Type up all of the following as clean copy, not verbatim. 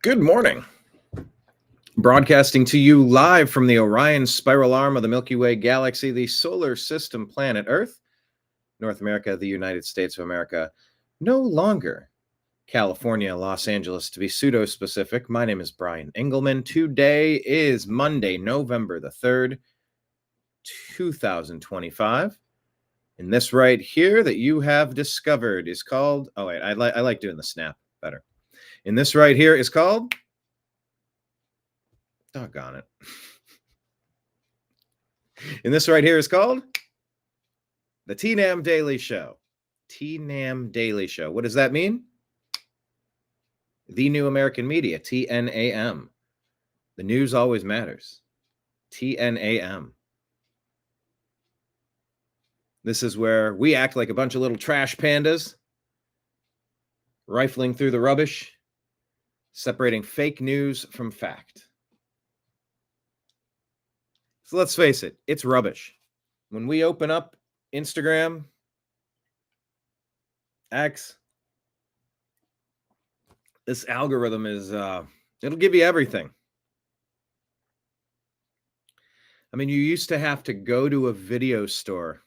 Good morning. Broadcasting to you live from the Orion spiral arm of the Milky Way galaxy, the solar system planet Earth, North America, the United States of America, no longer California, Los Angeles, to be pseudo-specific. My name is Brian Engelman. Today is Monday, November the 3rd, 2025. And this right here that you have discovered is called, oh wait, I like doing the snap better. And this right here is called, doggone it. And this right here is called the TNAM Daily Show. TNAM Daily Show. What does that mean? The New American Media, TNAM. The news always matters. TNAM. This is where we act like a bunch of little trash pandas, rifling through the rubbish, separating fake news from fact. So let's face it, it's rubbish. When we open up Instagram, X, this algorithm is, it'll give you everything. I mean, you used to have to go to a video store.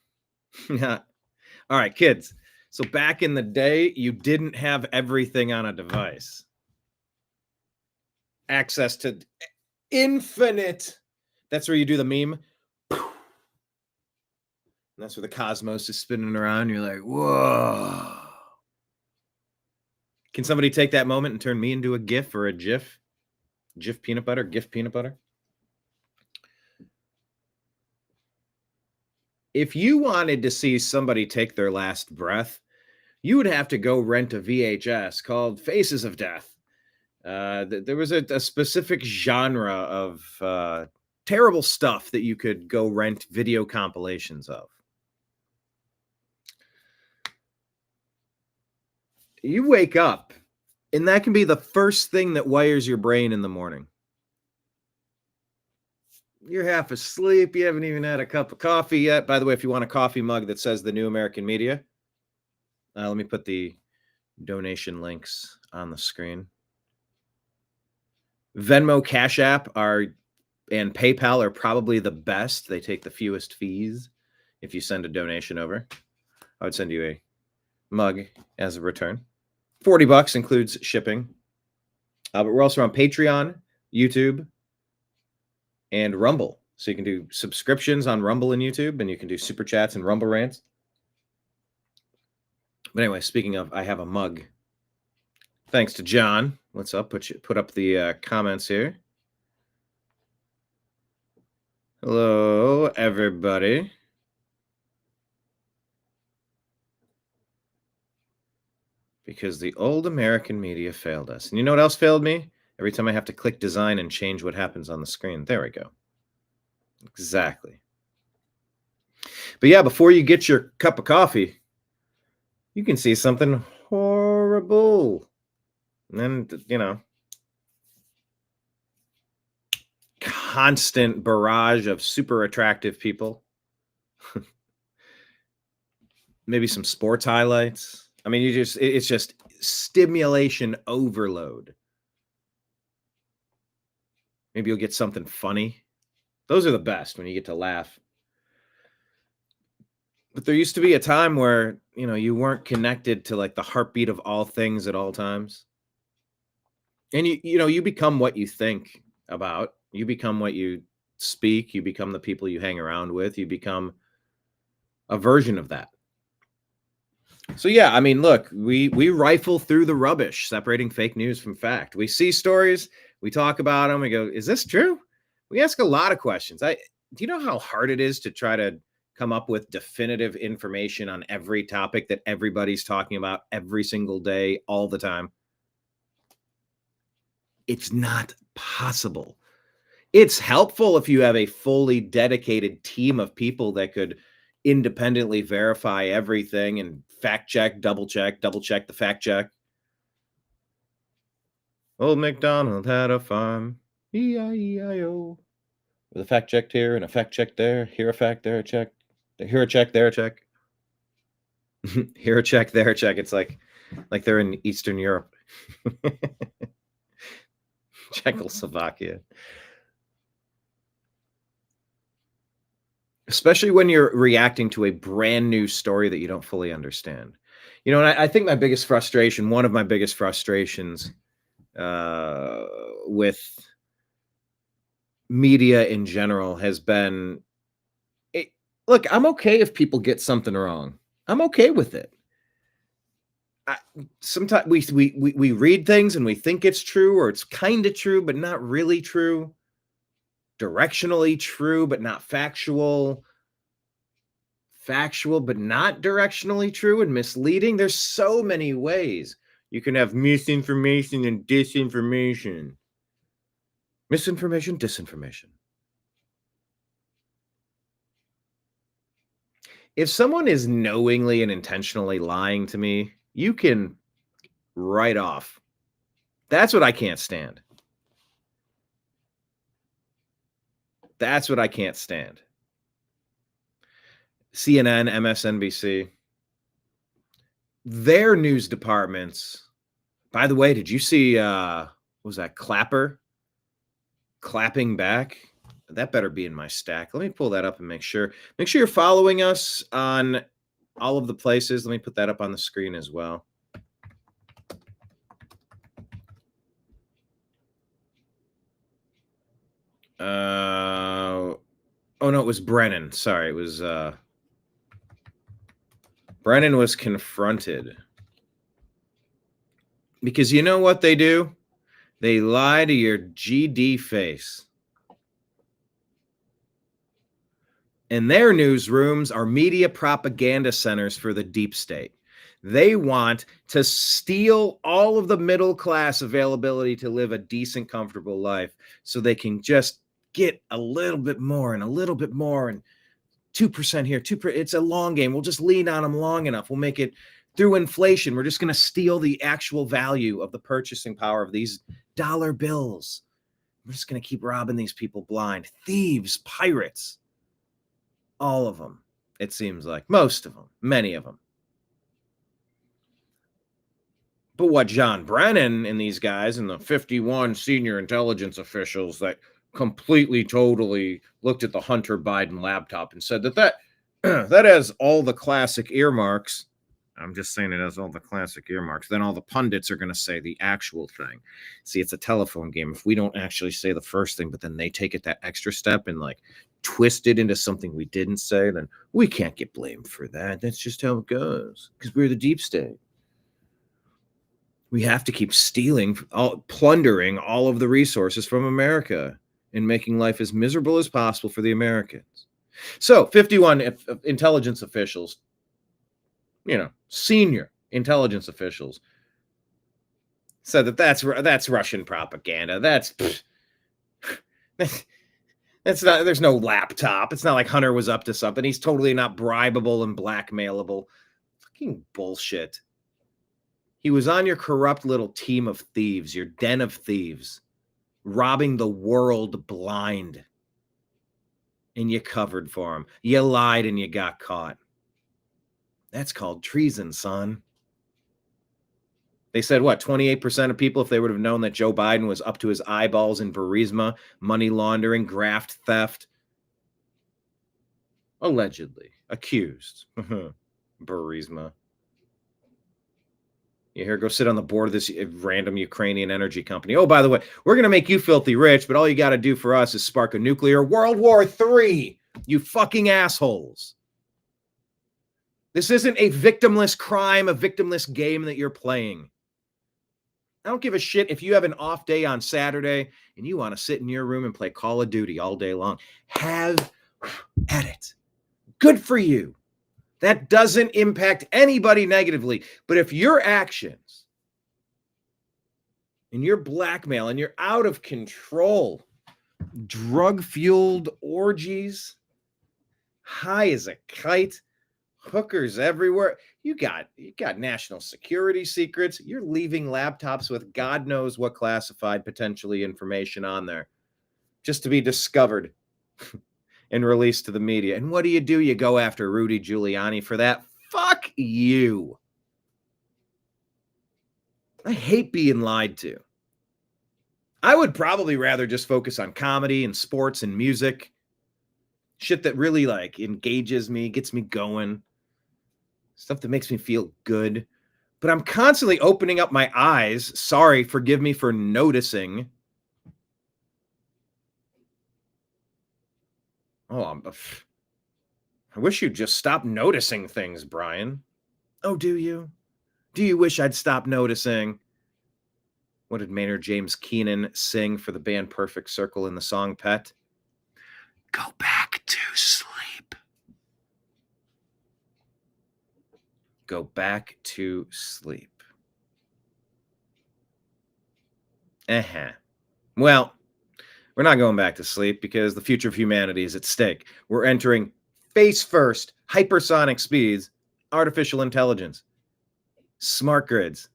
All right, kids. So back in the day, you didn't have everything on a device. Access to infinite. That's where you do the meme. And that's where the cosmos is spinning around. You're like, whoa. Can somebody take that moment and turn me into a GIF or a GIF? GIF peanut butter? GIF peanut butter? If you wanted to see somebody take their last breath, you would have to go rent a VHS called Faces of Death. There was a specific genre of terrible stuff that you could go rent video compilations of. You wake up, and that can be the first thing that wires your brain in the morning. You're half asleep. You haven't even had a cup of coffee yet. By the way, if you want a coffee mug that says the New American Media, let me put the donation links on the screen. Venmo, Cash App and PayPal are probably the best. They take the fewest fees if you send a donation over. I would send you a mug as a return. $40 includes shipping. But we're also on Patreon, YouTube, and Rumble. So you can do subscriptions on Rumble and YouTube, and you can do super chats and Rumble rants. But anyway, speaking of, I have a mug. Thanks to John. What's up? Put up the comments here. Hello, everybody. Because the old American media failed us. And you know what else failed me? Every time I have to click design and change what happens on the screen. There we go. Exactly. But yeah, before you get your cup of coffee, you can see something horrible. And then, constant barrage of super attractive people. Maybe some sports highlights. I mean, it's just stimulation overload. Maybe you'll get something funny. Those are the best when you get to laugh. But there used to be a time where, you weren't connected to like the heartbeat of all things at all times. And you become what you think about. You become what you speak. You become the people you hang around with. You become a version of that. So yeah, I mean, look, we rifle through the rubbish, separating fake news from fact. We see stories, we talk about them, we go, is this true? We ask a lot of questions. Do you know how hard it is to try to come up with definitive information on every topic that everybody's talking about every single day, all the time? It's not possible. It's helpful if you have a fully dedicated team of people that could independently verify everything and fact check, double check the fact check. Old MacDonald had a farm, E-I-E-I-O. With a fact checked here and a fact check there, here a fact, there a check, here a check, there a check. Here a check, there a check. It's like they're in Eastern Europe. Czechoslovakia. Especially when you're reacting to a brand new story that you don't fully understand. You know, and I think my biggest frustration, one of my biggest frustrations with media in general has been look, I'm okay if people get something wrong. I'm okay with it. Sometimes we read things and we think it's true or it's kind of true, but not really true. Directionally true, but not factual. Factual, but not directionally true and misleading. There's so many ways you can have misinformation and disinformation. Misinformation, disinformation. If someone is knowingly and intentionally lying to me, you can write off. That's what I can't stand. That's what I can't stand. CNN, MSNBC, their news departments. By the way, did you see what was that Clapper clapping back? That better be in my stack. Let me pull that up and make sure you're following us on all of the places. Let me put that up on the screen as well. Oh no, it was Brennan. Sorry, it was Brennan was confronted. Because you know what they do? They lie to your GD face. And their newsrooms are media propaganda centers for the deep state. They want to steal all of the middle class availability to live a decent, comfortable life so they can just get a little bit more and a little bit more and 2% here, 2%. It's a long game. We'll just lean on them long enough. We'll make it through inflation. We're just going to steal the actual value of the purchasing power of these dollar bills. We're just going to keep robbing these people blind. Thieves, pirates. All of them, it seems like. Most of them, many of them. But what John Brennan and these guys and the 51 senior intelligence officials that completely, totally looked at the Hunter Biden laptop and said that that has all the classic earmarks. I'm just saying it has all the classic earmarks. Then all the pundits are going to say the actual thing. See, it's a telephone game. If we don't actually say the first thing, but then they take it that extra step and like twist it into something we didn't say, then we can't get blamed for that. That's just how it goes because we're the deep state. We have to keep stealing, plundering all of the resources from America and making life as miserable as possible for the Americans. So 51 intelligence officials, senior intelligence officials said that's Russian propaganda. That's not, there's no laptop. It's not like Hunter was up to something. He's totally not bribable and blackmailable. Fucking bullshit. He was on your corrupt little team of thieves, your den of thieves, robbing the world blind. And you covered for him. You lied and you got caught. That's called treason, son. They said, 28% of people, if they would have known that Joe Biden was up to his eyeballs in Burisma, money laundering, graft theft, allegedly accused. Burisma. You hear, go sit on the board of this random Ukrainian energy company. Oh, by the way, we're going to make you filthy rich, but all you got to do for us is spark a nuclear World War III, you fucking assholes. This isn't a victimless crime, a victimless game that you're playing. I don't give a shit if you have an off day on Saturday and you want to sit in your room and play Call of Duty all day long. Have at it. Good for you. That doesn't impact anybody negatively. But if your actions and your blackmail and you're out of control, drug-fueled orgies, high as a kite, hookers everywhere. You got national security secrets. You're leaving laptops with God knows what classified potentially information on there just to be discovered and released to the media. And what do? You go after Rudy Giuliani for that? Fuck you. I hate being lied to. I would probably rather just focus on comedy and sports and music, shit that really like engages me, gets me going, stuff that makes me feel good. But I'm constantly opening up my eyes. Sorry, forgive me for noticing. Oh, I wish you'd just stop noticing things, Brian. Oh, do you? Do you wish I'd stop noticing? What did Maynard James Keenan sing for the band Perfect Circle in the song Pet? Go back to sleep. Go back to sleep. Uh-huh. Well, we're not going back to sleep because the future of humanity is at stake. We're entering face first, hypersonic speeds, artificial intelligence, smart grids,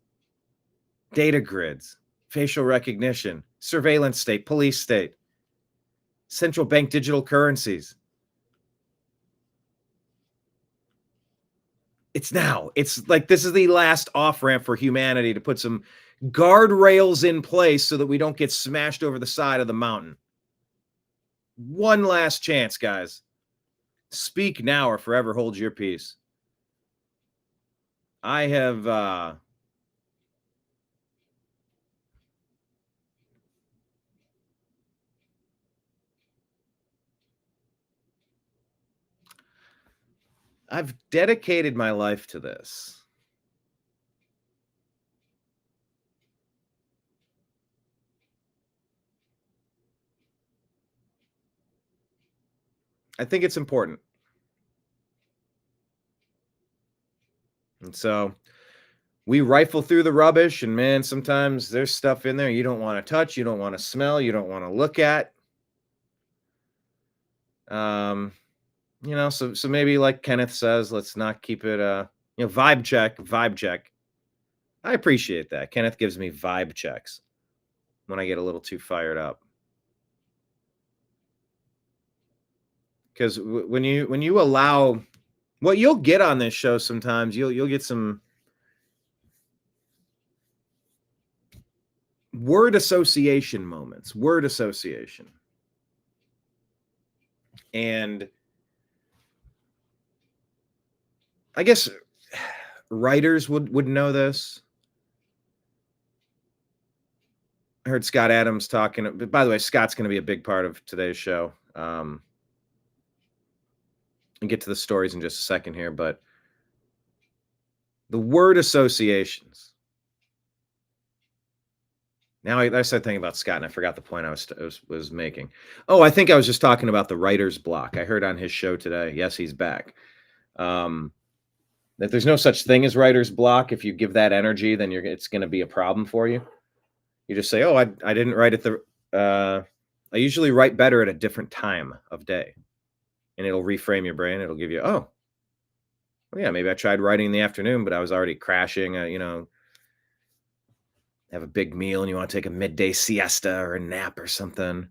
data grids, facial recognition, surveillance state, police state, central bank digital currencies. It's now. It's like this is the last off ramp for humanity to put some guardrails in place so that we don't get smashed over the side of the mountain. One last chance, guys. Speak now or forever hold your peace. I have I've dedicated my life to this. I think it's important. And so we rifle through the rubbish, and man, sometimes there's stuff in there you don't want to touch, you don't want to smell, you don't want to look at. Um, so maybe like Kenneth says, let's not keep it vibe check, vibe check. I appreciate that. Kenneth gives me vibe checks when I get a little too fired up. Because when you allow what you'll get on this show, sometimes you'll get some word association moments, word association. And I guess writers would know this. I heard Scott Adams talking. By the way, Scott's going to be a big part of today's show. And get to the stories in just a second here, but the word associations. Now I started thinking about Scott, and I forgot the point I was making. Oh, I think I was just talking about the writer's block. I heard on his show today. Yes, he's back. That there's no such thing as writer's block. If you give that energy, then it's going to be a problem for you. You just say, "Oh, I didn't write at I usually write better at a different time of day," and it'll reframe your brain. It'll give you, "Oh, well, yeah, maybe I tried writing in the afternoon, but I was already crashing. Have a big meal and you want to take a midday siesta or a nap or something."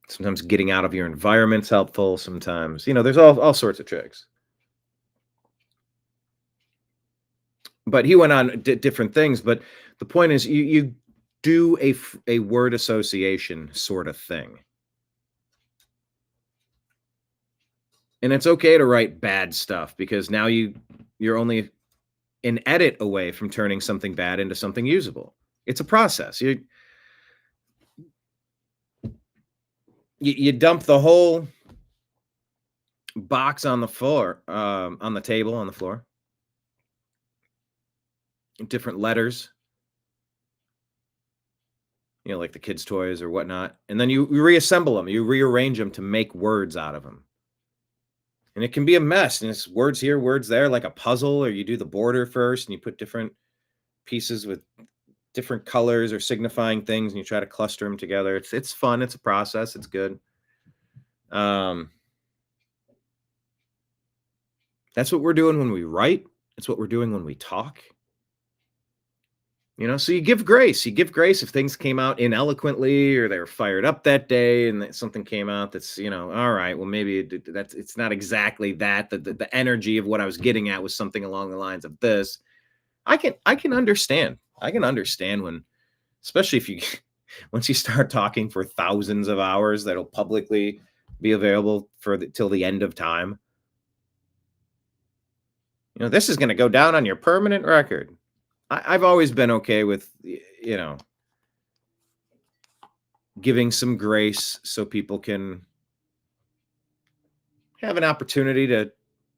Sometimes getting out of your environment's helpful. Sometimes, there's all sorts of tricks. But he went on different things. But the point is, you do a word association sort of thing. And it's okay to write bad stuff because now you're only an edit away from turning something bad into something usable. It's a process. You dump the whole box on the floor, on the table, on the floor. Different letters, like the kids' toys or whatnot. And then you reassemble them. You rearrange them to make words out of them. And it can be a mess. And it's words here, words there, like a puzzle, or you do the border first and you put different pieces with different colors or signifying things and you try to cluster them together. It's fun. It's a process. It's good. That's what we're doing when we write. It's what we're doing when we talk. So you give grace. You give grace if things came out ineloquently or they were fired up that day and something came out that's, all right, well, maybe it's not exactly that. The energy of what I was getting at was something along the lines of this. I can understand I can understand when, especially if you once you start talking for thousands of hours that'll publicly be available for till the end of time. This is going to go down on your permanent record. I've always been okay with, giving some grace so people can have an opportunity to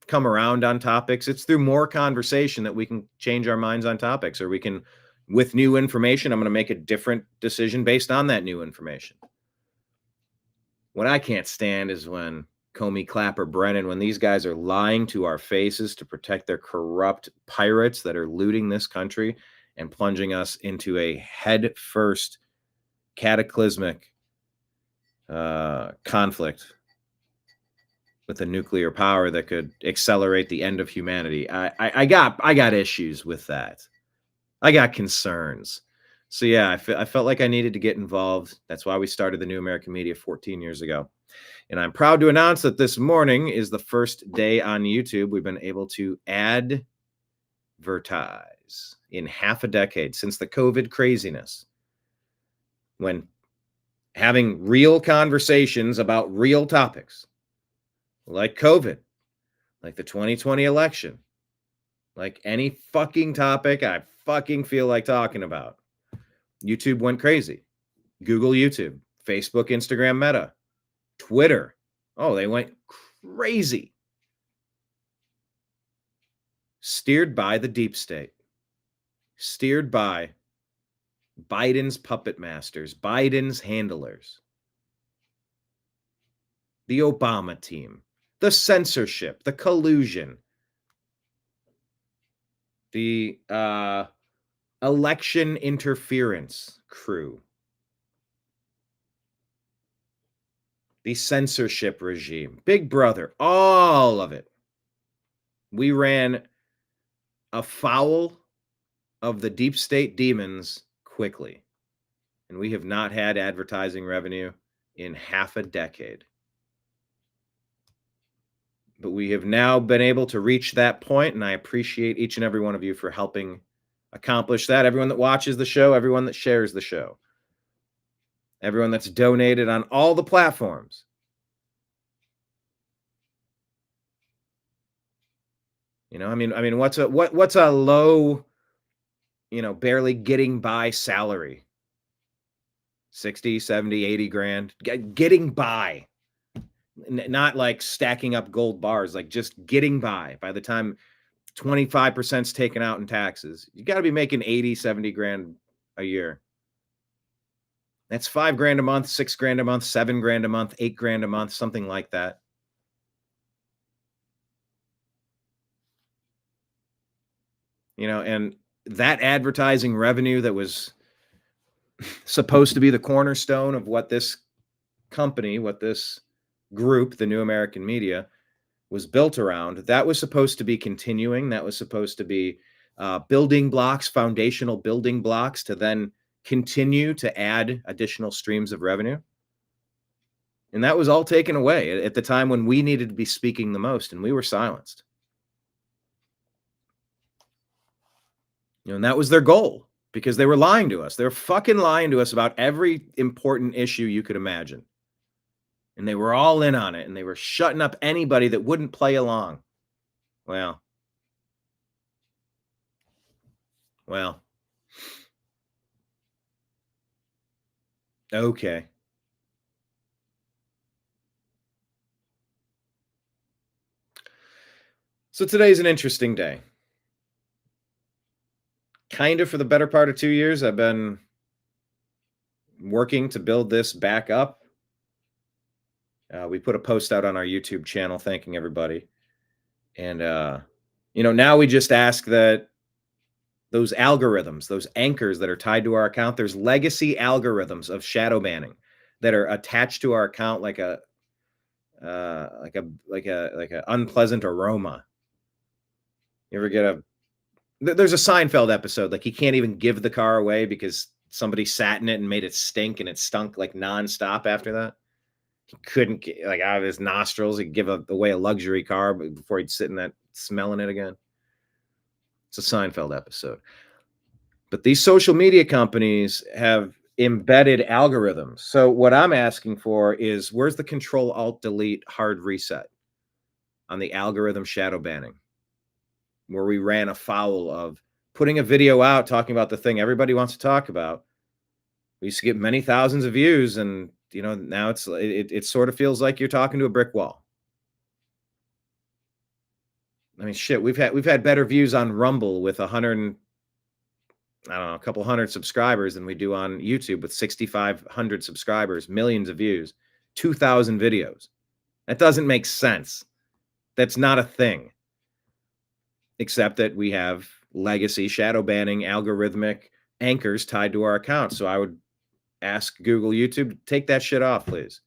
come around on topics. It's through more conversation that we can change our minds on topics, or we can, with new information, I'm going to make a different decision based on that new information. What I can't stand is when Comey, Clapper, Brennan, when these guys are lying to our faces to protect their corrupt pirates that are looting this country and plunging us into a head first cataclysmic conflict with a nuclear power that could accelerate the end of humanity. I got issues with that. I got concerns. So yeah, I felt like I needed to get involved. That's why we started the New American Media 14 years ago. And I'm proud to announce that this morning is the first day on YouTube we've been able to advertise in half a decade since the COVID craziness. When having real conversations about real topics like COVID, like the 2020 election, like any fucking topic I fucking feel like talking about. YouTube went crazy. Google YouTube, Facebook, Instagram, Meta, Twitter. Oh, they went crazy. Steered by the deep state. Steered by Biden's puppet masters, Biden's handlers. The Obama team, the censorship, the collusion, the election interference crew, the censorship regime, Big Brother, all of it. We ran afoul of the deep state demons quickly, and we have not had advertising revenue in half a decade. But we have now been able to reach that point, and I appreciate each and every one of you for helping accomplish that. Everyone that watches the show, everyone that shares the show, everyone that's donated on all the platforms. I mean, what's a low, barely getting by salary? 60, 70, 80 grand, getting by. Not like stacking up gold bars, like just getting by the time 25% is taken out in taxes. You got to be making 80, 70 grand a year. That's $5,000 a month, $6,000 a month, $7,000 a month, $8,000 a month, something like that. And that advertising revenue that was supposed to be the cornerstone of what this company, what this group, the New American Media, was built around, that was supposed to be continuing. That was supposed to be building blocks, foundational building blocks to then continue to add additional streams of revenue. And that was all taken away at the time when we needed to be speaking the most, and we were silenced. And that was their goal, because they were lying to us. They were fucking lying to us about every important issue you could imagine. And they were all in on it, and they were shutting up anybody that wouldn't play along. Well. Okay. So today's an interesting day. Kind of for the better part of 2 years, I've been working to build this back up. We put a post out on our YouTube channel thanking everybody. And, now we just ask that those algorithms, those anchors that are tied to our account, there's legacy algorithms of shadow banning that are attached to our account like a unpleasant aroma. You ever get there's a Seinfeld episode, like he can't even give the car away because somebody sat in it and made it stink, and it stunk like nonstop after that. He couldn't get, like, out of his nostrils, he'd give away a luxury car before he'd sit in that smelling it again. It's a Seinfeld episode. But these social media companies have embedded algorithms. So what I'm asking for is, where's the Control Alt Delete hard reset on the algorithm shadow banning, where we ran afoul of putting a video out talking about the thing everybody wants to talk about. We used to get many thousands of views, and now it sort of feels like you're talking to a brick wall. I mean, shit, we've had better views on Rumble with a couple hundred subscribers than we do on YouTube with 6,500 subscribers, millions of views, 2,000 videos. That doesn't make sense. That's not a thing. Except that we have legacy shadow banning algorithmic anchors tied to our account. So I would ask Google, YouTube, to take that shit off, please.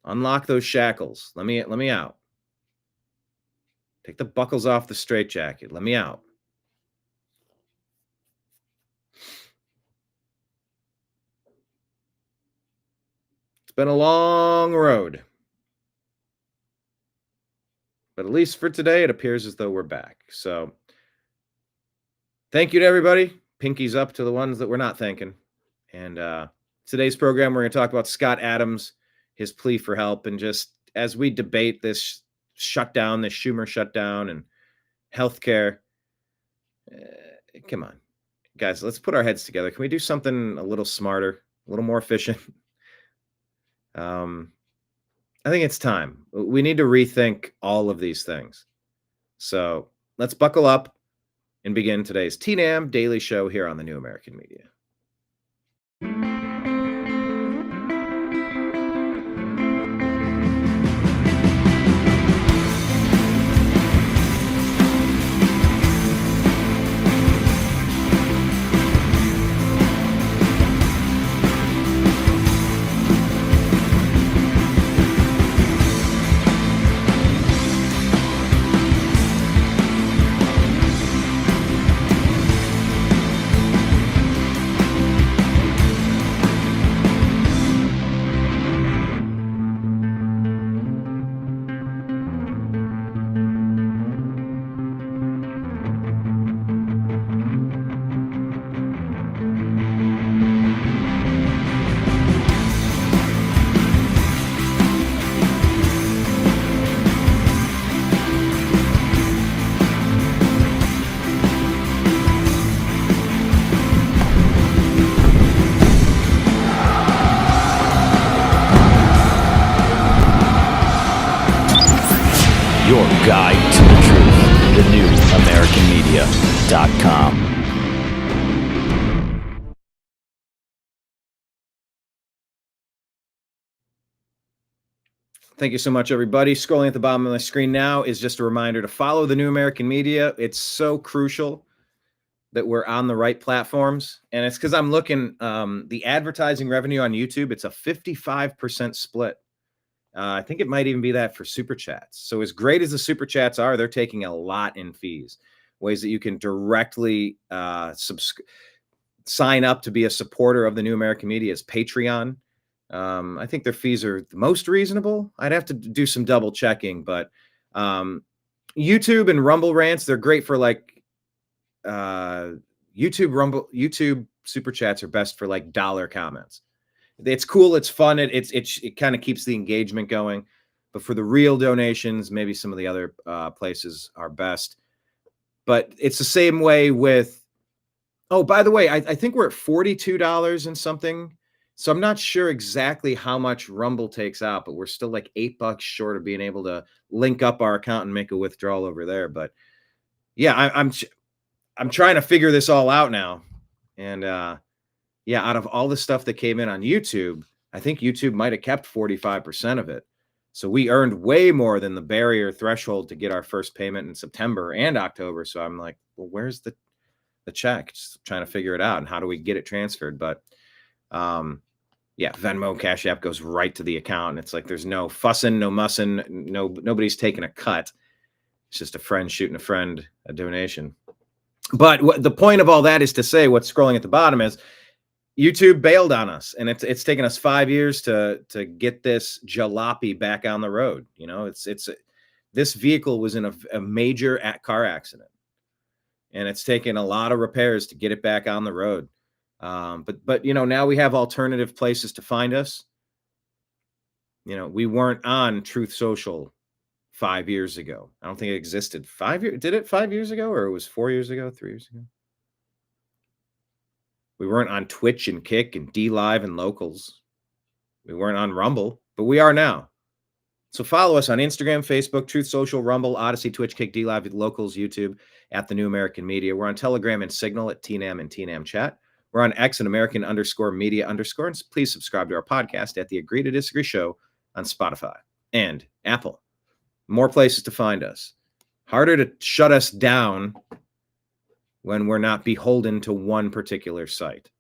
Unlock those shackles. Let me out. Take the buckles off the straitjacket. Let me out. It's been a long road. But at least for today, it appears as though we're back. So thank you to everybody. Pinkies up to the ones that we're not thanking. And today's program, we're going to talk about Scott Adams, his plea for help, and just as we debate this shutdown, this Schumer shutdown, and healthcare. Come on, guys, let's put our heads together. Can we do something a little smarter, a little more efficient? I think it's time. We need to rethink all of these things. So let's buckle up and begin today's TNAM Daily Show here on the New American Media. Your guide to the truth, thenewamericanmedia.com. Thank you so much, everybody. Scrolling at the bottom of my screen now is just a reminder to follow the New American Media. It's so crucial that we're on the right platforms. And it's because I'm looking, the advertising revenue on YouTube, it's a 55% split. I think it might even be that for Super Chats. So as great as the Super Chats are, they're taking a lot in fees. Ways that you can directly sign up to be a supporter of the New American Media is Patreon. I think their fees are the most reasonable. I'd have to do some double checking, but YouTube and Rumble rants, they're great for like YouTube Super Chats are best for like dollar comments. It's cool. It's fun. It kind of keeps the engagement going. But for the real donations, maybe some of the other places are best. But it's the same way with. Oh, by the way, I think we're at $42 and something. So I'm not sure exactly how much Rumble takes out, but we're still like $8 short of being able to link up our account and make a withdrawal over there. But yeah, I'm trying to figure this all out now, and yeah, out of all the stuff that came in on YouTube, I think YouTube might have kept 45% of it. So we earned way more than the barrier threshold to get our first payment in September and October. So I'm like, well, where's the check? Just trying to figure it out, and how do we get it transferred? But yeah, Venmo, Cash App goes right to the account. And it's like there's no fussing, no mussing, nobody's taking a cut. It's just a friend shooting a friend a donation. But the point of all that is to say, what's scrolling at the bottom is YouTube bailed on us, and it's taken us 5 years to get this jalopy back on the road. This vehicle was in a major car accident. and it's taken a lot of repairs to get it back on the road. But now we have alternative places to find us. We weren't on Truth Social 5 years ago. I don't think it existed 5 years. Did it 5 years ago, or it was 4 years ago, 3 years ago? We weren't on Twitch and Kick and D Live and Locals. We weren't on Rumble, but we are now. So follow us on Instagram, Facebook, Truth Social, Rumble, Odyssey, Twitch, Kick, D Live, Locals, YouTube, at The New American Media. We're on Telegram and Signal at TNAM and TNAM Chat. We're on X and American_media_. And please subscribe to our podcast at The Agree to Disagree Show on Spotify and Apple. More places to find us. Harder to shut us down when we're not beholden to one particular site.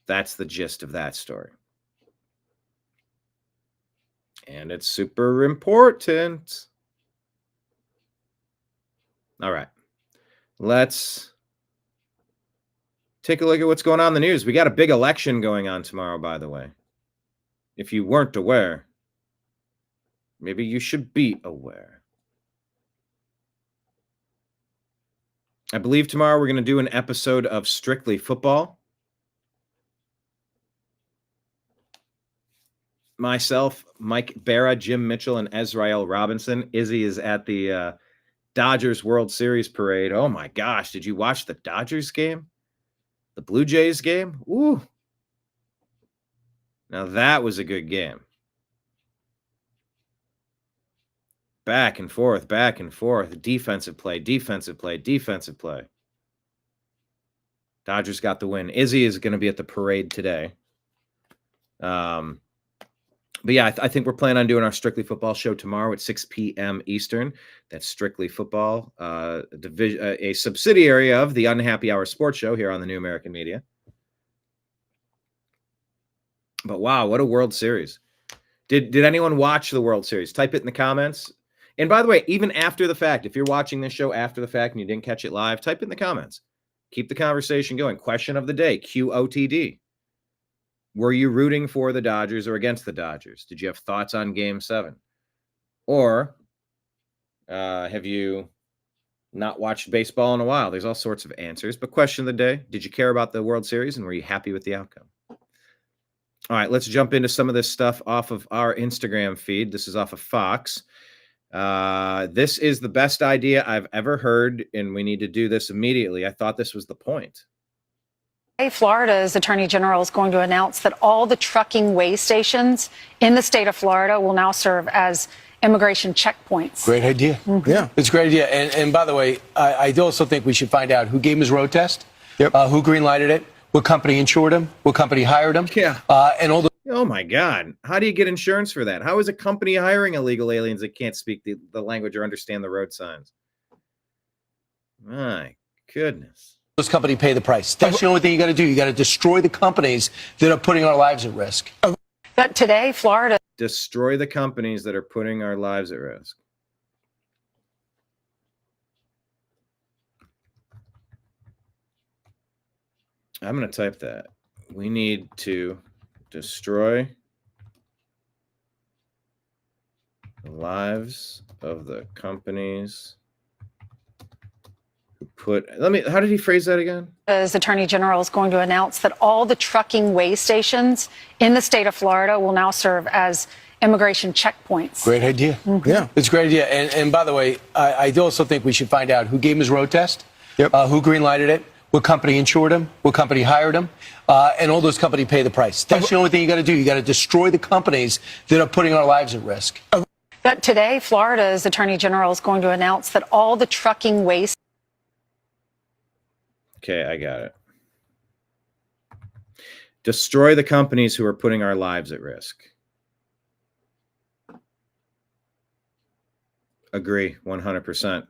That's the gist of that story. And it's super important. All right. Let's take a look at what's going on in the news. We got a big election going on tomorrow, by the way. If you weren't aware, maybe you should be aware. I believe tomorrow we're going to do an episode of Strictly Football. Myself, Mike Barra, Jim Mitchell, and Ezrael Robinson. Izzy is at the Dodgers World Series parade. Oh my gosh, did you watch the Dodgers game? The Blue Jays game? Ooh. Now that was a good game. Back and forth, back and forth. Defensive play, defensive play, defensive play. Dodgers got the win. Izzy is going to be at the parade today. But yeah, I think we're planning on doing our Strictly Football show tomorrow at 6 p.m. Eastern. That's Strictly Football, a subsidiary of the Unhappy Hour Sports Show here on the New American Media. But wow, what a World Series. Did anyone watch the World Series? Type it in the comments. And by the way, even after the fact, if you're watching this show after the fact and you didn't catch it live, type it in the comments. Keep the conversation going. Question of the day, QOTD. Were you rooting for the Dodgers or against the Dodgers? Did you have thoughts on Game 7? Or have you not watched baseball in a while? There's all sorts of answers. But question of the day, did you care about the World Series and were you happy with the outcome? All right, let's jump into some of this stuff off of our Instagram feed. This is off of Fox. This is the best idea I've ever heard, and we need to do this immediately. I thought this was the point. Florida's Attorney General is going to announce that all the trucking weigh stations in the state of Florida will now serve as immigration checkpoints. Great idea. Mm-hmm. Yeah, it's a great idea. And by the way, I also think we should find out who gave him his road test, who green-lighted it, what company insured him, what company hired him, and all the... Oh, my God. How do you get insurance for that? How is a company hiring illegal aliens that can't speak the language or understand the road signs? My goodness. Those companies pay the price. That's the only thing you got to do. You got to destroy the companies that are putting our lives at risk. But today, Florida... Destroy the companies that are putting our lives at risk. I'm going to type that. We need to destroy the lives of the companies who put... How did he phrase that again? As Attorney General is going to announce that all the trucking weigh stations in the state of Florida will now serve as immigration checkpoints. Great idea. Mm-hmm. Yeah, it's a great idea. And by the way, I also think we should find out who gave him his road test, who green-lighted it, what company insured him, what company hired him, and all those companies pay the price. That's the only thing you got to do. You got to destroy the companies that are putting our lives at risk. But today, Florida's Attorney General is going to announce that all the trucking weigh... Okay, I got it. Destroy the companies who are putting our lives at risk. Agree, 100%.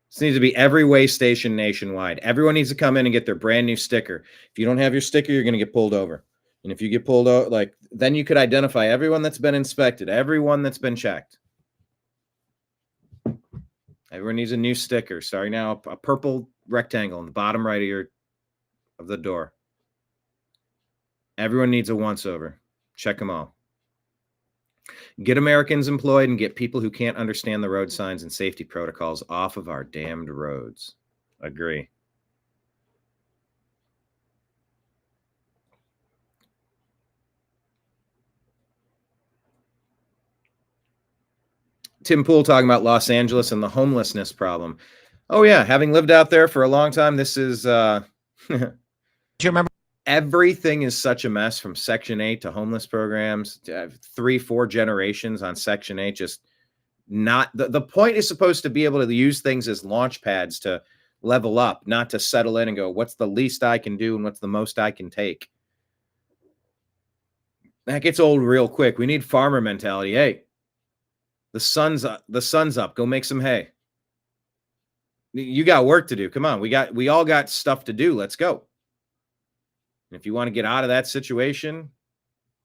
This needs to be every weigh station nationwide. Everyone needs to come in and get their brand new sticker. If you don't have your sticker, you're going to get pulled over. And if you get pulled over, then you could identify everyone that's been inspected, everyone that's been checked. Everyone needs a new sticker. Starting now, a purple rectangle in the bottom right of the door. Everyone needs a once over. Check them all. Get Americans employed and get people who can't understand the road signs and safety protocols off of our damned roads. Agree. Tim Pool talking about Los Angeles and the homelessness problem. Oh yeah, having lived out there for a long time, this is Do you remember? Everything is such a mess, from Section 8 to homeless programs, to 3-4 generations on Section 8. Just not the point is supposed to be able to use things as launch pads to level up, not to settle in and go, what's the least I can do and what's the most I can take? That gets old real quick. We need farmer mentality. Hey, the sun's up. Go make some hay. You got work to do. Come on. We all got stuff to do. Let's go. And if you want to get out of that situation,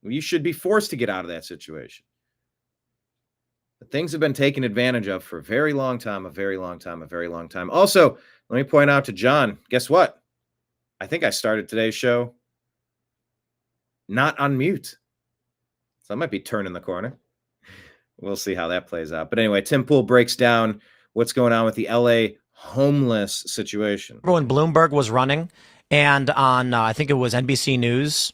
you should be forced to get out of that situation. But things have been taken advantage of for a very long time, a very long time, a very long time. Also, let me point out to John, guess what? I think I started today's show not on mute. So I might be turning the corner. We'll see how that plays out. But anyway, Tim Pool breaks down what's going on with the LA homeless situation. When Bloomberg was running, and on I think it was NBC News,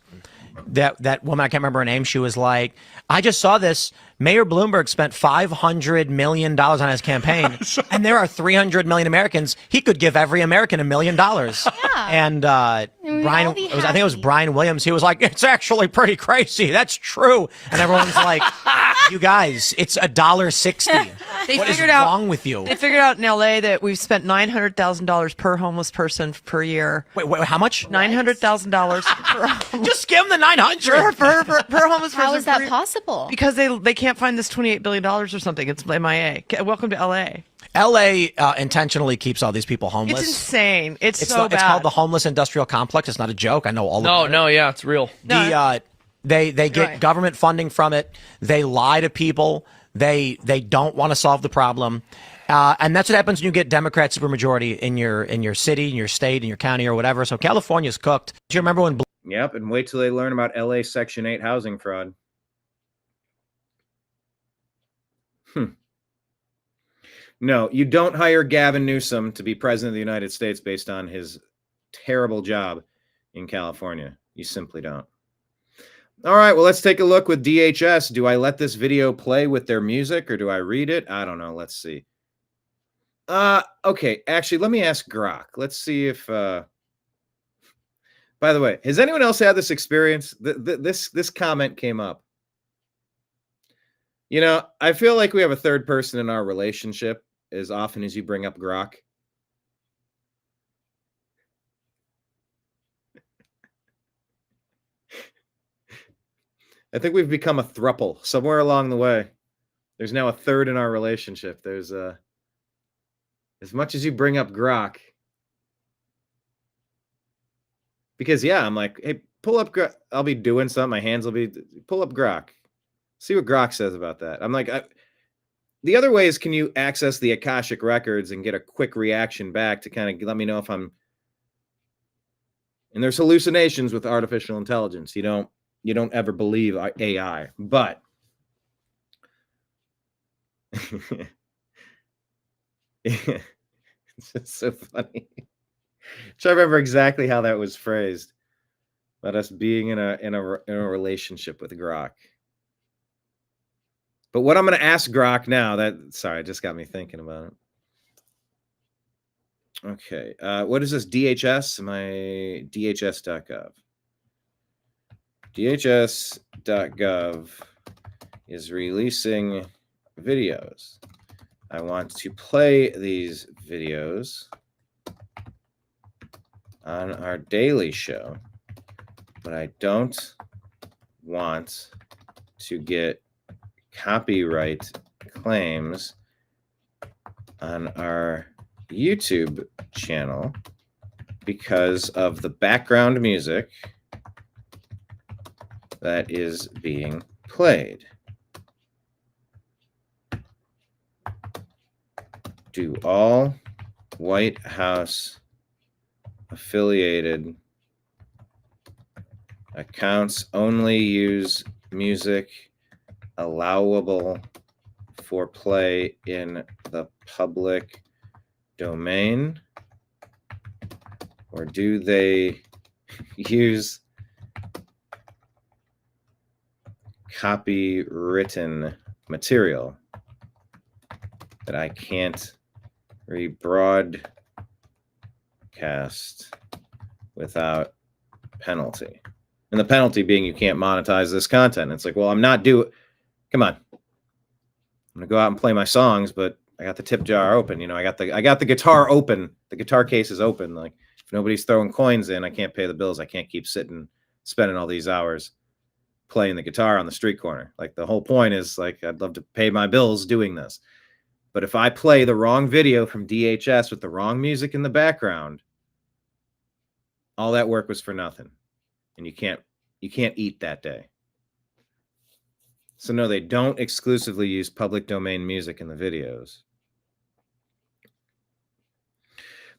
that woman, I can't remember her name, she was like, I just saw this. Mayor Bloomberg spent $500 million on his campaign, and there are 300 million Americans. He could give every American $1 million. Yeah. And Brian, I think it was Brian Williams. He was like, it's actually pretty crazy. That's true. And everyone's like, you guys, it's $1.60. What is wrong with you? They figured out in LA that we've spent $900,000 per homeless person per year. Wait, how much? $900,000 per homeless. Just give them the 900 per homeless person. How is that possible? Because they can't find this $28 billion or something. It's MIA. Welcome to LA. LA intentionally keeps all these people homeless. It's insane. It's so bad. It's called the homeless industrial complex. It's not a joke. I know all of it. No, yeah, it's real. They get government funding from it. They lie to people. They don't want to solve the problem. And that's what happens when you get Democrat supermajority in your city, in your state, in your county, or whatever. So California's cooked. Do you remember when? Yep, and wait till they learn about LA Section 8 housing fraud. No, you don't hire Gavin Newsom to be president of the United States based on his terrible job in California. You simply don't. All right, well, let's take a look with DHS. Do I let this video play with their music or do I read it? I don't know. Let's see. Okay, actually, let me ask Grok. Let's see if... By the way, has anyone else had this experience? This comment came up. You know, I feel like we have a third person in our relationship as often as you bring up Grok. I think we've become a throuple somewhere along the way. There's now a third in our relationship. There's as much as you bring up Grok. Because, yeah, I'm like, hey, pull up Grok. I'll be doing something. My hands will be, pull up Grok. See what Grok says about that. I'm like, the other way is, can you access the Akashic records and get a quick reaction back to kind of let me know if I'm, and there's hallucinations with artificial intelligence. You don't ever believe AI, but it's just so funny. I remember exactly how that was phrased about us being in a relationship with Grok. But what I'm going to ask Grok now, it just got me thinking about it. Okay, what is this? DHS? My DHS.gov. DHS.gov is releasing videos. I want to play these videos on our daily show, but I don't want to get copyright claims on our YouTube channel because of the background music that is being played. Do all White House affiliated accounts only use music allowable for play in the public domain, or do they use copywritten material that I can't rebroadcast without penalty? And the penalty being you can't monetize this content. It's like, well, I'm not doing. Come on, I'm gonna go out and play my songs, but I got the tip jar open. You know, I got the guitar open. The guitar case is open. Like, if nobody's throwing coins in, I can't pay the bills. I can't keep spending all these hours playing the guitar on the street corner. Like, the whole point is, like, I'd love to pay my bills doing this. But if I play the wrong video from DHS with the wrong music in the background, all that work was for nothing. And you can't eat that day. So no, they don't exclusively use public domain music in the videos.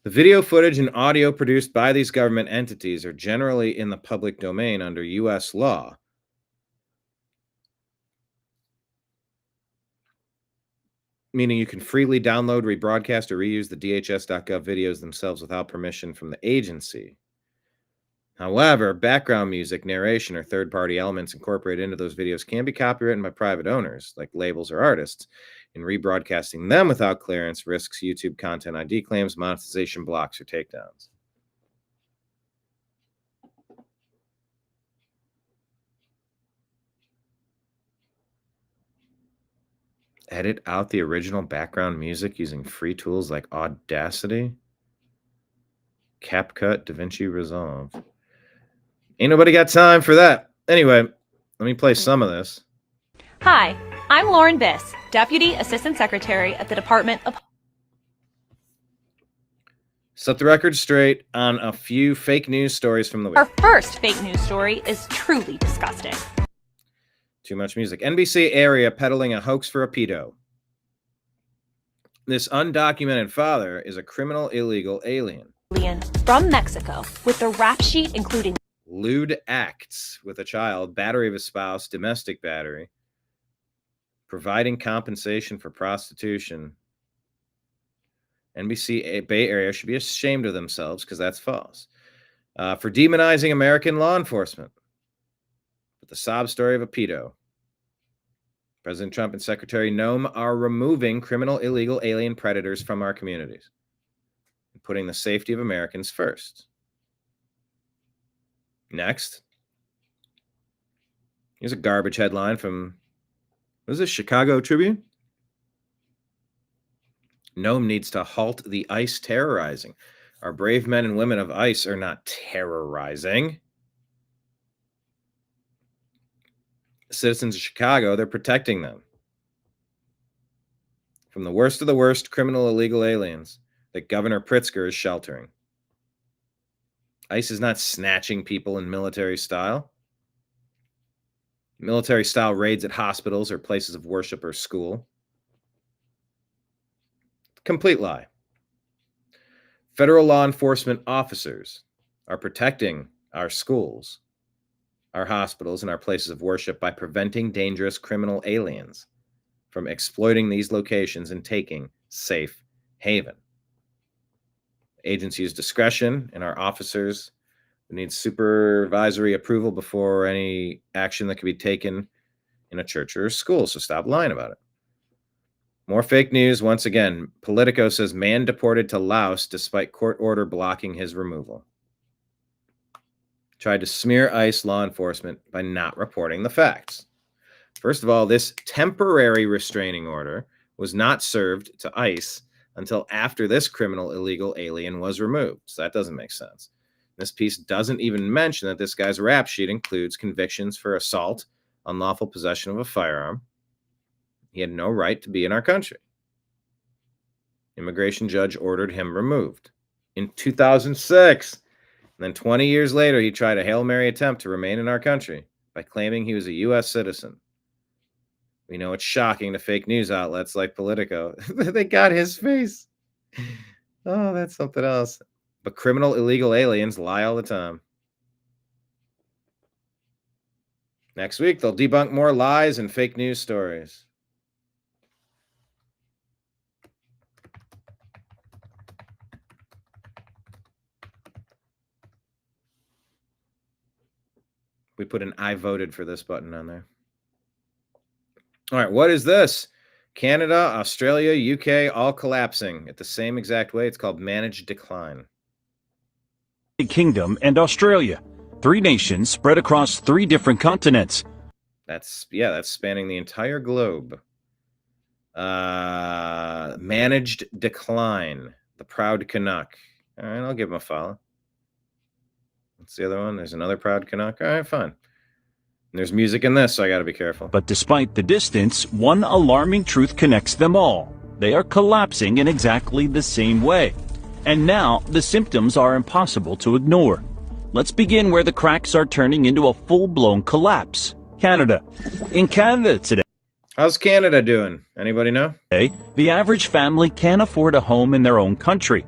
The video footage and audio produced by these government entities are generally in the public domain under U.S. law. Meaning you can freely download, rebroadcast, or reuse the DHS.gov videos themselves without permission from the agency. However, background music, narration, or third-party elements incorporated into those videos can be copywritten by private owners, like labels or artists, and rebroadcasting them without clearance risks YouTube content ID claims, monetization blocks, or takedowns. Edit out the original background music using free tools like Audacity, CapCut, DaVinci Resolve. Ain't nobody got time for that. Anyway, let me play some of this. Hi, I'm Lauren Biss, Deputy Assistant Secretary at the Department of... Set the record straight on a few fake news stories from the week. Our first fake news story is truly disgusting. Too much music. NBC area peddling a hoax for a pedo. This undocumented father is a criminal illegal alien. From Mexico, with the rap sheet including lewd acts with a child, battery of a spouse, domestic battery, providing compensation for prostitution. NBC Bay Area should be ashamed of themselves because that's false. For demonizing American law enforcement. With the sob story of a pedo. President Trump and Secretary Noem are removing criminal illegal alien predators from our communities and putting the safety of Americans first. Next, here's a garbage headline from, what is this, Chicago Tribune? Noem needs to halt the ICE terrorizing. Our brave men and women of ICE are not terrorizing citizens of Chicago. They're protecting them from the worst of the worst criminal illegal aliens that Governor Pritzker is sheltering. ICE is not snatching people in military style. Military style raids at hospitals or places of worship or school. Complete lie. Federal law enforcement officers are protecting our schools, our hospitals, and our places of worship by preventing dangerous criminal aliens from exploiting these locations and taking safe haven. Agency use discretion, and our officers need supervisory approval before any action that could be taken in a church or a school. So stop lying about it. More fake news. Once again, Politico says man deported to Laos despite court order blocking his removal. Tried to smear ICE law enforcement by not reporting the facts. First of all, this temporary restraining order was not served to ICE until after this criminal illegal alien was removed. So that doesn't make sense. This piece doesn't even mention that this guy's rap sheet includes convictions for assault, unlawful possession of a firearm. He had no right to be in our country. Immigration judge ordered him removed in 2006. And then 20 years later, he tried a Hail Mary attempt to remain in our country by claiming he was a U.S. citizen. We know it's shocking to fake news outlets like Politico. They got his face. Oh, that's something else. But criminal illegal aliens lie all the time. Next week, they'll debunk more lies and fake news stories. We put an I voted for this button on there. All right, what is this? Canada, Australia, UK, all collapsing at the same exact way. It's called managed decline. Kingdom and Australia. 3 nations spread across 3 different continents. That's spanning the entire globe. Managed decline. The proud Canuck. All right, I'll give him a follow. What's the other one? There's another proud Canuck. All right, fine. And there's music in this, so I got to be careful. But despite the distance, one alarming truth connects them all. They are collapsing in exactly the same way. And now the symptoms are impossible to ignore. Let's begin where the cracks are turning into a full-blown collapse. Canada. In Canada today, How's Canada doing? Anybody know? the average family can't afford a home in their own country.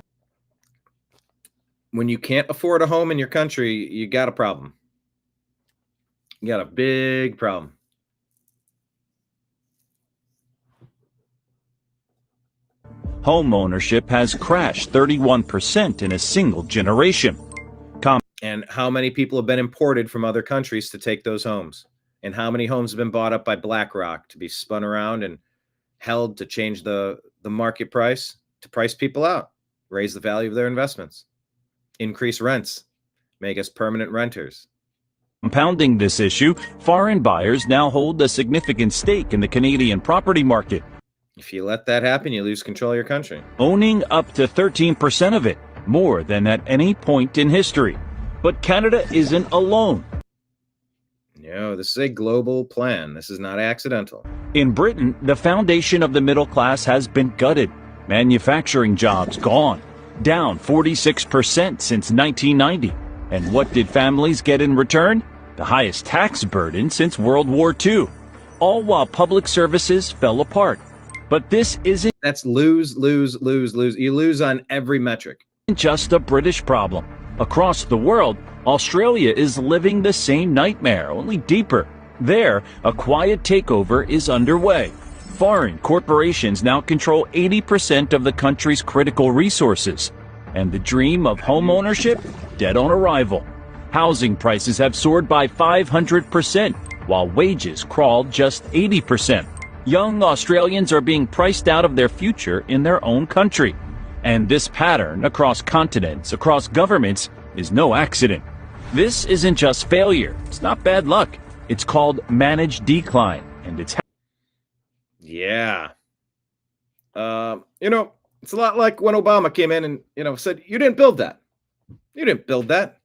When you can't afford a home in your country, you got a problem. You got a big problem. Home ownership has crashed 31% in a single generation. And how many people have been imported from other countries to take those homes? And how many homes have been bought up by BlackRock to be spun around and held to change the market price, to price people out, raise the value of their investments, increase rents, make us permanent renters? Compounding this issue, foreign buyers now hold a significant stake in the Canadian property market, If you let that happen, you lose control of your country. owning up to 13% of it, more than at any point in history. But Canada isn't alone. No, this is a global plan. This is not accidental. In Britain, the foundation of the middle class has been gutted. Manufacturing jobs gone, down 46% since 1990. And what did families get in return? The highest tax burden since World War II. All while public services fell apart. But this isn't That's lose, lose, lose, lose. You lose on every metric. just a British problem. Across the world, Australia is living the same nightmare, only deeper. There, a quiet takeover is underway. Foreign corporations now control 80% of the country's critical resources. And the dream of home ownership? Dead on arrival. Housing prices have soared by 500%, while wages crawled just 80%. Young Australians are being priced out of their future in their own country. And this pattern across continents, across governments, is no accident. This isn't just failure. It's not bad luck. It's called managed decline, and it's Yeah. It's a lot like when Obama came in and, said, you didn't build that. You didn't build that.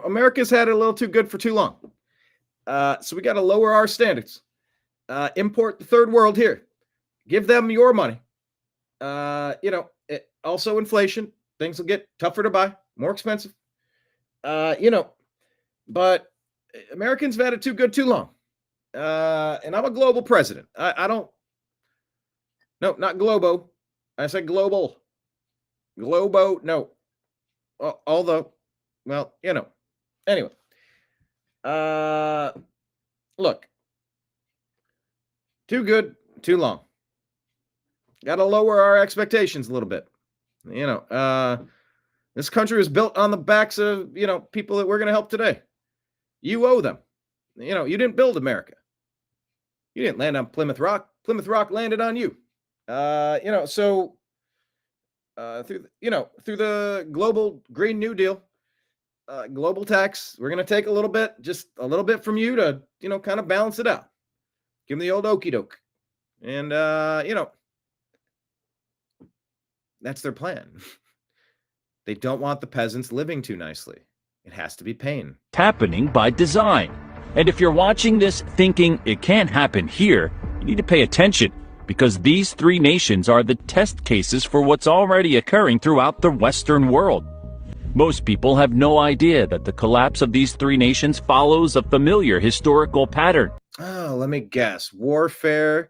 America's had it a little too good for too long. So we got to lower our standards. Import the third world here. Give them your money. Also inflation. Things will get tougher to buy, more expensive. But Americans have had it too good too long. And I'm a global president. No, not Globo. I said global. Globo, no. Although, anyway. Look. Too good, too long. Got to lower our expectations a little bit. This country was built on the backs of, people that we're going to help today. You owe them. You didn't build America. You didn't land on Plymouth Rock. Plymouth Rock landed on you. Through the global Green New Deal, global tax, we're going to take just a little bit from you to, kind of balance it out. Give them the old okey doke. And, that's their plan. They don't want the peasants living too nicely. It has to be pain. happening by design. And if you're watching this thinking it can't happen here, you need to pay attention, because these 3 nations are the test cases for what's already occurring throughout the Western world. Most people have no idea that the collapse of these 3 nations follows a familiar historical pattern. Oh, let me guess. Warfare,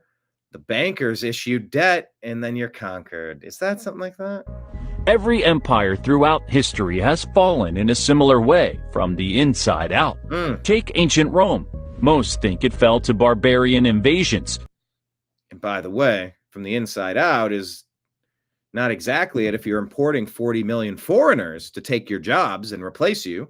the bankers issue debt, and then you're conquered. Is that something like that? Every empire throughout history has fallen in a similar way, from the inside out. Take ancient Rome. Most think it fell to barbarian invasions. And by the way, from the inside out is not exactly it if you're importing 40 million foreigners to take your jobs and replace you.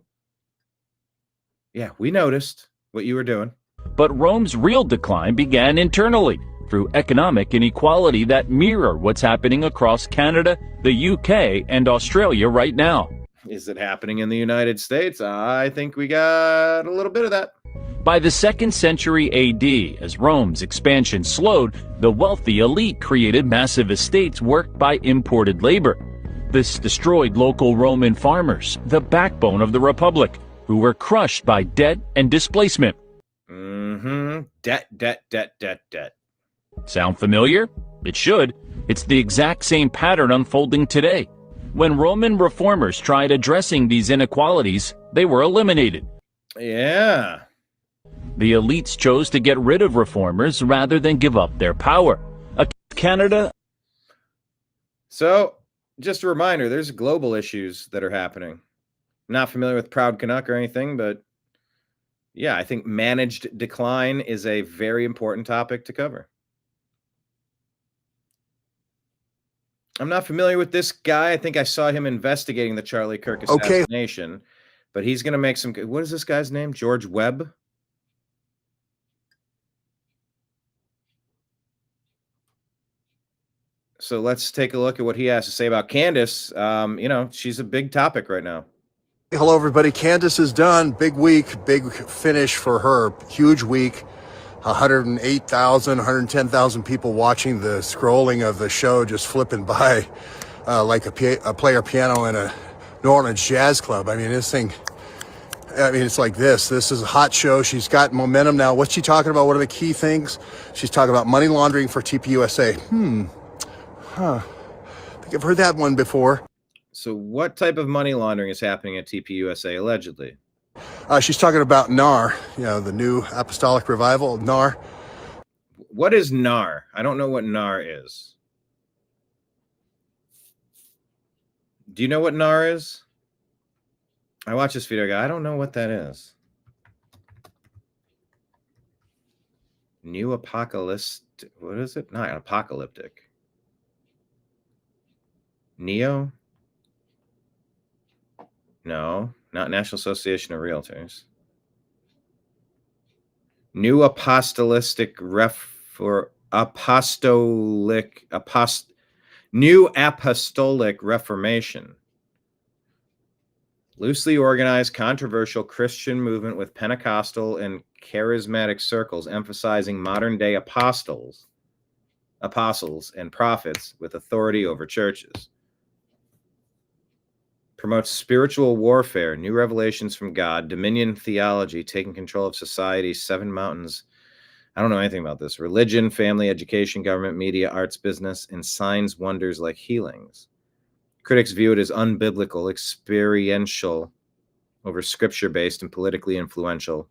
Yeah, we noticed what you were doing. But Rome's real decline began internally, through economic inequality that mirror what's happening across Canada, the UK, and Australia right now. Is it happening in the United States? I think we got a little bit of that. By the 2nd century AD, as Rome's expansion slowed, the wealthy elite created massive estates worked by imported labor. This destroyed local Roman farmers, the backbone of the Republic, who were crushed by debt and displacement. Debt. Sound familiar? It should. It's the exact same pattern unfolding today. When Roman reformers tried addressing these inequalities, they were eliminated. Yeah. The elites chose to get rid of reformers rather than give up their power. Canada. So, just a reminder, there's global issues that are happening. Not familiar with Proud Canuck or anything, but yeah, I think managed decline is a very important topic to cover. I'm not familiar with this guy. I think I saw him investigating the Charlie Kirk assassination, but he's going to make some. What is this guy's name? George Webb? So let's take a look at what he has to say about Candace. She's a big topic right now. Hello, everybody. Candace is done. Big week, big finish for her. Huge week. 108,000, 110,000 people watching the scrolling of the show, just flipping by like a player piano in a New Orleans jazz club. I mean, it's like this. This is a hot show. She's got momentum now. What's she talking about? What are the key things? She's talking about money laundering for TPUSA. I think I've heard that one before. So what type of money laundering is happening at TPUSA, allegedly? She's talking about NAR, the New Apostolic Revival, NAR. What is NAR? I don't know what NAR is. Do you know what NAR is? I watch this video, I don't know what that is. New apocalypse. What is it? Not apocalyptic. Neo? No, not National Association of Realtors. New apostolic New Apostolic Reformation. Loosely organized, controversial Christian movement with Pentecostal and charismatic circles emphasizing modern-day apostles and prophets with authority over churches. Promotes spiritual warfare, new revelations from God, dominion theology, taking control of society, 7 mountains. I don't know anything about this. Religion, family, education, government, media, arts, business, and signs, wonders like healings. Critics view it as unbiblical, experiential, over scripture-based, and politically influential.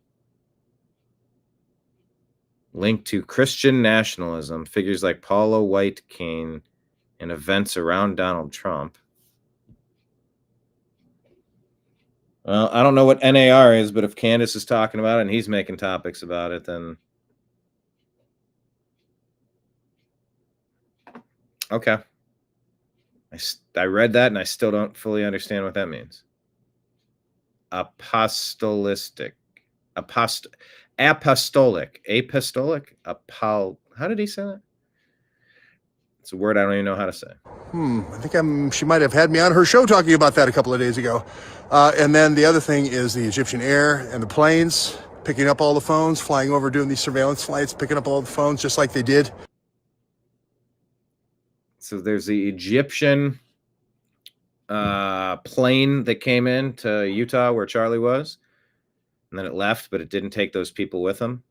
Linked to Christian nationalism, figures like Paula White Cain, and events around Donald Trump. Well, I don't know what NAR is, but if Candace is talking about it and he's making topics about it, then okay. I read that and I still don't fully understand what that means. Apostolic. How did he say that? It's a word I don't even know how to say. I think she might have had me on her show talking about that a couple of days ago. And then the other thing is the Egyptian air and the planes picking up all the phones, flying over, doing these surveillance flights, picking up all the phones just like they did. So there's the Egyptian plane that came in to Utah where Charlie was. And then it left, but it didn't take those people with them,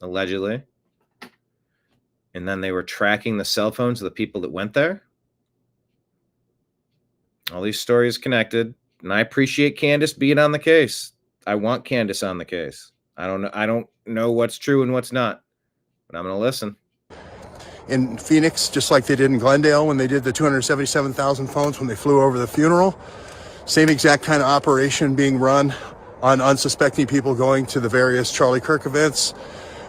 allegedly. And then they were tracking the cell phones of the people that went there. All these stories connected. And I appreciate Candace being on the case. I want Candace on the case. I don't know what's true and what's not, but I'm going to listen. in Phoenix, just like they did in Glendale when they did the 277,000 phones when they flew over the funeral. Same exact kind of operation being run on unsuspecting people going to the various Charlie Kirk events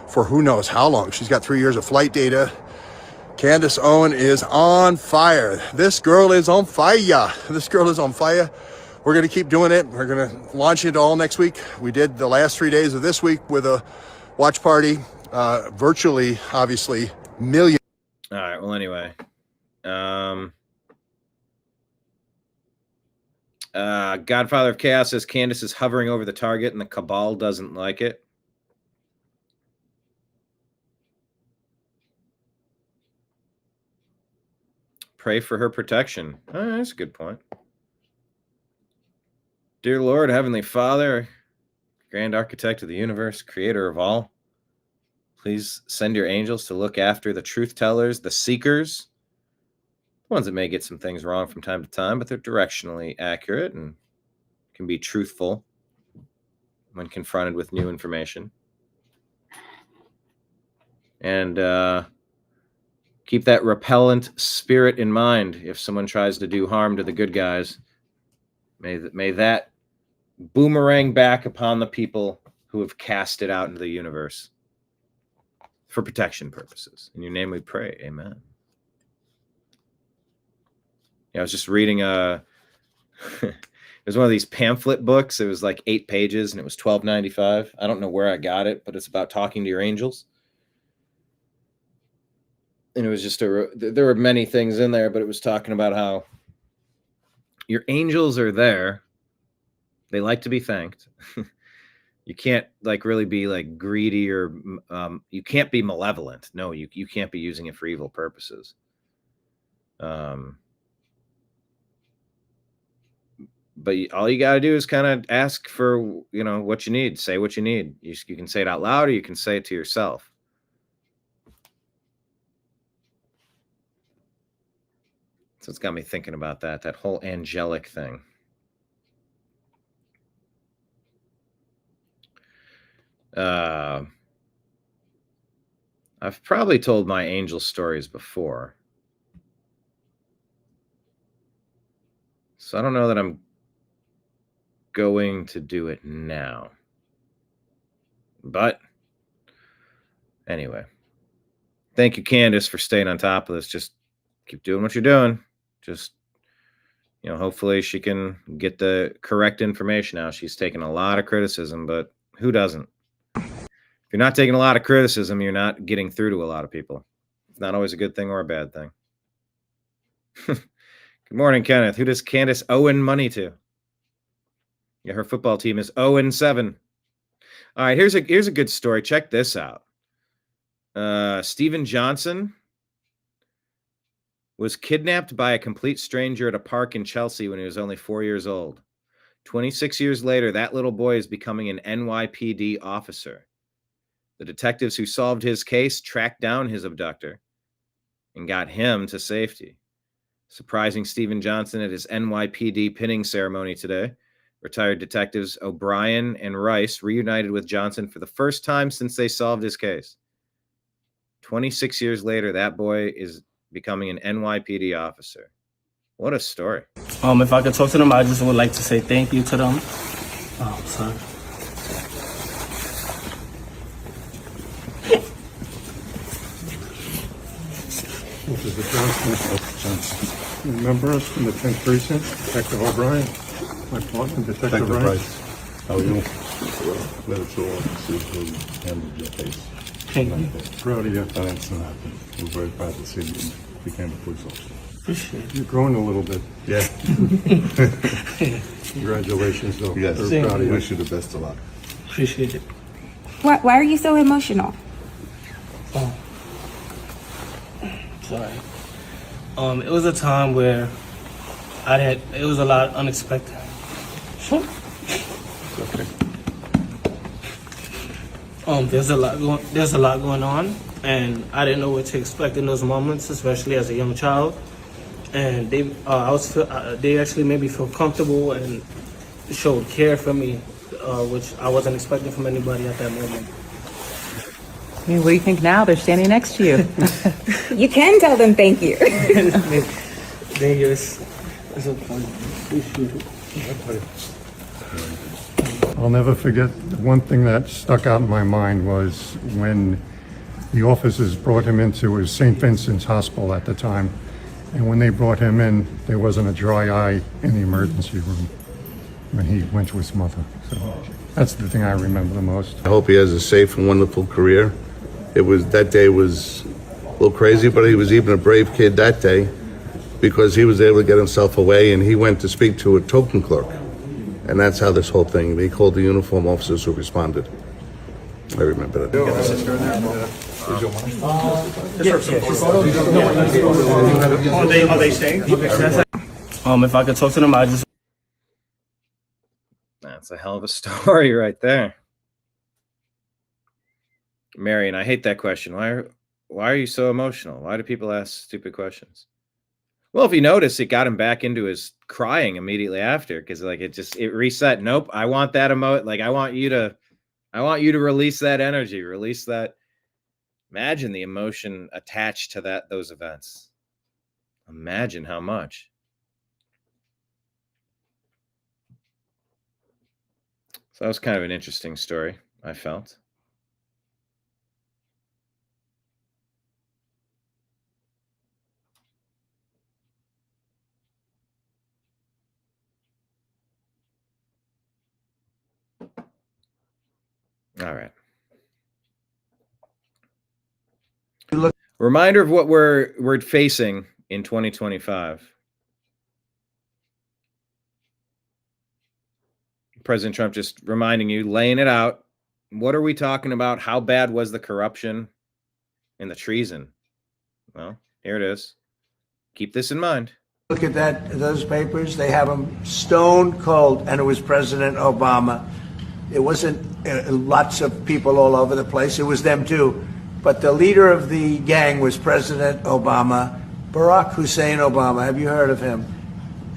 for who knows how long. She's got 3 years of flight data. Candace Owen is on fire. This girl is on fire. This girl is on fire. We're going to keep doing it. We're going to launch it all next week. We did the last 3 days of this week with a watch party. Virtually, obviously, millions. All right. Well, anyway. Godfather of Chaos says Candace is hovering over the target and the cabal doesn't like it. Pray for her protection. Oh, that's a good point. Dear Lord, Heavenly Father, Grand Architect of the universe, Creator of all, please send your angels to look after the truth tellers, the seekers, the ones that may get some things wrong from time to time, but they're directionally accurate and can be truthful when confronted with new information. And keep that repellent spirit in mind if someone tries to do harm to the good guys. May that boomerang back upon the people who have cast it out into the universe for protection purposes. In your name we pray. Amen. Yeah, I was just reading it was one of these pamphlet books. It was like 8 pages and it was $12.95. I don't know where I got it, but it's about talking to your angels. And it was just there were many things in there, but it was talking about how your angels are there. They like to be thanked. You can't like really be like greedy or you can't be malevolent. No, you can't be using it for evil purposes. But all you got to do is kind of ask for, what you need. Say what you need. You can say it out loud or you can say it to yourself. So it's got me thinking about that whole angelic thing. I've probably told my angel stories before. So I don't know that I'm going to do it now. But anyway, thank you, Candace, for staying on top of this. Just keep doing what you're doing. Just, hopefully she can get the correct information out. She's taken a lot of criticism, but who doesn't? If you're not taking a lot of criticism, you're not getting through to a lot of people. It's not always a good thing or a bad thing. Good morning, Kenneth. Who does Candace owe money to? Yeah, her football team is 0-7. All right, here's a good story. Check this out. Steven Johnson was kidnapped by a complete stranger at a park in Chelsea when he was only 4 years old. 26 years later, that little boy is becoming an NYPD officer. The detectives who solved his case tracked down his abductor and got him to safety. Surprising Steven Johnson at his NYPD pinning ceremony today. Retired detectives O'Brien and Rice reunited with Johnson for the first time since they solved his case. 26 years later, that boy is becoming an NYPD officer. What a story. If I could talk to them, I just would like to say thank you to them. Oh, sorry. This is the Johnson. Remember us from the 10th precinct? Detective O'Brien. My partner, Detective Rice. How are you? Glad it's all officers who handled your case. Thank you. Proud of you. Thanks, and we're very proud to see you became a police officer. Appreciate it. You're growing a little bit. Yeah. Congratulations, though. Yes. We're proud of you. Wish you the best of luck. Appreciate it. Why are you so emotional? Oh. Sorry. It was a time where it was a lot unexpected. Sure. Okay. There's a lot going on, and I didn't know what to expect in those moments, especially as a young child. And they actually made me feel comfortable and showed care for me, which I wasn't expecting from anybody at that moment. I mean, what do you think now? They're standing next to you. You can tell them thank you. Dangerous. I'll never forget, one thing that stuck out in my mind was when the officers brought him into his St. Vincent's Hospital at the time. And when they brought him in, there wasn't a dry eye in the emergency room when he went to his mother. So that's the thing I remember the most. I hope he has a safe and wonderful career. That day was a little crazy, but he was even a brave kid that day because he was able to get himself away, and he went to speak to a token clerk. And that's how this whole thing, he called the uniform officers who responded. I remember that. Are they staying? If I could talk to them, I just. That's a hell of a story right there. Marion, I hate that question. Why are you so emotional? Why do people ask stupid questions? Well, if you notice, it got him back into his crying immediately after, because like it reset. Nope, I want that like I want you to release that energy, release that. Imagine the emotion attached to those events. Imagine how much. So that was kind of an interesting story, I felt. All right. Reminder of what we're facing in 2025. President Trump just reminding you, laying it out. What are we talking about? How bad was the corruption and the treason? Well, here it is. Keep this in mind. Look at those papers. They have them stone cold, and it was President Obama. It wasn't lots of people all over the place. It was them too. But the leader of the gang was President Obama, Barack Hussein Obama. Have you heard of him?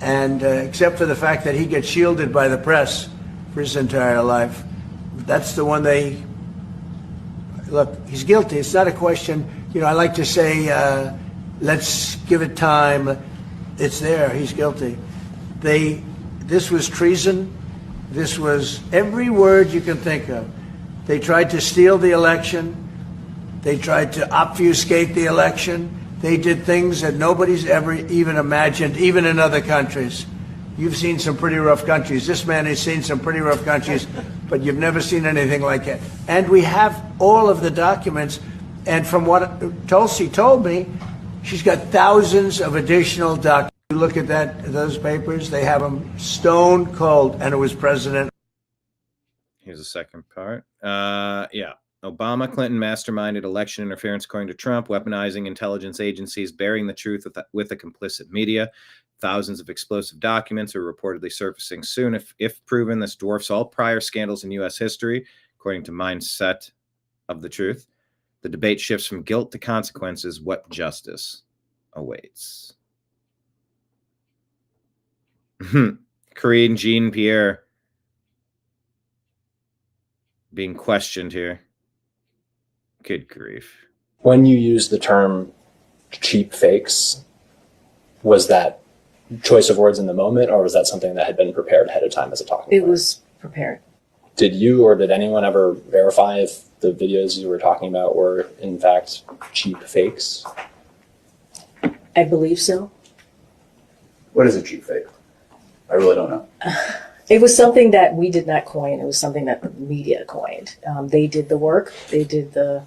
And except for the fact that he gets shielded by the press for his entire life, that's the one look, he's guilty. It's not a question. I like to say, let's give it time. It's there. He's guilty. This was treason. This was every word you can think of. They tried to steal the election. They tried to obfuscate the election. They did things that nobody's ever even imagined, even in other countries. You've seen some pretty rough countries. This man has seen some pretty rough countries, but you've never seen anything like it. And we have all of the documents. And from what Tulsi told me, she's got thousands of additional documents. You look at those papers, they have them stone cold, and it was President. Here's the second part. Yeah. Obama, Clinton masterminded election interference, according to Trump, weaponizing intelligence agencies, burying the truth with the complicit media. Thousands of explosive documents are reportedly surfacing soon. If proven, this dwarfs all prior scandals in U.S. history, according to Mindset of the Truth. The debate shifts from guilt to consequences. What justice awaits? Corinne Jean-Pierre being questioned here. Good grief. When you use the term cheap fakes, was that choice of words in the moment, or was that something that had been prepared ahead of time as a talking point? It was prepared. Did you or did anyone ever verify if the videos you were talking about were in fact cheap fakes? I believe so. What is a cheap fake? I really don't know. It was something that we did not coin. It was something that the media coined. They did the work. They did the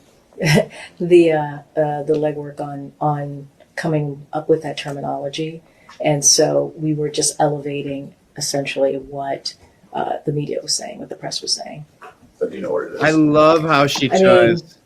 legwork on coming up with that terminology, and so we were just elevating essentially what the media was saying, what the press was saying. But do you know what it is? I love how she tries.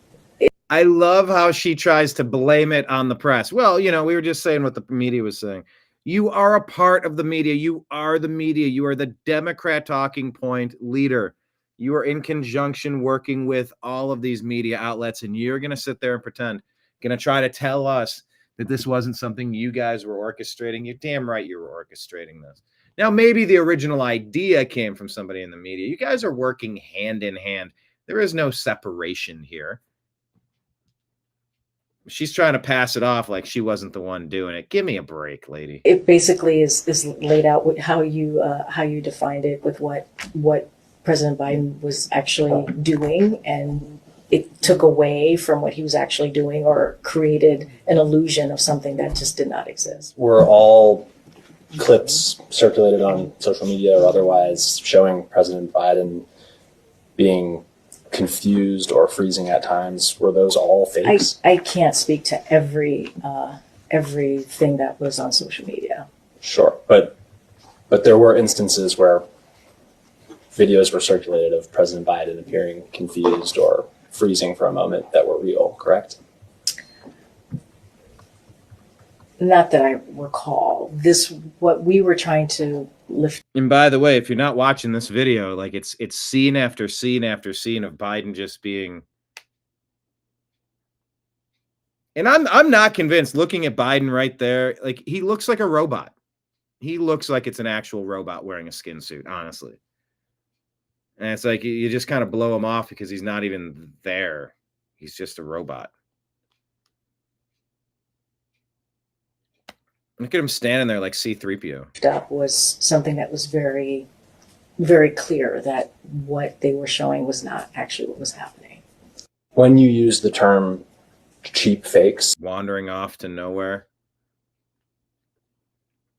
I love how she tries to blame it on the press. Well, we were just saying what the media was saying. You are a part of the media. You are the media. You are the Democrat talking point leader. You are in conjunction working with all of these media outlets, and you're going to sit there and pretend, going to try to tell us that this wasn't something you guys were orchestrating. You're damn right you were orchestrating this. Now, maybe the original idea came from somebody in the media. You guys are working hand in hand. There is no separation here. She's trying to pass it off like she wasn't the one doing it. Give me a break, lady. It basically is laid out with how you defined it with what President Biden was actually doing, and it took away from what he was actually doing or created an illusion of something that just did not exist. Were all clips circulated on social media or otherwise showing President Biden being confused or freezing at times, were those all fakes? I can't speak to everything that was on social media. Sure, but there were instances where videos were circulated of President Biden appearing confused or freezing for a moment that were real, correct? Not that I recall. What we were trying to lift. And by the way, if you're not watching this video, like it's scene after scene after scene of Biden just being. And I'm not convinced. Looking at Biden right there, like he looks like a robot. He looks like it's an actual robot wearing a skin suit, honestly. And it's like you just kind of blow him off because he's not even there. He's just a robot. Look at him standing there like C-3PO. That was something that was very, very clear that what they were showing was not actually what was happening. When you use the term cheap fakes, wandering off to nowhere,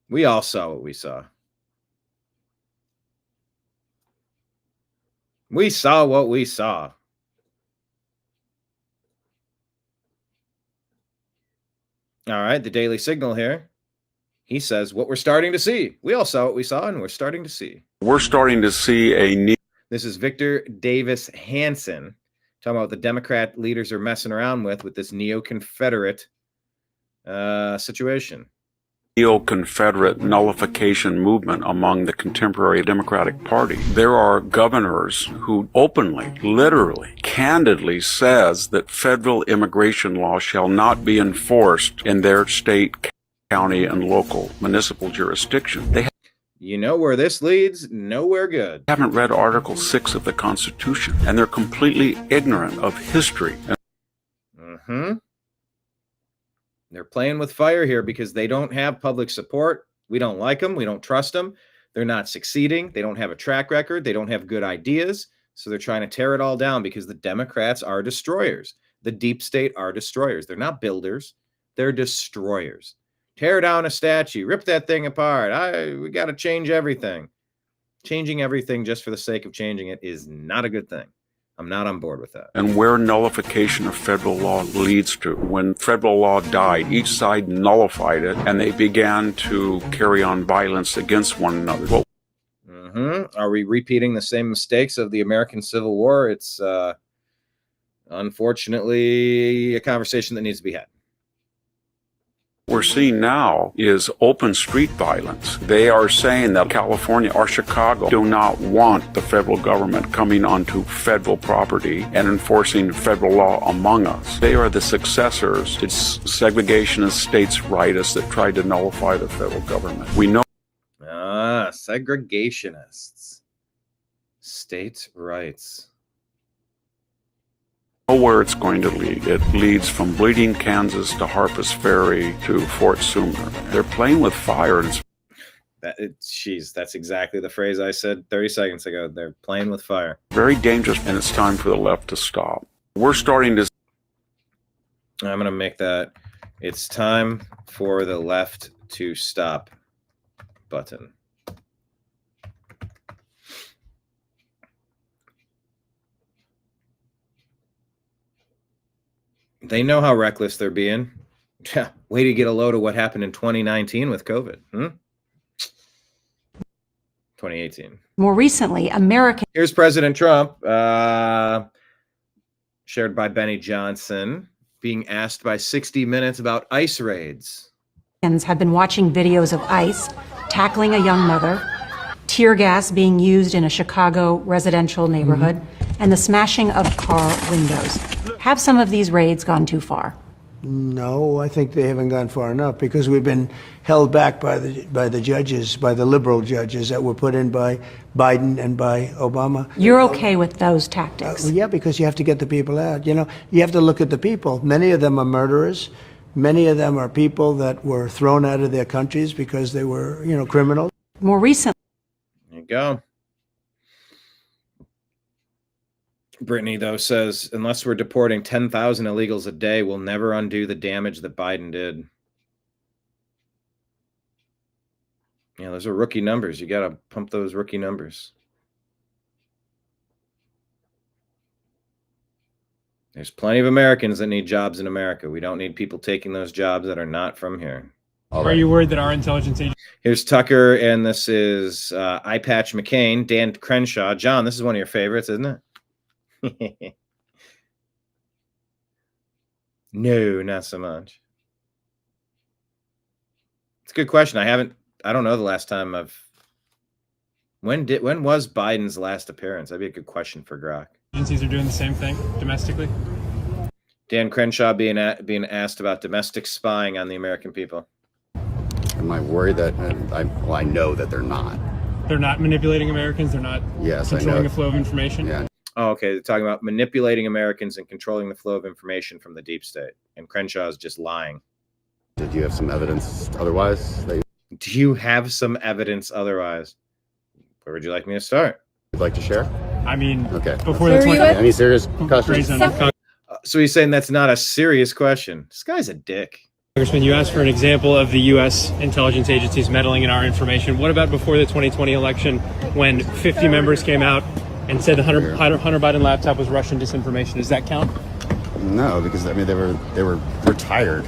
we all saw what we saw. We saw what we saw. All right, the Daily Signal here. He says what we're starting to see. We all saw what we saw, and we're starting to see. We're starting to see a This is Victor Davis Hanson talking about what the Democrat leaders are messing around with this neo-Confederate situation. neo-Confederate nullification movement among the contemporary Democratic Party. There are governors who openly, literally, candidly says that federal immigration law shall not be enforced in their state, county, and local municipal jurisdiction. They You know where this leads? Nowhere good. haven't read Article 6 of the Constitution, and they're completely ignorant of history. They're playing with fire here because they don't have public support. We don't like them. We don't trust them. They're not succeeding. They don't have a track record. They don't have good ideas. So they're trying to tear it all down because the Democrats are destroyers. The deep state are destroyers. They're not builders. They're destroyers. Tear down a statue. Rip that thing apart. We got to change everything. Changing everything just for the sake of changing it is not a good thing. I'm not on board with that. And where nullification of federal law leads to. When federal law died, each side nullified it, and they began to carry on violence against one another. Are we repeating the same mistakes of the American Civil War? It's unfortunately a conversation that needs to be had. What we're seeing now is open street violence. They are saying that California or Chicago do not want the federal government coming onto federal property and enforcing federal law among us. They are the successors. It's segregationists, states' rightists that tried to nullify the federal government. We know. Segregationists. States' rights. Where it's going to lead. It leads from Bleeding, Kansas to Harpers Ferry to Fort Sumner. They're playing with fire. That's exactly the phrase I said 30 seconds ago. They're playing with fire. Very dangerous, and it's time for the left to stop. We're starting to. I'm going to make that. It's time for the left to stop button. They know how reckless they're being. Yeah, way to get a load of what happened in 2019 with COVID. 2018. More recently, American. Here's President Trump, shared by Benny Johnson, being asked by 60 Minutes about ICE raids. Have been watching videos of ICE tackling a young mother, tear gas being used in a Chicago residential neighborhood, and the smashing of car windows. Have some of these raids gone too far? No, I think they haven't gone far enough because we've been held back by the judges, by the liberal judges that were put in by Biden and by Obama. You're okay with those tactics? Yeah, because you have to get the people out. You know, you have to look at the people. Many of them are murderers. Many of them are people that were thrown out of their countries because they were, you know, criminals. More recently. There you go. Brittany, though, says, unless we're deporting 10,000 illegals a day, we'll never undo the damage that Biden did. Yeah, those are rookie numbers. You got to pump those rookie numbers. There's plenty of Americans that need jobs in America. We don't need people taking those jobs that are not from here. Are you worried that our intelligence agency... Here's Tucker, and this is Eye Patch McCain, Dan Crenshaw. John, this is one of your favorites, isn't it? No, not so much. It's a good question. I don't know the last time when was Biden's last appearance? That'd be a good question for Grok. Agencies are doing the same thing domestically? Dan Crenshaw being asked about domestic spying on the American people. Am I worried that I know that they're not. They're not manipulating Americans? They're not controlling the flow of information? Yeah. Oh, okay. They're talking about manipulating Americans and controlling the flow of information from the deep state. And Crenshaw is just lying. Did you have some evidence otherwise? Do you have some evidence otherwise? Where would you like me to start? You'd like to share? I mean, okay. Before the 20... Any serious questions? So he's saying that's not a serious question. This guy's a dick. Congressman, you asked for an example of the U.S. intelligence agencies meddling in our information. What about before the 2020 election when 50 members came out and said the Hunter Biden laptop was Russian disinformation? Does that count? No, because I mean they were retired.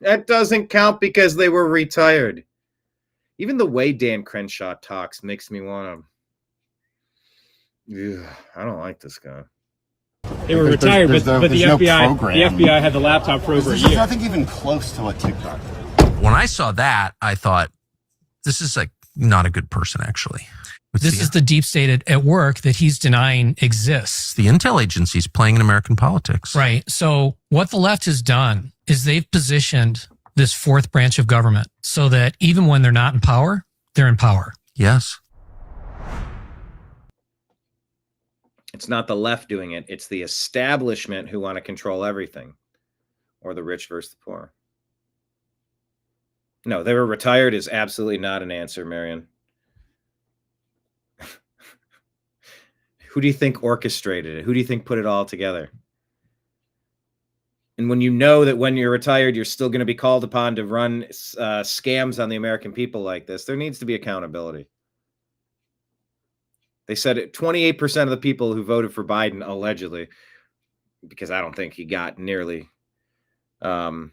That doesn't count because they were retired. Even the way Dan Crenshaw talks makes me want to. I don't like this guy. They were retired, but the FBI had the laptop for over a year. There's nothing even close to what TikTok. When I saw that, I thought, this is like not a good person, actually. This is the deep state at work that he's denying exists. The intel agencies playing in American politics. Right. So what the left has done is they've positioned this fourth branch of government so that even when they're not in power, they're in power. Yes. It's not the left doing it. It's the establishment who want to control everything, or the rich versus the poor. No, they were retired is absolutely not an answer, Marion. Who do you think orchestrated it? Who do you think put it all together? And when you know that when you're retired, you're still going to be called upon to run scams on the American people like this, there needs to be accountability. They said 28% of the people who voted for Biden, allegedly, because I don't think he got nearly like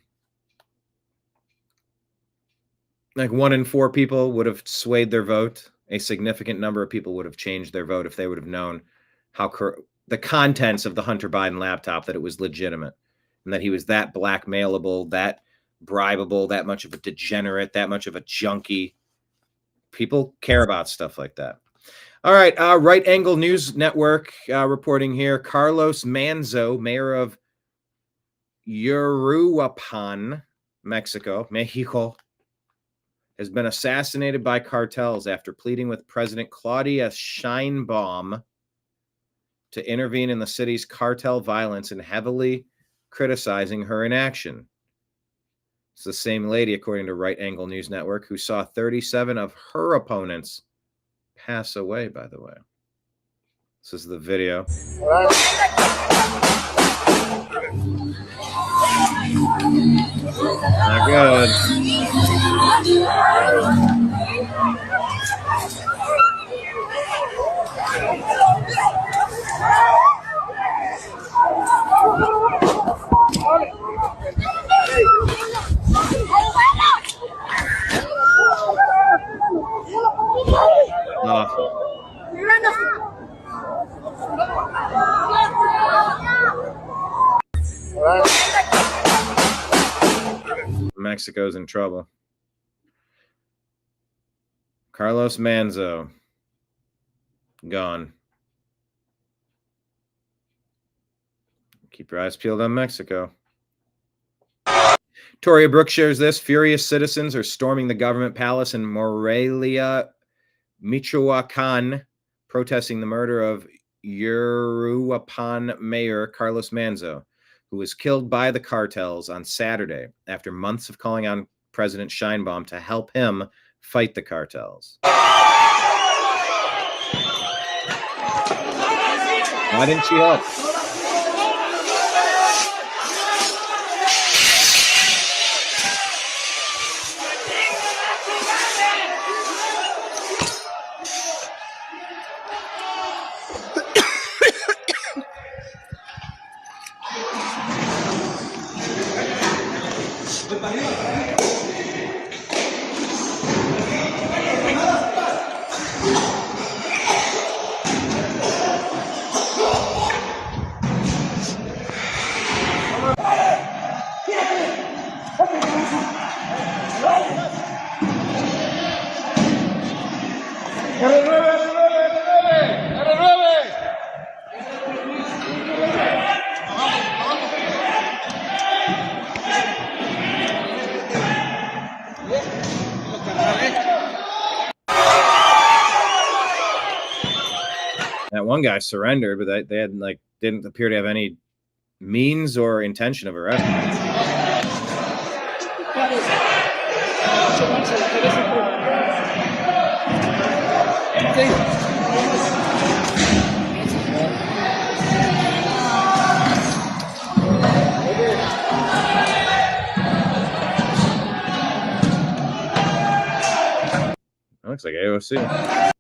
1 in 4 people would have swayed their vote. A significant number of people would have changed their vote if they would have known how the contents of the Hunter Biden laptop, that it was legitimate and that he was that blackmailable, that bribable, that much of a degenerate, that much of a junkie. People care about stuff like that. All right. Right Angle News Network reporting here. Carlos Manzo, mayor of Uruapan, Mexico, has been assassinated by cartels after pleading with President Claudia Sheinbaum to intervene in the city's cartel violence and heavily criticizing her inaction. It's the same lady, according to Right Angle News Network, who saw 37 of her opponents pass away, by the way. This is the video. Not good. Mexico's in trouble. Carlos Manzo, gone. Keep your eyes peeled on Mexico. Toria Brooks shares this. Furious citizens are storming the government palace in Morelia, Michoacan, protesting the murder of Uruapan Mayor Carlos Manzo, who was killed by the cartels on Saturday after months of calling on President Sheinbaum to help him fight the cartels. Why didn't she help? That one guy surrendered, but they had didn't appear to have any means or intention of arresting him. Looks like AOC.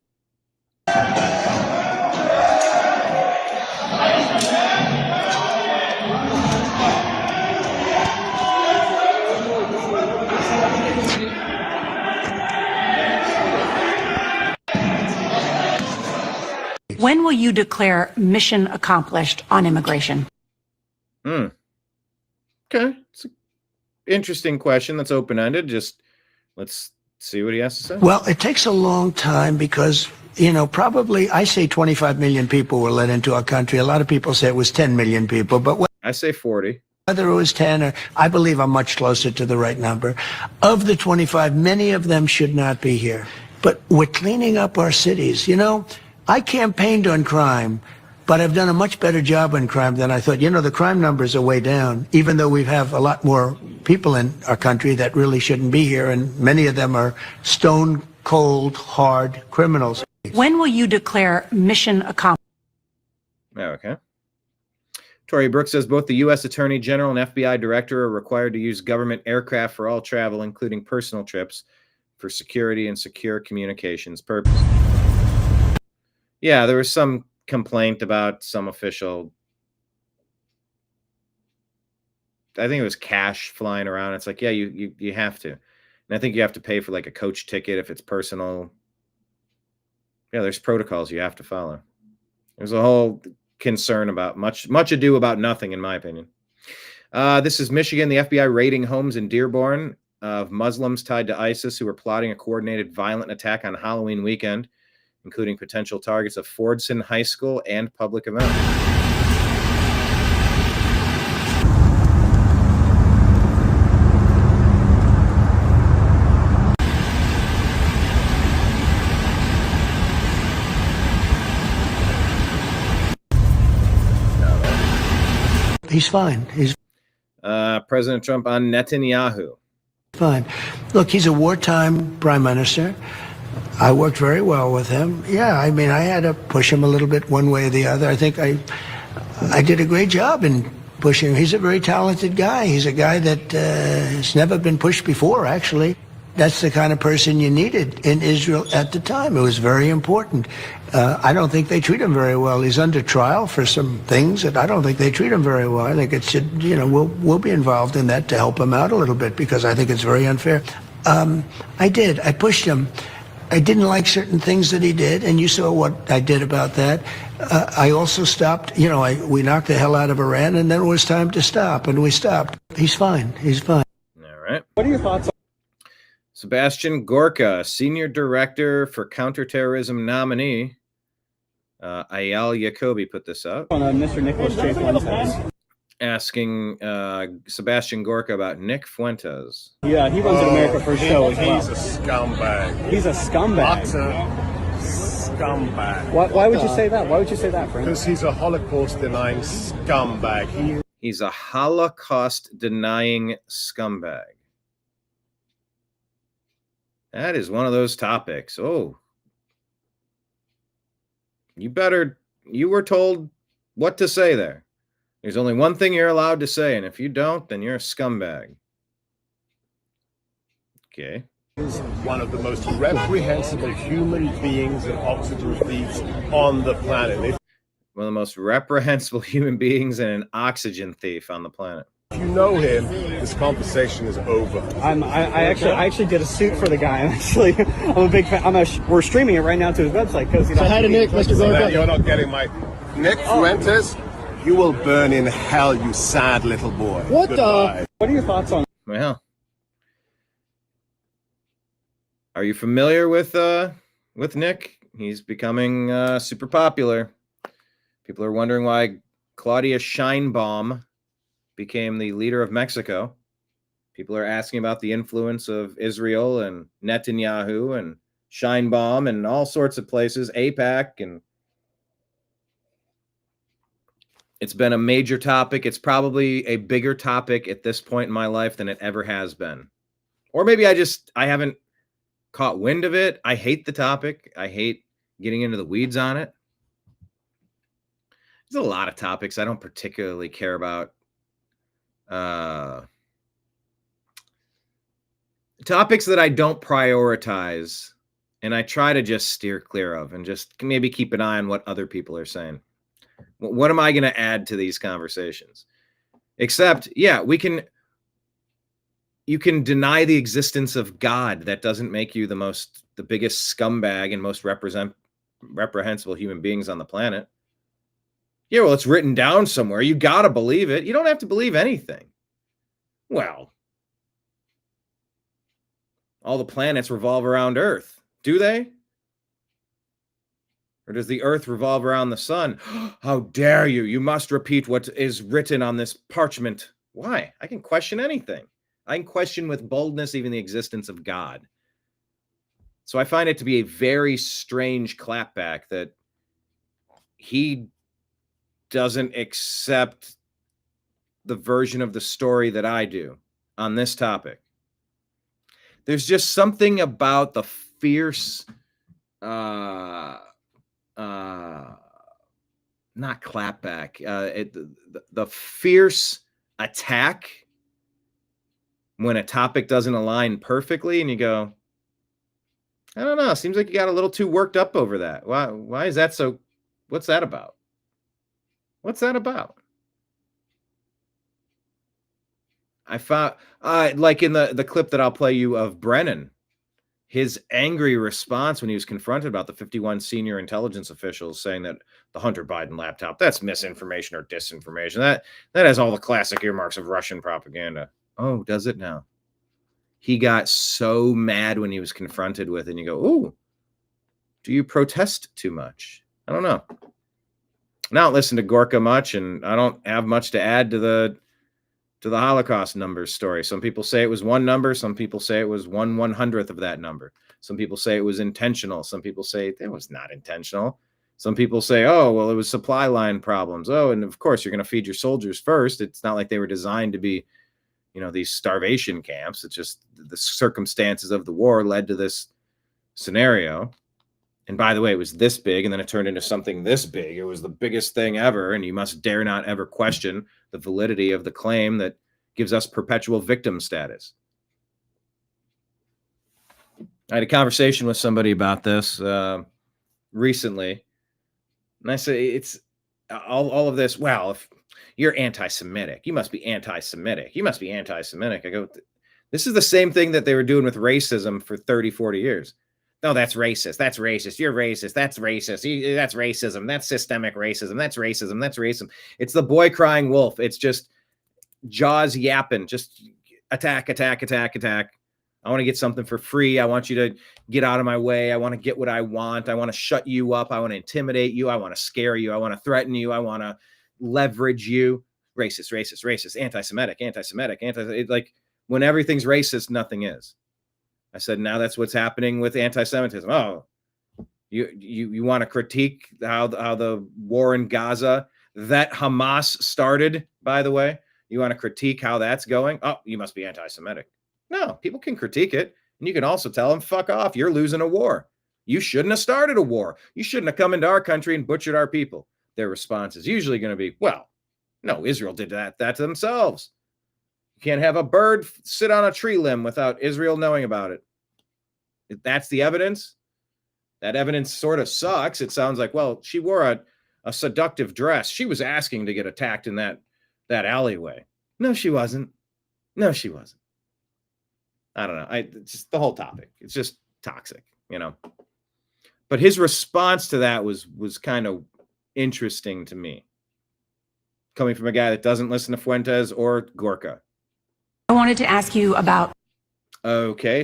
When will you declare mission accomplished on immigration? Okay. It's an interesting question that's open-ended. Just let's see what he has to say. Well, it takes a long time because, probably I say 25 million people were let into our country. A lot of people say it was 10 million people, but I say 40. Whether it was 10 or I believe I'm much closer to the right number. Of the 25, many of them should not be here. But we're cleaning up our cities. I campaigned on crime, but I've done a much better job on crime than I thought. The crime numbers are way down, even though we have a lot more people in our country that really shouldn't be here, and many of them are stone cold, hard criminals. When will you declare mission accomplished? Okay. Toria Brooks says both the U.S. Attorney General and FBI Director are required to use government aircraft for all travel, including personal trips, for security and secure communications purposes. Yeah, there was some complaint about some official. I think it was cash flying around. It's like, yeah, you have to. And I think you have to pay for a coach ticket if it's personal. Yeah, there's protocols you have to follow. There's a whole concern about much ado about nothing, in my opinion. This is Michigan. The FBI raiding homes in Dearborn of Muslims tied to ISIS who were plotting a coordinated violent attack on Halloween weekend, including potential targets of Fordson High School and public events. He's fine. He's President Trump on Netanyahu. Fine. Look, he's a wartime prime minister. I worked very well with him. Yeah, I had to push him a little bit one way or the other. I think I did a great job in pushing him. He's a very talented guy. He's a guy that has never been pushed before, actually. That's the kind of person you needed in Israel at the time. It was very important. I don't think they treat him very well. He's under trial for some things that I don't think they treat him very well. I think it should, we'll be involved in that to help him out a little bit because I think it's very unfair. I pushed him. I didn't like certain things that he did, and you saw what I did about that. I also stopped, we knocked the hell out of Iran, and then it was time to stop, and we stopped. He's fine. He's fine. All right. What are your thoughts on Sebastian Gorka, Senior Director for Counterterrorism nominee. Ayal Yacobi put this up. Mr. Nicholas J. Fuentes? asking Sebastian Gorka about Nick Fuentes. Yeah, he runs an America First show as well. He's a scumbag. He's a scumbag. Scumbag. Why would you say that? Why would you say that, Frank? Because he's a Holocaust-denying scumbag. He's a Holocaust-denying scumbag. That is one of those topics. Oh. You were told what to say there. There's only one thing you're allowed to say, and if you don't, then you're a scumbag. Okay. He's one of the most reprehensible human beings and oxygen thieves on the planet. One of the most reprehensible human beings and an oxygen thief on the planet. If you know him, this conversation is over. I actually did a suit for the guy. I'm a big fan. We're streaming it right now to his website because Say hi to Nick, Mr. Gorka. You're not getting my Nick Fuentes. You will burn in hell, you sad little boy. What are your thoughts on? Well, are you familiar with Nick? He's becoming super popular. People are wondering why Claudia Sheinbaum became the leader of Mexico. People are asking about the influence of Israel and Netanyahu and Sheinbaum and all sorts of places, AIPAC, and it's been a major topic. It's probably a bigger topic at this point in my life than it ever has been. Or maybe I haven't caught wind of it. I hate the topic. I hate getting into the weeds on it. There's a lot of topics I don't particularly care about. Topics that I don't prioritize and I try to just steer clear of and just maybe keep an eye on what other people are saying. What am I going to add to these conversations? Except, yeah, you can deny the existence of God. That doesn't make you the biggest scumbag and most reprehensible human beings on the planet. Yeah, well, it's written down somewhere. You got to believe it. You don't have to believe anything. Well, all the planets revolve around Earth. Do they? Or does the Earth revolve around the sun? How dare you? You must repeat what is written on this parchment. Why? I can question anything. I can question with boldness even the existence of God. So I find it to be a very strange clapback that he doesn't accept the version of the story that I do on this topic. There's just something about the fierce, not clapback, the fierce attack when a topic doesn't align perfectly, and you go, I don't know, seems like you got a little too worked up over that. Why is that so? What's that about? What's that about? I found, like in the clip that I'll play you of Brennan, his angry response when he was confronted about the 51 senior intelligence officials saying that the Hunter Biden laptop, that's misinformation or disinformation. That has all the classic earmarks of Russian propaganda. Oh, does it now? He got so mad when he was confronted with it, and you go, ooh, do you protest too much? I don't know. I don't listen to Gorka much, and I don't have much to add to the Holocaust numbers story. Some people say it was one number. Some people say it was 1/100th of that number. Some people say it was intentional. Some people say it was not intentional. Some people say, oh, well, it was supply line problems. Oh, and of course, you're going to feed your soldiers first. It's not like they were designed to be, these starvation camps. It's just the circumstances of the war led to this scenario. And by the way, it was this big, and then it turned into something this big. It was the biggest thing ever, and you must dare not ever question the validity of the claim that gives us perpetual victim status. I had a conversation with somebody about this recently, and I say, it's all of this, well, if you're anti-Semitic, you must be anti-Semitic. You must be anti-Semitic. I go, this is the same thing that they were doing with racism for 30, 40 years. No, that's racist. That's racist. You're racist. That's racist. That's racism. That's systemic racism. That's racism. That's racism. It's the boy crying wolf. It's just jaws yapping. Just attack, attack, attack, attack. I want to get something for free. I want you to get out of my way. I want to get what I want. I want to shut you up. I want to intimidate you. I want to scare you. I want to threaten you. I want to leverage you. racist, racist, racist, anti-Semitic, anti-Semitic, like when everything's racist, nothing is. I said, now that's what's happening with anti-Semitism. Oh, you want to critique how the war in Gaza that Hamas started, by the way, you want to critique how that's going? Oh, you must be anti-Semitic. No, people can critique it. And you can also tell them, fuck off, you're losing a war. You shouldn't have started a war. You shouldn't have come into our country and butchered our people. Their response is usually going to be, well, no, Israel did that to themselves. You can't have a bird sit on a tree limb without Israel knowing about it. If that's the evidence, that evidence sort of sucks. It sounds like, well, she wore a seductive dress. She was asking to get attacked in that alleyway. No, she wasn't. No, she wasn't. I don't know. Just the whole topic. It's just toxic, you know. But his response to that was kind of interesting to me, coming from a guy that doesn't listen to Fuentes or Gorka. I wanted to ask you about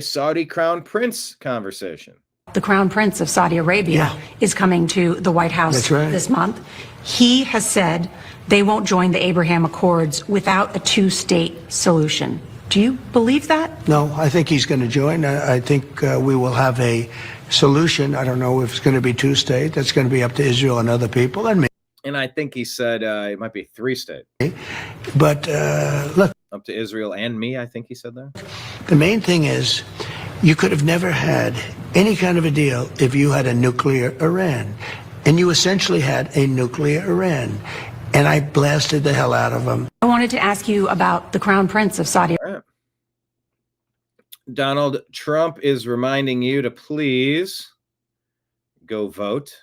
Saudi Crown Prince conversation. the Crown Prince of Saudi Arabia is coming to the White House this month. He has said they won't join the Abraham Accords without a two-state solution. Do you believe that? No, I think he's going to join. I think we will have a solution. I don't know if it's going to be two-state. That's going to be up to Israel and other people and me. And I think he said it might be three-state. But look. Up to Israel and me, I think he said that. The main thing is you could have never had any kind of a deal if you had a nuclear Iran. And you essentially had a nuclear Iran. And I blasted the hell out of them. I wanted to ask you about the Crown Prince of Saudi Arabia. Donald Trump is reminding you to please go vote.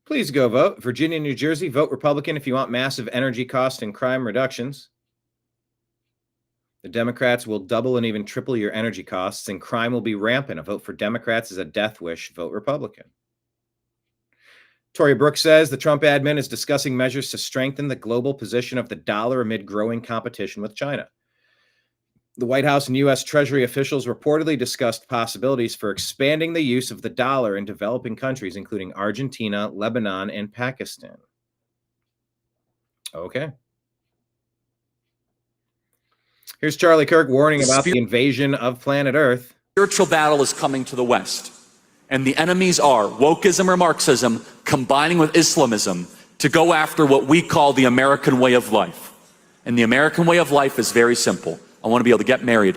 Please go vote. Virginia, New Jersey, vote Republican if you want massive energy cost and crime reductions. The Democrats will double and even triple your energy costs, and crime will be rampant. A vote for Democrats is a death wish. Vote Republican. Tory Brooks says the Trump admin is discussing measures to strengthen the global position of the dollar amid growing competition with China. The White House and U.S. Treasury officials reportedly discussed possibilities for expanding the use of the dollar in developing countries, including Argentina, Lebanon, and Pakistan. Okay. Here's Charlie Kirk warning about the invasion of planet Earth. Spiritual battle is coming to the West, and the enemies are wokeism or Marxism combining with Islamism to go after what we call the American way of life. And the American way of life is very simple. I want to be able to get married,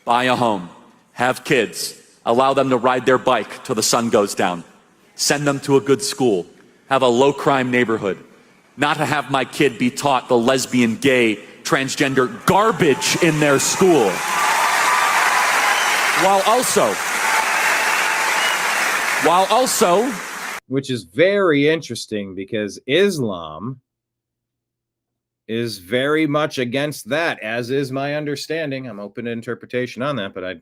buy a home, have kids, allow them to ride their bike till the sun goes down, send them to a good school, have a low-crime neighborhood, not to have my kid be taught the lesbian, gay, transgender garbage in their school, while also, which is very interesting because Islam is very much against that, as is my understanding. I'm open to interpretation on that, but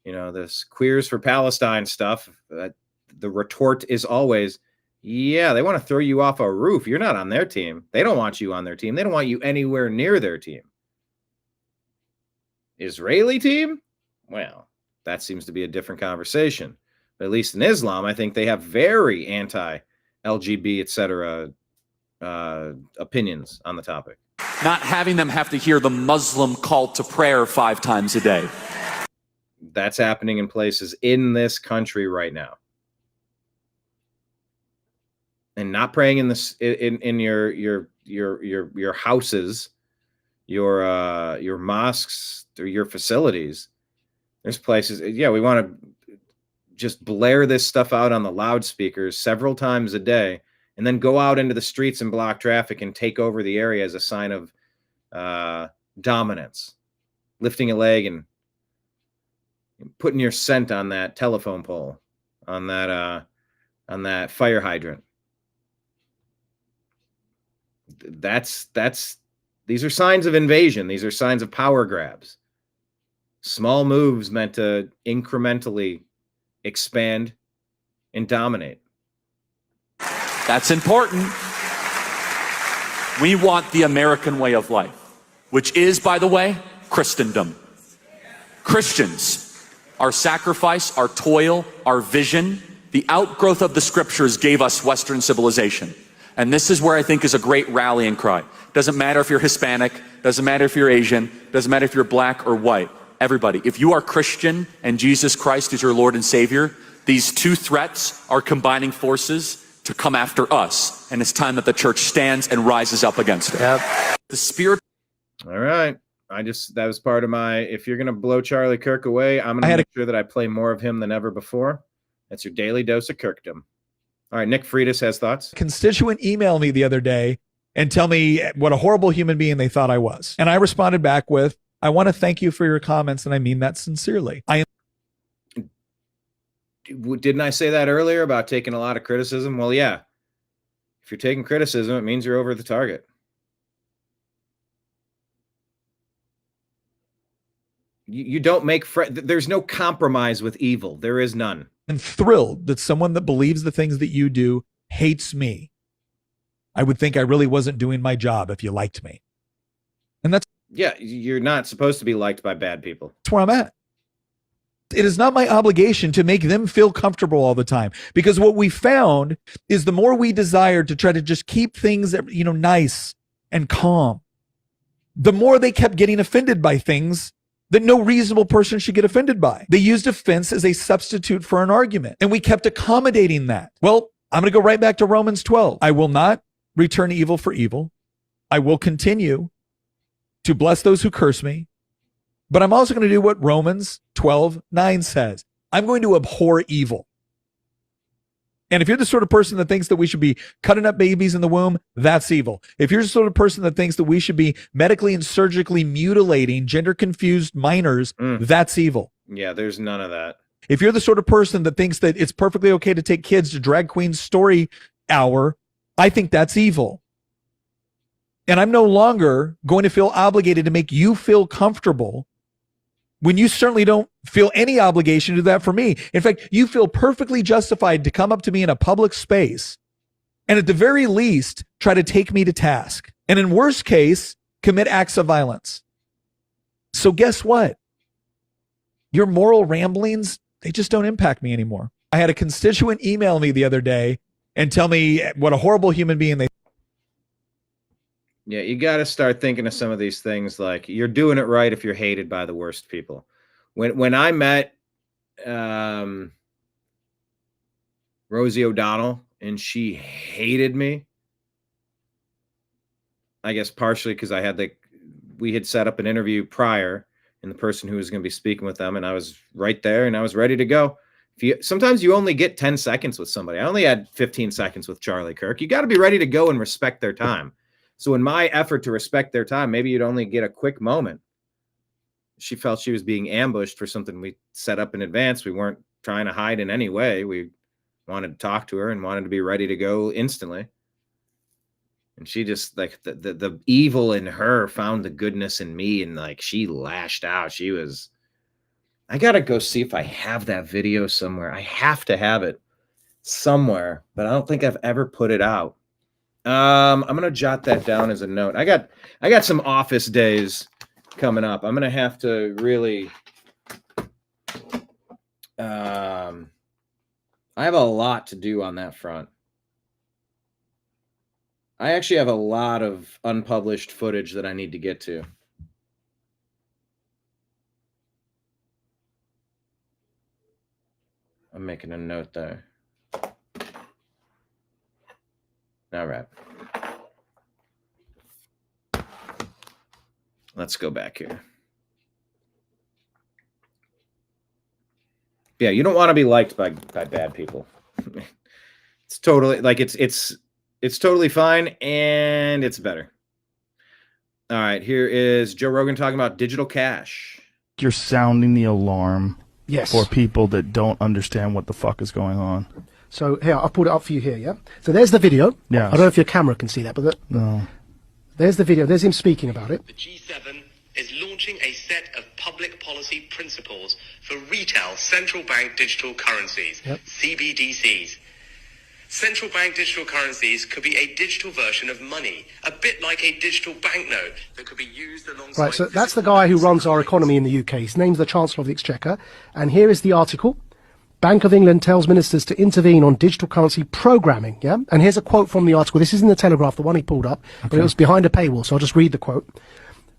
this Queers for Palestine stuff, the retort is always, yeah, they want to throw you off a roof. You're not on their team. They don't want you on their team. They don't want you anywhere near their team. Israeli team? Well, that seems to be a different conversation. But at least in Islam, I think they have very anti-LGBT, etc. Opinions on the topic. Not having them have to hear the Muslim call to prayer 5 times a day. That's happening in places in this country right now. And not praying in this in your houses, your mosques or your facilities. There's places, we want to just blare this stuff out on the loudspeakers several times a day, and then go out into the streets and block traffic and take over the area as a sign of dominance. Lifting a leg and putting your scent on that telephone pole, on that fire hydrant. These are signs of invasion. These are signs of power grabs. Small moves meant to incrementally expand and dominate. That's important. We want the American way of life, which is, by the way, Christendom. Christians, our sacrifice, our toil, our vision, the outgrowth of the scriptures gave us Western civilization. And this is where I think is a great rallying cry. Doesn't matter if you're Hispanic, doesn't matter if you're Asian, doesn't matter if you're black or white. Everybody, if you are Christian and Jesus Christ is your Lord and Savior, these two threats are combining forces to come after us. And it's time that the church stands and rises up against it. Yep. The spirit. All right. That was part of my, if you're going to blow Charlie Kirk away, I'm going to make sure that I play more of him than ever before. That's your daily dose of Kirkdom. All right. Nick Freitas has thoughts. Constituent emailed me the other day and tell me what a horrible human being they thought I was. And I responded back with, I want to thank you for your comments, and I mean that sincerely. Didn't I say that earlier about taking a lot of criticism? Well, yeah. If you're taking criticism, it means you're over the target. You don't make there's no compromise with evil. There is none. I'm thrilled that someone that believes the things that you do hates me. I would think I really wasn't doing my job if you liked me. And that's, yeah, you're not supposed to be liked by bad people. That's where I'm at. It is not my obligation to make them feel comfortable all the time, because what we found is the more we desired to try to just keep things, nice and calm, the more they kept getting offended by things that no reasonable person should get offended by. They used offense as a substitute for an argument, and we kept accommodating that. Well, I'm going to go right back to Romans 12. I will not return evil for evil. I will continue to bless those who curse me. But I'm also going to do what Romans 12:9 says. I'm going to abhor evil. And if you're the sort of person that thinks that we should be cutting up babies in the womb, that's evil. If you're the sort of person that thinks that we should be medically and surgically mutilating gender-confused minors, that's evil. Yeah, there's none of that. If you're the sort of person that thinks that it's perfectly okay to take kids to Drag Queen Story Hour, I think that's evil. And I'm no longer going to feel obligated to make you feel comfortable when you certainly don't feel any obligation to do that for me. In fact, you feel perfectly justified to come up to me in a public space and at the very least, try to take me to task. And in worst case, commit acts of violence. So guess what? Your moral ramblings, they just don't impact me anymore. I had a constituent email me the other day and tell me what a horrible human being they. Yeah, you got to start thinking of some of these things like you're doing it right if you're hated by the worst people. When I met Rosie O'Donnell and she hated me, I guess partially because we had set up an interview prior and the person who was going to be speaking with them, and I was right there and I was ready to go. Sometimes you only get 10 seconds with somebody. I only had 15 seconds with Charlie Kirk. You got to be ready to go and respect their time. So in my effort to respect their time, maybe you'd only get a quick moment. She felt she was being ambushed for something we set up in advance. We weren't trying to hide in any way. We wanted to talk to her and wanted to be ready to go instantly. And she just the evil in her found the goodness in me, and she lashed out. I got to go see if I have that video somewhere. I have to have it somewhere, but I don't think I've ever put it out. I'm gonna jot that down as a note. I got some office days coming up. I'm gonna have to really I have a lot to do on that front. I actually have a lot of unpublished footage that I need to get to. I'm making a note there. All right. Let's go back here. Yeah, you don't want to be liked by bad people. It's totally it's totally fine, and it's better. All right, here is Joe Rogan talking about digital cash. You're sounding the alarm Yes. for people that don't understand what the fuck is going on. So here, I'll put it up for you here, yeah? So there's the video. Yes. I don't know if your camera can see that, but No. there's the video. There's him speaking about it. The G7 is launching a set of public policy principles for retail central bank digital currencies, CBDCs. Central bank digital currencies could be a digital version of money, a bit like a digital banknote that could be used alongside... Right, so that's the guy who runs our economy in the UK. His name's the Chancellor of the Exchequer. And here is the article. Bank of England tells ministers to intervene on digital currency programming, yeah? And here's a quote from the article. This is in the Telegraph, the one he pulled up, but it was behind a paywall, so I'll just read the quote.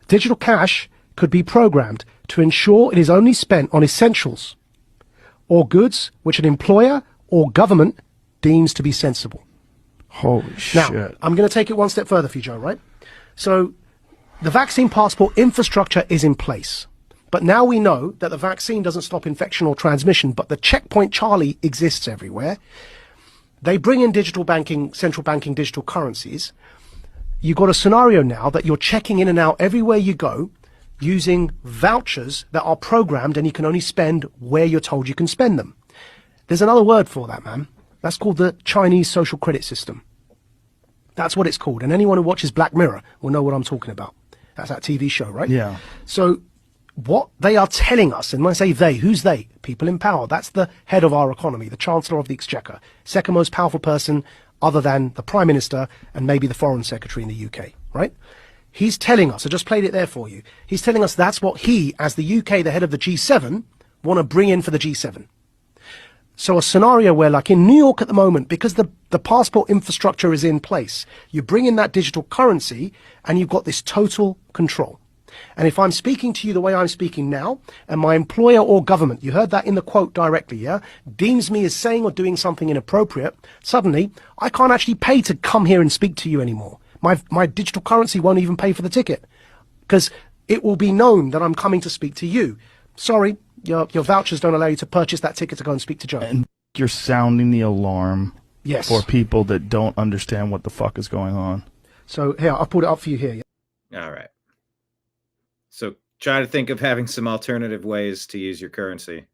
Digital cash could be programmed to ensure it is only spent on essentials or goods which an employer or government deems to be sensible. Holy shit. Now, I'm going to take it one step further for you, Joe, right? So the vaccine passport infrastructure is in place. But now we know that the vaccine doesn't stop infection or transmission, but the checkpoint Charlie exists everywhere. They bring in digital banking, central banking digital currencies. You've got a scenario now that you're checking in and out everywhere you go using vouchers that are programmed, and you can only spend where you're told you can spend them. There's another word for that, man. That's called the Chinese social credit system. That's what it's called. And anyone who watches Black Mirror will know what I'm talking about. That's that TV show, right? Yeah. So what they are telling us, and when I say they, who's they? People in power. That's the head of our economy, the Chancellor of the Exchequer, second most powerful person other than the Prime Minister and maybe the Foreign Secretary in the UK, right? He's telling us, I just played it there for you, he's telling us that's what he, as the UK, the head of the G7, want to bring in for the G7. So a scenario where, like in New York at the moment, because the passport infrastructure is in place, you bring in that digital currency and you've got this total control. And if I'm speaking to you the way I'm speaking now, and my employer or government, you heard that in the quote directly, yeah, deems me as saying or doing something inappropriate, suddenly I can't actually pay to come here and speak to you anymore. My digital currency won't even pay for the ticket because it will be known that I'm coming to speak to you. Sorry, your vouchers don't allow you to purchase that ticket to go and speak to Joe. And you're sounding the alarm yes. for people that don't understand what the fuck is going on. So here, I'll put it up for you here. Yeah? All right. So try to think of having some alternative ways to use your currency.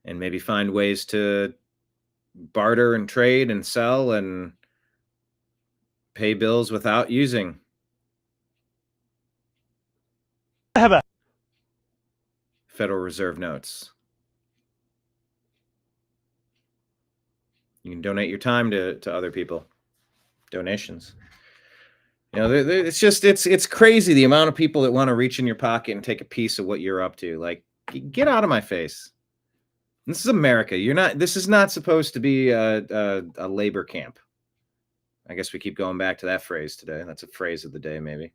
And maybe find ways to barter and trade and sell and pay bills without using Federal Reserve notes. You can donate your time to other people. Donations. You know, it's just it's crazy the amount of people that want to reach in your pocket and take a piece of what you're up to. Like, get out of my face. This is America. This is not supposed to be a labor camp. I guess we keep going back to that phrase today. That's a phrase of the day, maybe.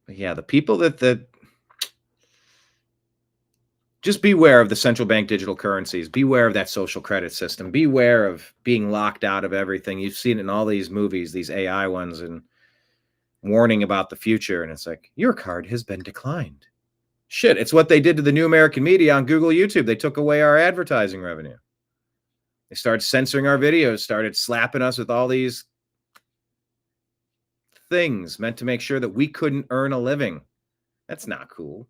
But yeah, the people that just beware of the central bank digital currencies. Beware of that social credit system. Beware of being locked out of everything. You've seen it in all these movies, these AI ones, and warning about the future. And it's like, your card has been declined. Shit, it's what they did to the New American Media on Google, YouTube. They took away our advertising revenue. They started censoring our videos, started slapping us with all these things meant to make sure that we couldn't earn a living. That's not cool.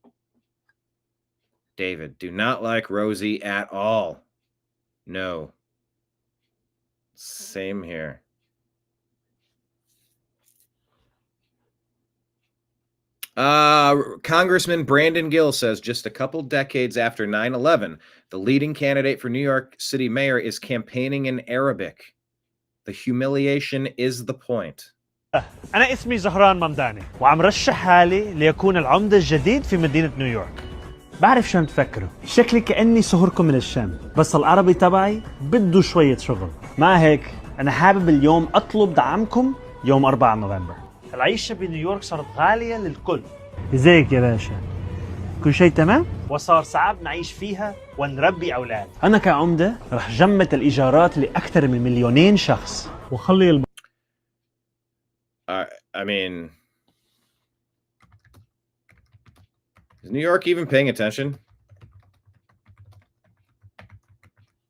David, do not like Rosie at all. No. Same here. Congressman Brandon Gill says just a couple decades after 9/11, the leading candidate for New York City mayor is campaigning in Arabic. The humiliation is the point. أنا اسمي زهران ممداني وعم رشح حالي ليكون العمدة الجديد في مدينة نيويورك. بعرف شو عم تفكروا، شكلي كأني صهركم من الشام، بس العربي تبعي بده شوية شغل. مع هيك أنا حابب اليوم أطلب دعمكم يوم 4 نوفمبر. العيشة بنيويورك صارت غالية للكل. ازيك يا باشا؟ كل شيء تمام؟ وصار صعب نعيش فيها ونربي أولاد. أنا كعمدة رح جمد الإيجارات لأكثر من 2,000,000 شخص وخلي I mean, is New York even paying attention?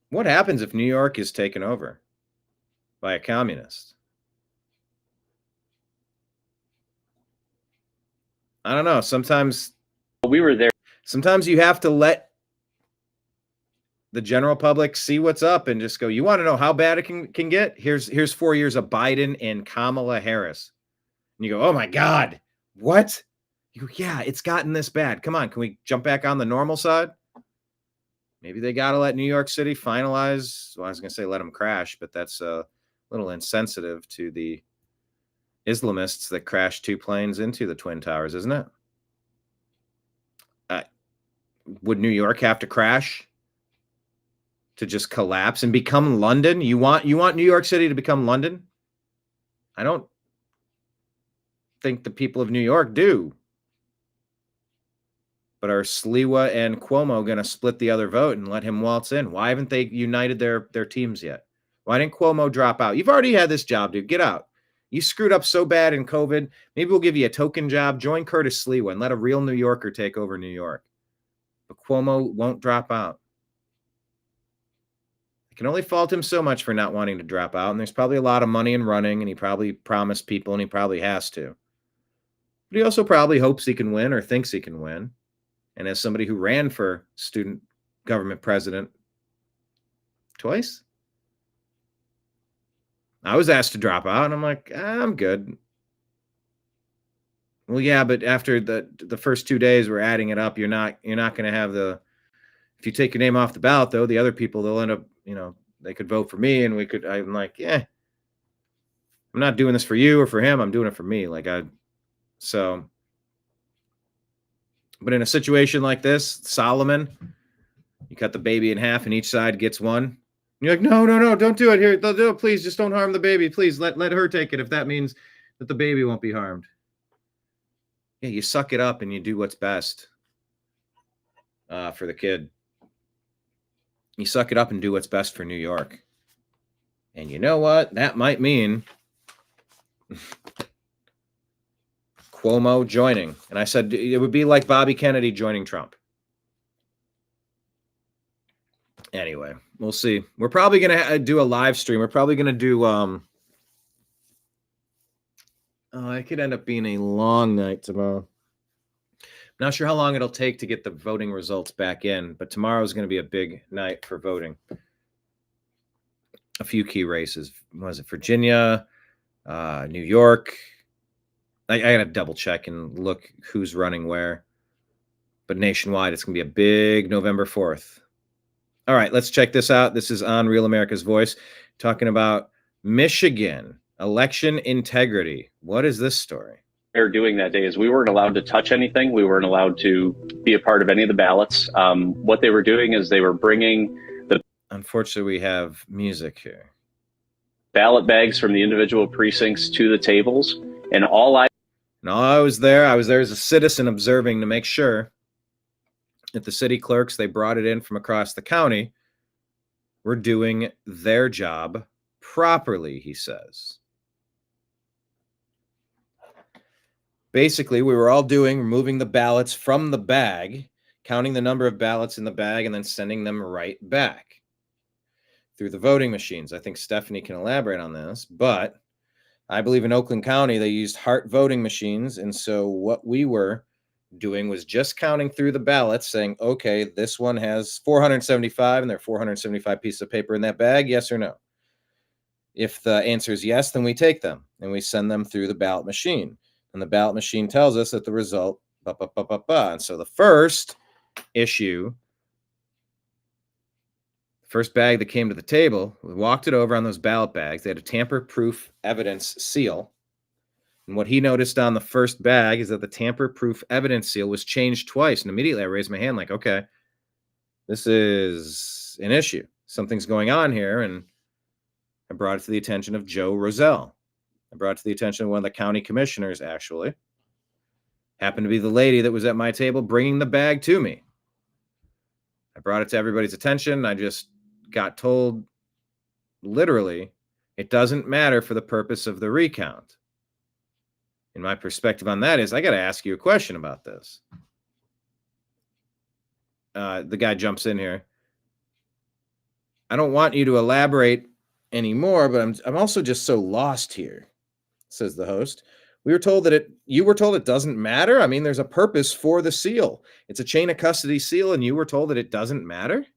What happens if New York is taken over by a communist? I don't know. Sometimes we were there. Sometimes you have to let the general public see what's up and just go, you want to know how bad it can get? Here's 4 years of Biden and Kamala Harris. And you go, oh my God, what? You go, yeah, it's gotten this bad. Come on, can we jump back on the normal side? Maybe they got to let New York City finalize. Well, I was going to say let them crash, but that's a little insensitive to the Islamists that crashed 2 planes into the Twin Towers, isn't it? Would New York have to crash to just collapse and become London? You want New York City to become London? I don't think the people of New York do. But are Sliwa and Cuomo going to split the other vote and let him waltz in? Why haven't they united their teams yet? Why didn't Cuomo drop out? You've already had this job, dude. Get out. You screwed up so bad in COVID. Maybe we'll give you a token job. Join Curtis Sliwa and let a real New Yorker take over New York. But Cuomo won't drop out. I can only fault him so much for not wanting to drop out. And there's probably a lot of money in running, and he probably promised people, and he probably has to. But he also probably hopes he can win or thinks he can win. And as somebody who ran for student government president twice, I was asked to drop out, and I'm like, I'm good. Well, yeah, but after the first 2 days, we're adding it up. You're not going to have if you take your name off the ballot, though, the other people, they'll end up, they could vote for me, and I'm like, I'm not doing this for you or for him. I'm doing it for me. But in a situation like this, Solomon, you cut the baby in half and each side gets one. And you're like, no, don't do it here. No, please, just don't harm the baby. Please let her take it if that means that the baby won't be harmed. Yeah, you suck it up and you do what's best for the kid. You suck it up and do what's best for New York. And you know what? That might mean Cuomo joining. And I said it would be like Bobby Kennedy joining Trump. Anyway, we'll see. We're probably going to do a live stream. We're probably going to do it could end up being a long night tomorrow. Not sure how long it'll take to get the voting results back in, but tomorrow is going to be a big night for voting. A few key races. Was it Virginia, New York? I got to double check and look who's running where. But nationwide, it's going to be a big November 4th. All right, let's check this out. This is on Real America's Voice, talking about Michigan election integrity. What is this story? They're doing that day is we weren't allowed to touch anything. We weren't allowed to be a part of any of the ballots. What they were doing is they were bringing the... Unfortunately, we have music here. Ballot bags from the individual precincts to the tables. And all I was there as a citizen observing to make sure that the city clerks, they brought it in from across the county, were doing their job properly, he says. Basically, we were all removing the ballots from the bag, counting the number of ballots in the bag, and then sending them right back through the voting machines. I think Stephanie can elaborate on this, but I believe in Oakland County, they used Hart voting machines. And so what we were doing was just counting through the ballots, saying, okay, this one has 475, and there are 475 pieces of paper in that bag, yes or no? If the answer is yes, then we take them and we send them through the ballot machine. And the ballot machine tells us that the result, And so the first issue, first bag that came to the table, we walked it over on those ballot bags. They had a tamper-proof evidence seal. And what he noticed on the first bag is that the tamper-proof evidence seal was changed twice. And immediately I raised my hand like, okay, this is an issue. Something's going on here. And I brought it to the attention of Joe Rozelle. I brought it to the attention of one of the county commissioners, actually. Happened to be the lady that was at my table bringing the bag to me. I brought it to everybody's attention. I just got told, literally, it doesn't matter for the purpose of the recount. And my perspective on that is, I got to ask you a question about this. The guy jumps in here. I don't want you to elaborate anymore, but I'm also just so lost here, says the host. You were told it doesn't matter. I mean, there's a purpose for the seal. It's a chain of custody seal, and you were told that it doesn't matter.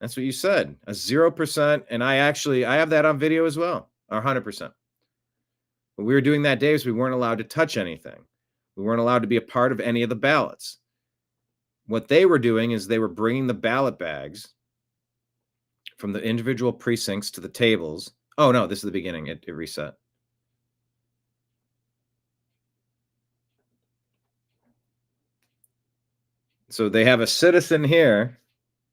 That's what you said. A 0%. And I have that on video as well. Or 100%. What we were doing that day is we weren't allowed to touch anything. We weren't allowed to be a part of any of the ballots. What they were doing is they were bringing the ballot bags from the individual precincts to the tables. Oh, no, this is the beginning. It reset. So they have a citizen here,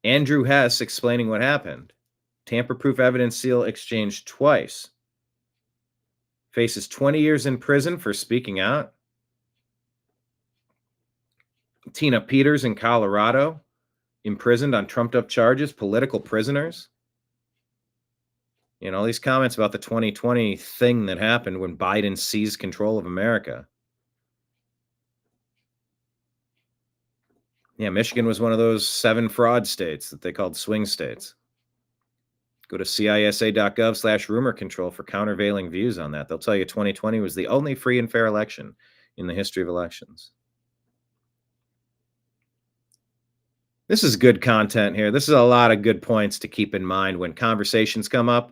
Andrew Hess, explaining what happened. Tamper-proof evidence seal exchanged twice. Faces 20 years in prison for speaking out. Tina Peters in Colorado, imprisoned on trumped-up charges, political prisoners. You know, all these comments about the 2020 thing that happened when Biden seized control of America. Yeah, Michigan was one of those 7 fraud states that they called swing states. Go to CISA.gov/rumor control for countervailing views on that. They'll tell you 2020 was the only free and fair election in the history of elections. This is good content here. This is a lot of good points to keep in mind when conversations come up.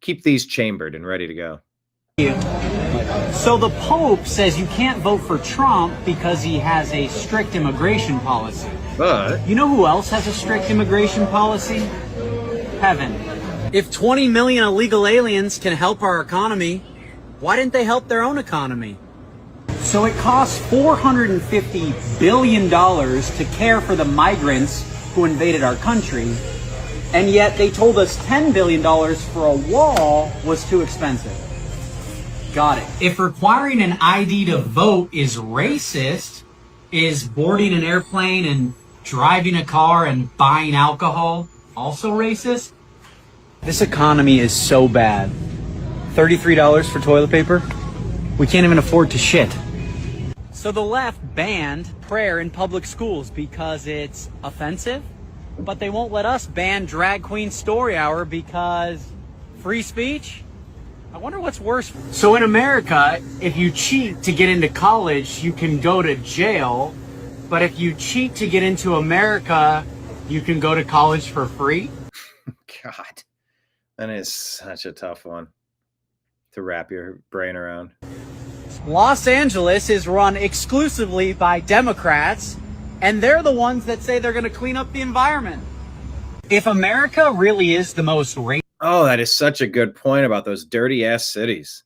Keep these chambered and ready to go. So the Pope says you can't vote for Trump because he has a strict immigration policy. But you know who else has a strict immigration policy? Heaven. If 20 million illegal aliens can help our economy, why didn't they help their own economy? So it costs $450 billion to care for the migrants who invaded our country, and yet they told us $10 billion for a wall was too expensive. Got it. If requiring an ID to vote is racist, is boarding an airplane and driving a car and buying alcohol also racist? This economy is so bad. $33 for toilet paper? We can't even afford to shit. So the left banned prayer in public schools because it's offensive, but they won't let us ban Drag Queen Story Hour because free speech? I wonder what's worse. So in America, if you cheat to get into college, you can go to jail, but if you cheat to get into America, you can go to college for free? God, that is such a tough one to wrap your brain around. Los Angeles is run exclusively by Democrats, and they're the ones that say they're going to clean up the environment. If America really is the most racist... Oh, that is such a good point about those dirty ass cities.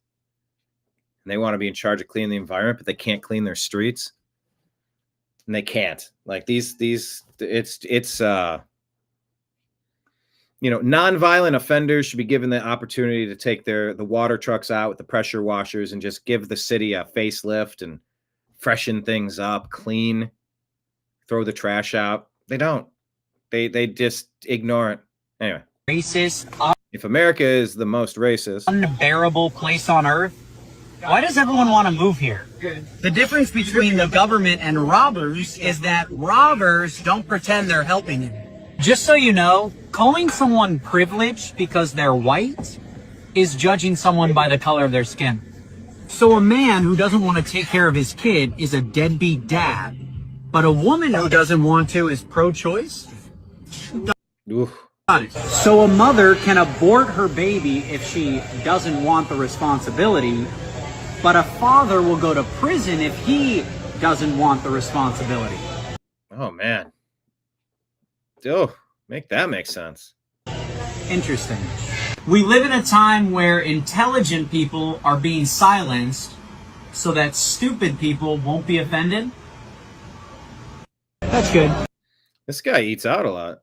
And they want to be in charge of cleaning the environment, but they can't clean their streets. And they can't. Like it's nonviolent offenders should be given the opportunity to take the water trucks out with the pressure washers and just give the city a facelift and freshen things up, clean, throw the trash out. They don't. They just ignore it. Anyway. Racist. If America is the most racist, unbearable place on earth, why does everyone want to move here? The difference between the government and robbers is that robbers don't pretend they're helping you. Just so you know, calling someone privileged because they're white is judging someone by the color of their skin. So a man who doesn't want to take care of his kid is a deadbeat dad, but a woman who doesn't want to is pro-choice? Oof. So a mother can abort her baby if she doesn't want the responsibility, but a father will go to prison if he doesn't want the responsibility. Oh, man. Oh, make that make sense. Interesting. We live in a time where intelligent people are being silenced so that stupid people won't be offended. That's good. This guy eats out a lot.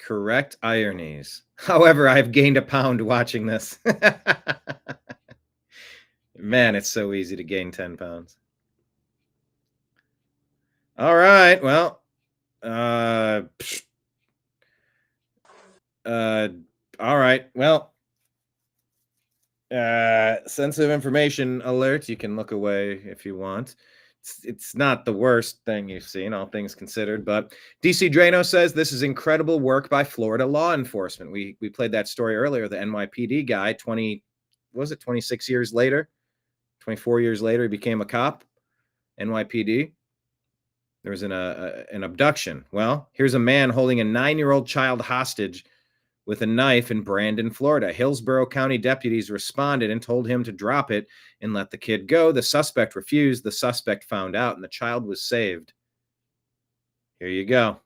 Correct ironies. However, I've gained a pound watching this. Man, it's so easy to gain 10 pounds. All right. Well, all right. Well, sensitive information alert. You can look away if you want. It's not the worst thing you've seen, all things considered, but DC Drano says this is incredible work by Florida law enforcement. We played that story earlier. The NYPD guy, 26 years later, 24 years later, he became a cop. NYPD. There was an abduction. Well, here's a man holding a 9-year-old child hostage with a knife in Brandon, Florida. Hillsborough County deputies responded and told him to drop it and let the kid go. The suspect refused. The suspect found out, and the child was saved. Here you go.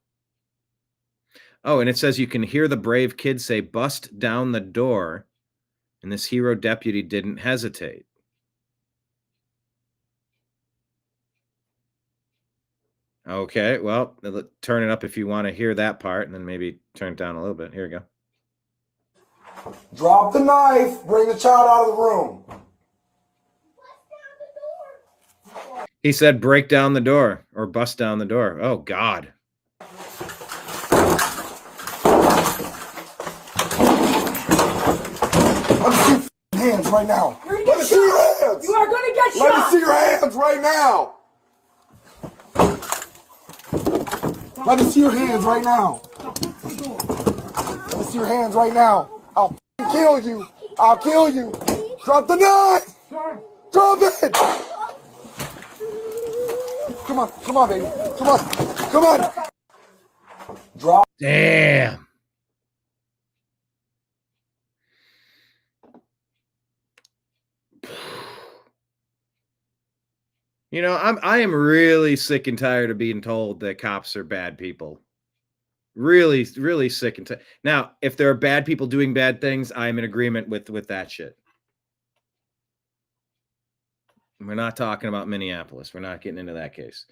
Oh, and it says you can hear the brave kid say, "Bust down the door," and this hero deputy didn't hesitate. Okay, well, turn it up if you want to hear that part, and then maybe turn it down a little bit. Here we go. Drop the knife. Bring the child out of the room. He said, "Break down the door," or "Bust down the door." Oh, God. Let me see your hands right now. Let me see your hands. You are going to get Let shot. me see your hands right now. Let me see your hands right now. Let me see your hands right now. I'll kill you. I'll kill you. Drop the knife. Drop it. Come on, baby. Come on. Drop. Damn. You know, I am really sick and tired of being told that cops are bad people. Really, really sick and tired. Now, if there are bad people doing bad things, I'm in agreement with that shit. We're not talking about Minneapolis. We're not getting into that case.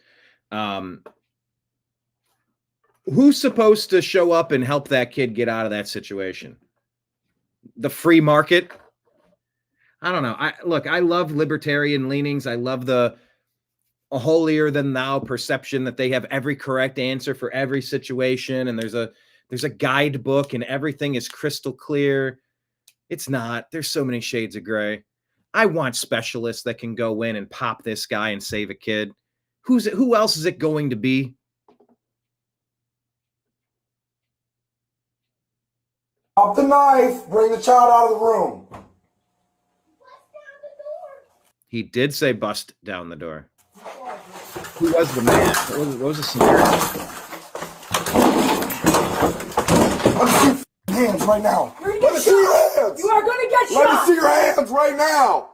Who's supposed to show up and help that kid get out of that situation? The free market? I don't know. I love libertarian leanings. I love a holier than thou perception that they have every correct answer for every situation, and there's a guidebook and everything is crystal clear. It's not. There's so many shades of gray. I want specialists that can go in and pop this guy and save a kid. Who else is it going to be? Drop the knife. Bring the child out of the room. He did say bust down the door. Who was the man? What was the scenario? Let me see your hands right now. Let me see your hands. You are going to get Let shot. me see your hands right now.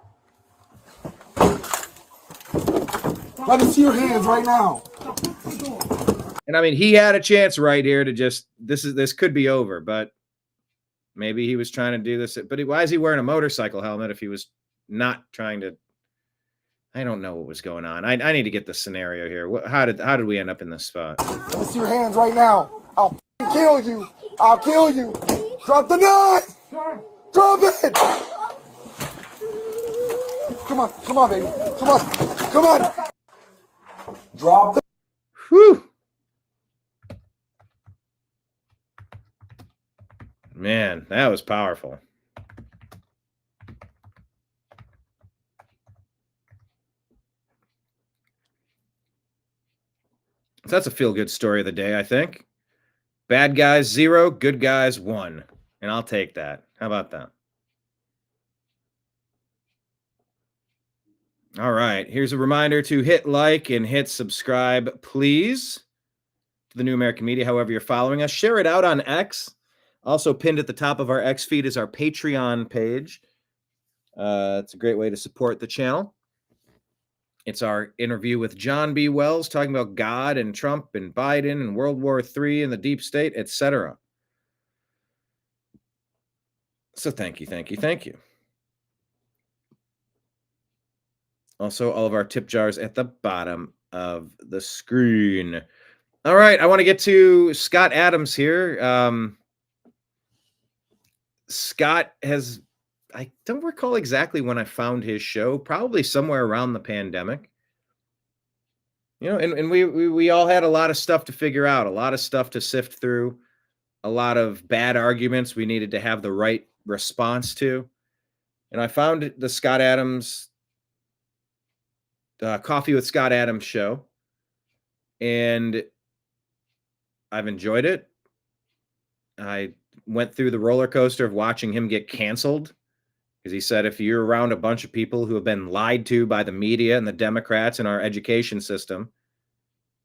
Let me see your hands right now. And I mean, he had a chance right here to just this could be over, but maybe he was trying to do this. But why is he wearing a motorcycle helmet if he was not trying to? I don't know what was going on. I need to get the scenario here. How did we end up in this spot? Let me see your hands right now. I'll kill you. I'll kill you. Drop the knife. Drop it. Come on, baby. Come on. Drop the. Whew. Man, that was powerful. So that's a feel-good story of the day, I think. Bad guys 0, good guys 1. And I'll take that. How about that? All right. Here's a reminder to hit like and hit subscribe, please, to the New American Media, however you're following us. Share it out on X. Also pinned at the top of our X feed is our Patreon page. It's a great way to support the channel. It's our interview with John B. Wells talking about God and Trump and Biden and World War III and the deep state, etc. So thank you. Also, all of our tip jars at the bottom of the screen. All right, I want to get to Scott Adams here. Scott has, I don't recall exactly when I found his show, probably somewhere around the pandemic. You know, and we all had a lot of stuff to figure out, a lot of stuff to sift through, a lot of bad arguments we needed to have the right response to. And I found the Scott Adams Coffee with Scott Adams show, and I've enjoyed it. I went through the roller coaster of watching him get canceled, because he said if you're around a bunch of people who have been lied to by the media and the Democrats and our education system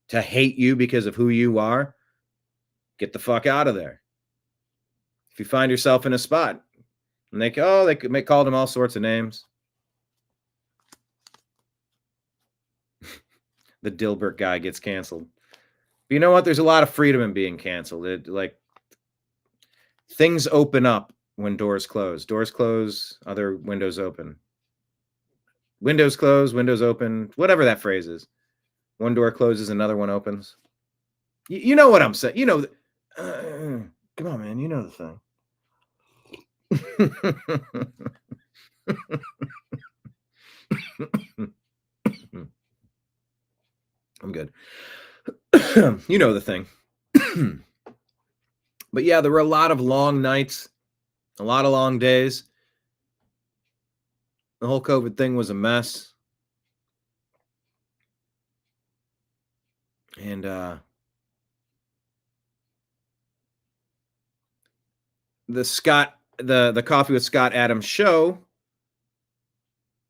to hate you because of who you are, get the fuck out of there. If you find yourself in a spot, and they called him all sorts of names. The Dilbert guy gets canceled. But you know what? There's a lot of freedom in being canceled. Things open up when doors close. Doors close, other windows open. Windows close, windows open, whatever that phrase is. One door closes, another one opens. You know what I'm saying. You know, come on, man. You know the thing. I'm good. You know the thing. But yeah, there were a lot of long nights, a lot of long days. The whole COVID thing was a mess. And the Coffee with Scott Adams show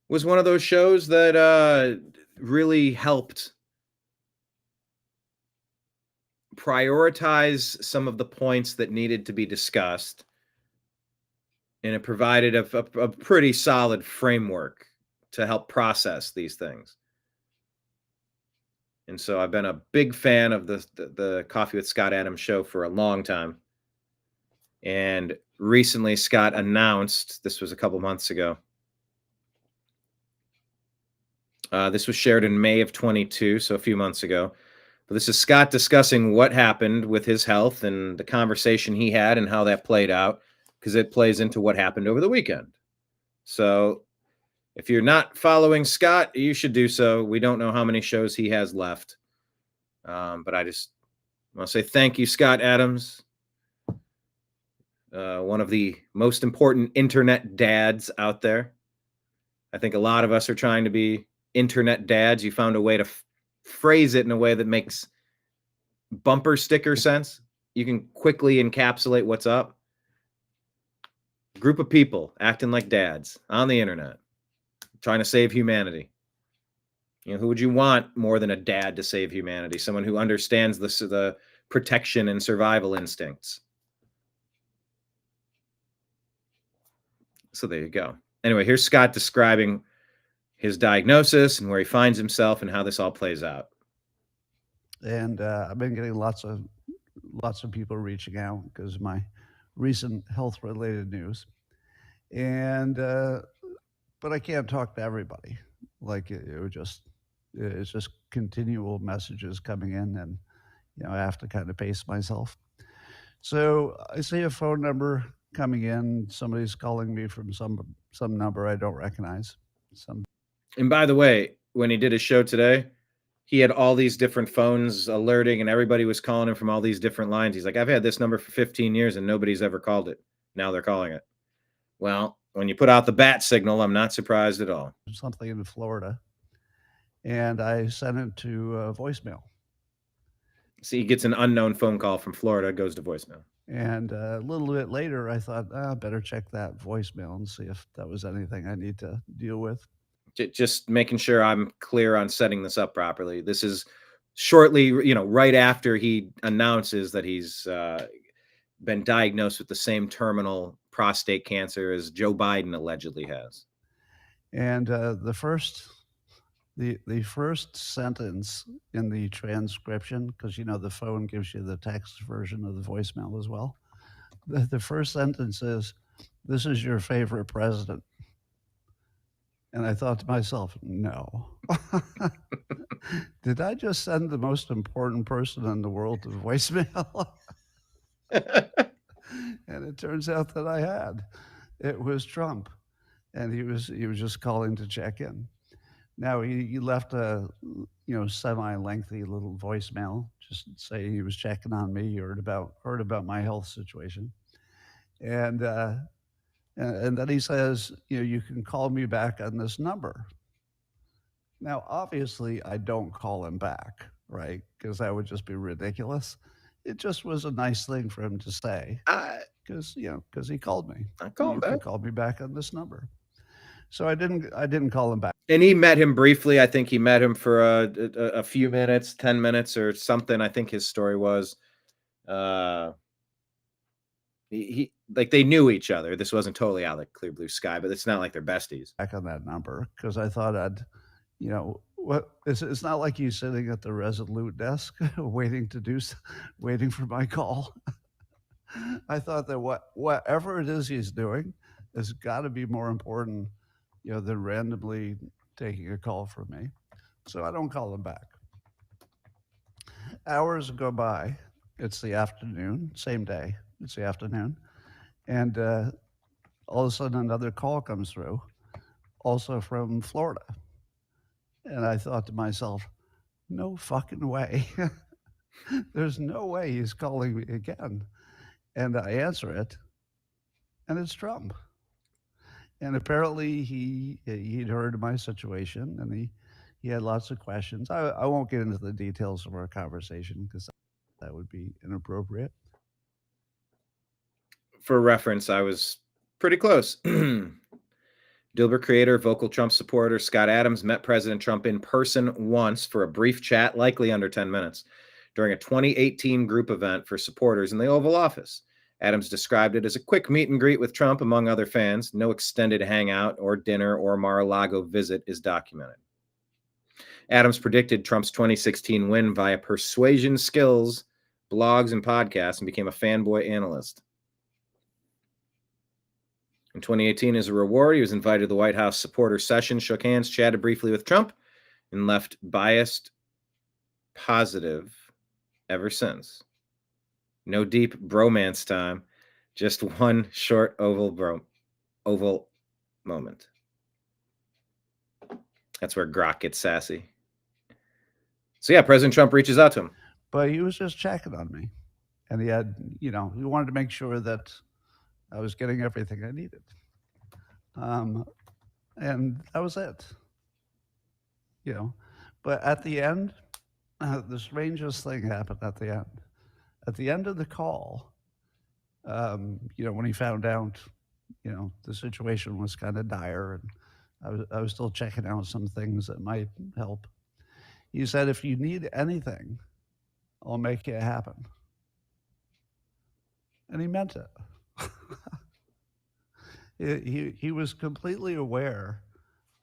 was one of those shows that really helped prioritize some of the points that needed to be discussed, and it provided a pretty solid framework to help process these things. And so I've been a big fan of the Coffee with Scott Adams show for a long time. And recently Scott announced, this was a couple months ago, this was shared in May of 22, so a few months ago. But this is Scott discussing what happened with his health and the conversation he had and how that played out, because it plays into what happened over the weekend. So if you're not following Scott, you should do so. We don't know how many shows he has left. But I just want to say thank you, Scott Adams. One of the most important internet dads out there. I think a lot of us are trying to be internet dads. You found a way to phrase it in a way that makes bumper sticker sense. You can quickly encapsulate what's up. Group of people acting like dads on the internet, trying to save humanity. You know, who would you want more than a dad to save humanity? Someone who understands the protection and survival instincts. So there you go. Anyway, here's Scott describing his diagnosis and where he finds himself and how this all plays out. And I've been getting lots of people reaching out because of my recent health-related news. And but I can't talk to everybody. Like it's just continual messages coming in, and you know I have to kind of pace myself. So I see a phone number coming in. Somebody's calling me from some number I don't recognize. And by the way, when he did his show today, he had all these different phones alerting, and everybody was calling him from all these different lines. He's like, I've had this number for 15 years and nobody's ever called it. Now they're calling it. Well, when you put out the bat signal, I'm not surprised at all. Something in Florida. And I sent it to voicemail. See, he gets an unknown phone call from Florida, goes to voicemail. And a little bit later, I thought, I better check that voicemail and see if that was anything I need to deal with. Just making sure I'm clear on setting this up properly. This is shortly, you know, right after he announces that he's been diagnosed with the same terminal prostate cancer as Joe Biden allegedly has. And the first sentence in the transcription, because you know the phone gives you the text version of the voicemail as well. The first sentence is, "This is your favorite president." And I thought to myself, no. Did I just send the most important person in the world to voicemail? And it turns out that I had. It was Trump. And he was just calling to check in. Now he left a semi-lengthy little voicemail, just say he was checking on me, heard about my health situation. And then he says, you can call me back on this number. Now, obviously, I don't call him back, right? Because that would just be ridiculous. It just was a nice thing for him to say, because he called me. I called back. He called me back on this number. So I didn't call him back. And he met him briefly. I think he met him for a few minutes, 10 minutes or something. I think his story was, he they knew each other. This wasn't totally out like clear blue sky, but it's not like they're besties. Back on that number because I thought it's not like you sitting at the Resolute desk waiting for my call. I thought that whatever it is he's doing has got to be more important, than randomly taking a call from me. So I don't call him back. Hours go by. It's the afternoon, same day. It's the afternoon. And all of a sudden another call comes through, also from Florida. And I thought to myself, no fucking way. There's no way he's calling me again. And I answer it, and it's Trump. And apparently he'd heard of my situation, and he had lots of questions. I won't get into the details of our conversation because that would be inappropriate. For reference, I was pretty close. Dilbert creator, vocal Trump supporter Scott Adams met President Trump in person once for a brief chat, likely under 10 minutes, during a 2018 group event for supporters in the Oval Office. Adams described it as a quick meet and greet with Trump among other fans. No extended hangout or dinner or Mar-a-Lago visit is documented. Adams predicted Trump's 2016 win via persuasion skills, blogs, and podcasts, and became a fanboy analyst. In 2018, as a reward, he was invited to the White House supporter session, shook hands, chatted briefly with Trump, and left biased positive ever since. No deep bromance time, just one short oval moment. That's where Grok gets sassy. So yeah, President Trump reaches out to him. But he was just checking on me. And he had, he wanted to make sure that I was getting everything I needed. And that was it. But at the end, the strangest thing happened at the end. At the end of the call, when he found out, the situation was kind of dire, and I was still checking out some things that might help. He said, if you need anything, I'll make it happen. And he meant it. He was completely aware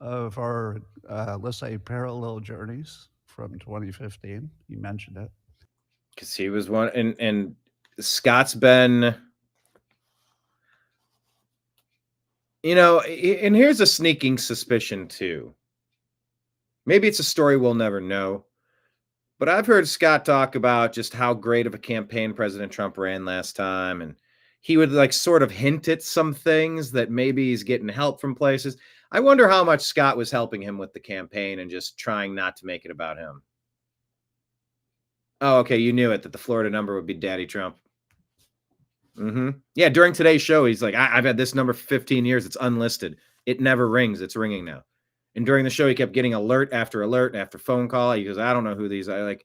of our, let's say, parallel journeys from 2015. He mentioned it. Because he was one, and Scott's been, and here's a sneaking suspicion too. Maybe it's a story we'll never know, but I've heard Scott talk about just how great of a campaign President Trump ran last time, and he would sort of hint at some things that maybe he's getting help from places. I wonder how much Scott was helping him with the campaign and just trying not to make it about him. Oh, okay. You knew it, that the Florida number would be Daddy Trump. Yeah, during today's show, he's like, I've had this number for 15 years. It's unlisted. It never rings. It's ringing now. And during the show, he kept getting alert after phone call. He goes, I don't know who these are.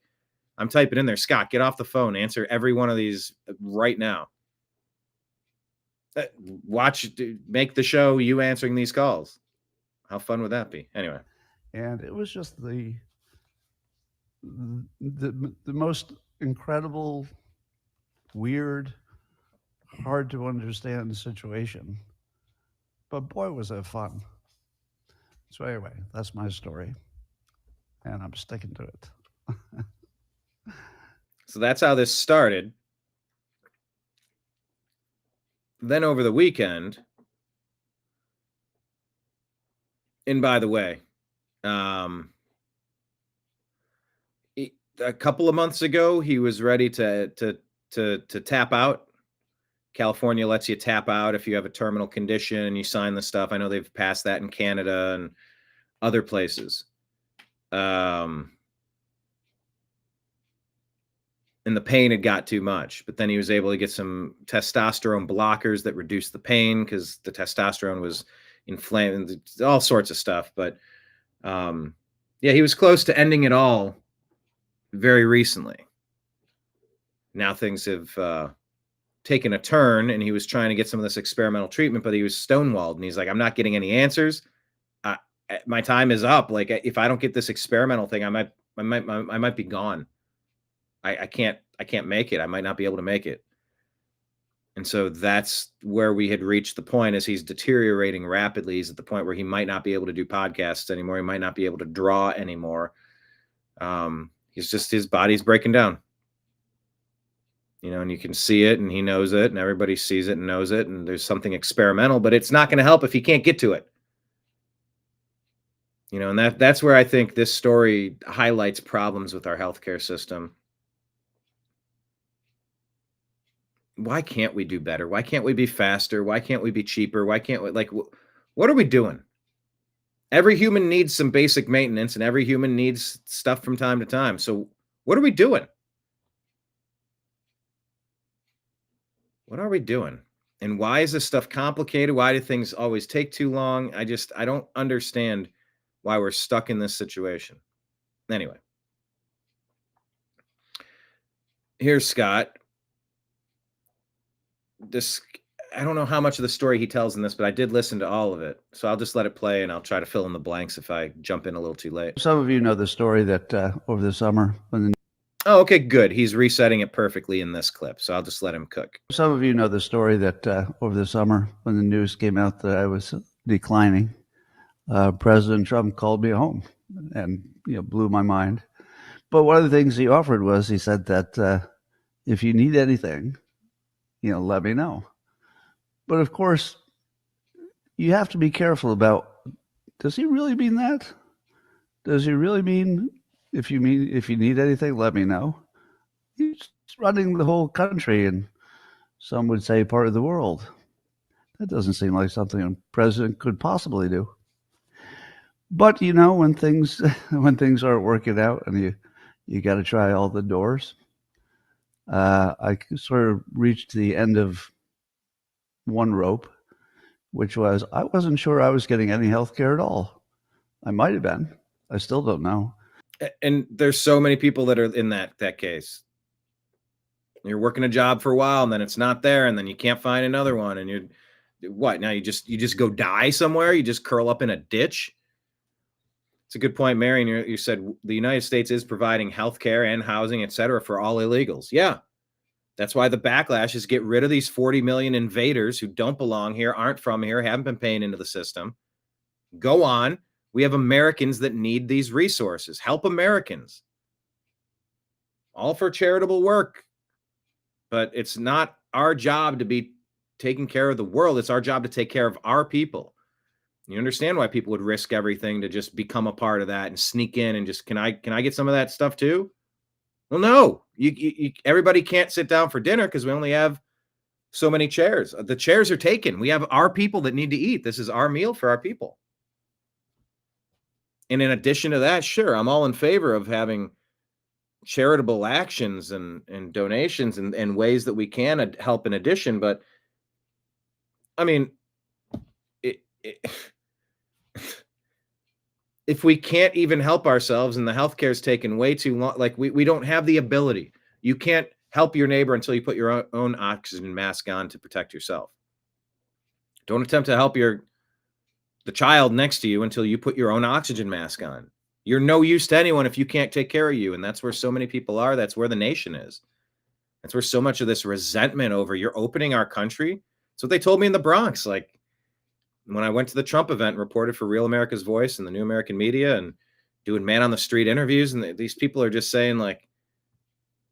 I'm typing in there, Scott, get off the phone. Answer every one of these right now. Make the show you answering these calls. How fun would that be? Anyway. And it was just the most incredible, weird, hard to understand situation. But boy, was it fun. So anyway, that's my story. And I'm sticking to it. So that's how this started. Then over the weekend, and by the way, a couple of months ago, he was ready to tap out. California lets you tap out if you have a terminal condition and you sign the stuff. I know they've passed that in Canada and other places. And the pain had got too much, but then he was able to get some testosterone blockers that reduced the pain because the testosterone was inflamed, all sorts of stuff. But yeah, he was close to ending it all very recently. Now things have taken a turn, and he was trying to get some of this experimental treatment, but he was stonewalled, and he's like, I'm not getting any answers. My time is up. If I don't get this experimental thing, I might be gone. I can't make it. I might not be able to make it. And so that's where we had reached the point as he's deteriorating rapidly. He's at the point where he might not be able to do podcasts anymore. He might not be able to draw anymore. His body's breaking down. and you can see it and he knows it and everybody sees it and knows it. And there's something experimental, but it's not going to help if he can't get to it. And that's where I think this story highlights problems with our healthcare system. Why can't we do better? Why can't we be faster? Why can't we be cheaper? Why can't we, what are we doing? Every human needs some basic maintenance and every human needs stuff from time to time. So what are we doing? What are we doing? And why is this stuff complicated? Why do things always take too long? I don't understand why we're stuck in this situation. Anyway, here's Scott. I don't know how much of the story he tells in this, but I did listen to all of it. So I'll just let it play and I'll try to fill in the blanks if I jump in a little too late. Some of you know the story that over the summer when the Oh, okay, good. He's resetting it perfectly in this clip, so I'll just let him cook. Some of you know the story that over the summer when the news came out that I was declining, President Trump called me home and blew my mind. But one of the things he offered was he said that if you need anything, let me know. But of course, you have to be careful about, does he really mean that? Does he really mean if you need anything, let me know? He's running the whole country and some would say part of the world. That doesn't seem like something a president could possibly do. But when things aren't working out and you got to try all the doors, I sort of reached the end of one rope, which was I wasn't sure I was getting any health care at all. I might have been. I still don't know. And there's so many people that are in that case. You're working a job for a while and then it's not there and then you can't find another one and you're what? Now you just go die somewhere? You just curl up in a ditch? It's a good point, Marion. You said the United States is providing health care and housing, et cetera, for all illegals. Yeah. That's why the backlash is get rid of these 40 million invaders who don't belong here, aren't from here, haven't been paying into the system. Go on. We have Americans that need these resources. Help Americans. All for charitable work. But it's not our job to be taking care of the world. It's our job to take care of our people. You understand why people would risk everything to just become a part of that and sneak in and just, can I get some of that stuff too? Well, no, everybody can't sit down for dinner because we only have so many chairs. The chairs are taken. We have our people that need to eat. This is our meal for our people. And in addition to that, sure, I'm all in favor of having charitable actions and donations and ways that we can help in addition. But I mean, if we can't even help ourselves and the healthcare is taken way too long, like we don't have the ability. You can't help your neighbor until you put your own oxygen mask on to protect yourself. Don't attempt to help the child next to you until you put your own oxygen mask on. You're no use to anyone if you can't take care of you. And that's where so many people are. That's where the nation is. That's where so much of this resentment over you're opening our country. That's what they told me in the Bronx. Like when I went to the Trump event, reported for Real America's Voice and the New American Media and doing man on the street interviews. And these people are just saying like,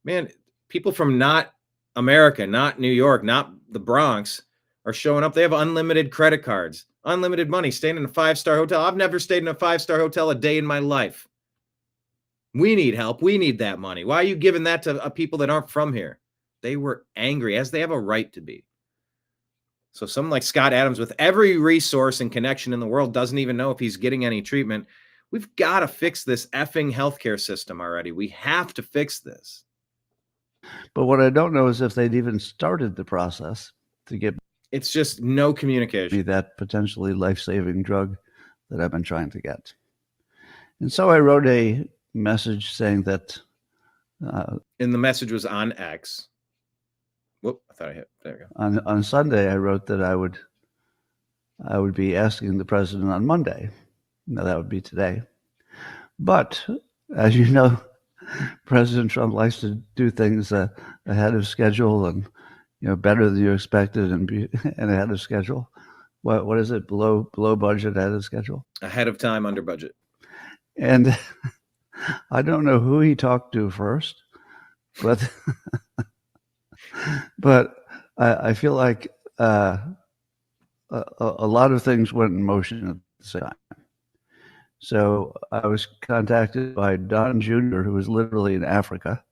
man, people from not America, not New York, not the Bronx are showing up. They have unlimited credit cards, unlimited money, staying in a 5-star hotel. I've never stayed in a 5-star hotel a day in my life. We need help. We need that money. Why are you giving that to people that aren't from here? They were angry, as they have a right to be. So someone like Scott Adams with every resource and connection in the world doesn't even know if he's getting any treatment. We've got to fix this effing healthcare system already. We have to fix this. But what I don't know is if they'd even started the process to get... It's just no communication. That potentially life-saving drug that I've been trying to get. And so I wrote a message saying that... and the message was on X. Whoop, I thought I hit. There we go. On Sunday, I wrote that I would be asking the president on Monday. Now, that would be today. But, as you know, President Trump likes to do things ahead of schedule and better than you expected and ahead of schedule. What is it? Below budget, ahead of schedule? Ahead of time, under budget. And I don't know who he talked to first, but But I feel like a lot of things went in motion at the same time. So I was contacted by Don Jr., who was literally in Africa.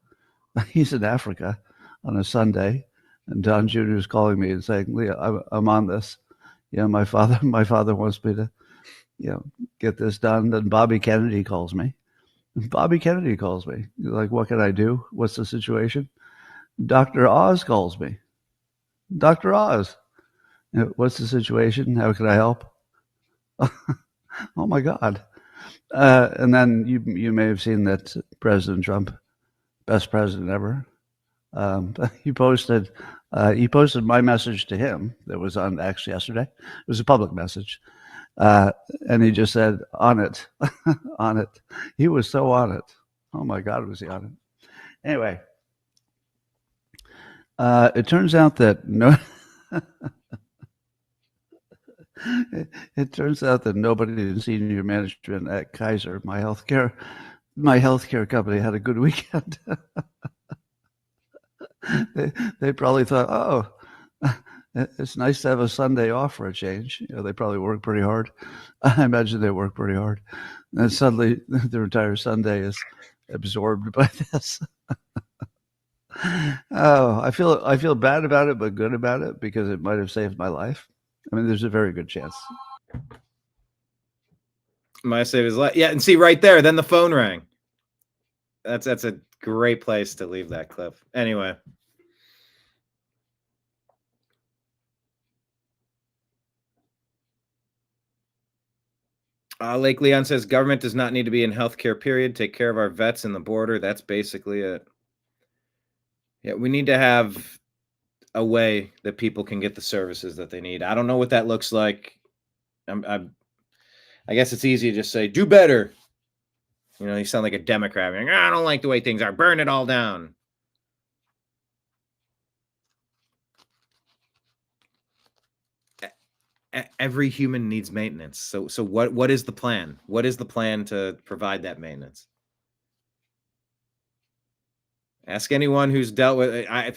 He's in Africa on a Sunday, and Don Jr. is calling me and saying, "Leah, I'm on this. My father wants me to, get this done." Then Bobby Kennedy calls me. Like, "What can I do? What's the situation?" Dr. Oz calls me. Dr. Oz, "What's the situation? How can I help?" Oh my God. And then you may have seen that President Trump, best president ever, he posted my message to him that was on X yesterday. It was a public message. And he just said, "On it." On it. He was so on it. Oh my God, was he on it? Anyway, it turns out that It turns out that nobody in senior management at Kaiser, my healthcare company, had a good weekend. They probably thought, "Oh, it's nice to have a Sunday off for a change." They probably work pretty hard. I imagine they work pretty hard, and suddenly their entire Sunday is absorbed by this. Oh, I feel bad about it, but good about it, because it might have saved my life. I mean, there's a very good chance. Might save his life. Yeah, and see right there, then the phone rang. That's a great place to leave that clip. Anyway. Lake Leon says government does not need to be in healthcare, period. Take care of our vets in the border. That's basically it. Yeah, we need to have a way that people can get the services that they need. I don't know what that looks like. I guess it's easy to just say, do better. You sound like a Democrat. Like, I don't like the way things are. Burn it all down. Every human needs maintenance. So what is the plan? What is the plan to provide that maintenance? Ask anyone who's dealt with it.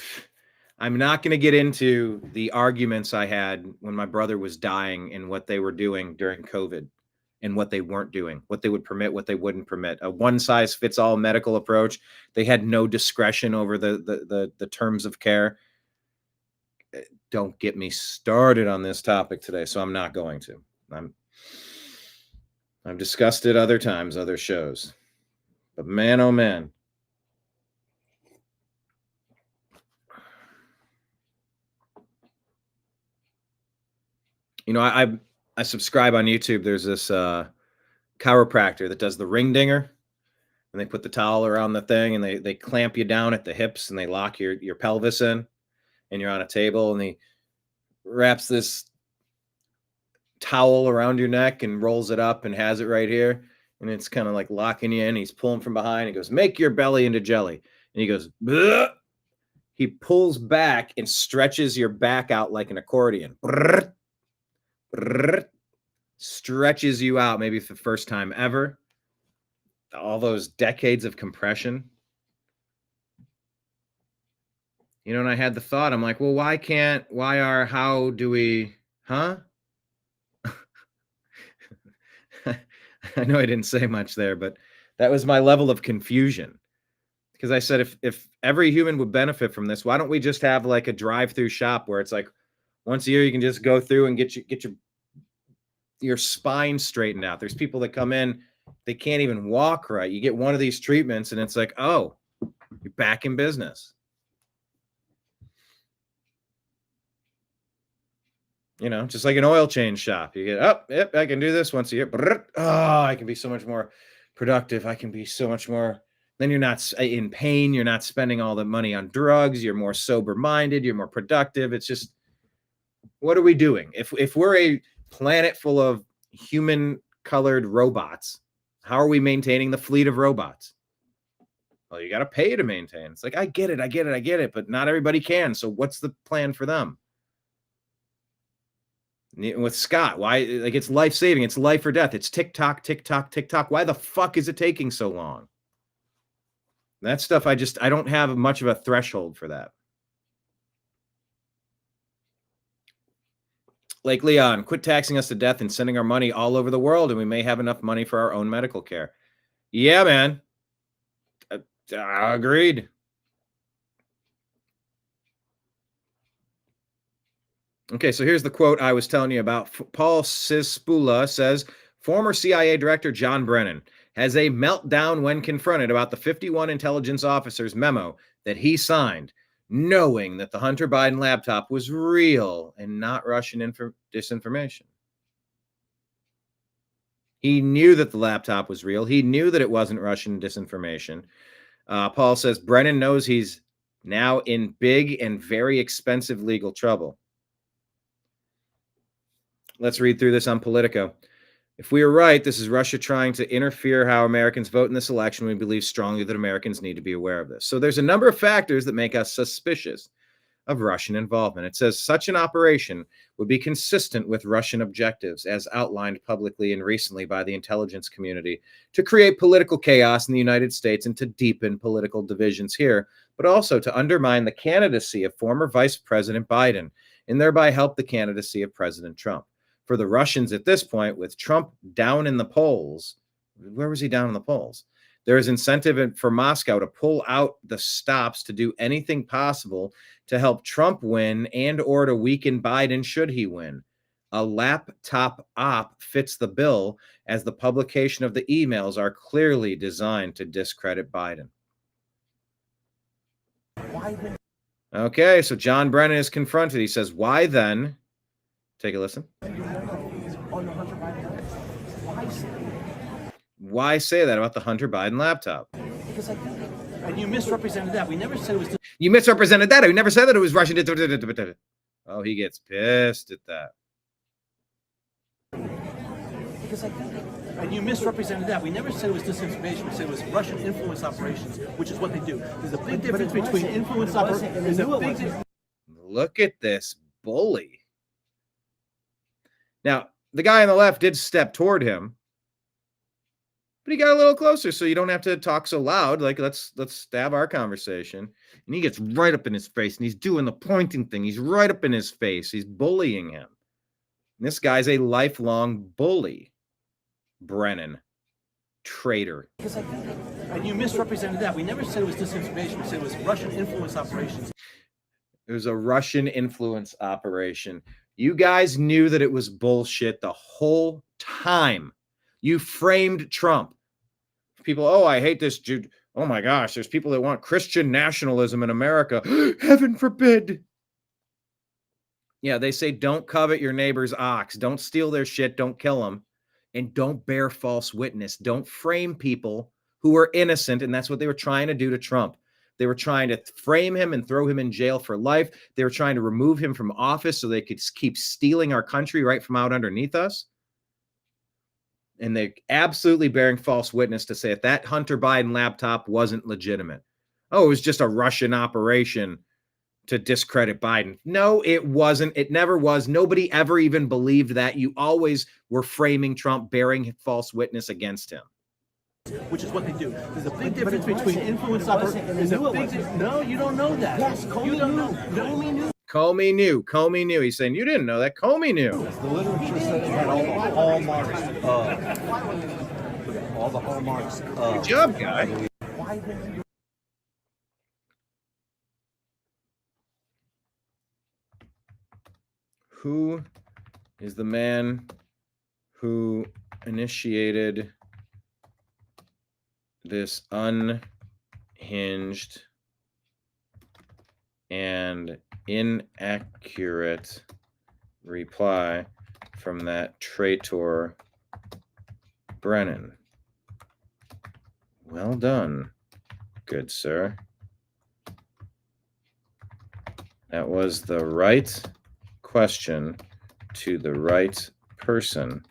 I'm not going to get into the arguments I had when my brother was dying and what they were doing during COVID and what they weren't doing, what they would permit, what they wouldn't permit. A one-size-fits-all medical approach. They had no discretion over the terms of care. Don't get me started on this topic today, so I'm not going to. I've discussed it other times, other shows. But man, oh man. I subscribe on YouTube. There's this chiropractor that does the ring dinger, and they put the towel around the thing, and they clamp you down at the hips, and they lock your pelvis in, and you're on a table, and he wraps this towel around your neck and rolls it up and has it right here, and it's kind of like locking you in. He's pulling from behind. He goes, "Make your belly into jelly," and he goes, "Bleh." He pulls back and stretches your back out like an accordion. Stretches you out, maybe for the first time ever. All those decades of compression. And I had the thought, I'm like, well, how do we, huh? I know I didn't say much there, but that was my level of confusion. Because I said, if every human would benefit from this, why don't we just have like a drive-through shop where it's like once a year you can just go through and get your spine straightened out. There's people that come in, they can't even walk right. You get one of these treatments and it's like, oh, you're back in business. Just like an oil change shop. You get, oh, yep, I can do this once a year. Oh, I can be so much more productive. I can be so much more. Then you're not in pain. You're not spending all the money on drugs. You're more sober-minded. You're more productive. It's just, what are we doing? If we're a planet full of human-colored robots, how are we maintaining the fleet of robots? Well, you got to pay to maintain. It's like, I get it, but not everybody can. So what's the plan for them? With Scott, why? Like, it's life-saving. It's life or death. It's tick-tock, tick-tock, tick-tock. Why the fuck is it taking so long? That stuff, I don't have much of a threshold for that. Lake Leon, quit taxing us to death and sending our money all over the world, and we may have enough money for our own medical care. Yeah, man. Agreed. Okay, so here's the quote I was telling you about. Paul Cispula says, former CIA Director John Brennan has a meltdown when confronted about the 51 intelligence officers' memo that he signed, knowing that the Hunter Biden laptop was real and not Russian disinformation. He knew that the laptop was real. He knew that it wasn't Russian disinformation. Paul says Brennan knows he's now in big and very expensive legal trouble. Let's read through this on Politico. If we are right, this is Russia trying to interfere how Americans vote in this election. We believe strongly that Americans need to be aware of this. So there's a number of factors that make us suspicious of Russian involvement. It says such an operation would be consistent with Russian objectives as outlined publicly and recently by the intelligence community to create political chaos in the United States and to deepen political divisions here, but also to undermine the candidacy of former Vice President Biden and thereby help the candidacy of President Trump. For the Russians at this point, with Trump down in the polls, where was he down in the polls? There is incentive for Moscow to pull out the stops to do anything possible to help Trump win and or to weaken Biden should he win. A laptop op fits the bill, as the publication of the emails are clearly designed to discredit Biden. Okay, so John Brennan is confronted. He says, why then? Take a listen. Why say that about the Hunter Biden laptop? Because and you misrepresented that. We never said it was. You misrepresented that. We never said that it was Russian. Oh, he gets pissed at that. Because and you misrepresented that. We never said it was disinformation. We said it was Russian influence operations, which is what they do. There's a big difference between influence operations. Look at this bully. Now, the guy on the left did step toward him, but he got a little closer, so you don't have to talk so loud. Like, let's have our conversation. And he gets right up in his face, and he's doing the pointing thing. He's right up in his face. He's bullying him. And this guy's a lifelong bully. Brennan. Traitor. And you misrepresented that. We never said it was disinformation. We said it was Russian influence operations. It was a Russian influence operation. You guys knew that it was bullshit the whole time. You framed Trump. People, oh, I hate this Jude. Oh my gosh, there's people that want Christian nationalism in America. Heaven forbid. Yeah, they say don't covet your neighbor's ox. Don't steal their shit. Don't kill them. And don't bear false witness. Don't frame people who are innocent. And that's what they were trying to do to Trump. They were trying to frame him and throw him in jail for life. They were trying to remove him from office so they could keep stealing our country right from out underneath us. And they're absolutely bearing false witness to say that Hunter Biden laptop wasn't legitimate. Oh, it was just a Russian operation to discredit Biden. No, it wasn't. It never was. Nobody ever even believed that. You always were framing Trump, bearing false witness against him. Which is what they do. There's a big difference between influence operations. No, you don't know that. Yes, Comey knew. Comey knew. Comey knew. He's saying, you didn't know that. Comey knew. The literature said it had all the hallmarks. Good job, guy. Who is the man who initiated this unhinged and inaccurate reply from that traitor Brennan? Well done, good sir. That was the right question to the right person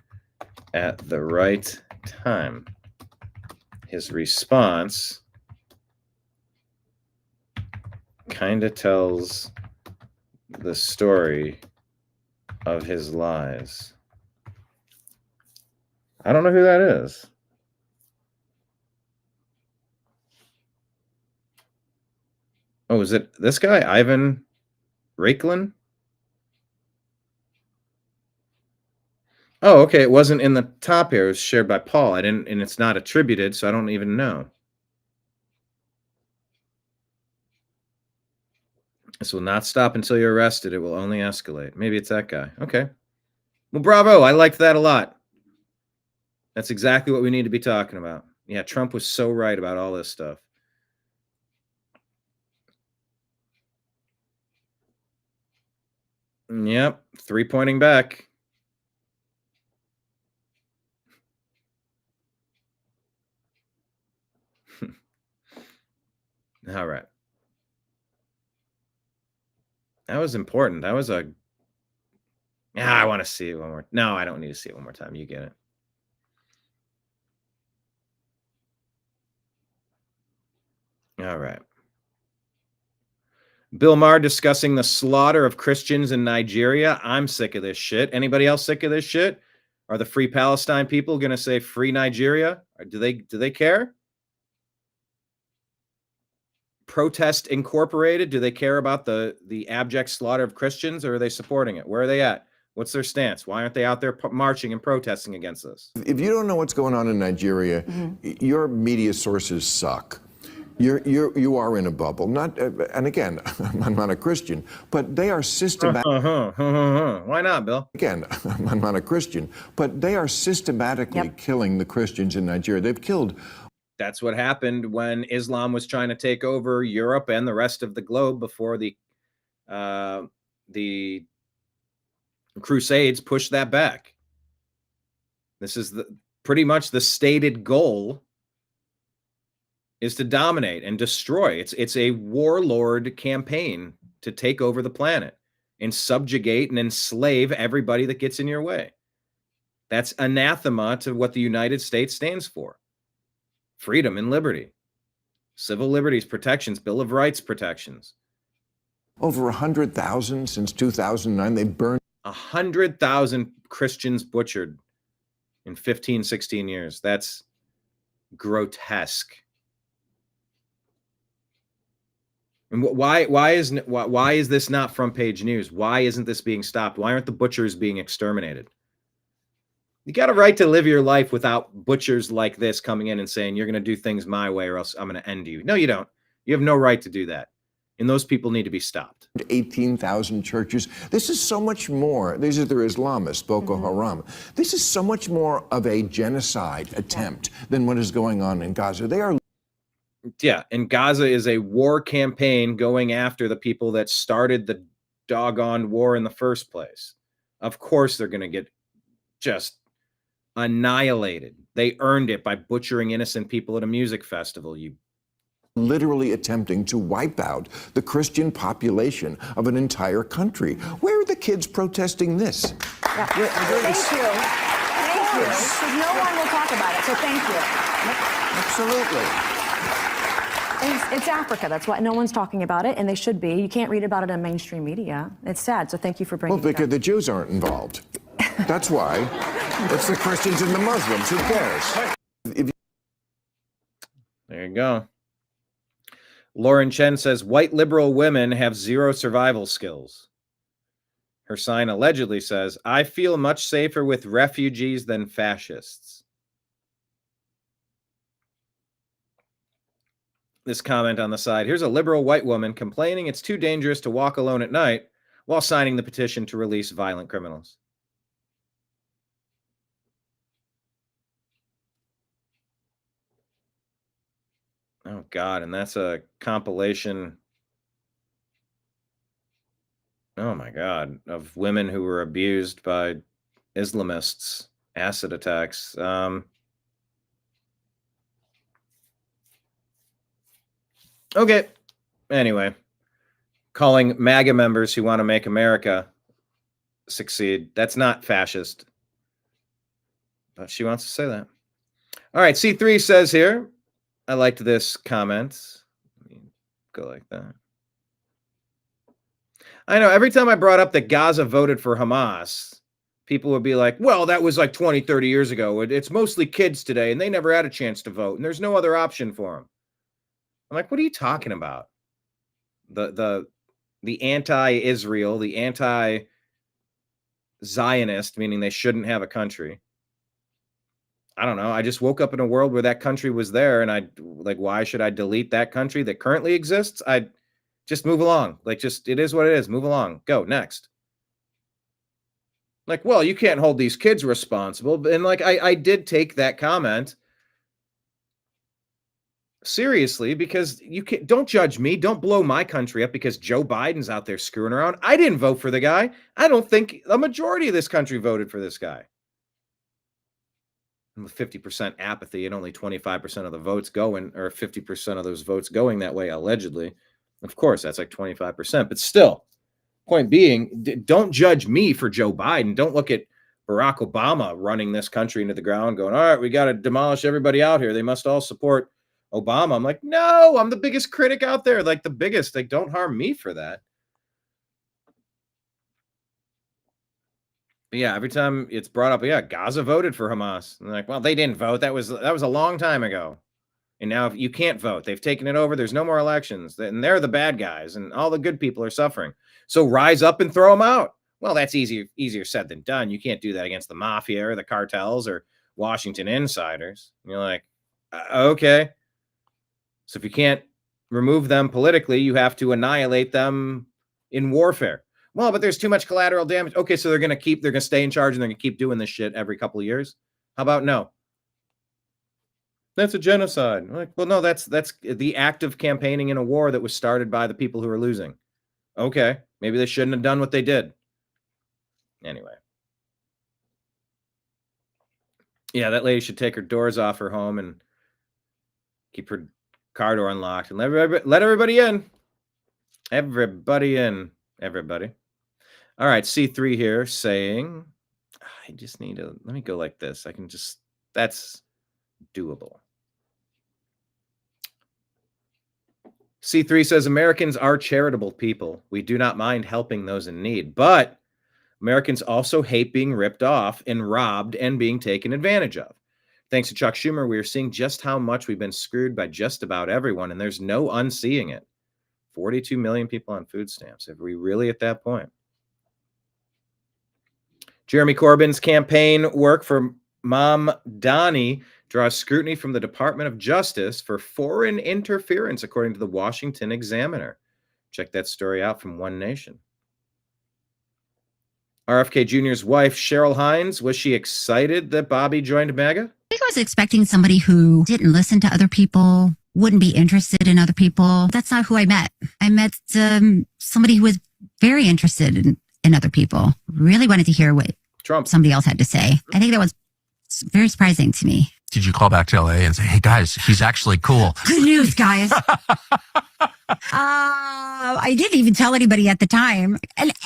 at the right time. His response kind of tells the story of his lies. I don't know who that is. Oh, is it this guy, Ivan Raiklin? Oh, okay. It wasn't in the top here. It was shared by Paul. I didn't, and it's not attributed, so I don't even know. This will not stop until you're arrested. It will only escalate. Maybe it's that guy. Okay. Well, bravo. I liked that a lot. That's exactly what we need to be talking about. Yeah, Trump was so right about all this stuff. Yep. 3 pointing back. All right. That was important. That was a... Yeah, I want to see it one more. No, I don't need to see it one more time. You get it. All right. Bill Maher discussing the slaughter of Christians in Nigeria. I'm sick of this shit. Anybody else sick of this shit? Are the Free Palestine people going to say free Nigeria? Or do they care? Protest Incorporated, do they care about the abject slaughter of Christians, or are they supporting it? Where are they at? What's their stance? Why aren't they out there marching and protesting against this? If you don't know what's going on in Nigeria, your media sources suck. You are in a bubble. Not, and again, I'm not a Christian, but they are systematic. Why not, Bill? Again, I'm not a Christian, but they are systematically killing the Christians in Nigeria. They've killed. That's what happened when Islam was trying to take over Europe and the rest of the globe before the Crusades pushed that back. This is pretty much the stated goal, is to dominate and destroy. It's a warlord campaign to take over the planet and subjugate and enslave everybody that gets in your way. That's anathema to what the United States stands for. Freedom and liberty, civil liberties protections, Bill of Rights protections. Over 100,000 since 2009. They burned 100,000 Christians butchered in 15, 16 years. That's grotesque. And why is this not front page news? Why isn't this being stopped? Why aren't the butchers being exterminated? You got a right to live your life without butchers like this coming in and saying, you're going to do things my way or else I'm going to end you. No, you don't. You have no right to do that. And those people need to be stopped. 18,000 churches. This is so much more. These are their Islamists, Boko Haram. This is so much more of a genocide attempt than what is going on in Gaza. They are. Yeah, and Gaza is a war campaign going after the people that started the doggone war in the first place. Of course they're going to get just annihilated. They earned it by butchering innocent people at a music festival. You literally attempting to wipe out the Christian population of an entire country. Where are the kids protesting this? Yeah. Thank you. Thank you. Because no one will talk about it, so thank you. Absolutely. It's Africa. That's why no one's talking about it, and they should be. You can't read about it in mainstream media. It's sad, so thank you for bringing it up. Well, because the Jews aren't involved. That's why. It's the Christians and the Muslims. Who cares? There you go. Lauren Chen says, white liberal women have zero survival skills. Her sign allegedly says, I feel much safer with refugees than fascists. This comment on the side, here's a liberal white woman complaining it's too dangerous to walk alone at night while signing the petition to release violent criminals. Oh, God, and that's a compilation, oh, my God, of women who were abused by Islamists, acid attacks. Okay, anyway, calling MAGA members who want to make America succeed, that's not fascist. But she wants to say that. All right, C3 says here, I liked this comment. Let me go like that. I know every time I brought up that Gaza voted for Hamas, people would be like, well, that was like 20, 30 years ago. It's mostly kids today, and they never had a chance to vote, and there's no other option for them. I'm like, what are you talking about? The anti-Israel, the anti Zionist, meaning they shouldn't have a country. I don't know. I just woke up in a world where that country was there, and I like, why should I delete that country that currently exists? I just move along. Like, just, it is what it is. Move along. Go next. Like, well, you can't hold these kids responsible. And like, I did take that comment seriously, because you can't, don't judge me. Don't blow my country up because Joe Biden's out there screwing around. I didn't vote for the guy. I don't think a majority of this country voted for this guy. And with 50% apathy and only 25% of the votes going, or 50% of those votes going that way, allegedly. Of course, that's like 25%, but still, point being, don't judge me for Joe Biden. Don't look at Barack Obama running this country into the ground going, all right, we got to demolish everybody out here. They must all support Obama. I'm like, no, I'm the biggest critic out there. Like the biggest, like, don't harm me for that. But yeah, every time it's brought up, yeah, Gaza voted for Hamas. And like, well, they didn't vote. That was a long time ago. And now you can't vote. They've taken it over. There's no more elections. And they're the bad guys. And all the good people are suffering. So rise up and throw them out. Well, that's easier said than done. You can't do that against the mafia or the cartels or Washington insiders. And you're like, okay. So if you can't remove them politically, you have to annihilate them in warfare. Well, but there's too much collateral damage. Okay, so they're going to stay in charge and they're going to keep doing this shit every couple of years. How about no? That's a genocide. Like, well, no, that's the act of campaigning in a war that was started by the people who are losing. Okay, maybe they shouldn't have done what they did. Anyway. Yeah, that lady should take her doors off her home and keep her car door unlocked and let everybody in. Everybody in. Everybody. All right, C3 here saying, I just need to, let me go like this. I can just, that's doable. C3 says, Americans are charitable people. We do not mind helping those in need, but Americans also hate being ripped off and robbed and being taken advantage of. Thanks to Chuck Schumer, we are seeing just how much we've been screwed by just about everyone, and there's no unseeing it. 42 million people on food stamps. Are we really at that point? Jeremy Corbyn's campaign work for Mom Donnie draws scrutiny from the Department of Justice for foreign interference, according to the Washington Examiner. Check that story out from One Nation. RFK Jr.'s wife, Cheryl Hines, was she excited that Bobby joined MAGA? I think I was expecting somebody who didn't listen to other people, wouldn't be interested in other people. That's not who I met. I met somebody who was very interested in other people, really wanted to hear what somebody else had to say. I think that was very surprising to me. Did you call back to LA and say, hey guys, he's actually cool? Good news, guys. I didn't even tell anybody at the time. And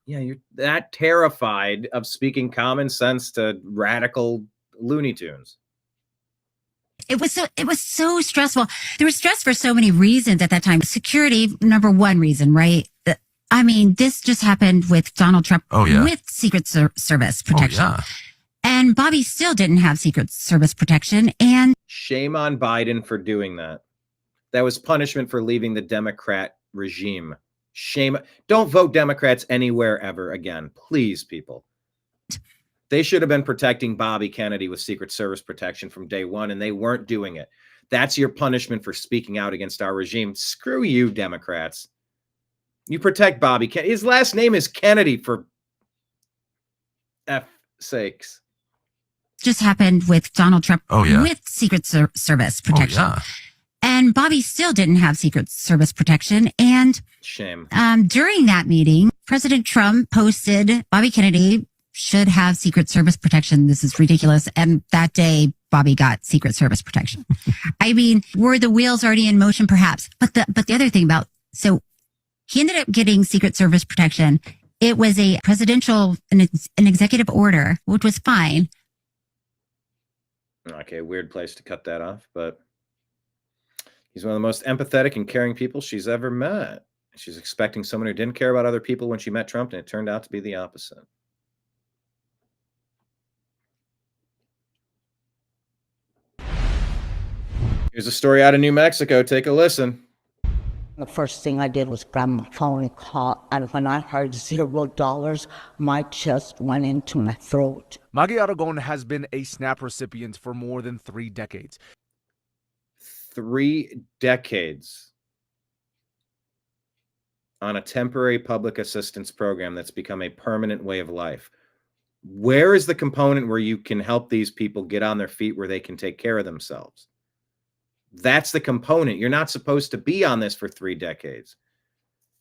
yeah, you're that terrified of speaking common sense to radical Looney Tunes. It was so stressful. There was stress for so many reasons at that time. Security, number one reason, right? I mean, this just happened with Donald Trump with Secret Service protection. Oh, yeah. And Bobby still didn't have Secret Service protection. And shame on Biden for doing that. That was punishment for leaving the Democrat regime. Shame. Don't vote Democrats anywhere ever again. Please, people. They should have been protecting Bobby Kennedy with Secret Service protection from day one, and they weren't doing it. That's your punishment for speaking out against our regime. Screw you, Democrats. You protect Bobby Kennedy. His last name is Kennedy, for F sakes. Just happened with Donald Trump with Secret Service protection. Oh, yeah. And Bobby still didn't have Secret Service protection. And shame. During that meeting, President Trump posted Bobby Kennedy should have Secret Service protection. This is ridiculous. And that day, Bobby got Secret Service protection. I mean, were the wheels already in motion? Perhaps. But the other thing about, so he ended up getting Secret Service protection. It was a presidential, an executive order, which was fine. Okay, weird place to cut that off, but he's one of the most empathetic and caring people she's ever met. She's expecting someone who didn't care about other people when she met Trump, and it turned out to be the opposite. Here's a story out of New Mexico. Take a listen. The first thing I did was grab my phone and call, and when I heard $0, my chest went into my throat. Maggie Aragon has been a SNAP recipient for more than 3 decades. 3 decades on a temporary public assistance program that's become a permanent way of life. Where is the component where you can help these people get on their feet where they can take care of themselves? That's the component. You're not supposed to be on this for 3 decades.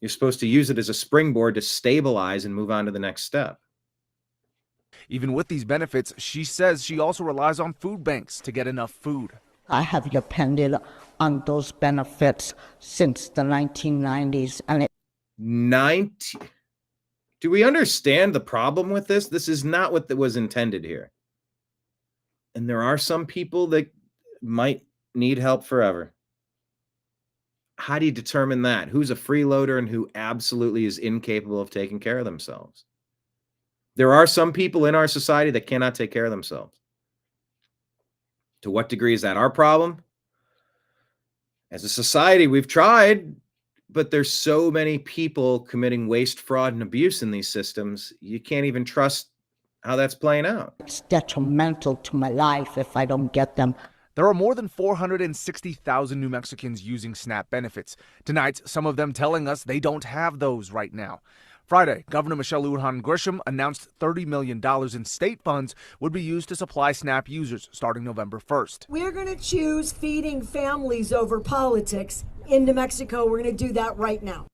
You're supposed to use it as a springboard to stabilize and move on to the next step. Even with these benefits, she says she also relies on food banks to get enough food. I have depended on those benefits since the 1990s, and do we understand the problem with this? This is not what was intended here. And there are some people that might need help forever. How do you determine that? Who's a freeloader and who absolutely is incapable of taking care of themselves? There are some people in our society that cannot take care of themselves. To what degree is that our problem? As a society, we've tried, but there's so many people committing waste, fraud, and abuse in these systems, you can't even trust how that's playing out. it's detrimental to my life if I don't get them. There are more than 460,000 New Mexicans using SNAP benefits. Tonight, some of them telling us they don't have those right now. Friday, Governor Michelle Lujan Grisham announced $30 million in state funds would be used to supply SNAP users starting November 1st. We're going to choose feeding families over politics in New Mexico. We're going to do that right now.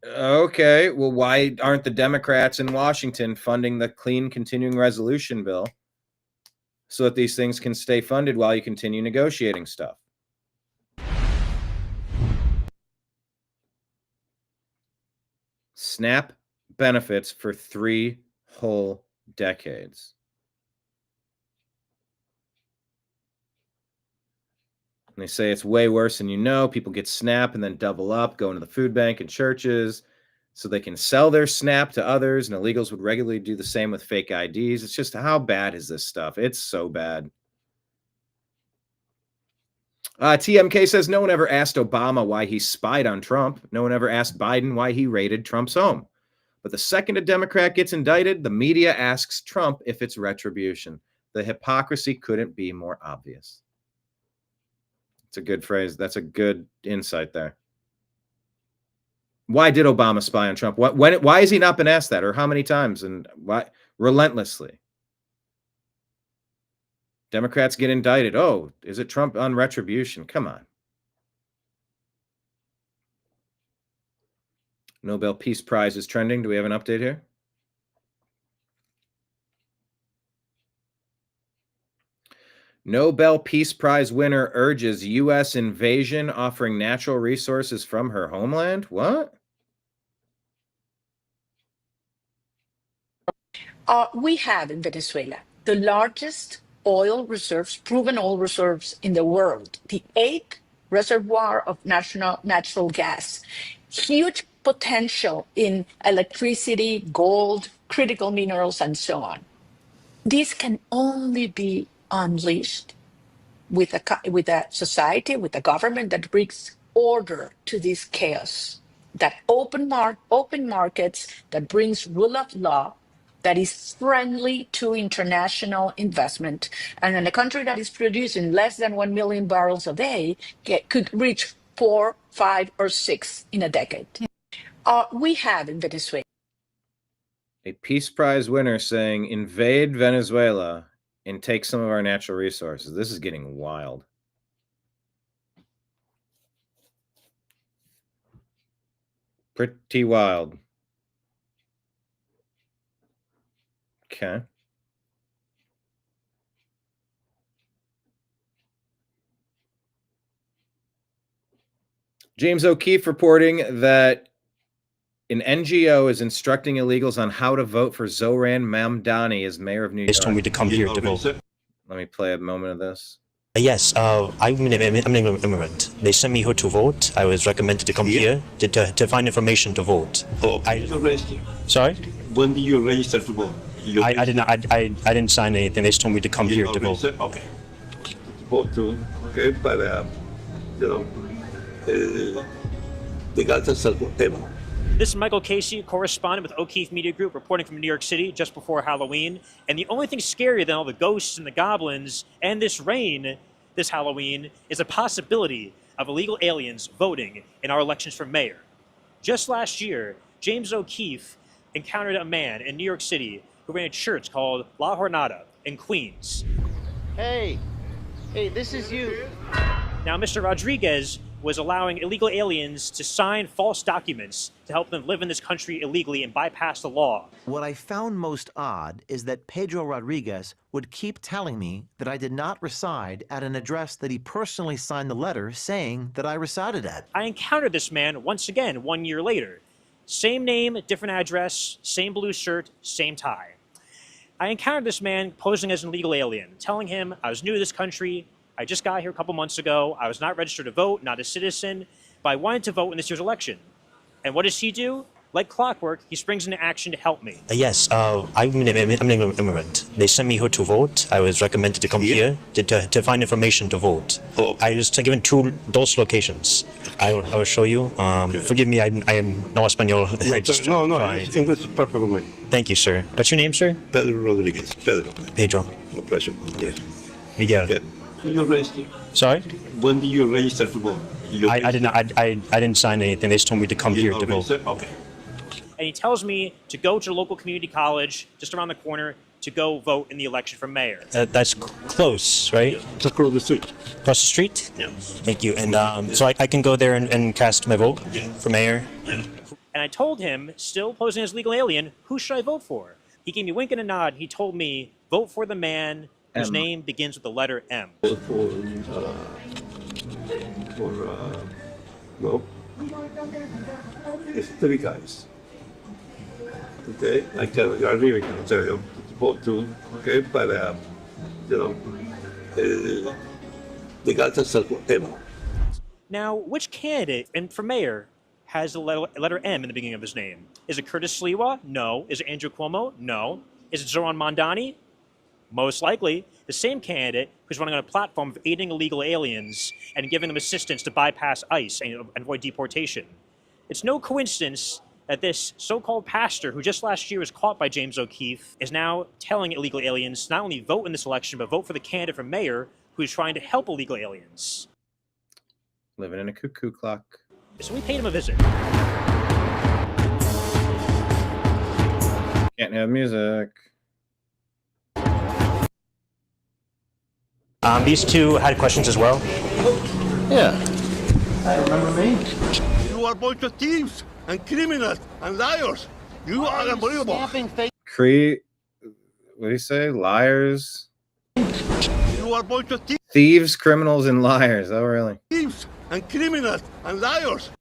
Okay, well, why aren't the Democrats in Washington funding the clean continuing resolution bill so that these things can stay funded while you continue negotiating stuff? SNAP benefits for 3 whole decades. And they say it's way worse than you know. People get SNAP and then double up, go into the food bank and churches so they can sell their SNAP to others, and illegals would regularly do the same with fake IDs. It's just, how bad is this stuff? It's so bad. TMK says no one ever asked Obama why he spied on Trump. No one ever asked Biden why he raided Trump's home. But the second a Democrat gets indicted, the media asks Trump if it's retribution. The hypocrisy couldn't be more obvious. It's a good phrase. That's a good insight there. Why did Obama spy on Trump? Why has he not been asked that? Or how many times? And why? Relentlessly. Democrats get indicted. Oh, is it Trump on retribution? Come on. Nobel Peace Prize is trending. Do we have an update here? Nobel Peace Prize winner urges U.S. invasion, offering natural resources from her homeland. What? We have in Venezuela the largest oil reserves, proven oil reserves in the world, the 8th reservoir of natural gas, huge potential in electricity, gold, critical minerals, and so on. These can only be unleashed with a society, with a government that brings order to this chaos, that open markets, that brings rule of law, that is friendly to international investment. And in a country that is producing less than 1 million barrels a day could reach 4, 5, or 6 in a decade. We have in Venezuela A Peace Prize winner saying, invade Venezuela and take some of our natural resources. This is getting wild. Pretty wild. Okay. James O'Keefe reporting that an NGO is instructing illegals on how to vote for Zoran Mamdani as mayor of New York. They told me to come here to vote. Let me play a moment of this. Yes, I'm an immigrant. They sent me here to vote. I was recommended to come here to find information to vote. Sorry? When did you register to vote? I did not. I didn't sign anything. They just told me to come here to vote. Okay. Vote to, okay, but you know, This is Michael Casey, correspondent with O'Keefe Media Group, reporting from New York City just before Halloween. And the only thing scarier than all the ghosts and the goblins and this rain this Halloween is a possibility of illegal aliens voting in our elections for mayor. Just last year, James O'Keefe encountered a man in New York City who ran a church called La Jornada in Queens. Hey, this is you. Now, Mr. Rodriguez was allowing illegal aliens to sign false documents to help them live in this country illegally and bypass the law. What I found most odd is that Pedro Rodriguez would keep telling me that I did not reside at an address that he personally signed the letter saying that I resided at. I encountered this man once again 1 year later. Same name, different address, same blue shirt, same tie. I encountered this man posing as an illegal alien, telling him I was new to this country, I just got here a couple months ago, I was not registered to vote, not a citizen, but I wanted to vote in this year's election. And what does he do? Like clockwork, he springs into action to help me. Yes, I'm an immigrant. They sent me here to vote. I was recommended to come here to find information to vote. I was given those locations. I will show you. Forgive me, I am no Espanol. English is perfect. Thank you, sir. What's your name, sir? Pedro Rodriguez. Pedro. No pleasure. Yes. Miguel. Yeah. You register? Sorry? When did you register to vote? I did not. I didn't sign anything. They just told me to come here to vote. Okay. And he tells me to go to a local community college just around the corner to go vote in the election for mayor. That's close, right? Just across the street. Across the street? Yeah. Thank you. And so I can go there and cast my vote for mayor? And I told him, still posing as legal alien, who should I vote for? He gave me a wink and a nod. He told me, vote for the man whose name begins with the letter M. No. It's 3 guys. Okay, I really can tell you vote to, okay, but the guy that says M. Now, which candidate and for mayor has the letter M in the beginning of his name? Is it Curtis Sliwa? No. Is it Andrew Cuomo? No. Is it Zoran Mondani? Most likely, the same candidate who's running on a platform of aiding illegal aliens and giving them assistance to bypass ICE and avoid deportation. It's no coincidence that this so-called pastor, who just last year was caught by James O'Keefe, is now telling illegal aliens not only vote in this election, but vote for the candidate for mayor who is trying to help illegal aliens. Living in a cuckoo clock. So we paid him a visit. Can't have music. These two had questions as well. Yeah. I remember me. You are a bunch of thieves and criminals and liars. You are unbelievable. What do you say? Liars? You are a bunch of Thieves, criminals, and liars. Oh, really? thieves and criminals and liars.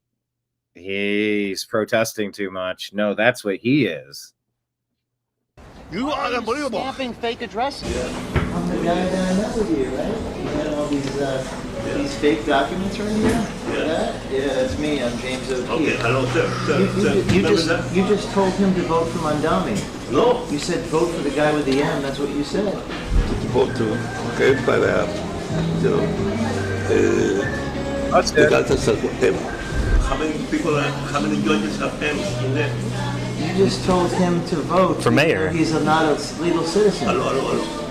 He's protesting too much. No, that's what he is. You are unbelievable. Stamping fake addresses. I'm the guy that I met with you, right? You had all these fake documents right here? Yeah, that's me. I'm James O'Keefe. Okay, hello, sir. You just told him to vote for Mondani. No. You said vote for the guy with the M. That's what you said. Vote to, okay, but That's the good. guy that says M. How many judges have M's in there? You just told him to vote for mayor. He's not a legal citizen. Hello.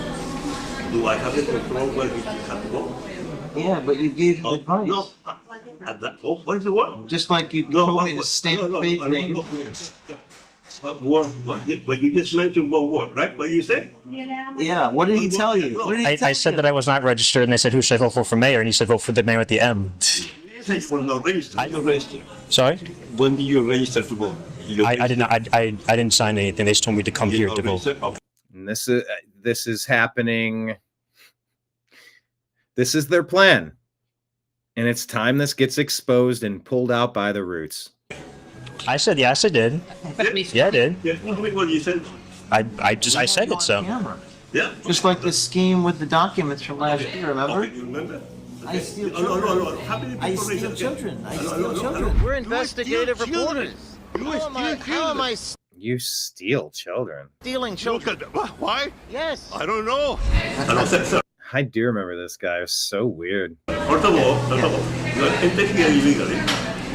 Do I have the control where he has to go? Yeah, but you gave him advice. No. What is the word? Just like you told me to stamp fake things. But you just mentioned one word, right? What you say? Yeah, what did he tell you? What did he tell I said that I was not registered, and they said, who should I vote for mayor? And he said, vote for the mayor with the M. For no register. You register. Sorry? When did you register to vote? I did not. I didn't sign anything. They just told me to come here to vote. Okay. And this is happening. This is their plan. And it's time this gets exposed and pulled out by the roots. I said, yes, I did. Yeah, I did. Yeah, what you said? I said it, so. Yeah. Just like the scheme with the documents from last year, remember? Okay, you remember? I steal children. No. How many people I steal children. I steal children. We're investigative reporters. How am I You steal children. stealing children? Why? Yes. I don't know. I do remember this guy. It was so weird. First of all, you're entering here illegally.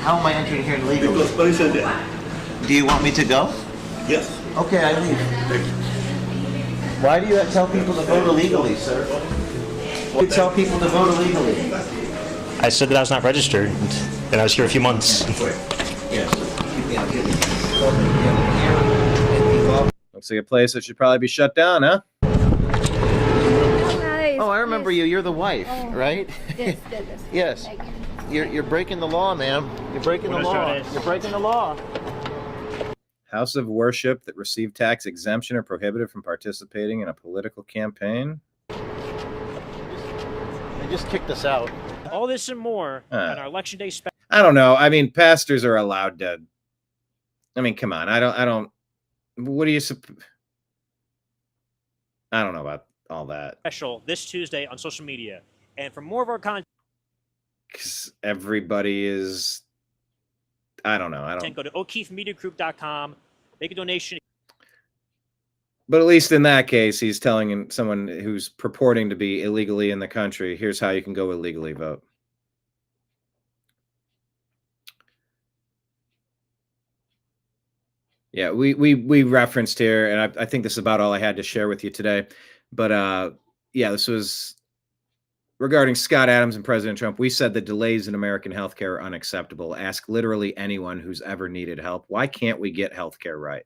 How am I entering here illegally? Because police are there. Do you want me to go? Yes. Okay, I leave. Thank you. Why do you tell people to vote illegally, sir? Why do you tell people to vote illegally? I said that I was not registered, and I was here a few months. Yes. Looks like a place that should probably be shut down, huh? Oh, I remember you. You're the wife, right? Yes. Yes. You're breaking the law, ma'am. You're breaking the law. You're breaking the law. House of worship that received tax exemption are prohibited from participating in a political campaign. They just kicked us out. All this and more on our Election Day special. I don't know. I mean, pastors are allowed to. I mean, come on. I don't. What do you? I don't know about all that. Special this Tuesday on social media. And for more of our content, Because everybody is. I don't know. go to o'keefemediagroup.com, make a donation. But at least in that case, he's telling someone who's purporting to be illegally in the country, here's how you can go illegally vote. Yeah, we referenced here, and I think this is about all I had to share with you today. But yeah, this was regarding Scott Adams and President Trump. We said the delays in American healthcare are unacceptable. Ask literally anyone who's ever needed help. Why can't we get healthcare right?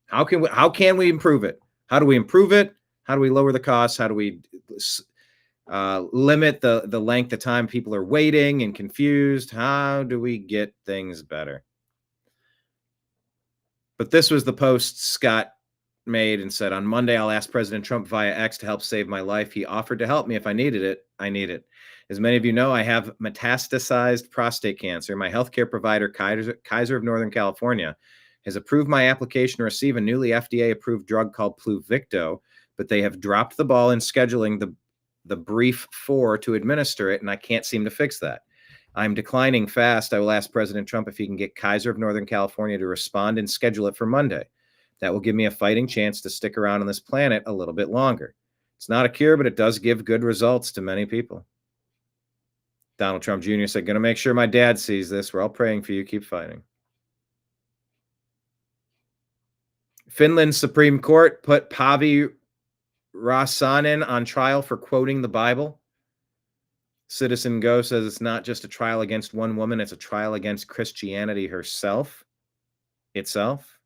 How can we improve it? How do we improve it? How do we lower the costs? How do we limit the length of time people are waiting and confused? How do we get things better? But this was the post Scott made and said, on Monday, I'll ask President Trump via X to help save my life. He offered to help me if I needed it. I need it. As many of you know, I have metastasized prostate cancer. My healthcare provider, Kaiser of Northern California, has approved my application to receive a newly FDA-approved drug called Pluvicto, but they have dropped the ball in scheduling the brief to administer it, and I can't seem to fix that. I'm declining fast. I will ask President Trump if he can get Kaiser of Northern California to respond and schedule it for Monday. That will give me a fighting chance to stick around on this planet a little bit longer. It's not a cure, but it does give good results to many people. Donald Trump Jr. said, going to make sure my dad sees this. We're all praying for you. Keep fighting. Finland's Supreme Court put Pavi Rasanen on trial for quoting the Bible. Citizen Go says it's not just a trial against one woman, it's a trial against Christianity itself.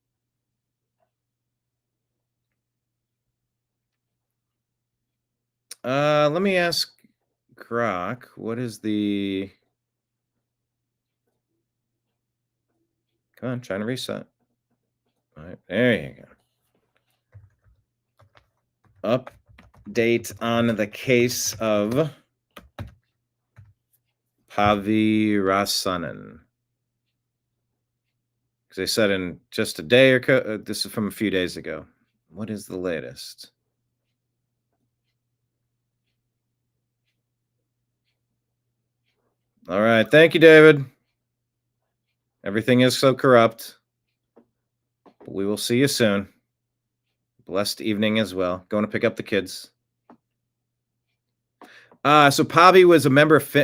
Let me ask Grok, what is the... Come on, trying to reset. All right, there you go. Update on the case of Pavi Rasanen. Because they said in just a day or this is from a few days ago. What is the latest? All right. Thank you, David. Everything is so corrupt. But we will see you soon. Blessed evening as well. Going to pick up the kids. So Pavi was a member of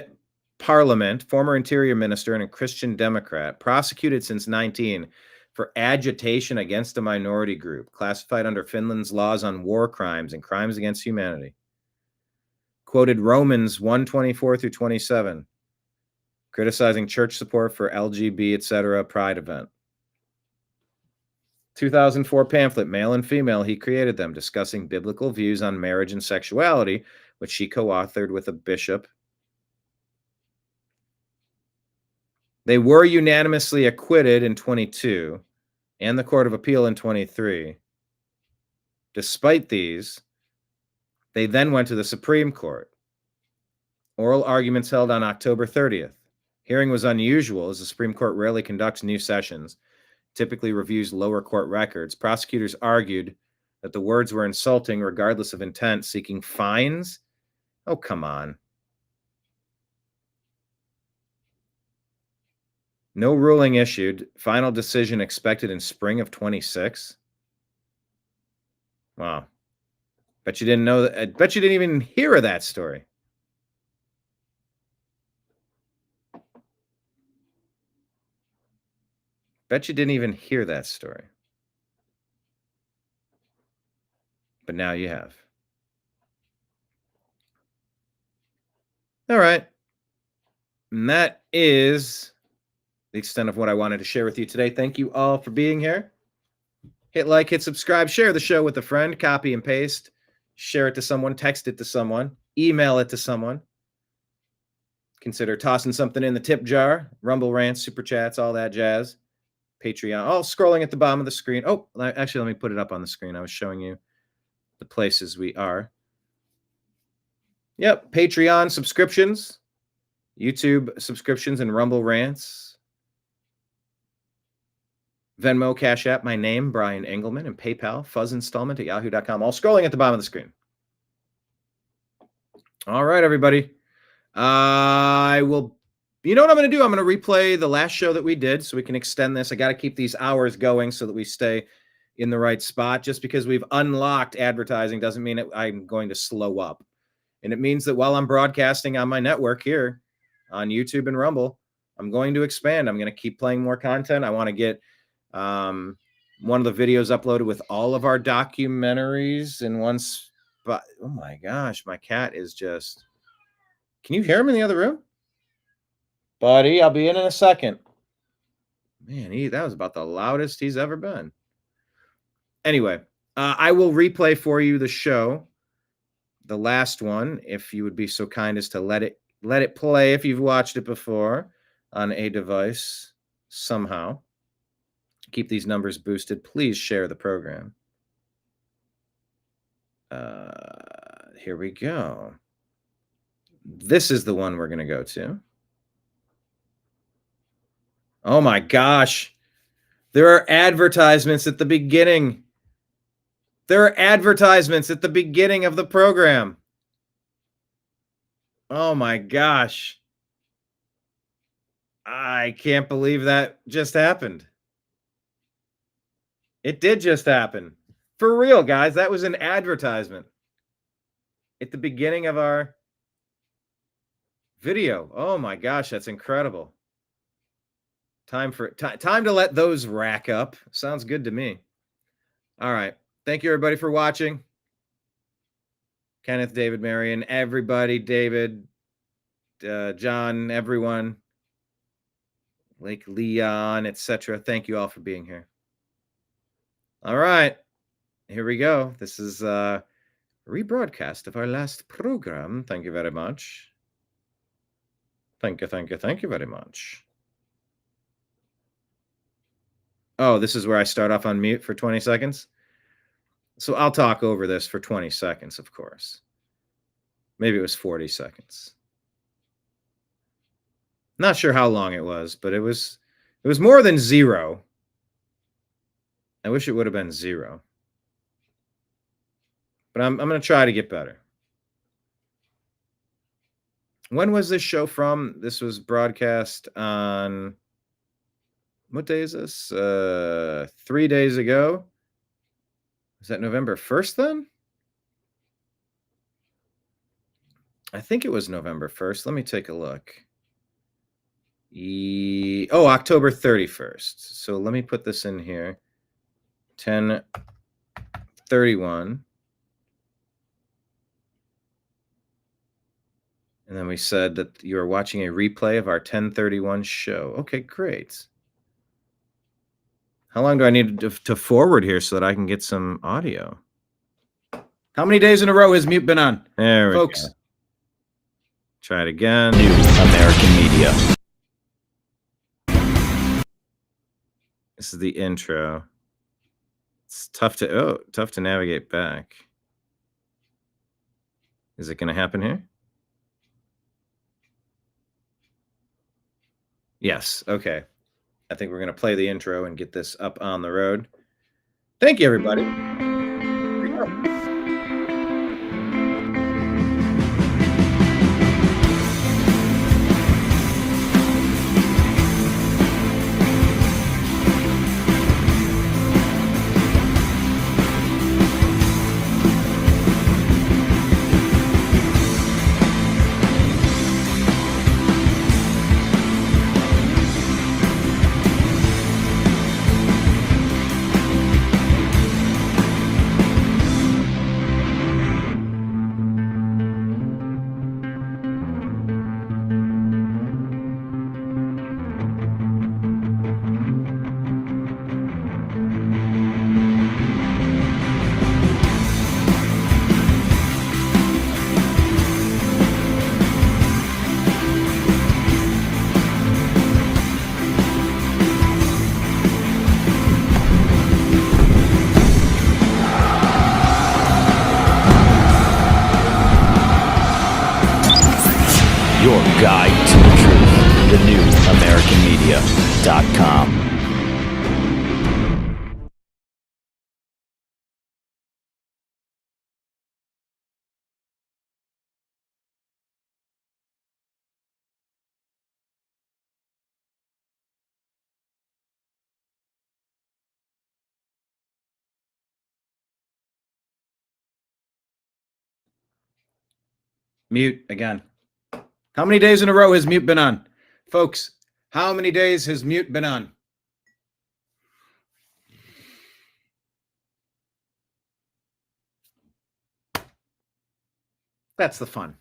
Parliament, former Interior Minister, and a Christian Democrat, prosecuted since 19 for agitation against a minority group, classified under Finland's laws on war crimes and crimes against humanity. Quoted Romans 1:24 through 27, criticizing church support for LGB, etc. pride event. 2004 pamphlet, Male and Female, he created them, discussing biblical views on marriage and sexuality, which she co-authored with a bishop. They were unanimously acquitted in 22 and the Court of Appeal in 23. Despite these, they then went to the Supreme Court. Oral arguments held on October 30th. Hearing was unusual as the Supreme Court rarely conducts new sessions, typically reviews lower court records. Prosecutors argued that the words were insulting regardless of intent, seeking fines. Oh, come on. No ruling issued. Final decision expected in spring of 26. Wow. Bet you didn't know that. I bet you didn't even hear of that story. Bet you didn't even hear that story. But now you have. All right. And that is the extent of what I wanted to share with you today. Thank you all for being here. Hit like, hit subscribe, share the show with a friend, copy and paste, share it to someone, text it to someone, email it to someone. Consider tossing something in the tip jar, Rumble rants, super chats, all that jazz. Patreon, all scrolling at the bottom of the screen. Oh, actually, let me put it up on the screen. I was showing you the places we are. Yep, Patreon subscriptions, YouTube subscriptions, and Rumble rants. Venmo, Cash App, my name, Brian Engelman, and PayPal, fuzzinstallment@yahoo.com, all scrolling at the bottom of the screen. All right, everybody. I will, you know what I'm going to do? I'm going to replay the last show that we did so we can extend this. I got to keep these hours going so that we stay in the right spot. Just because we've unlocked advertising doesn't mean I'm going to slow up. And it means that while I'm broadcasting on my network here on YouTube and Rumble, I'm going to expand. I'm going to keep playing more content. I want to get one of the videos uploaded with all of our documentaries in one spot. Oh my gosh, my cat is just... Can you hear him in the other room? Buddy, I'll be in a second. Man, that was about the loudest he's ever been. Anyway, I will replay for you the show, the last one, if you would be so kind as to let it play if you've watched it before on a device somehow. Keep these numbers boosted. Please share the program. Here we go. This is the one we're going to go to. Oh my gosh. There are advertisements at the beginning. There are advertisements at the beginning of the program. Oh my gosh. I can't believe that just happened. It did just happen. For real, guys. That was an advertisement at the beginning of our video. Oh my gosh, that's incredible. Time to let those rack up. Sounds good to me. All right. Thank you, everybody, for watching. Kenneth, David, Marion, everybody, David, John, everyone, Lake Leon, etc. Thank you all for being here. All right. Here we go. This is a rebroadcast of our last program. Thank you very much. Thank you very much. Oh, this is where I start off on mute for 20 seconds. So I'll talk over this for 20 seconds, of course. Maybe it was 40 seconds. Not sure how long it was, but it was more than 0. I wish it would have been 0. But I'm going to try to get better. When was this show from? This was broadcast on, what day is this? 3 days ago. Is that November 1st then? I think it was November 1st. Let me take a look. October 31st. So let me put this in here. 10/31. And then we said that you are watching a replay of our 10/31 show. Okay, great. How long do I need to forward here so that I can get some audio? How many days in a row has mute been on? There we go. Try it again. New American media. This is the intro. It's tough to navigate back. Is it going to happen here? Yes. Okay. I think we're going to play the intro and get this up on the road. Thank you, everybody. Your guide to the truth. TheNewAmericanMedia.com. Mute again. How many days in a row has mute been on? Folks, how many days has mute been on? That's the fun.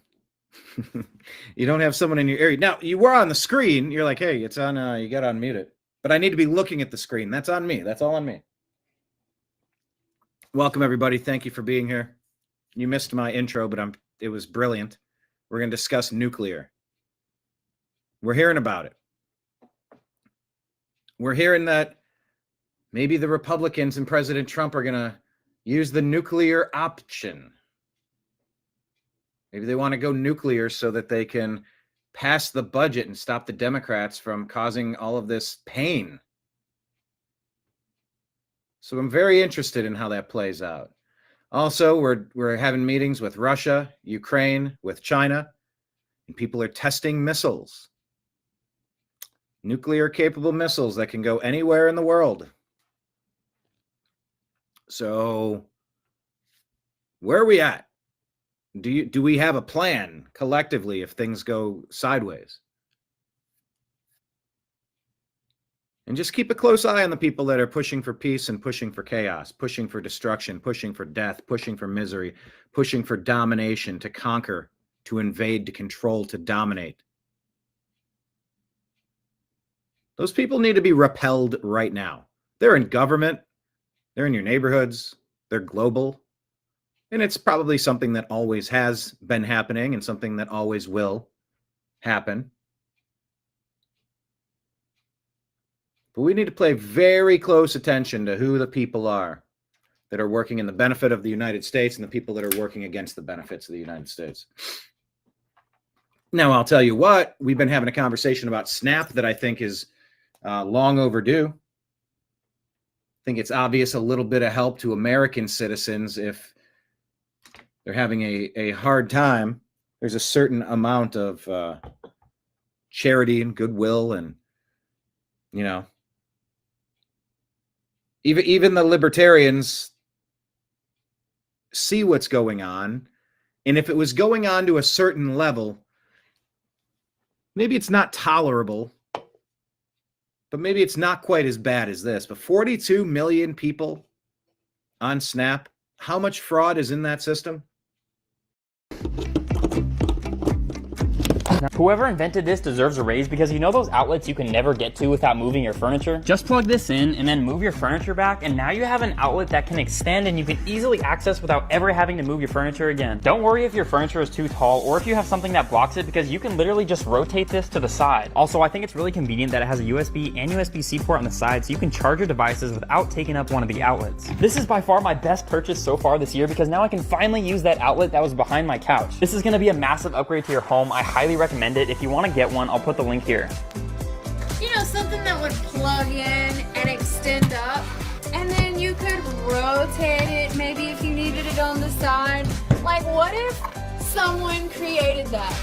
You don't have someone in your area. Now, you were on the screen. You're like, hey, it's on, you got to unmute it. But I need to be looking at the screen. That's on me. That's all on me. Welcome, everybody. Thank you for being here. You missed my intro, but it was brilliant. We're going to discuss nuclear. We're hearing about it. We're hearing that maybe the Republicans and President Trump are going to use the nuclear option. Maybe they want to go nuclear so that they can pass the budget and stop the Democrats from causing all of this pain. So I'm very interested in how that plays out. Also, we're having meetings with Russia, Ukraine, with China, and people are testing missiles. Nuclear-capable missiles that can go anywhere in the world. So, where are we at? Do we have a plan collectively if things go sideways? And just keep a close eye on the people that are pushing for peace and pushing for chaos, pushing for destruction, pushing for death, pushing for misery, pushing for domination, to conquer, to invade, to control, to dominate. Those people need to be repelled right now. They're in government. They're in your neighborhoods. They're global. And it's probably something that always has been happening and something that always will happen. But we need to pay very close attention to who the people are that are working in the benefit of the United States and the people that are working against the benefits of the United States. Now, I'll tell you what, we've been having a conversation about SNAP that I think is long overdue. I think it's obvious a little bit of help to American citizens if they're having a hard time. There's a certain amount of charity and goodwill, and, you know, even the libertarians see what's going on. And if it was going on to a certain level, maybe it's not tolerable, but maybe it's not quite as bad as this. But 42 million people on SNAP, how much fraud is in that system? Whoever invented this deserves a raise, because you know those outlets you can never get to without moving your furniture? Just plug this in and then move your furniture back, and now you have an outlet that can extend and you can easily access without ever having to move your furniture again. Don't worry if your furniture is too tall or if you have something that blocks it, because you can literally just rotate this to the side. Also, I think it's really convenient that it has a USB and USB-C port on the side, so you can charge your devices without taking up one of the outlets. This is by far my best purchase so far this year, because now I can finally use that outlet that was behind my couch. This is going to be a massive upgrade to your home. I highly recommend it. If you want to get one, I'll put the link here. You know, something that would plug in and extend up, and then you could rotate it maybe if you needed it on the side. Like, what if someone created that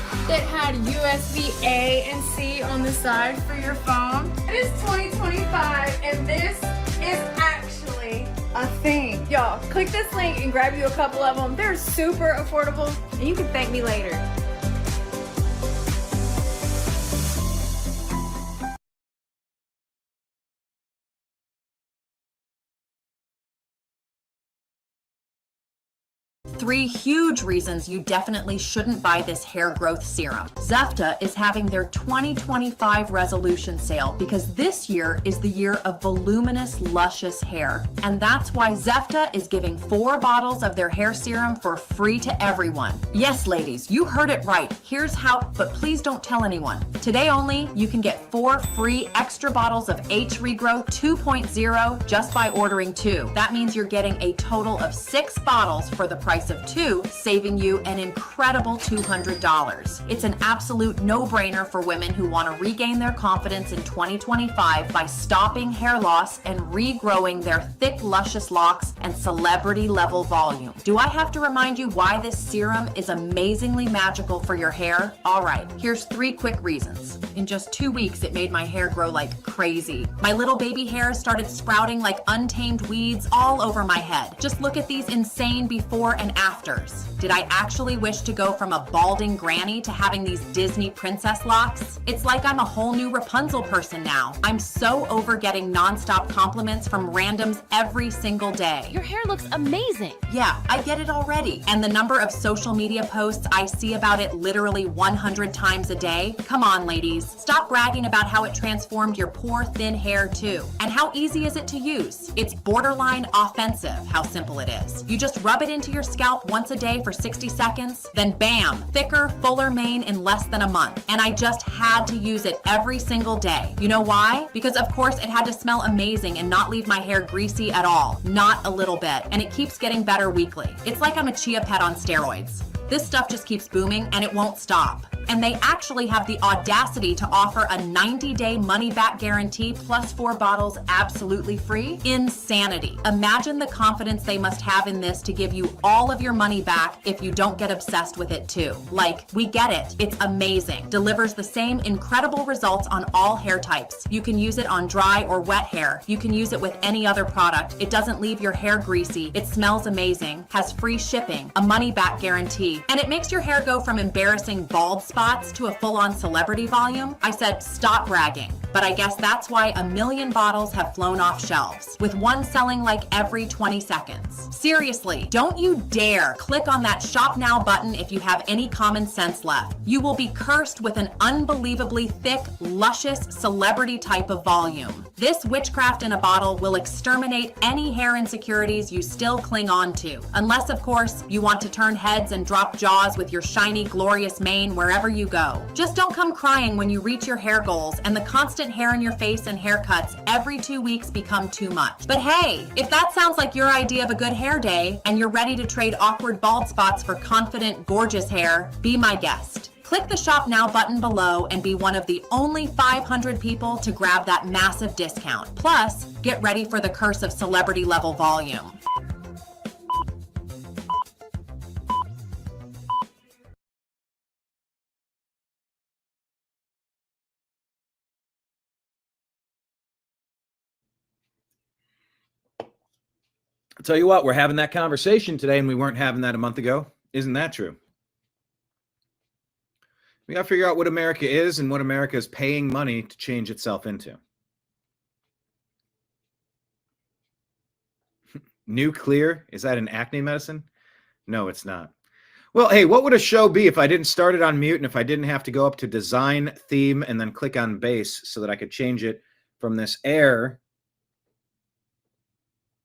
had USB A and C on the side for your phone? It is 2025, and this is actually a thing. Y'all, click this link and grab you a couple of them. They're super affordable, and you can thank me later. Three huge reasons you definitely shouldn't buy this hair growth serum. Zefta is having their 2025 resolution sale because this year is the year of voluminous, luscious hair. And that's why Zefta is giving 4 bottles of their hair serum for free to everyone. Yes, ladies, you heard it right. Here's how, but please don't tell anyone. Today only, you can get 4 free extra bottles of H Regrow 2.0 just by ordering 2. That means you're getting a total of 6 bottles for the price price of 2, saving you an incredible $200. It's an absolute no-brainer for women who want to regain their confidence in 2025 by stopping hair loss and regrowing their thick, luscious locks and celebrity-level volume. Do I have to remind you why this serum is amazingly magical for your hair? All right, here's 3 quick reasons. In just 2 weeks, it made my hair grow like crazy. My little baby hairs started sprouting like untamed weeds all over my head. Just look at these insane before and afters. Did I actually wish to go from a balding granny to having these Disney princess locks? It's like I'm a whole new Rapunzel person now. I'm so over getting nonstop compliments from randoms every single day. Your hair looks amazing. Yeah, I get it already. And the number of social media posts I see about it literally 100 times a day. Come on, ladies. Stop bragging about how it transformed your poor thin hair too. And how easy is it to use? It's borderline offensive how simple it is. You just rub it into your scalp once a day for 60 seconds, then bam, thicker, fuller mane in less than a month. And I just had to use it every single day. You know why? Because of course it had to smell amazing and not leave my hair greasy at all. Not a little bit. And it keeps getting better weekly. It's like I'm a chia pet on steroids. This stuff just keeps booming and it won't stop. And they actually have the audacity to offer a 90-day money-back guarantee plus 4 bottles absolutely free. Insanity. Imagine the confidence they must have in this to give you all of your money back if you don't get obsessed with it too. Like, we get it. It's amazing. Delivers the same incredible results on all hair types. You can use it on dry or wet hair. You can use it with any other product. It doesn't leave your hair greasy. It smells amazing, has free shipping, a money-back guarantee, and it makes your hair go from embarrassing bald spots to a full-on celebrity volume. I said, stop bragging. But I guess that's why 1 million bottles have flown off shelves, with one selling like every 20 seconds. Seriously, don't you dare click on that Shop Now button if you have any common sense left. You will be cursed with an unbelievably thick, luscious, celebrity type of volume. This witchcraft in a bottle will exterminate any hair insecurities you still cling on to. Unless, of course, you want to turn heads and drop jaws with your shiny, glorious mane wherever you go. Just don't come crying when you reach your hair goals and the constant hair in your face and haircuts every 2 weeks become too much. But hey, if that sounds like your idea of a good hair day and you're ready to trade awkward bald spots for confident, gorgeous hair, be my guest. Click the Shop Now button below and be one of the only 500 people to grab that massive discount. Plus, get ready for the curse of celebrity level volume. I'll tell you what, we're having that conversation today and we weren't having that a month ago. Isn't that true? We got to figure out what America is and what America is paying money to change itself into. Nuclear? Is that an acne medicine? No, it's not. Well, hey, what would a show be if I didn't start it on mute and if I didn't have to go up to design, theme, and then click on base so that I could change it from this air?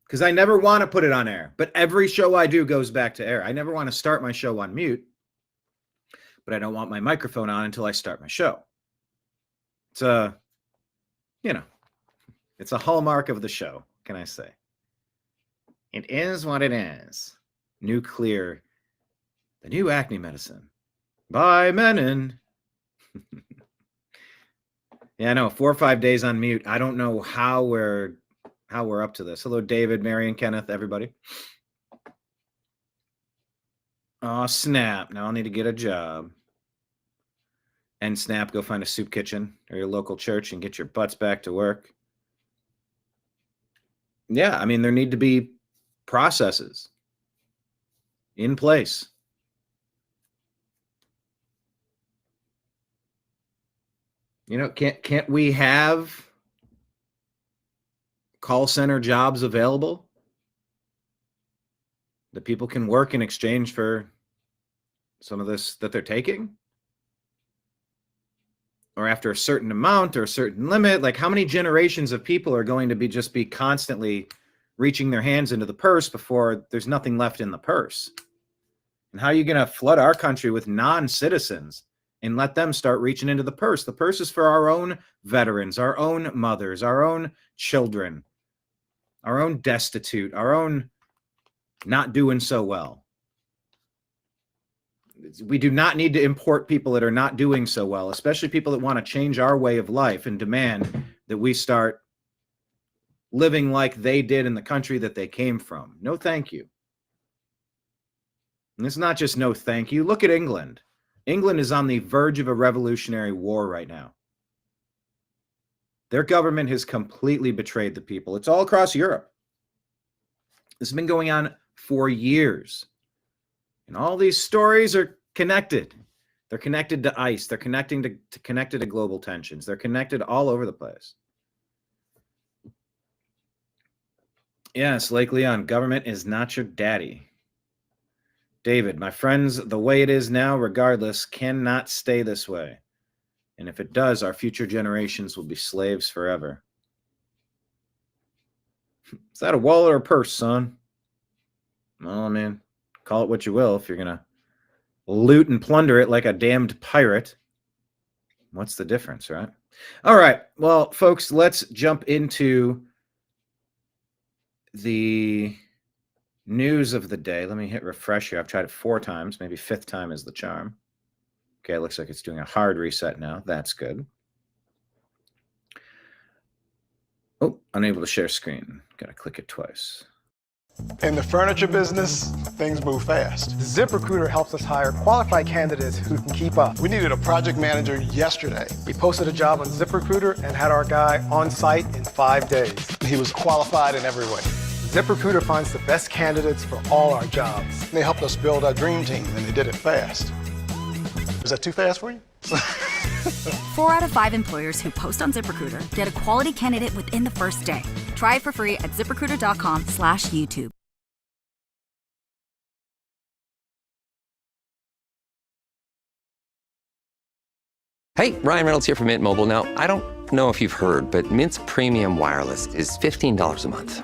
Because I never want to put it on air, but every show I do goes back to air. I never want to start my show on mute, but I don't want my microphone on until I start my show. It's a, it's a hallmark of the show, can I say? It is what it is. Nuclear, the new acne medicine by Menon. Yeah, I know, 4 or 5 days on mute. I don't know how we're up to this. Hello, David, Marion, Kenneth, everybody. Oh, snap. Now I'll need to get a job. And snap, go find a soup kitchen or your local church and get your butts back to work. Yeah, I mean, there need to be processes in place. Can't we have call center jobs available that people can work in exchange for some of this that they're taking? Or after a certain amount or a certain limit, like how many generations of people are going to be constantly reaching their hands into the purse before there's nothing left in the purse? And how are you going to flood our country with non-citizens and let them start reaching into the purse? The purse is for our own veterans, our own mothers, our own children, our own destitute, our own not doing so well. We do not need to import people that are not doing so well, especially people that want to change our way of life and demand that we start living like they did in the country that they came from. No, thank you. And it's not just no thank you. Look at England. England is on the verge of a revolutionary war right now. Their government has completely betrayed the people. It's all across Europe. This has been going on for years. And all these stories are connected. They're connected to ICE. They're connected to global tensions. They're connected all over the place. Yes, Lake Leon, government is not your daddy. David, my friends, the way it is now, regardless, cannot stay this way. And if it does, our future generations will be slaves forever. Is that a wallet or a purse, son? Well, I mean, call it what you will. If you're going to loot and plunder it like a damned pirate, what's the difference, right? All right. Well, folks, let's jump into the news of the day. Let me hit refresh here. I've tried it 4 times. Maybe 5th time is the charm. Okay, it looks like it's doing a hard reset now. That's good. Oh, unable to share screen. Got to click it twice. In the furniture business, things move fast. ZipRecruiter helps us hire qualified candidates who can keep up. We needed a project manager yesterday. We posted a job on ZipRecruiter and had our guy on site in 5 days. He was qualified in every way. ZipRecruiter finds the best candidates for all our jobs. They helped us build our dream team, and they did it fast. Is that too fast for you? 4 out of 5 employers who post on ZipRecruiter get a quality candidate within the first day. Try it for free at ZipRecruiter.com/YouTube. Hey, Ryan Reynolds here from Mint Mobile. Now, I don't know if you've heard, but Mint's premium wireless is $15 a month.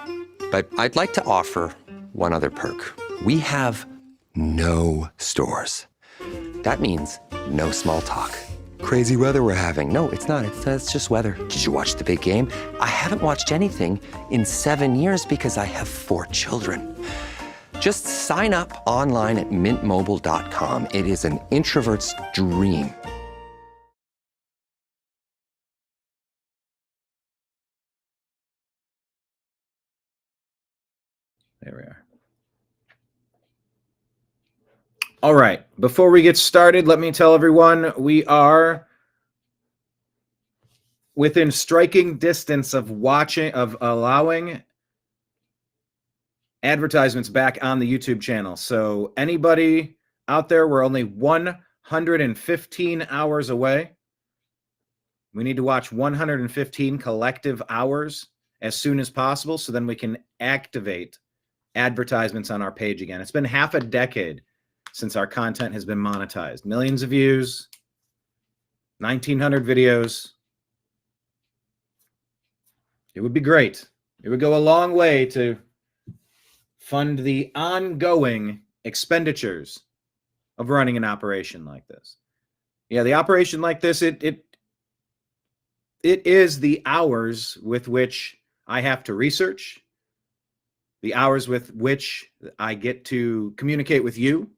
But I'd like to offer one other perk. We have no stores. That means no small talk. Crazy weather we're having. No, it's not. It's just weather. Did you watch the big game? I haven't watched anything in 7 years because I have 4 children. Just sign up online at mintmobile.com. It is an introvert's dream. There we are. All right. Before we get started, let me tell everyone we are within striking distance of allowing advertisements back on the YouTube channel. So anybody out there, we're only 115 hours away. We need to watch 115 collective hours as soon as possible so then we can activate advertisements on our page again. It's been half a decade since our content has been monetized. Millions of views, 1,900 videos. It would be great. It would go a long way to fund the ongoing expenditures of running an operation like this. Yeah, the operation like this, it is the hours with which I have to research, the hours with which I get to communicate with you,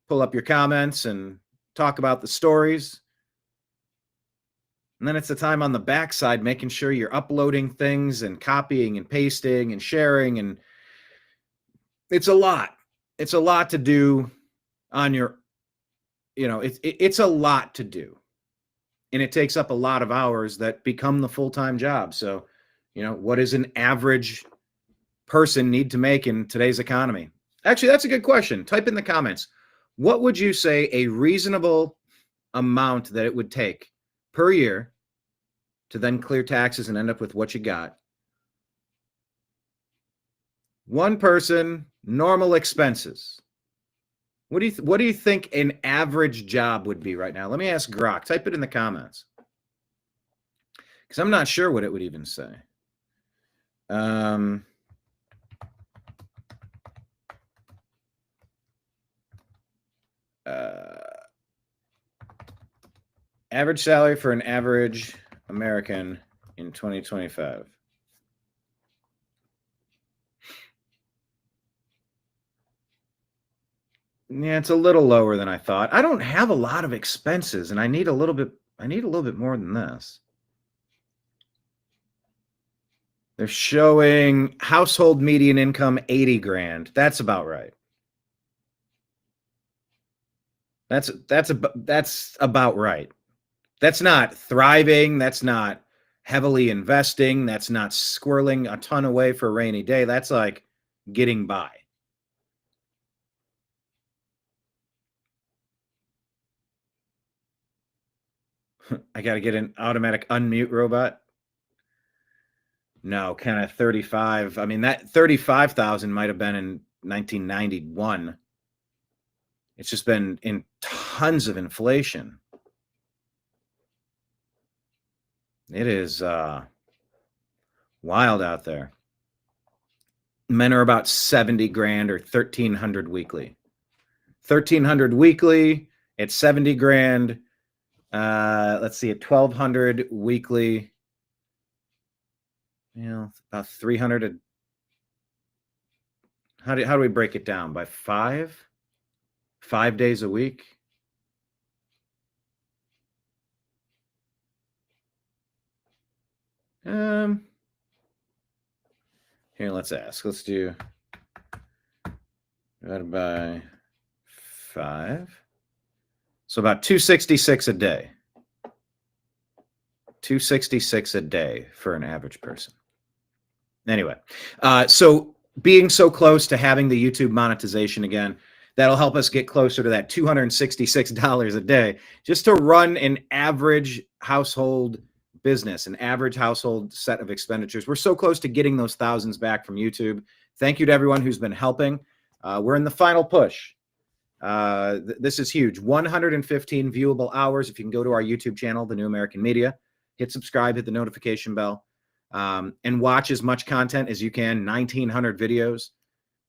pull up your comments and talk about the stories. And then it's the time on the backside making sure you're uploading things and copying and pasting and sharing. And it's a lot. It's a lot to do on your, it's a lot to do. And it takes up a lot of hours that become the full-time job. So, what does an average person need to make in today's economy? Actually, that's a good question. Type in the comments. What would you say a reasonable amount that it would take per year to then clear taxes and end up with what you got? One person, normal expenses. What do you think an average job would be right now? Let me ask Grok. Type it in the comments. Because I'm not sure what it would even say. Average salary for an average American in 2025. Yeah, it's a little lower than I thought. I don't have a lot of expenses, and I need a little bit more than this. They're showing household median income 80 grand. That's about right. That's about right. That's not thriving. That's not heavily investing. That's not squirreling a ton away for a rainy day. That's like getting by. I got to get an automatic unmute robot. No, kind of 35. I mean, that 35,000 might have been in 1991. It's just been in tons of inflation. It is wild out there. Men are about 70 grand or 1,300 weekly. 1,300 weekly at 70 grand. Let's see, at 1,200 weekly. You know, about 300. How do we break it down? By 5 days a week? Here, let's ask. Let's do divided by 5. So about 266 a day. 266 a day for an average person. Anyway, so being so close to having the YouTube monetization again, that'll help us get closer to that $266 a day just to run an average household business, an average household set of expenditures. We're so close to getting those thousands back from YouTube. Thank you to everyone who's been helping. We're in the final push. This is huge. 115 viewable hours. If you can go to our YouTube channel, The New American Media, hit subscribe, hit the notification bell, and watch as much content as you can. 1,900 videos.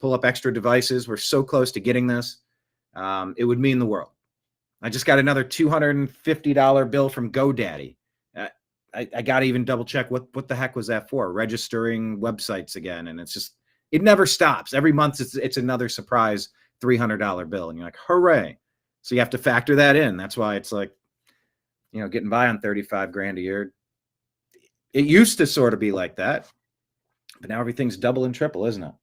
Pull up extra devices. We're so close to getting this. It would mean the world. I just got another $250 bill from GoDaddy. I got to even double check what the heck was that for? Registering websites again. And it's just, it never stops. Every month it's another surprise $300 bill. And you're like, hooray. So you have to factor that in. That's why it's like, you know, getting by on 35 grand a year. It used to sort of be like that, but now everything's double and triple, isn't it?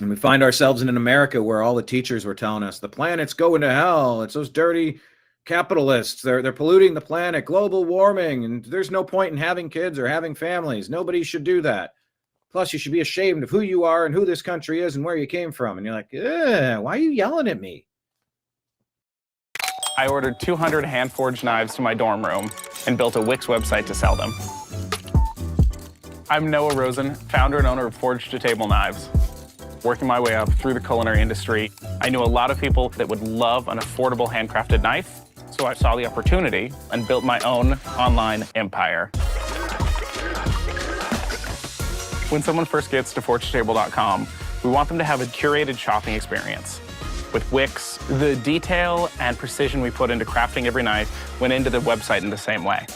And we find ourselves in an America where all the teachers were telling us the planet's going to hell. It's those dirty capitalists. They're polluting the planet, global warming, and there's no point in having kids or having families. Nobody should do that. Plus, you should be ashamed of who you are and who this country is and where you came from. And you're like, why are you yelling at me? I ordered 200 hand-forged knives to my dorm room and built a Wix website to sell them. I'm Noah Rosen, founder and owner of Forged to Table Knives. Working my way up through the culinary industry, I knew a lot of people that would love an affordable handcrafted knife, so I saw the opportunity and built my own online empire. When someone first gets to forgetotable.com, we want them to have a curated shopping experience. With Wix, the detail and precision we put into crafting every knife went into the website in the same way.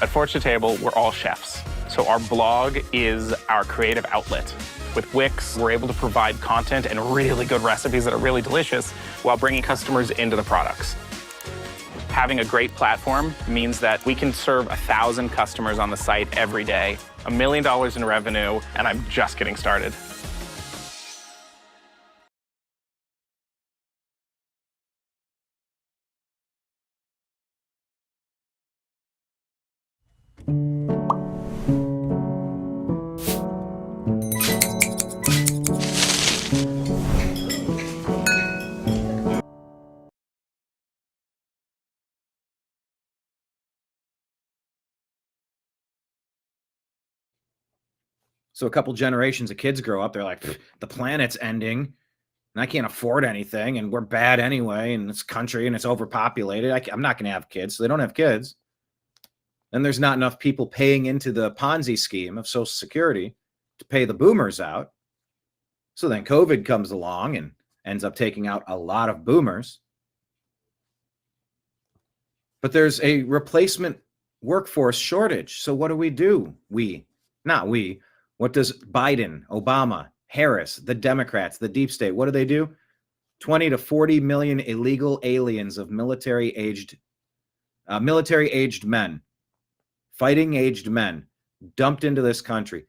At Forged to Table, we're all chefs, so our blog is our creative outlet. With Wix, we're able to provide content and really good recipes that are really delicious while bringing customers into the products. Having a great platform means that we can serve 1,000 customers on the site every day, $1 million in revenue, and I'm just getting started. So a couple generations of kids grow up, they're like, the planet's ending, and I can't afford anything, and we're bad anyway, and this country, and it's overpopulated. I'm not going to have kids, so they don't have kids. Then there's not enough people paying into the Ponzi scheme of Social Security to pay the boomers out. So then COVID comes along and ends up taking out a lot of boomers. But there's a replacement workforce shortage. So what do? Not we. What does Biden, Obama, Harris, the Democrats, the deep state, what do? 20 to 40 million illegal aliens of military-aged men, fighting-aged men, dumped into this country,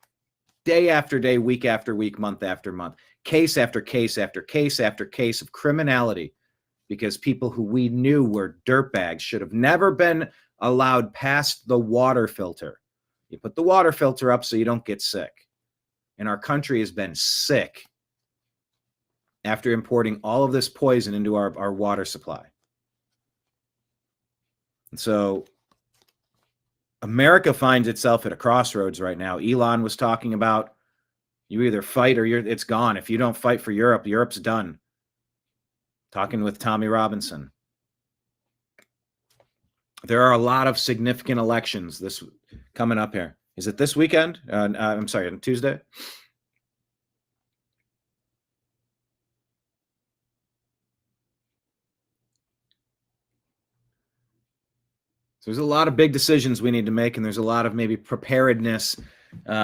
day after day, week after week, month after month, case after case after case after case of criminality, because people who we knew were dirtbags should have never been allowed past the water filter. You put the water filter up so you don't get sick. And our country has been sick after importing all of this poison into our water supply. And so America finds itself at a crossroads right now. Elon was talking about, you either fight or it's gone. If you don't fight for Europe, Europe's done. Talking with Tommy Robinson. There are a lot of significant elections this coming up here. Is it this weekend? I'm sorry, on Tuesday? So there's a lot of big decisions we need to make, and there's a lot of maybe preparedness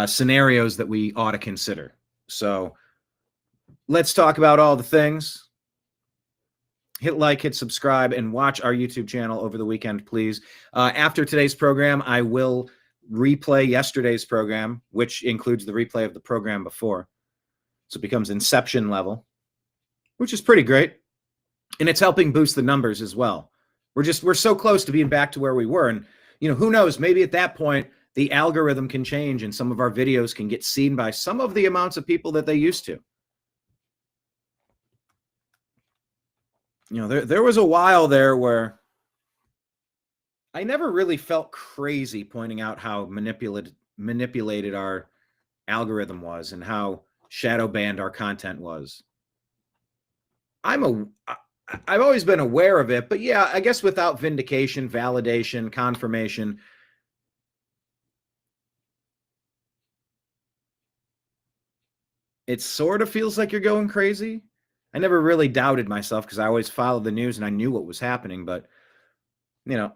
scenarios that we ought to consider. So let's talk about all the things. Hit like, hit subscribe, and watch our YouTube channel over the weekend, please. After today's program, I will replay yesterday's program, which includes the replay of the program before. So it becomes Inception level, which is pretty great. And it's helping boost the numbers as well. We're so close to being back to where we were. And, who knows, maybe at that point, the algorithm can change and some of our videos can get seen by some of the amounts of people that they used to. There was a while there where I never really felt crazy pointing out how manipulated our algorithm was and how shadow banned our content was. I've always been aware of it, but yeah, I guess without vindication, validation, confirmation, it sort of feels like you're going crazy. I never really doubted myself because I always followed the news and I knew what was happening, but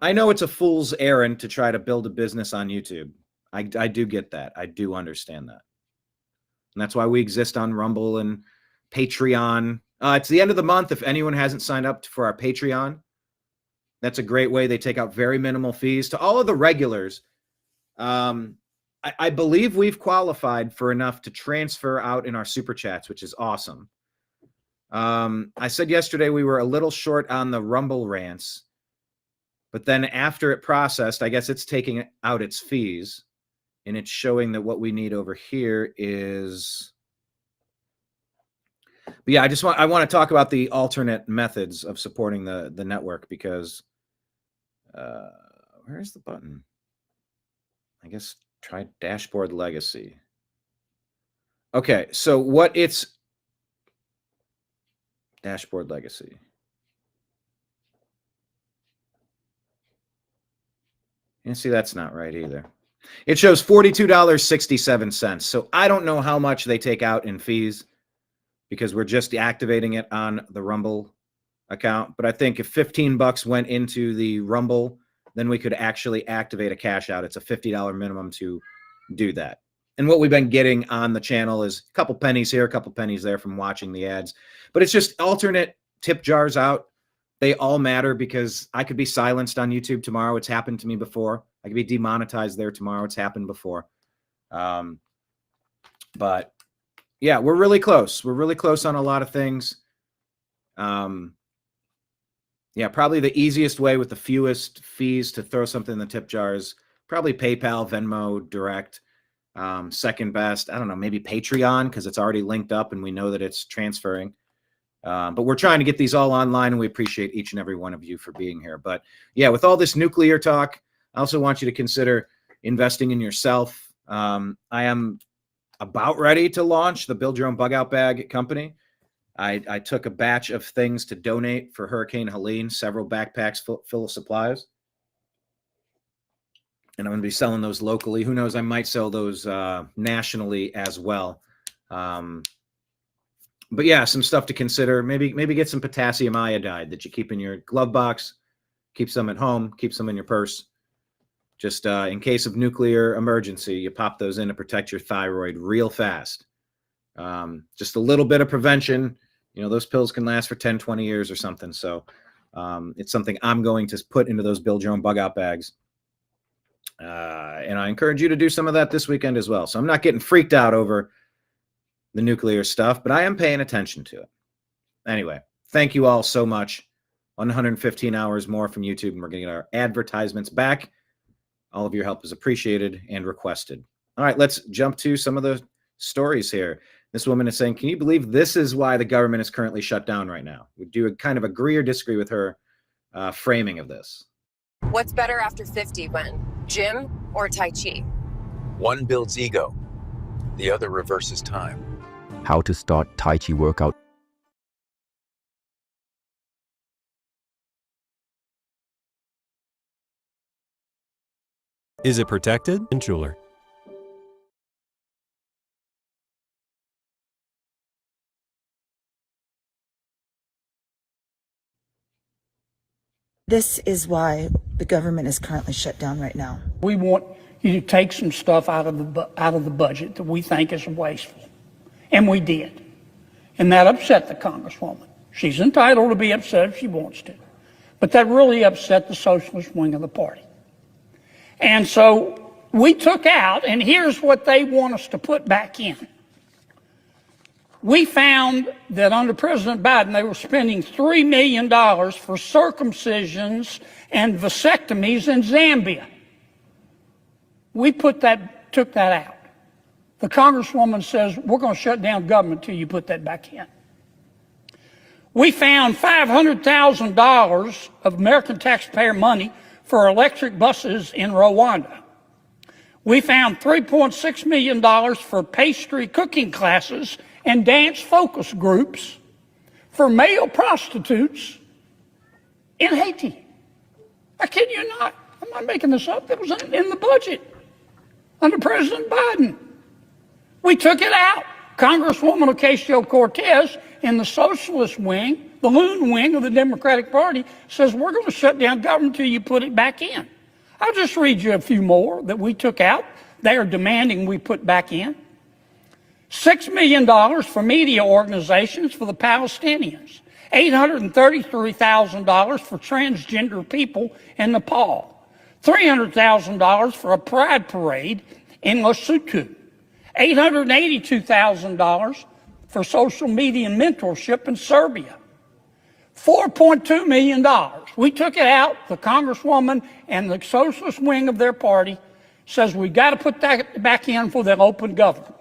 I know it's a fool's errand to try to build a business on YouTube. I do get that. I do understand that. And that's why we exist on Rumble and Patreon. It's the end of the month. If anyone hasn't signed up for our Patreon, that's a great way. They take out very minimal fees. To all of the regulars, I believe we've qualified for enough to transfer out in our super chats, which is awesome. I said yesterday we were a little short on the Rumble rants, but then after it processed, I guess it's taking out its fees, and it's showing that what we need over here is... But yeah, I want to talk about the alternate methods of supporting the network because where's the button? I guess try dashboard legacy. Okay, so what it's dashboard legacy. And see, that's not right either. It shows $42.67. So I don't know how much they take out in fees, because we're just activating it on the Rumble account. But I think if 15 bucks went into the Rumble, then we could actually activate a cash out. It's a $50 minimum to do that. And what we've been getting on the channel is a couple pennies here, a couple pennies there from watching the ads. But it's just alternate tip jars out. They all matter because I could be silenced on YouTube tomorrow. It's happened to me before. I could be demonetized there tomorrow. It's happened before. But yeah, we're really close. We're really close on a lot of things. Yeah, probably the easiest way with the fewest fees to throw something in the tip jar is probably PayPal, Venmo, Direct. Second best, I don't know, maybe Patreon because it's already linked up and we know that it's transferring. But we're trying to get these all online, and we appreciate each and every one of you for being here. But yeah, with all this nuclear talk, I also want you to consider investing in yourself. I am about ready to launch the Build Your Own Bug Out Bag company. I took a batch of things to donate for Hurricane Helene, several backpacks full of supplies. And I'm going to be selling those locally. Who knows? I might sell those nationally as well. But yeah, some stuff to consider. Maybe get some potassium iodide that you keep in your glove box. Keep some at home. Keep some in your purse. Just in case of nuclear emergency, you pop those in to protect your thyroid real fast. Just a little bit of prevention. Those pills can last for 10, 20 years or something. So it's something I'm going to put into those build your own bug out bags. And I encourage you to do some of that this weekend as well. So I'm not getting freaked out over the nuclear stuff, but I am paying attention to it. Anyway, thank you all so much. 115 hours more from YouTube, and we're going to get our advertisements back. All of your help is appreciated and requested. All right, let's jump to some of the stories here. This woman is saying, can you believe this is why the government is currently shut down right now? Would you kind of agree or disagree with her framing of this? What's better after 50 when? Gym or Tai Chi? One builds ego, the other reverses time. How to start Tai Chi workout. Is it protected? And jeweler. This is why the government is currently shut down right now. We want you to take some stuff out of the budget that we think is wasteful, and we did, and that upset the Congresswoman. She's entitled to be upset if she wants to, but that really upset the socialist wing of the party. And so we took out, and here's what they want us to put back in. We found that under President Biden, they were spending $3 million for circumcisions and vasectomies in Zambia. We took that out. The Congresswoman says, we're going to shut down government until you put that back in. We found $500,000 of American taxpayer money for electric buses in Rwanda. We found $3.6 million for pastry cooking classes and dance focus groups for male prostitutes in Haiti. I kid you not. I'm not making this up. It was in the budget under President Biden. We took it out. Congresswoman Ocasio-Cortez in the socialist wing, the loon wing of the Democratic Party, says we're going to shut down government until you put it back in. I'll just read you a few more that we took out. They are demanding we put back in. $6 million for media organizations for the Palestinians. $833,000 for transgender people in Nepal. $300,000 for a pride parade in Lesotho. $882,000 for social media mentorship in Serbia. $4.2 million. We took it out. The Congresswoman and the socialist wing of their party says we got to put that back in for the open government.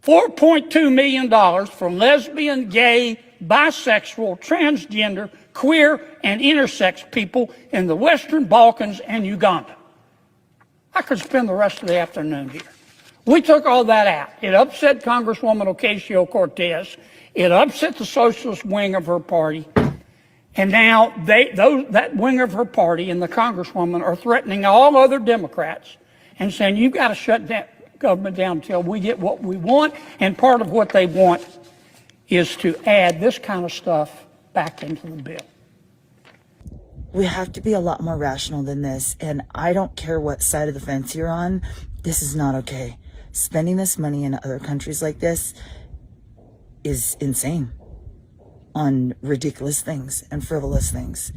$4.2 million for lesbian, gay, bisexual, transgender, queer, and intersex people in the Western Balkans and Uganda. I could spend the rest of the afternoon here. We took all that out. It upset Congresswoman Ocasio-Cortez. It upset the socialist wing of her party. And now that wing of her party and the Congresswoman are threatening all other Democrats and saying, you've got to shut that government down until we get what we want. And part of what they want is to add this kind of stuff back into the bill. We have to be a lot more rational than this. And I don't care what side of the fence you're on. This is not okay. Spending this money in other countries like this is insane on ridiculous things and frivolous things.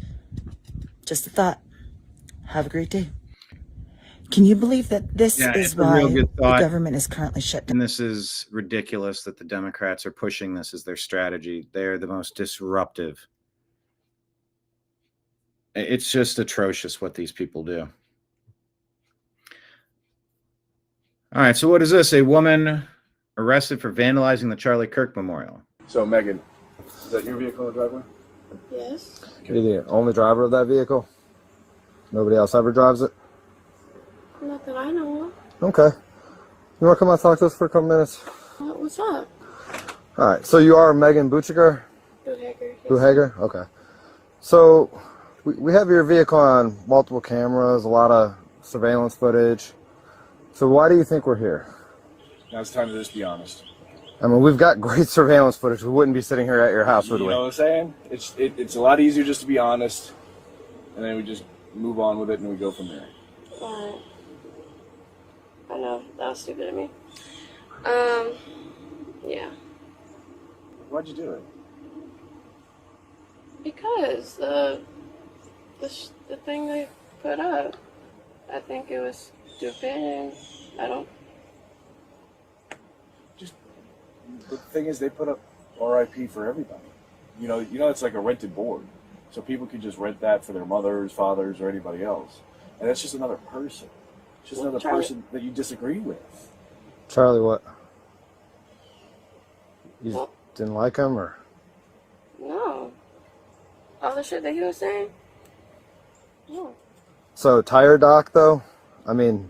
Just a thought. Have a great day. Can you believe that this is why the government is currently shut down? And this is ridiculous that the Democrats are pushing this as their strategy. They're the most disruptive. It's just atrocious what these people do. All right, so what is this? A woman arrested for vandalizing the Charlie Kirk Memorial. So, Megan, is that your vehicle in the driveway? Yes. You're the only driver of that vehicle? Nobody else ever drives it? Not that I know of. Okay. You want to come out and talk to us for a couple minutes? What's up? All right, so you are Megan Buchiger? Buhager? Okay. So, we have your vehicle on multiple cameras, a lot of surveillance footage. So why do you think we're here? Now it's time to just be honest. I mean, we've got great surveillance footage. We wouldn't be sitting here at your house, would we? You know what I'm saying? It's a lot easier just to be honest, and then we just move on with it and we go from there. Alright. I know, that was stupid of me. Yeah. Why'd you do it? Because the thing they put up, I think it was stupid, and I don't. The thing is, they put up RIP for everybody. You know, it's like a rented board, so people can just rent that for their mothers, fathers, or anybody else, and that's just another person. It's just another person that you disagree with. Charlie, what? You didn't like him, or? No. All the shit that he was saying. No. So Tire Doc, though, I mean,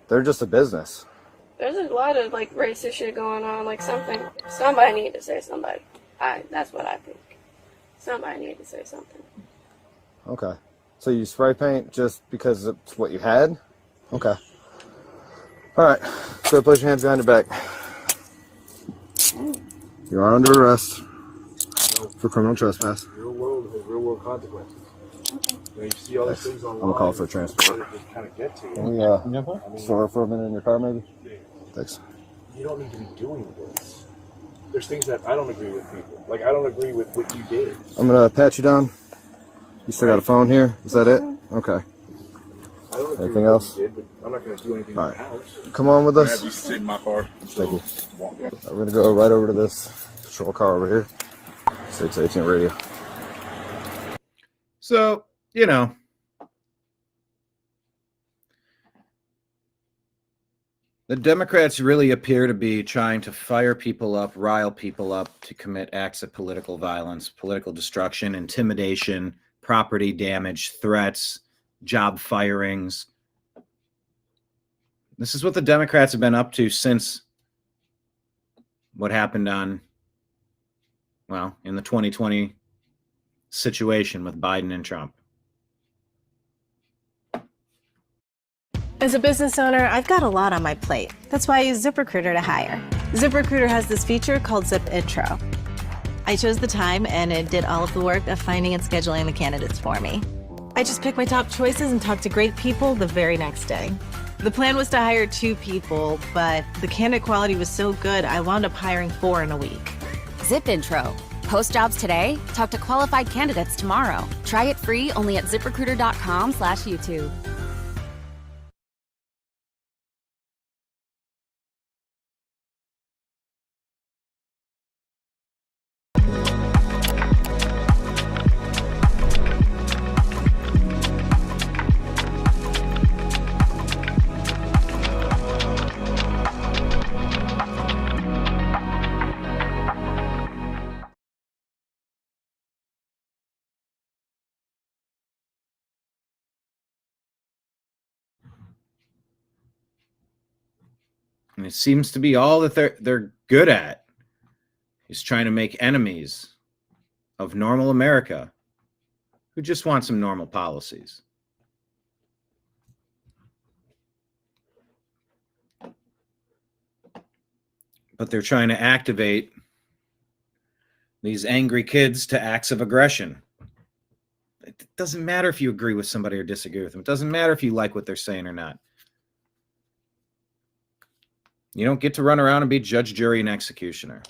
they're just a business. There's a lot of like racist shit going on. Like somebody need to say somebody. That's what I think. Somebody need to say something. Okay. So you spray paint just because it's what you had? Okay. All right. So place your hands behind your back. You are under arrest for criminal trespass. Real world has real world consequences. When you see all these things online, I'm gonna call for a transport. Kind of get to you. Can we store for a minute in your car, maybe? Thanks. You don't need to be doing this. There's things that I don't agree with people. Like, I don't agree with what you did. I'm gonna pat you down. You still got a phone here? Is that it? Okay. I don't agree Anything with else? what you did, but I'm not going to do anything All in right. the house. Come on with us. Have you sit in my car? Thank you. We're gonna go right over to this patrol car over here. 618 radio. So, you know, the Democrats really appear to be trying to fire people up, rile people up to commit acts of political violence, political destruction, intimidation, property damage, threats, job firings. This is what the Democrats have been up to since what happened in the 2020 situation with Biden and Trump. As a business owner, I've got a lot on my plate. That's why I use ZipRecruiter to hire. ZipRecruiter has this feature called Zip Intro. I chose the time, and it did all of the work of finding and scheduling the candidates for me. I just picked my top choices and talked to great people the very next day. The plan was to hire 2 people, but the candidate quality was so good, I wound up hiring 4 in a week. Zip Intro. Post jobs today. Talk to qualified candidates tomorrow. Try it free only at ZipRecruiter.com/YouTube. And it seems to be all that they're good at is trying to make enemies of normal America who just want some normal policies. But they're trying to activate these angry kids to acts of aggression. It doesn't matter if you agree with somebody or disagree with them. It doesn't matter if you like what they're saying or not. You don't get to run around and be judge, jury, and executioner.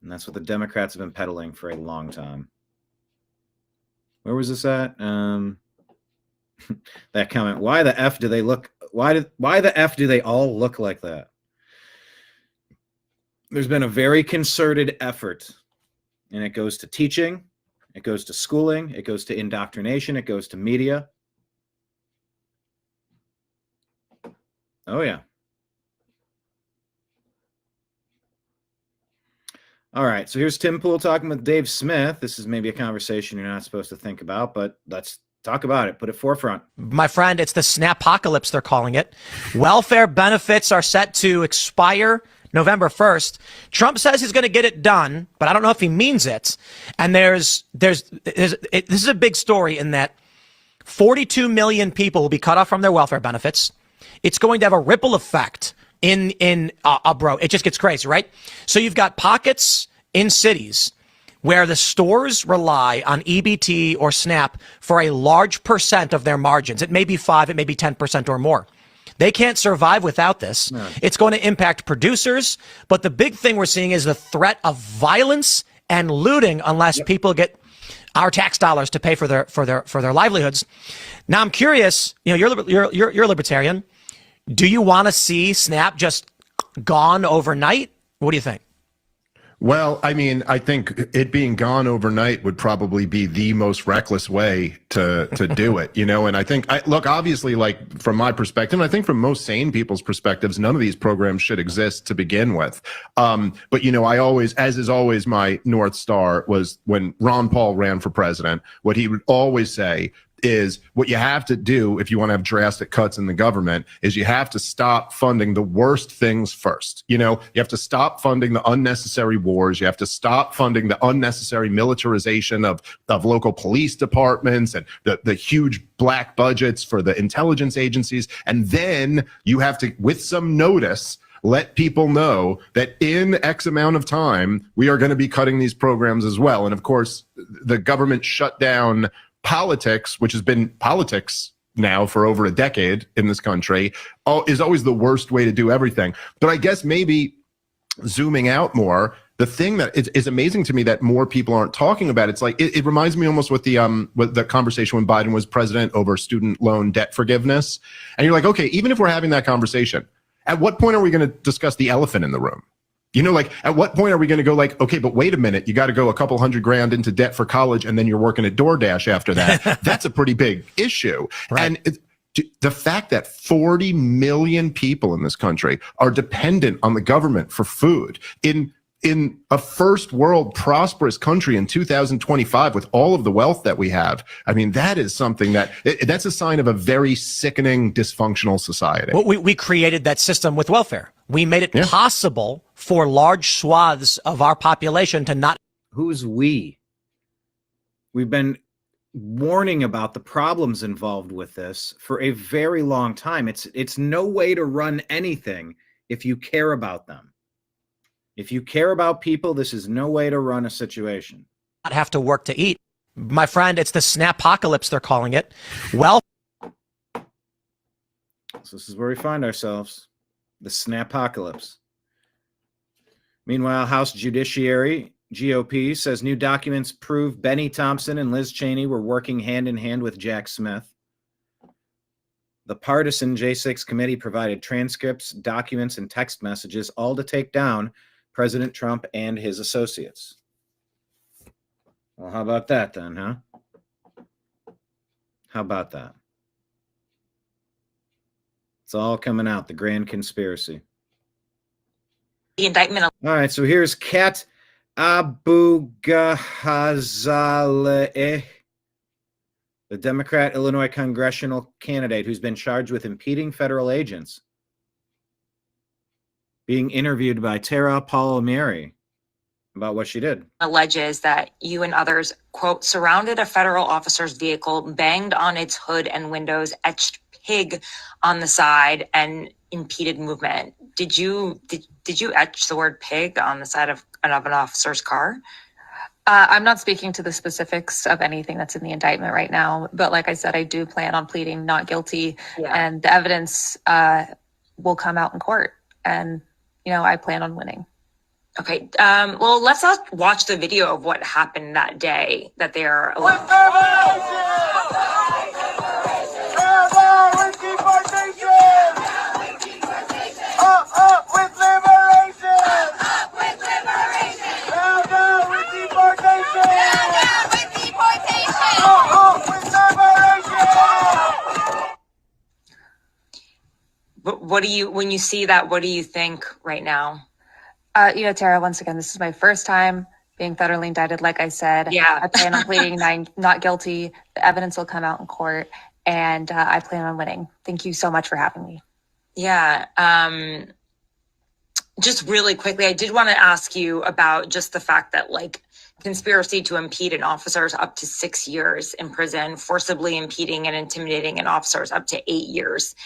And that's what the Democrats have been peddling for a long time. Where was this at? That comment. Why the F do they look? Why the F do they all look like that? There's been a very concerted effort, and it goes to teaching, it goes to schooling, it goes to indoctrination, it goes to media. Oh, yeah. All right, so here's Tim Pool talking with Dave Smith. This is maybe a conversation you're not supposed to think about, but let's talk about it. Put it forefront. My friend, it's the Snapocalypse, they're calling it. Welfare benefits are set to expire November 1st. Trump says he's going to get it done, but I don't know if he means it. And this is a big story in that 42 million people will be cut off from their welfare benefits. It's going to have a ripple effect bro, it just gets crazy, right? So you've got pockets in cities where the stores rely on EBT or SNAP for a large percent of their margins. It may be 5, it may be 10% or more. They can't survive without this. No. It's going to impact producers. But the big thing we're seeing is the threat of violence and looting unless people get our tax dollars to pay for their livelihoods. Now, I'm curious, you're a libertarian. Do you want to see SNAP just gone overnight? What do you think? Well, I mean, I think it being gone overnight would probably be the most reckless way to do it, and I think, look, obviously, like from my perspective, and I think from most sane people's perspectives, none of these programs should exist to begin with. But, I always, as is always my North Star, was when Ron Paul ran for president, what he would always say is what you have to do if you want to have drastic cuts in the government is you have to stop funding the worst things first. You have to stop funding the unnecessary wars. You have to stop funding the unnecessary militarization of local police departments and the huge black budgets for the intelligence agencies. And then you have to, with some notice, let people know that in X amount of time, we are going to be cutting these programs as well. And of course, the government shut down politics, which has been politics now for over a decade in this country, is always the worst way to do everything. But I guess maybe zooming out more, the thing that is amazing to me that more people aren't talking about, it's like, it reminds me almost with the conversation when Biden was president over student loan debt forgiveness. And you're like, okay, even if we're having that conversation, at what point are we going to discuss the elephant in the room? Like, at what point are we going to go like, okay, but wait a minute, you got to go a couple $100,000 into debt for college and then you're working at DoorDash after that. That's a pretty big issue. Right. And the fact that 40 million people in this country are dependent on the government for food in a first world prosperous country in 2025 with all of the wealth that we have. I mean, that is something that's a sign of a very sickening, dysfunctional society. Well, we created that system with welfare. We made it possible for large swaths of our population to not. Who's we? We've been warning about the problems involved with this for a very long time. It's no way to run anything if you care about them. If you care about people, this is no way to run a situation. Not have to work to eat. My friend, it's the Snapocalypse, they're calling it. Well, so this is where we find ourselves. The Snapocalypse. Meanwhile, House Judiciary, GOP, says new documents prove Benny Thompson and Liz Cheney were working hand in hand with Jack Smith. The partisan J6 committee provided transcripts, documents, and text messages, all to take down President Trump and his associates. Well, how about that then, huh? How about that? It's all coming out, the grand conspiracy. The indictment. All right, so here's Kat Abou-Ghazaleh, the Democrat Illinois congressional candidate who's been charged with impeding federal agents, being interviewed by Tara Palmieri about what she did. Alleges that you and others, quote, surrounded a federal officer's vehicle, banged on its hood and windows, etched pig on the side, and impeded movement. Did you etch the word pig on the side of an officer's car? I'm not speaking to the specifics of anything that's in the indictment right now, but like I said, I do plan on pleading not guilty, and the evidence will come out in court, and I plan on winning. Okay, well, let's not watch the video of what happened that day that they are. What do you, when you see that, what do you think right now? Tara, once again, this is my first time being federally indicted. Like I said, I plan on pleading not guilty. The evidence will come out in court, and I plan on winning. Thank you so much for having me. Yeah. Just really quickly, I did want to ask you about just the fact that conspiracy to impede an officer is up to 6 years in prison, forcibly impeding and intimidating an officer is up to 8 years.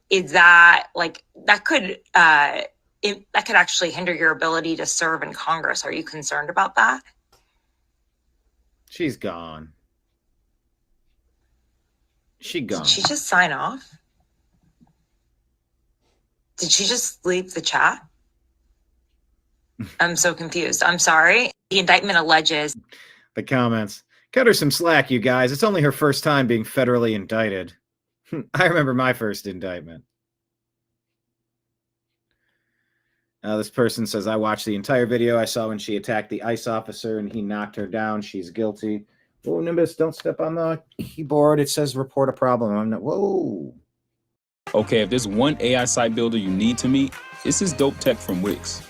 Is that that could actually hinder your ability to serve in Congress? Are you concerned about that? She's gone. She gone. Did she just sign off? Did she just leave the chat? I'm so confused. I'm sorry. The indictment alleges. The comments. Cut her some slack, you guys. It's only her first time being federally indicted. I remember my first indictment. This person says, I watched the entire video. I saw when she attacked the ICE officer and he knocked her down. She's guilty. Whoa, Nimbus, don't step on the keyboard. It says report a problem. I'm not. Whoa. Okay, if there's one AI site builder you need to meet, it's this dope tech from Wix.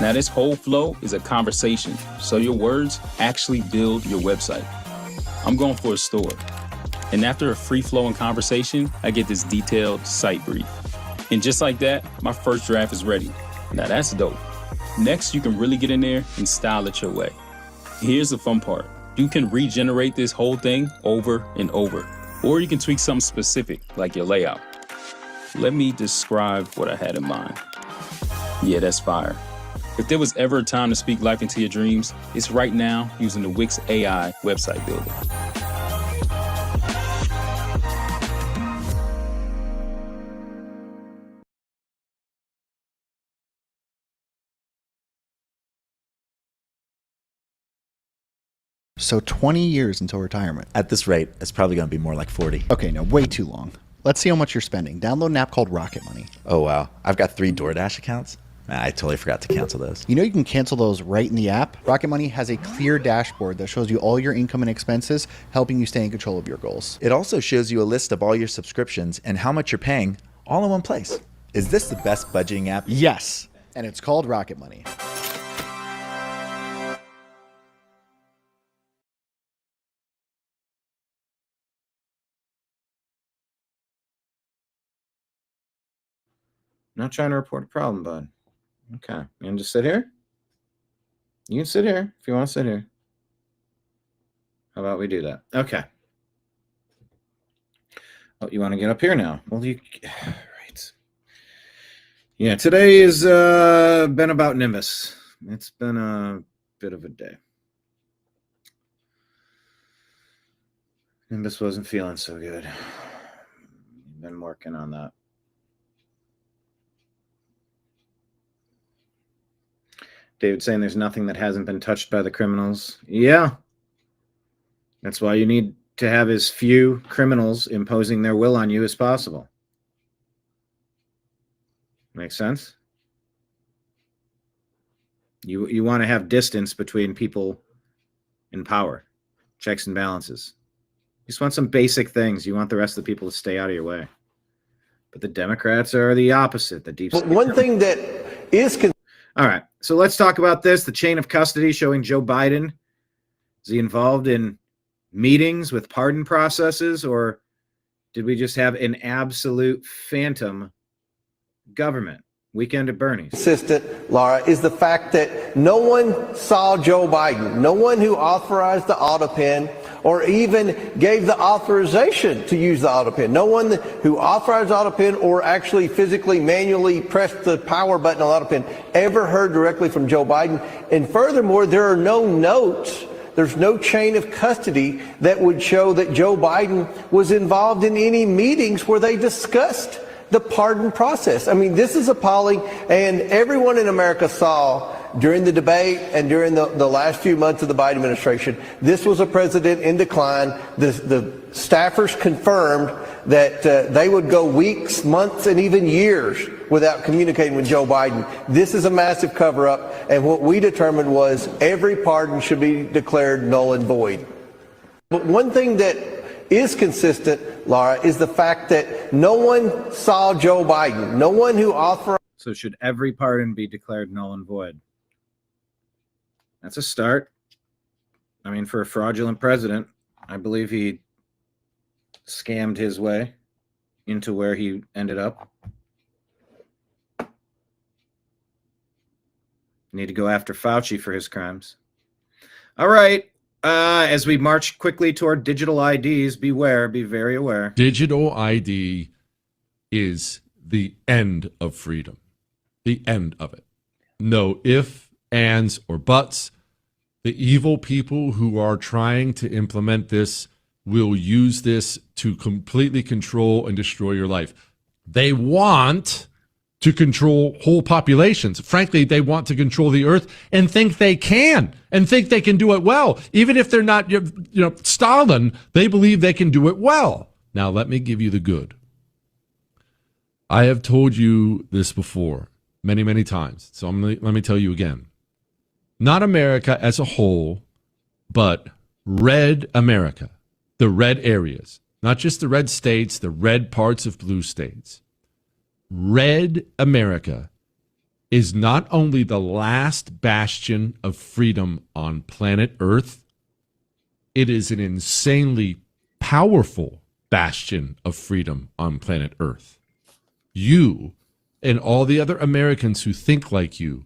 Now, this whole flow is a conversation, so your words actually build your website. I'm going for a store. And after a free-flowing conversation, I get this detailed site brief. And just like that, my first draft is ready. Now that's dope. Next, you can really get in there and style it your way. Here's the fun part. You can regenerate this whole thing over and over. Or you can tweak something specific, like your layout. Let me describe what I had in mind. Yeah, that's fire. If there was ever a time to speak life into your dreams, it's right now using the Wix AI website builder. So 20 years until retirement. At this rate, it's probably going to be more like 40. Okay, no, way too long. Let's see how much you're spending. Download an app called Rocket Money. Oh, wow. I've got 3 DoorDash accounts. I totally forgot to cancel those. You know you can cancel those right in the app? Rocket Money has a clear dashboard that shows you all your income and expenses, helping you stay in control of your goals. It also shows you a list of all your subscriptions and how much you're paying all in one place. Is this the best budgeting app? Yes, and it's called Rocket Money. Not trying to report a problem, bud. Okay. You can just sit here? You can sit here if you want to sit here. How about we do that? Okay. Oh, you want to get up here now? Well, you... Right. Yeah, today has been about Nimbus. It's been a bit of a day. Nimbus wasn't feeling so good. Been working on that. David saying there's nothing that hasn't been touched by the criminals. Yeah. That's why you need to have as few criminals imposing their will on you as possible. Makes sense? You want to have distance between people in power, checks and balances. You just want some basic things. You want the rest of the people to stay out of your way. But the Democrats are the opposite. The deep. But one thing that is... All right, so let's talk about this. The chain of custody showing Joe Biden. Is he involved in meetings with pardon processes, or did we just have an absolute phantom government? Weekend at Bernie's. Consistent, Laura, is the fact that no one saw Joe Biden, no one who authorized the auto pen or even gave the authorization to use the auto pen. No one who authorized the auto pen or actually physically manually pressed the power button on the auto pen ever heard directly from Joe Biden. And furthermore, there are no notes. There's no chain of custody that would show that Joe Biden was involved in any meetings where they discussed the pardon process. I mean, this is appalling, and everyone in America saw during the debate and during the last few months of the Biden administration, this was a president in decline. The staffers confirmed that they would go weeks, months, and even years without communicating with Joe Biden. This is a massive cover-up, and what we determined was every pardon should be declared null and void. But one thing that is consistent, Laura, is the fact that no one saw Joe Biden, no one who authorized. So should every pardon be declared null and void? That's a start. I mean, for a fraudulent president, I believe he scammed his way into where he ended up. Need to go after Fauci for his crimes. All right. As we march quickly toward digital IDs, beware, be very aware. Digital ID is the end of freedom. The end of it. No ifs, ands, or buts. The evil people who are trying to implement this will use this to completely control and destroy your life. They want to control whole populations. Frankly, they want to control the earth and think they can do it well. Even if they're not, Stalin, they believe they can do it well. Now, let me give you the good. I have told you this before many, many times. So let me tell you again. Not America as a whole, but red America, the red areas, not just the red states, the red parts of blue states. Red America is not only the last bastion of freedom on planet Earth, it is an insanely powerful bastion of freedom on planet Earth. You and all the other Americans who think like you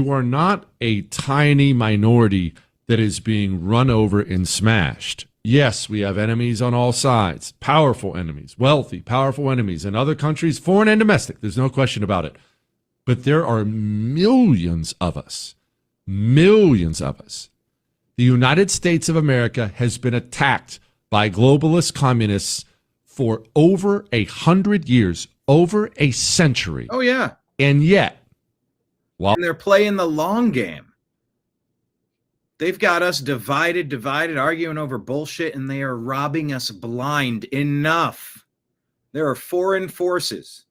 are not a tiny minority that is being run over and smashed. Yes, we have enemies on all sides, powerful enemies, wealthy, powerful enemies in other countries, foreign and domestic. There's no question about it. But there are millions of us. The United States of America has been attacked by globalist communists for over 100 years, over a century. Oh, yeah. And yet, and they're playing the long game. They've got us divided, arguing over bullshit, and they are robbing us blind. Enough. There are foreign forces,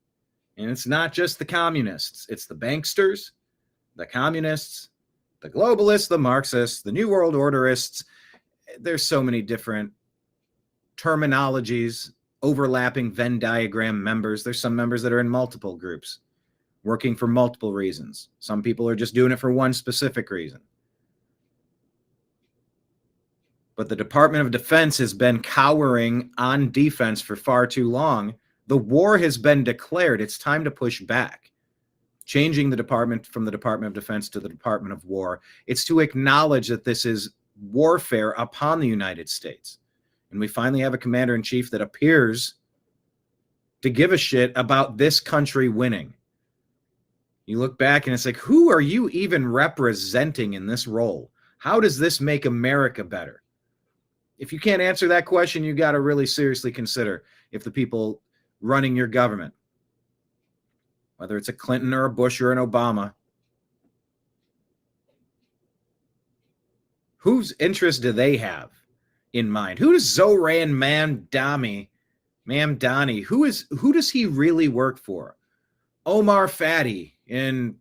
and it's not just the communists. It's the banksters, the communists, the globalists, the Marxists, the New World Orderists. There's so many different terminologies, overlapping Venn diagram members. There's some members that are in multiple groups, working for multiple reasons. Some people are just doing it for one specific reason. But the Department of Defense has been cowering on defense for far too long. The war has been declared. It's time to push back. Changing the department from the Department of Defense to the Department of War. It's to acknowledge that this is warfare upon the United States. And we finally have a commander-in-chief that appears to give a shit about this country winning. You look back and it's like, who are you even representing in this role? How does this make America better? If you can't answer that question, you got to really seriously consider if the people running your government, whether it's a Clinton or a Bush or an Obama, whose interest do they have in mind? Who does Zoran Mamdani, who does he really work for? Omar Fadi in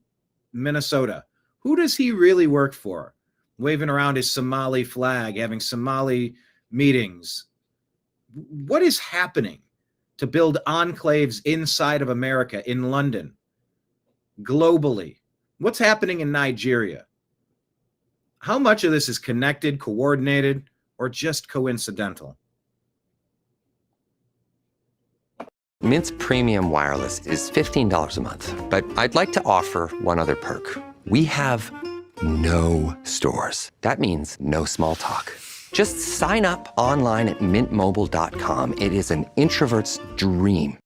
Minnesota. Who does he really work for? Waving around his Somali flag, having Somali meetings. What is happening to build enclaves inside of America, in London, globally? What's happening in Nigeria? How much of this is connected, coordinated, or just coincidental? Mint's premium wireless is $15 a month, but I'd like to offer one other perk. We have no stores. That means no small talk. Just sign up online at mintmobile.com. It is an introvert's dream.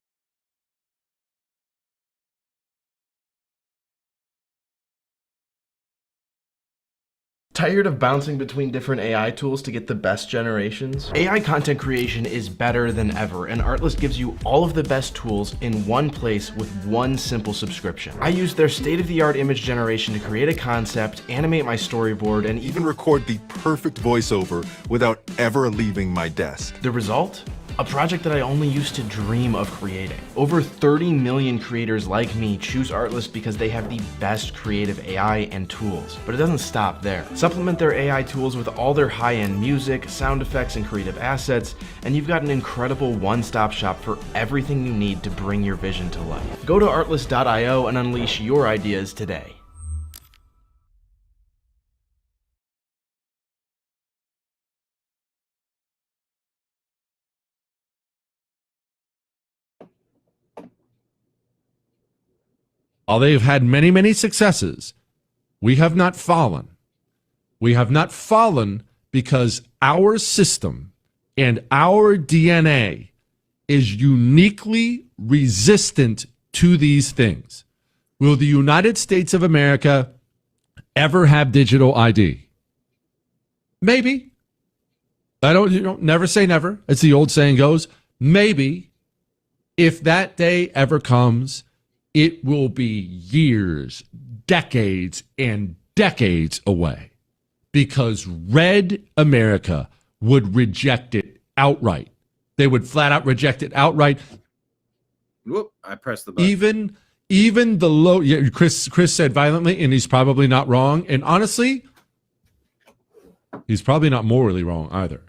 Tired of bouncing between different AI tools to get the best generations? AI content creation is better than ever, and Artlist gives you all of the best tools in one place with one simple subscription. I use their state-of-the-art image generation to create a concept, animate my storyboard, and even record the perfect voiceover without ever leaving my desk. The result? A project that I only used to dream of creating. Over 30 million creators like me choose Artlist because they have the best creative AI and tools. But it doesn't stop there. Supplement their AI tools with all their high-end music, sound effects, and creative assets, and you've got an incredible one-stop shop for everything you need to bring your vision to life. Go to artlist.io and unleash your ideas today. While they have had many, many successes, we have not fallen. We have not fallen because our system and our DNA is uniquely resistant to these things. Will the United States of America ever have digital ID? Maybe. Never say never. As the old saying goes, maybe if that day ever comes, it will be years, decades, and decades away, because red America would reject it outright. They would flat out reject it outright. Whoop, I pressed the button. Even the low, yeah, Chris said violently, and he's probably not wrong. And honestly, he's probably not morally wrong either.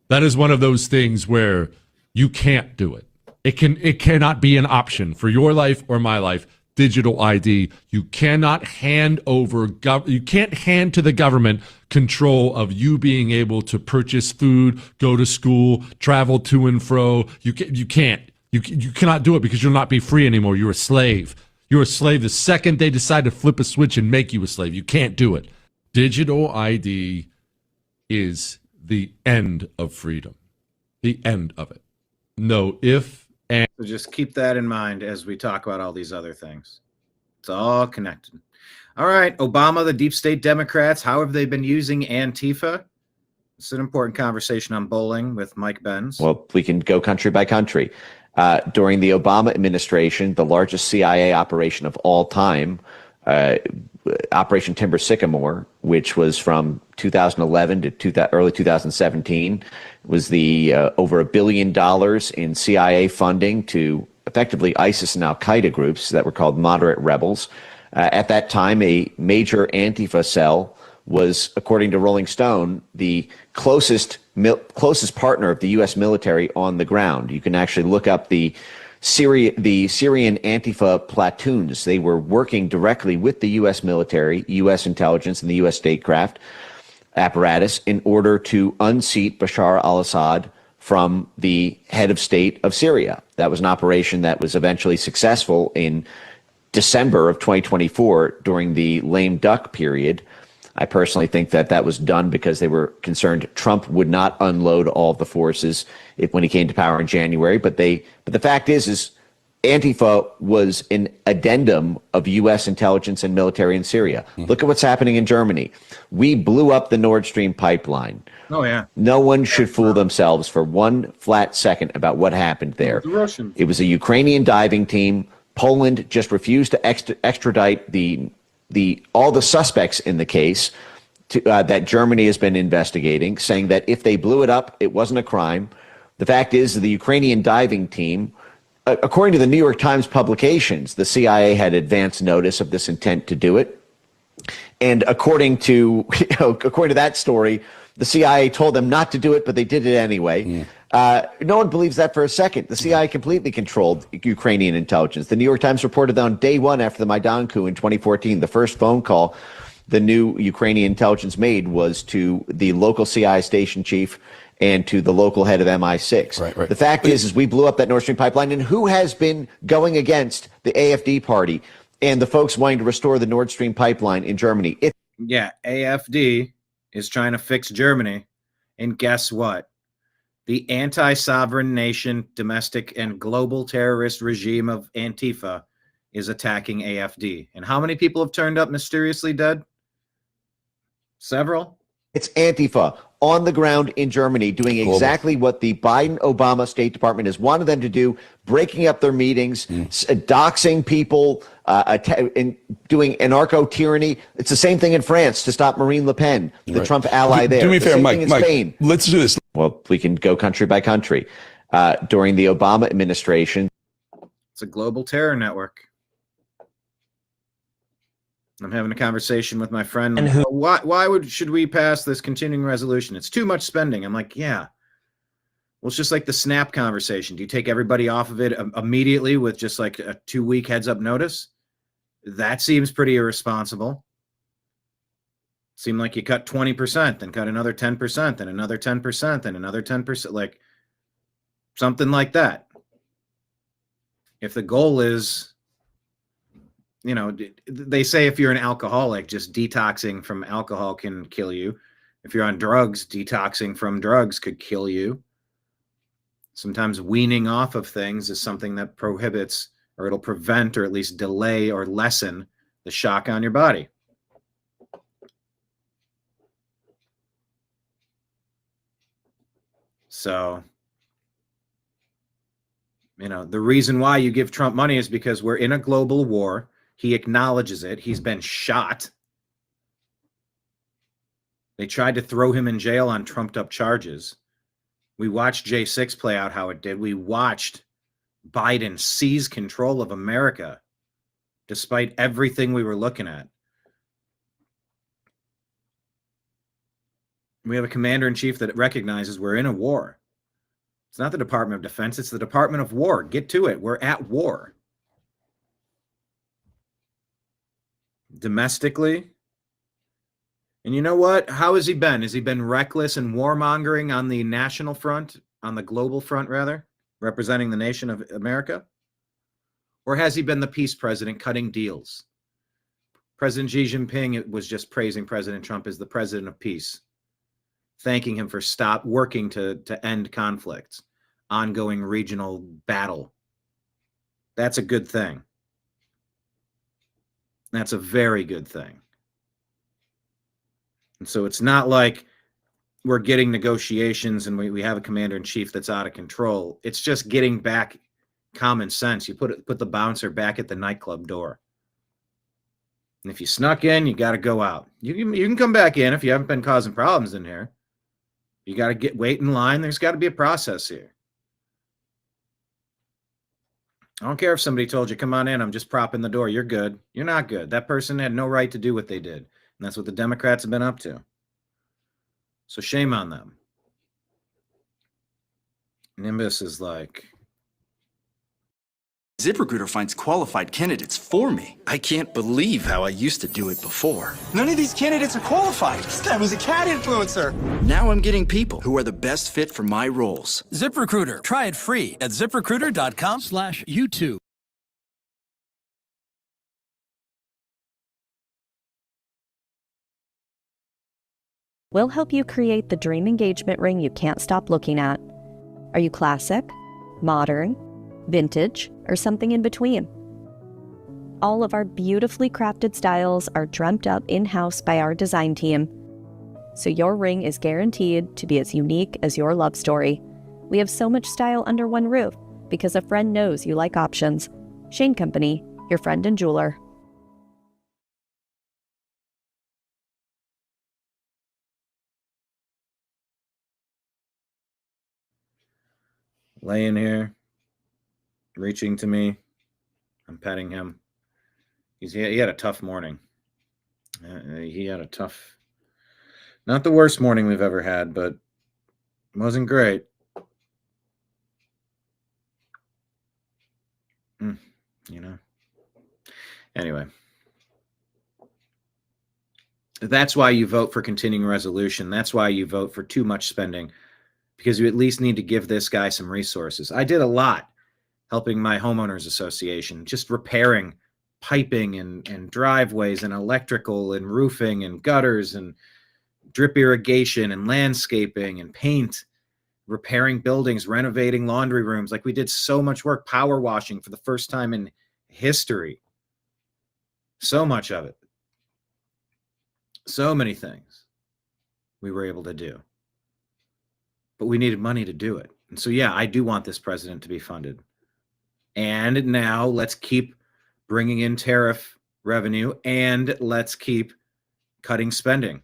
That is one of those things where you can't do it. It cannot be an option for your life or my life. Digital ID. You cannot hand over. You can't hand to the government control of you being able to purchase food, go to school, travel to and fro. You can't. You cannot do it, because you'll not be free anymore. You're a slave. You're a slave the second they decide to flip a switch and make you a slave. You can't do it. Digital ID is the end of freedom. The end of it. No if and. So just keep that in mind as we talk about all these other things. It's all connected. All right, Obama, the deep state Democrats, how have they been using Antifa? It's an important conversation on bowling with Mike Benz. Well, we can go country by country. During the Obama administration, the largest CIA operation of all time, Operation Timber Sycamore, which was from 2011 to early 2017, was the over $1 billion in CIA funding to effectively ISIS and Al Qaeda groups that were called moderate rebels. At that time, a major Antifa cell was, according to Rolling Stone, the closest partner of the U.S. military on the ground. You can actually look up the Syrian Antifa platoons. They were working directly with the U.S. military, U.S. intelligence, and the U.S. statecraft apparatus in order to unseat Bashar al-Assad from the head of state of Syria. That was an operation that was eventually successful in December of 2024 during the lame duck period. I personally think that was done because they were concerned Trump would not unload all of the forces when he came to power in January. But the fact is Antifa was an addendum of U.S. intelligence and military in Syria. Look at what's happening in Germany. We blew up the Nord Stream pipeline. Oh, yeah. No one should fool themselves for one flat second about what happened there. The Russians. It was a Ukrainian diving team. Poland just refused to extradite all the suspects in the case that Germany has been investigating, saying that if they blew it up, it wasn't a crime. The fact is, the Ukrainian diving team, according to the New York Times publications, the CIA had advance notice of this intent to do it. And according to that story, the CIA told them not to do it, but they did it anyway. No one believes that for a second. The CIA completely controlled Ukrainian intelligence. The New York Times reported that on day one after the Maidan coup in 2014, the first phone call the new Ukrainian intelligence made was to the local CIA station chief and to the local head of MI6. Right. The fact is we blew up that Nord Stream pipeline, and who has been going against the AfD party and the folks wanting to restore the Nord Stream pipeline in Germany? Yeah, AfD is trying to fix Germany, and guess what? The anti-sovereign nation, domestic and global terrorist regime of Antifa is attacking AfD. And how many people have turned up mysteriously dead? Several. It's Antifa on the ground in Germany doing exactly what the Biden-Obama State Department has wanted them to do, breaking up their meetings, doxing people, and doing anarcho-tyranny. It's the same thing in France to stop Marine Le Pen, the Trump ally there. Do me a favor, Mike, Spain. Let's do this. Well, we can go country by country. During the Obama administration. It's a global terror network. I'm having a conversation with my friend. And why should we pass this continuing resolution? It's too much spending. I'm like, yeah. Well, it's just like the SNAP conversation. Do you take everybody off of it immediately with just like a 2-week heads up notice? That seems pretty irresponsible. Seemed like you cut 20%, then cut another 10%, then another 10%, then another 10%, like something like that. If the goal is, you know, they say if you're an alcoholic, just detoxing from alcohol can kill you. If you're on drugs, detoxing from drugs could kill you. Sometimes weaning off of things is something that prohibits, or it'll prevent, or at least delay or lessen the shock on your body. So, the reason why you give Trump money is because we're in a global war. He acknowledges it. He's been shot. They tried to throw him in jail on trumped up charges. We watched J6 play out how it did. We watched Biden seize control of America despite everything we were looking at. We have a commander-in-chief that recognizes we're in a war. It's not the Department of Defense, it's the Department of War. Get to it. We're at war. Domestically. And you know what? How has he been? Has he been reckless and warmongering on the national front, on the global front, rather, representing the nation of America? Or has he been the peace president cutting deals? President Xi Jinping was just praising President Trump as the president of peace, thanking him for working to end conflicts, ongoing regional battle. That's a good thing. That's a very good thing. And so it's not like we're getting negotiations and we have a commander-in-chief that's out of control. It's just getting back common sense. You put the bouncer back at the nightclub door. And if you snuck in, you got to go out. You can come back in if you haven't been causing problems in here. You got to wait in line. There's got to be a process here. I don't care if somebody told you, come on in, I'm just propping the door. You're good. You're not good. That person had no right to do what they did. And that's what the Democrats have been up to. So shame on them. Nimbus is like, ZipRecruiter finds qualified candidates for me. I can't believe how I used to do it before. None of these candidates are qualified. This guy was a cat influencer. Now I'm getting people who are the best fit for my roles. ZipRecruiter. Try it free at ZipRecruiter.com/YouTube. We'll help you create the dream engagement ring you can't stop looking at. Are you classic, modern, vintage, or something in between? All of our beautifully crafted styles are dreamt up in-house by our design team, so your ring is guaranteed to be as unique as your love story. We have so much style under one roof because a friend knows you like options. Shane Company, your friend and jeweler. laying here, reaching to me. I'm petting him. He had a tough morning. He had a tough, not the worst morning we've ever had, but it wasn't great. Anyway, that's why you vote for continuing resolution. That's why you vote for too much spending, because you at least need to give this guy some resources. I did a lot helping my homeowners association, just repairing piping and driveways and electrical and roofing and gutters and drip irrigation and landscaping and paint, repairing buildings, renovating laundry rooms. Like, we did so much work, power washing for the first time in history. So much of it. So many things we were able to do. But we needed money to do it. And so, yeah, I do want this president to be funded. And now let's keep bringing in tariff revenue, and let's keep cutting spending.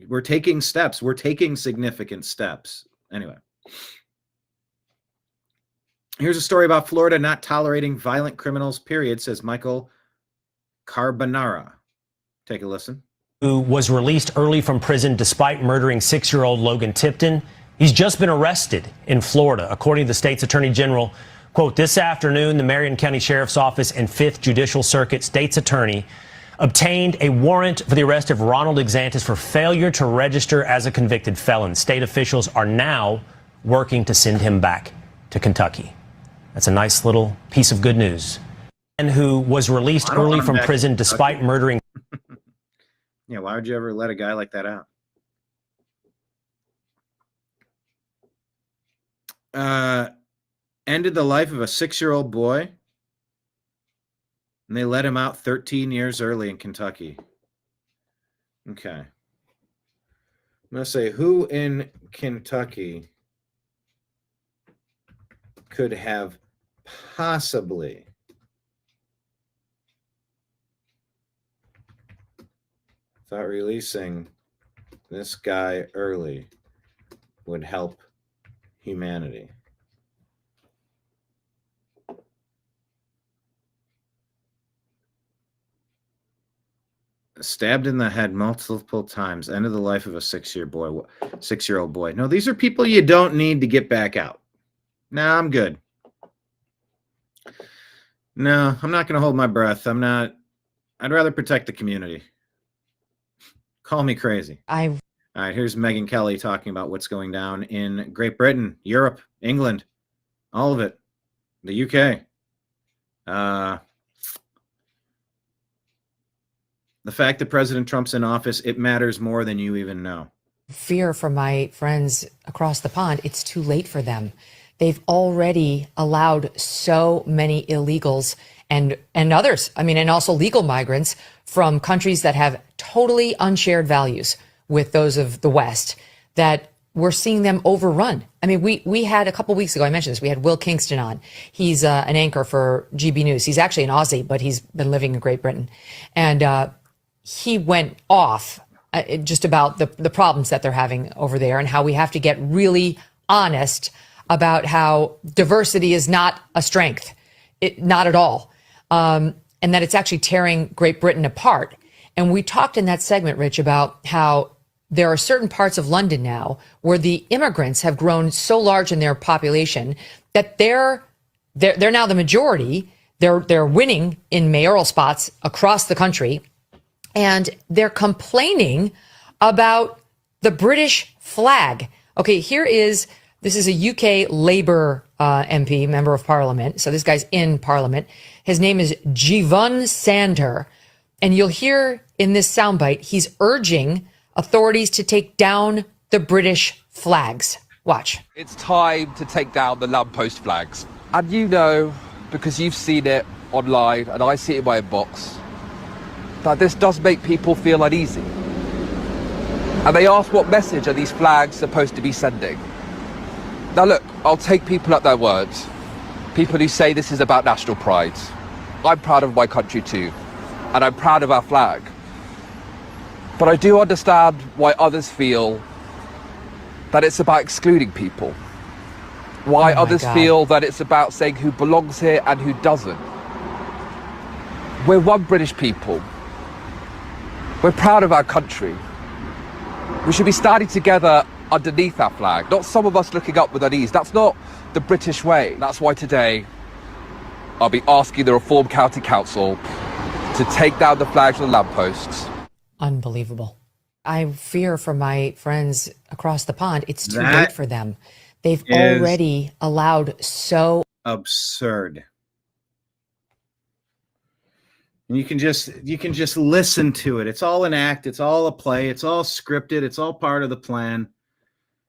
We're taking steps. We're taking significant steps. Anyway. Here's a story about Florida not tolerating violent criminals, period, says Michael Carbonara. Take a listen. Who was released early from prison despite murdering 6-year-old Logan Tipton. He's just been arrested in Florida, according to the state's attorney general. Quote, this afternoon, the Marion County Sheriff's Office and 5th Judicial Circuit state's attorney obtained a warrant for the arrest of Ronald Exantis for failure to register as a convicted felon. State officials are now working to send him back to Kentucky. That's a nice little piece of good news. And who was released early from prison despite murdering. Yeah, why would you ever let a guy like that out? Ended the life of a 6-year-old boy, and they let him out 13 years early in Kentucky. Okay. going to say, who in Kentucky could have possibly thought releasing this guy early would help humanity? Stabbed in the head multiple times, end of the life of a 6-year-old boy. No, these are people you don't need to get back out. No, I'm good. No, I'm not going to hold my breath. I'd rather protect the community. Call me crazy. All right, here's Megyn Kelly talking about what's going down in Great Britain, Europe, England, all of it, the UK. The fact that President Trump's in office, it matters more than you even know. Fear for my friends across the pond. It's too late for them. They've already allowed so many illegals and others, and also legal migrants from countries that have totally unshared values with those of the West, that we're seeing them overrun. We had a couple weeks ago, I mentioned this, we had Will Kingston on. He's an anchor for GB News. He's actually an Aussie, but he's been living in Great Britain. And he went off just about the problems that they're having over there and how we have to get really honest about how diversity is not a strength, not at all, and that it's actually tearing Great Britain apart. And we talked in that segment, Rich, about how there are certain parts of London now where the immigrants have grown so large in their population that they're now the majority. They're winning in mayoral spots across the country. And they're complaining about the British flag. Okay, this is a UK Labour MP, member of Parliament. So this guy's in Parliament. His name is Jivan Sander. And you'll hear in this soundbite, he's urging authorities to take down the British flags. Watch. It's time to take down the lamppost flags. And you know, because you've seen it online and I see it in my inbox, that this does make people feel uneasy. And they ask, what message are these flags supposed to be sending? Now look, I'll take people at their words. People who say this is about national pride. I'm proud of my country too, and I'm proud of our flag. But I do understand why others feel that it's about excluding people. Why others feel that it's about saying who belongs here and who doesn't. We're one British people. We're proud of our country. We should be standing together underneath our flag, not some of us looking up with unease. That's not the British way. That's why today I'll be asking the Reform County Council to take down the flags on the lampposts. Unbelievable. I fear for my friends across the pond. It's too late for them. They've already allowed so absurd. And you can just listen to it. It's all an act. It's all a play. It's all scripted. It's all part of the plan.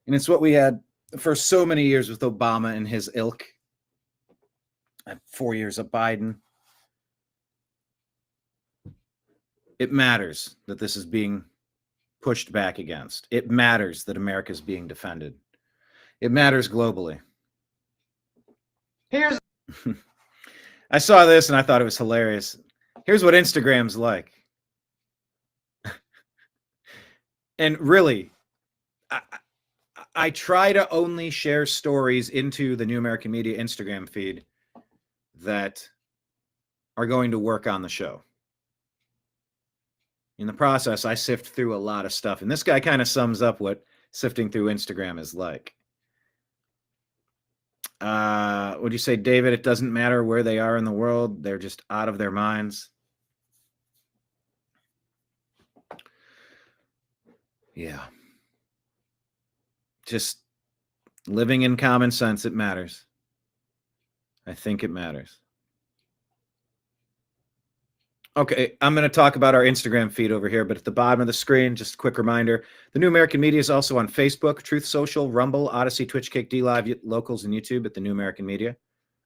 And it's what we had for so many years with Obama and his ilk. 4 years of Biden. It matters that this is being pushed back against. It matters that America is being defended. It matters globally. I saw this and I thought it was hilarious. Here's what Instagram's like. And really, I try to only share stories into the New American Media Instagram feed that are going to work on the show. In the process, I sift through a lot of stuff. And this guy kind of sums up what sifting through Instagram is like. Would you say, David, it doesn't matter where they are in the world. They're just out of their minds. Yeah. Just living in common sense, it matters. I think it matters. Okay, I'm going to talk about our Instagram feed over here, but at the bottom of the screen, just a quick reminder, the New American Media is also on Facebook, Truth Social, Rumble, Odyssey, Twitch, Kick, DLive, Locals, and YouTube at the New American Media.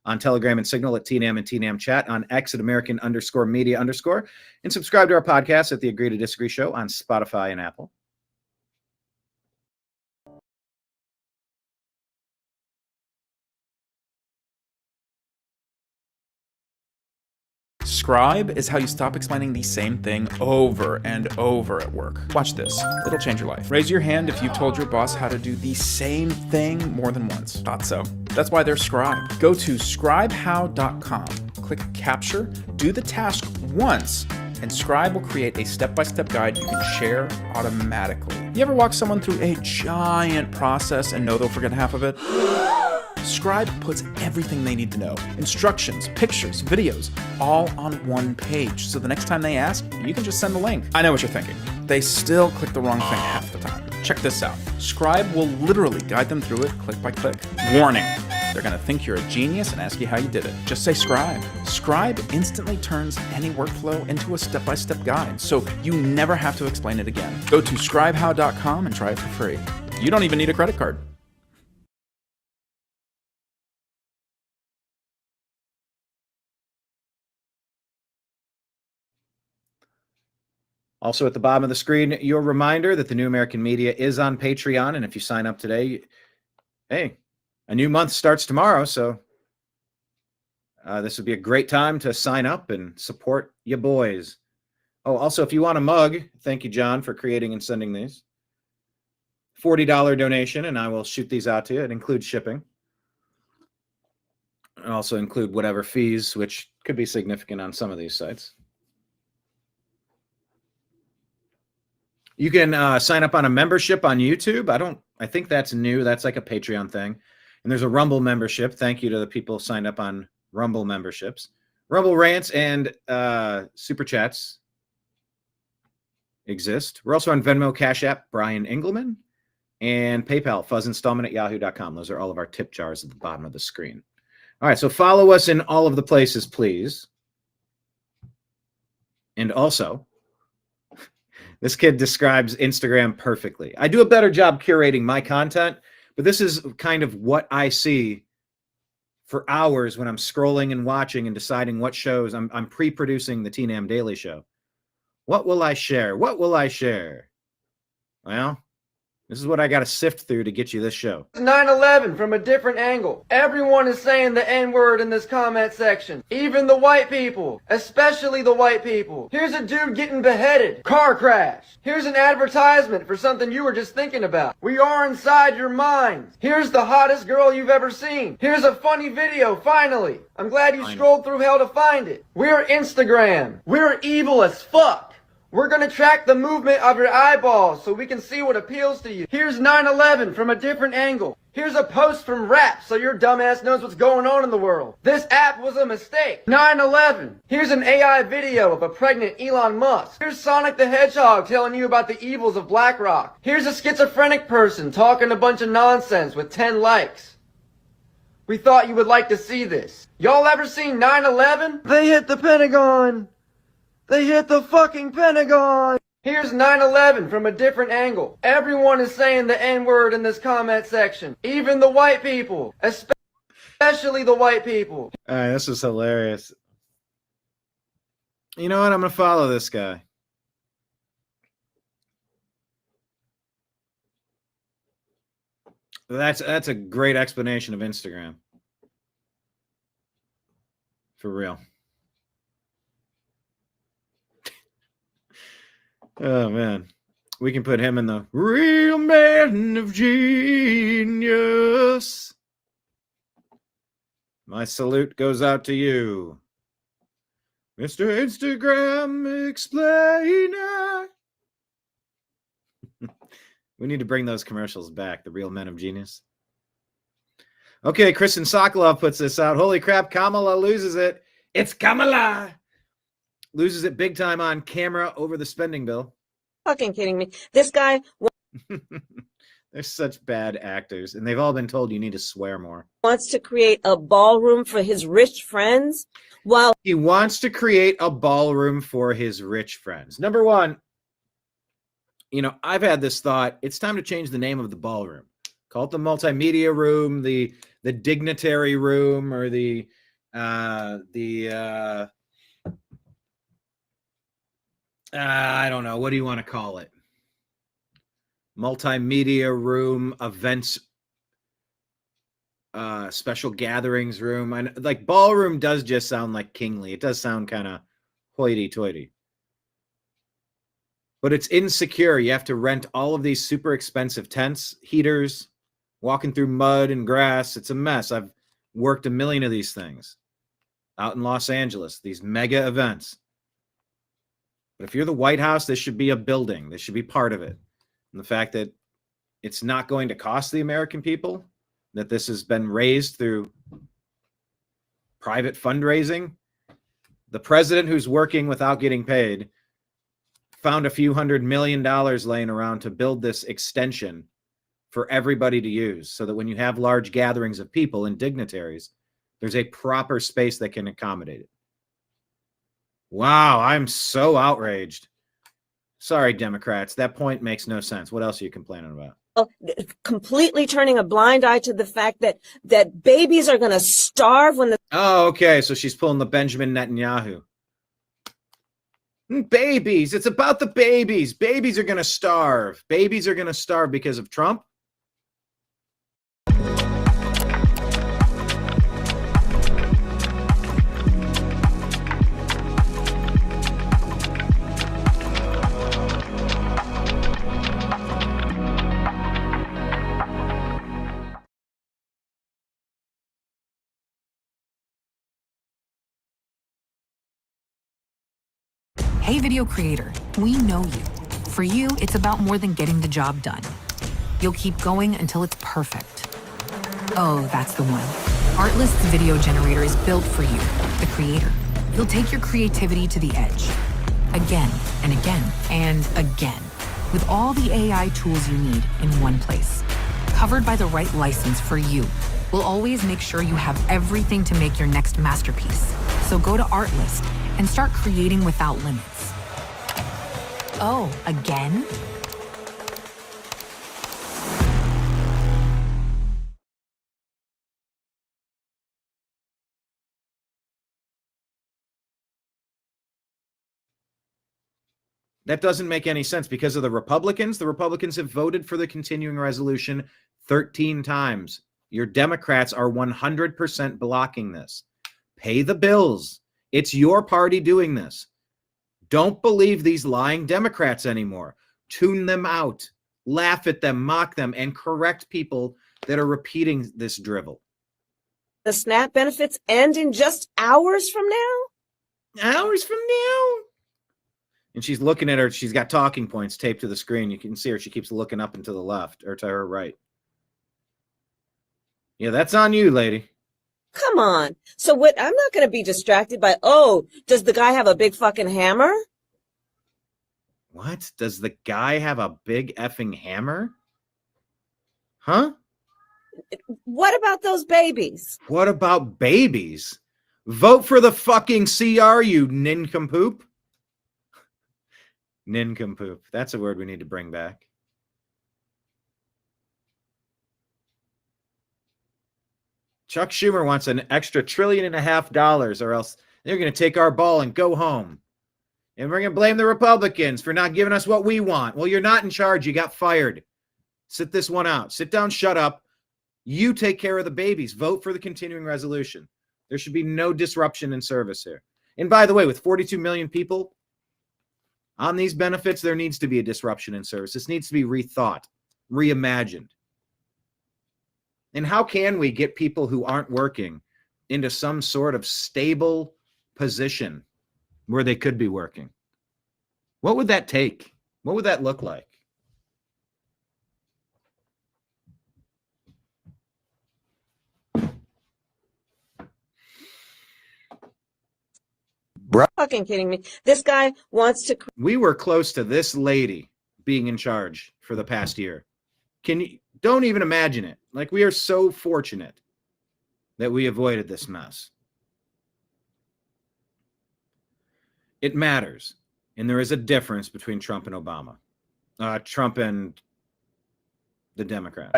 On Telegram and Signal at TNAM and TNAM Chat, on X at American_Media_, and subscribe to our podcast at the Agree to Disagree Show on Spotify and Apple. Scribe is how you stop explaining the same thing over and over at work. Watch this. It'll change your life. Raise your hand if you've told your boss how to do the same thing more than once. Thought so. That's why there's Scribe. Go to scribehow.com, click Capture, do the task once, and Scribe will create a step-by-step guide you can share automatically. You ever walk someone through a giant process and know they'll forget half of it? Scribe puts everything they need to know, instructions, pictures, videos, all on one page. So the next time they ask, you can just send the link. I know what you're thinking. They still click the wrong thing half the time. Check this out. Scribe will literally guide them through it click by click. Warning, they're gonna think you're a genius and ask you how you did it. Just say Scribe. Scribe instantly turns any workflow into a step-by-step guide, so you never have to explain it again. Go to scribehow.com and try it for free. You don't even need a credit card. Also at the bottom of the screen, your reminder that the New American Media is on Patreon. And if you sign up today, hey, a new month starts tomorrow. So this would be a great time to sign up and support your boys. Oh, also, if you want a mug, thank you, John, for creating and sending these. $40 donation, and I will shoot these out to you. It includes shipping. And also include whatever fees, which could be significant on some of these sites. You can sign up on a membership on YouTube. I think that's new. That's like a Patreon thing. And there's a Rumble membership. Thank you to the people signed up on Rumble memberships. Rumble rants and super chats exist. We're also on Venmo, Cash App, Brian Engelman, and PayPal, fuzzinstallment@yahoo.com. Those are all of our tip jars at the bottom of the screen. All right, so follow us in all of the places, please. And also, this kid describes Instagram perfectly. I do a better job curating my content, but this is kind of what I see for hours when I'm scrolling and watching and deciding what shows. I'm pre-producing the TNAM Daily Show. What will I share? What will I share? Well, this is what I got to sift through to get you this show. 9/11 from a different angle. Everyone is saying the N-word in this comment section. Even the white people. Especially the white people. Here's a dude getting beheaded. Car crash. Here's an advertisement for something you were just thinking about. We are inside your minds. Here's the hottest girl you've ever seen. Here's a funny video, finally. I'm glad you scrolled through hell to find it. We're Instagram. We're evil as fuck. We're gonna track the movement of your eyeballs so we can see what appeals to you. Here's 9/11 from a different angle. Here's a post from Rap so your dumbass knows what's going on in the world. This app was a mistake. 9/11. Here's an AI video of a pregnant Elon Musk. Here's Sonic the Hedgehog telling you about the evils of BlackRock. Here's a schizophrenic person talking a bunch of nonsense with 10 likes. We thought you would like to see this. Y'all ever seen 9/11? They hit the Pentagon. They hit the fucking Pentagon! Here's 9/11 from a different angle. Everyone is saying the N-word in this comment section. Even the white people. Especially the white people. All right, this is hilarious. You know what? I'm going to follow this guy. That's a great explanation of Instagram. For real. Oh, man. We can put him in the real man of genius. My salute goes out to you, Mr. Instagram Explainer. We need to bring those commercials back, the real men of genius. Okay, Kristen Sokolov puts this out. Holy crap, Kamala loses it. It's Kamala. Loses it big time on camera over the spending bill. Fucking kidding me. This guy They're such bad actors, and they've all been told you need to swear more. wants to create a ballroom for his rich friends while He wants to create a ballroom for his rich friends. Number one, you know, I've had this thought. It's time to change the name of the ballroom. Call it the multimedia room, the dignitary room, or I don't know. What do you want to call it? Multimedia room, events, special gatherings room. And like ballroom does just sound like kingly. It does sound kind of hoity-toity. But it's insecure. You have to rent all of these super expensive tents, heaters, walking through mud and grass. It's a mess. I've worked a million of these things out in Los Angeles, these mega events. But if you're the White House, this should be a building. This should be part of it. And the fact that it's not going to cost the American people, that this has been raised through private fundraising. The president, who's working without getting paid, found a few $100 million laying around to build this extension for everybody to use, so that when you have large gatherings of people and dignitaries, there's a proper space that can accommodate it. Wow, I'm so outraged. Sorry, Democrats. That point makes no sense. What else are you complaining about? Completely turning a blind eye to the fact that babies are going to starve when the... Oh, okay. So she's pulling the Benjamin Netanyahu. Babies. It's about the babies. Babies are going to starve. Babies are going to starve because of Trump. Hey, video creator, we know you. For you, it's about more than getting the job done. You'll keep going until it's perfect. Oh, that's the one. Artlist's video generator is built for you, the creator. It'll take your creativity to the edge. Again and again and again. With all the AI tools you need in one place. Covered by the right license for you. We'll always make sure you have everything to make your next masterpiece. So go to Artlist and start creating without limits. Oh, again? That doesn't make any sense because of the Republicans. The Republicans have voted for the continuing resolution 13 times. Your Democrats are 100% blocking this. Pay the bills. It's your party doing this. Don't believe these lying Democrats anymore. Tune them out. Laugh at them, mock them, and correct people that are repeating this drivel. The SNAP benefits end in just hours from now? Hours from now? And she's looking at her. She's got talking points taped to the screen. You can see her. She keeps looking up and to the left or to her right. Yeah, that's on you, lady. Come on. So what? I'm not going to be distracted by, oh, does the guy have a big fucking hammer? What? Does the guy have a big effing hammer? Huh? What about those babies? What about babies? Vote for the fucking CR, you nincompoop. Nincompoop. That's a word we need to bring back. Chuck Schumer wants an extra $1.5 trillion, or else they're going to take our ball and go home. And we're going to blame the Republicans for not giving us what we want. Well, you're not in charge. You got fired. Sit this one out. Sit down, shut up. You take care of the babies. Vote for the continuing resolution. There should be no disruption in service here. And by the way, with 42 million people on these benefits, there needs to be a disruption in service. This needs to be rethought, reimagined. And how can we get people who aren't working into some sort of stable position where they could be working? What would that take? What would that look like? Bro. Fucking kidding me. This guy wants to... We were close to this lady being in charge for the past year. Don't even imagine it. Like, we are so fortunate that we avoided this mess. It matters. And there is a difference between Trump and Obama. Trump and the Democrat.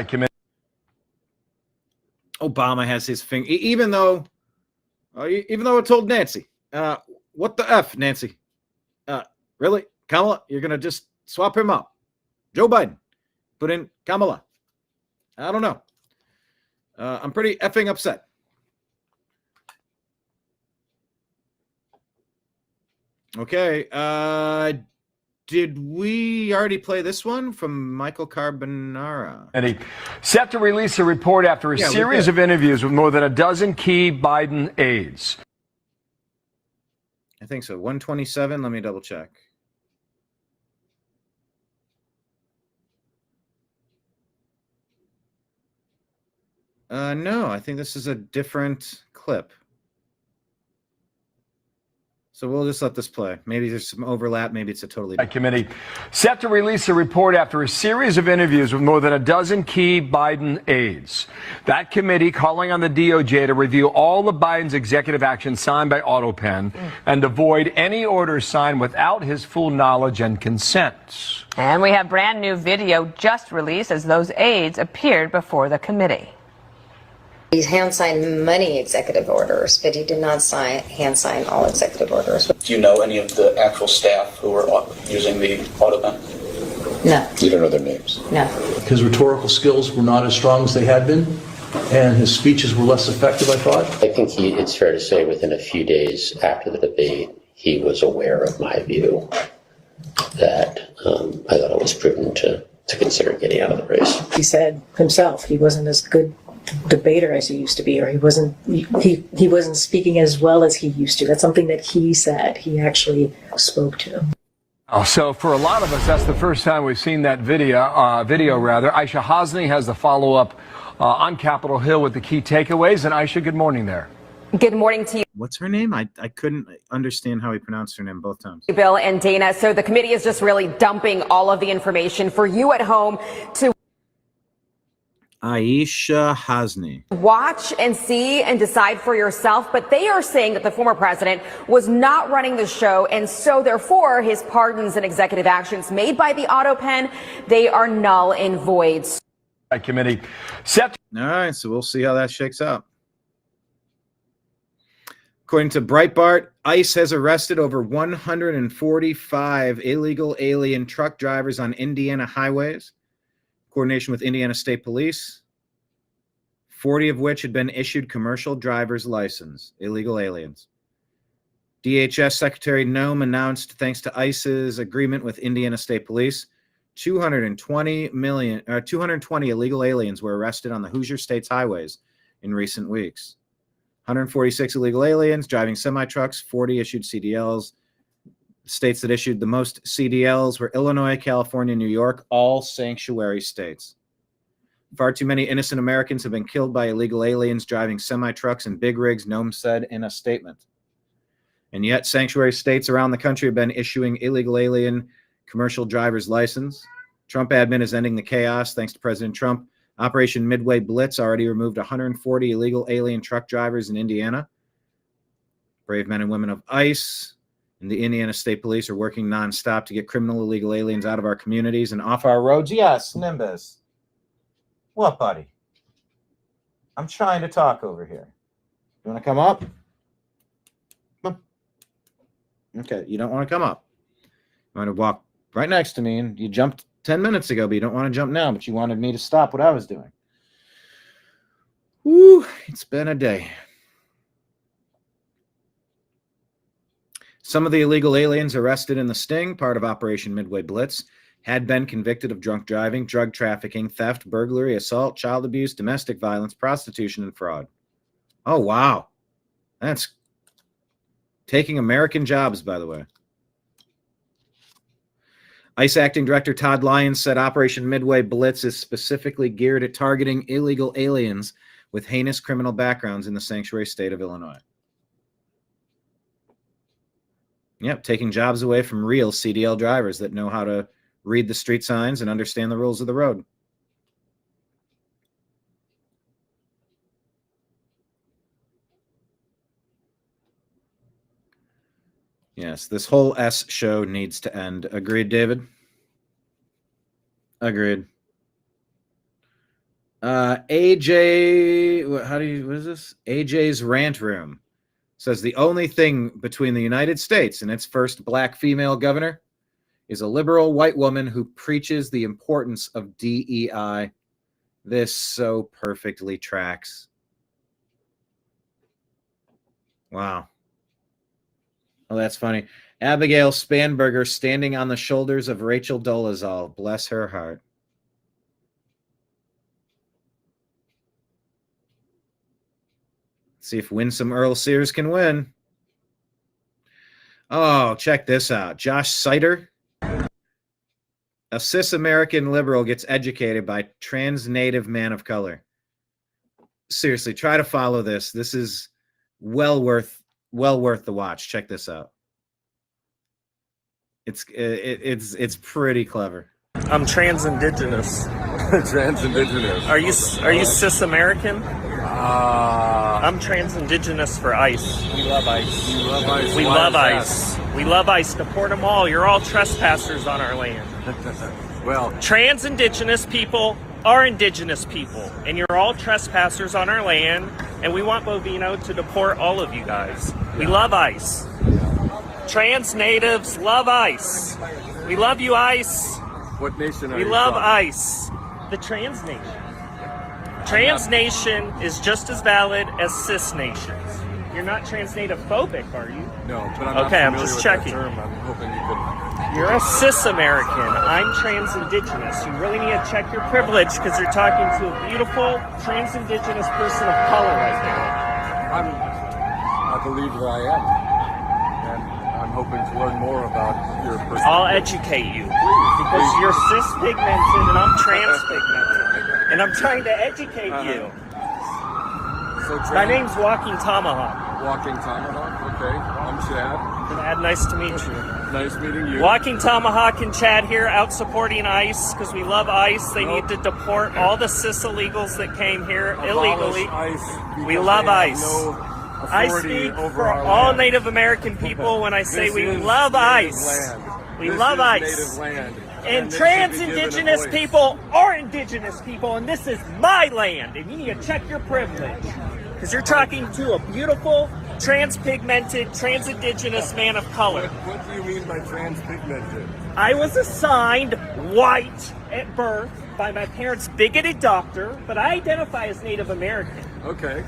Obama has his finger, even though I told Nancy, what the F, Nancy? Really? Kamala, you're going to just swap him up. Joe Biden, put in Kamala. I don't know. I'm pretty effing upset. Okay. Did we already play this one from Michael Carbonara? And he set to release a report after a series of interviews with more than a dozen key Biden aides. I think so. 127. Let me double check. No, I think this is a different clip. So we'll just let this play. Maybe there's some overlap. Maybe it's a totally different committee set to release a report after a series of interviews with more than a dozen key Biden aides. That committee calling on the DOJ to review all of Biden's executive actions signed by AutoPen and avoid any orders signed without his full knowledge and consent. And we have brand new video just released as those aides appeared before the committee. He hand-signed many executive orders, but he did not hand-sign all executive orders. Do you know any of the actual staff who were using the AutoPen? No. You don't know their names? No. His rhetorical skills were not as strong as they had been, and his speeches were less effective, I thought. I think it's fair to say within a few days after the debate, he was aware of my view that I thought it was prudent to consider getting out of the race. He said himself he wasn't as good debater as he used to be, or he wasn't speaking as well as he used to. That's something that he said he actually spoke to. Oh, so for a lot of us, that's the first time we've seen that video. Aisha Hosni has the follow-up on Capitol Hill with the key takeaways. And Aisha, good morning there. Good morning to you. What's her name? I couldn't understand how he pronounced her name both times. Bill and Dana. So the committee is just really dumping all of the information for you at home to Aisha Hosni. watch and see and decide for yourself. But they are saying that the former president was not running the show. And so therefore, his pardons and executive actions made by the AutoPen, they are null and void. Committee set. All right, so we'll see how that shakes out. According to Breitbart, ICE has arrested over 145 illegal alien truck drivers on Indiana highways, in coordination with Indiana State Police, 40 of which had been issued commercial driver's license, illegal aliens. DHS Secretary Noem announced, thanks to ICE's agreement with Indiana State Police, 220 illegal aliens were arrested on the Hoosier State's highways in recent weeks. 146 illegal aliens driving semi-trucks, 40 issued CDLs. States that issued the most CDLs were Illinois, California, New York, all sanctuary states. Far too many innocent Americans have been killed by illegal aliens driving semi-trucks and big rigs, Noem said in a statement. And yet sanctuary states around the country have been issuing illegal alien commercial driver's license. Trump admin is ending the chaos thanks to President Trump. Operation Midway Blitz already removed 140 illegal alien truck drivers in Indiana. Brave men and women of ICE and the Indiana State Police are working nonstop to get criminal illegal aliens out of our communities and off our roads. Yes, Nimbus. What, buddy? I'm trying to talk over here. You want to come up? Come on. Okay, you don't want to come up. You want to walk right next to me, and you jumped 10 minutes ago, but you don't want to jump now, but you wanted me to stop what I was doing. Woo, it's been a day. Some of the illegal aliens arrested in the sting, part of Operation Midway Blitz, had been convicted of drunk driving, drug trafficking, theft, burglary, assault, child abuse, domestic violence, prostitution, and fraud. Oh, wow. That's taking American jobs, by the way. ICE Acting Director Todd Lyons said Operation Midway Blitz is specifically geared at targeting illegal aliens with heinous criminal backgrounds in the sanctuary state of Illinois. Yep, taking jobs away from real CDL drivers that know how to read the street signs and understand the rules of the road. Yes, this whole S show needs to end. Agreed, David? Agreed. AJ, what is this? AJ's Rant Room says the only thing between the United States and its first black female governor is a liberal white woman who preaches the importance of DEI. This so perfectly tracks. Wow. Oh, that's funny. Abigail Spanberger standing on the shoulders of Rachel Dolezal. Bless her heart. See if Winsome Earl Sears can win. Oh, check this out. Josh Sider, a cis-American liberal, gets educated by trans-native man of color. Seriously, try to follow this. This is well worth the watch. Check this out. It's pretty clever. I'm trans-indigenous. Trans-indigenous. Are you cis-American? I'm trans-indigenous for ICE. We love ICE. You love ICE. We Why love is ICE. We love ICE. Deport them all. You're all trespassers on our land. Well, trans-indigenous people are indigenous people, and you're all trespassers on our land, and we want Bovino to deport all of you guys. We love ICE. Trans natives love ICE. We love you, ICE. What nation are we you love from? ICE. The trans nation. Trans nation is just as valid as cis nations. You're not trans native phobic, are you? No, but I'm okay, not I'm familiar just with checking. That term. I'm hoping you could. You're a cis-American. I'm trans-indigenous. You really need to check your privilege because you're talking to a beautiful trans-indigenous person of color right now. I believe that I am. And I'm hoping to learn more about your personality. I'll educate you. Because you're cis-pigmented and I'm trans-pigmented. And I'm trying to educate you. So my name's Walking Tomahawk. Walking Tomahawk? Okay. I'm Chad. Chad, nice to meet you. Nice meeting you. Walking Tomahawk and Chad here out supporting ICE because we love ICE. They need to deport all the cis illegals that came here illegally. We love ICE. I speak for all Native American people when I say we love ICE. We love ICE. And trans-indigenous people are indigenous people, and this is my land, and you need to check your privilege. Because you're talking to a beautiful, trans-pigmented, trans-indigenous man of color. What do you mean by trans-pigmented? I was assigned white at birth by my parents' bigoted doctor, but I identify as Native American. Okay,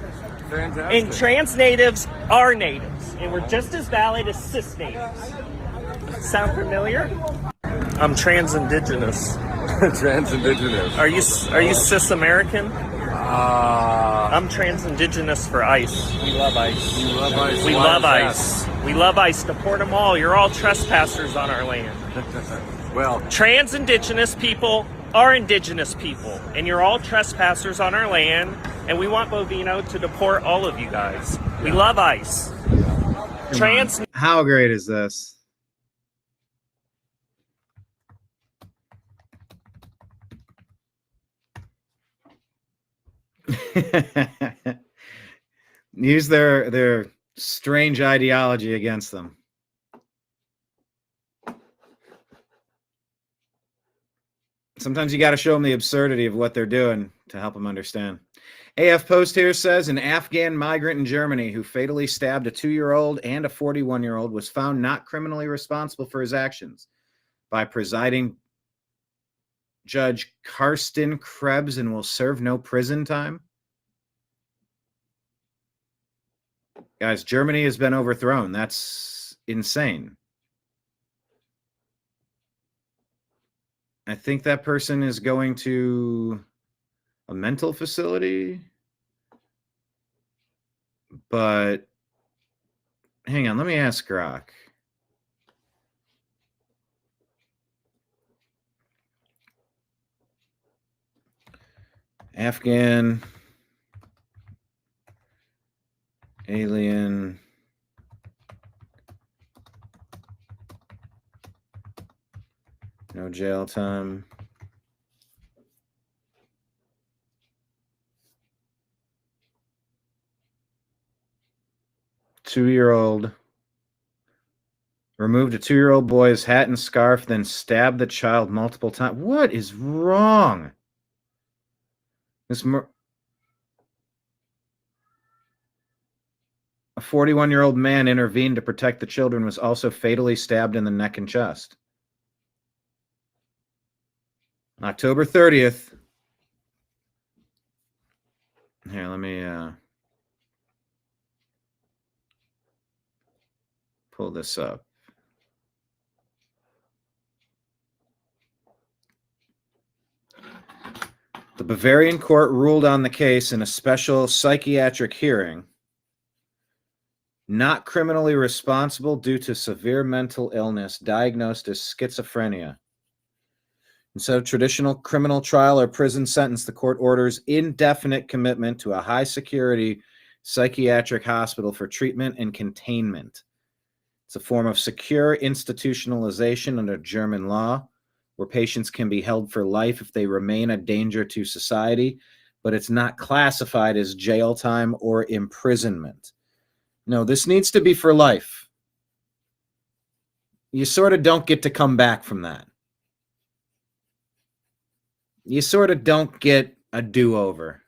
fantastic. And trans natives are natives, and we're just as valid as cis natives. Sound familiar? I'm trans-indigenous. Trans-indigenous. Are you cis-American? I'm trans-indigenous for ICE. We love ICE. You love ICE. We love ICE. We love ICE. Deport them all. You're all trespassers on our land. Well, trans-indigenous people are indigenous people, and you're all trespassers on our land, and we want Bovino to deport all of you guys. We love ICE. How great is this? Use their strange ideology against them. Sometimes you got to show them the absurdity of what they're doing to help them understand. AF Post here says an Afghan migrant in Germany who fatally stabbed a 2-year-old and a 41-year-old was found not criminally responsible for his actions by presiding Judge Karsten Krebs and will serve no prison time. Guys, Germany has been overthrown. That's insane. I think that person is going to a mental facility. But hang on, let me ask Grok. Afghan alien no jail time. Two-year-old removed a 2-year-old boy's hat and scarf, then stabbed the child multiple times. What is wrong? A 41-year-old man intervened to protect the children, was also fatally stabbed in the neck and chest. October 30th. Here, let me pull this up. The Bavarian court ruled on the case in a special psychiatric hearing not criminally responsible due to severe mental illness diagnosed as schizophrenia. Instead of traditional criminal trial or prison sentence, the court orders indefinite commitment to a high-security psychiatric hospital for treatment and containment. It's a form of secure institutionalization under German law, where patients can be held for life if they remain a danger to society, but it's not classified as jail time or imprisonment. No, this needs to be for life. You sort of don't get to come back from that. You sort of don't get a do-over.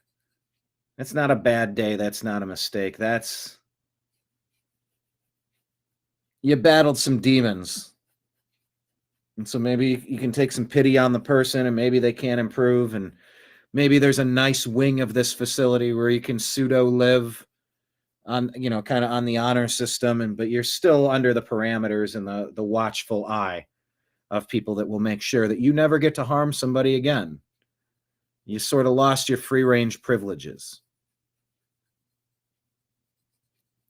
That's not a bad day. That's not a mistake. That's... You battled some demons. And so maybe you can take some pity on the person, and maybe they can't improve, and maybe there's a nice wing of this facility where you can pseudo-live on, you know, kind of on the honor system, but you're still under the parameters and the watchful eye of people that will make sure that you never get to harm somebody again. You sort of lost your free-range privileges.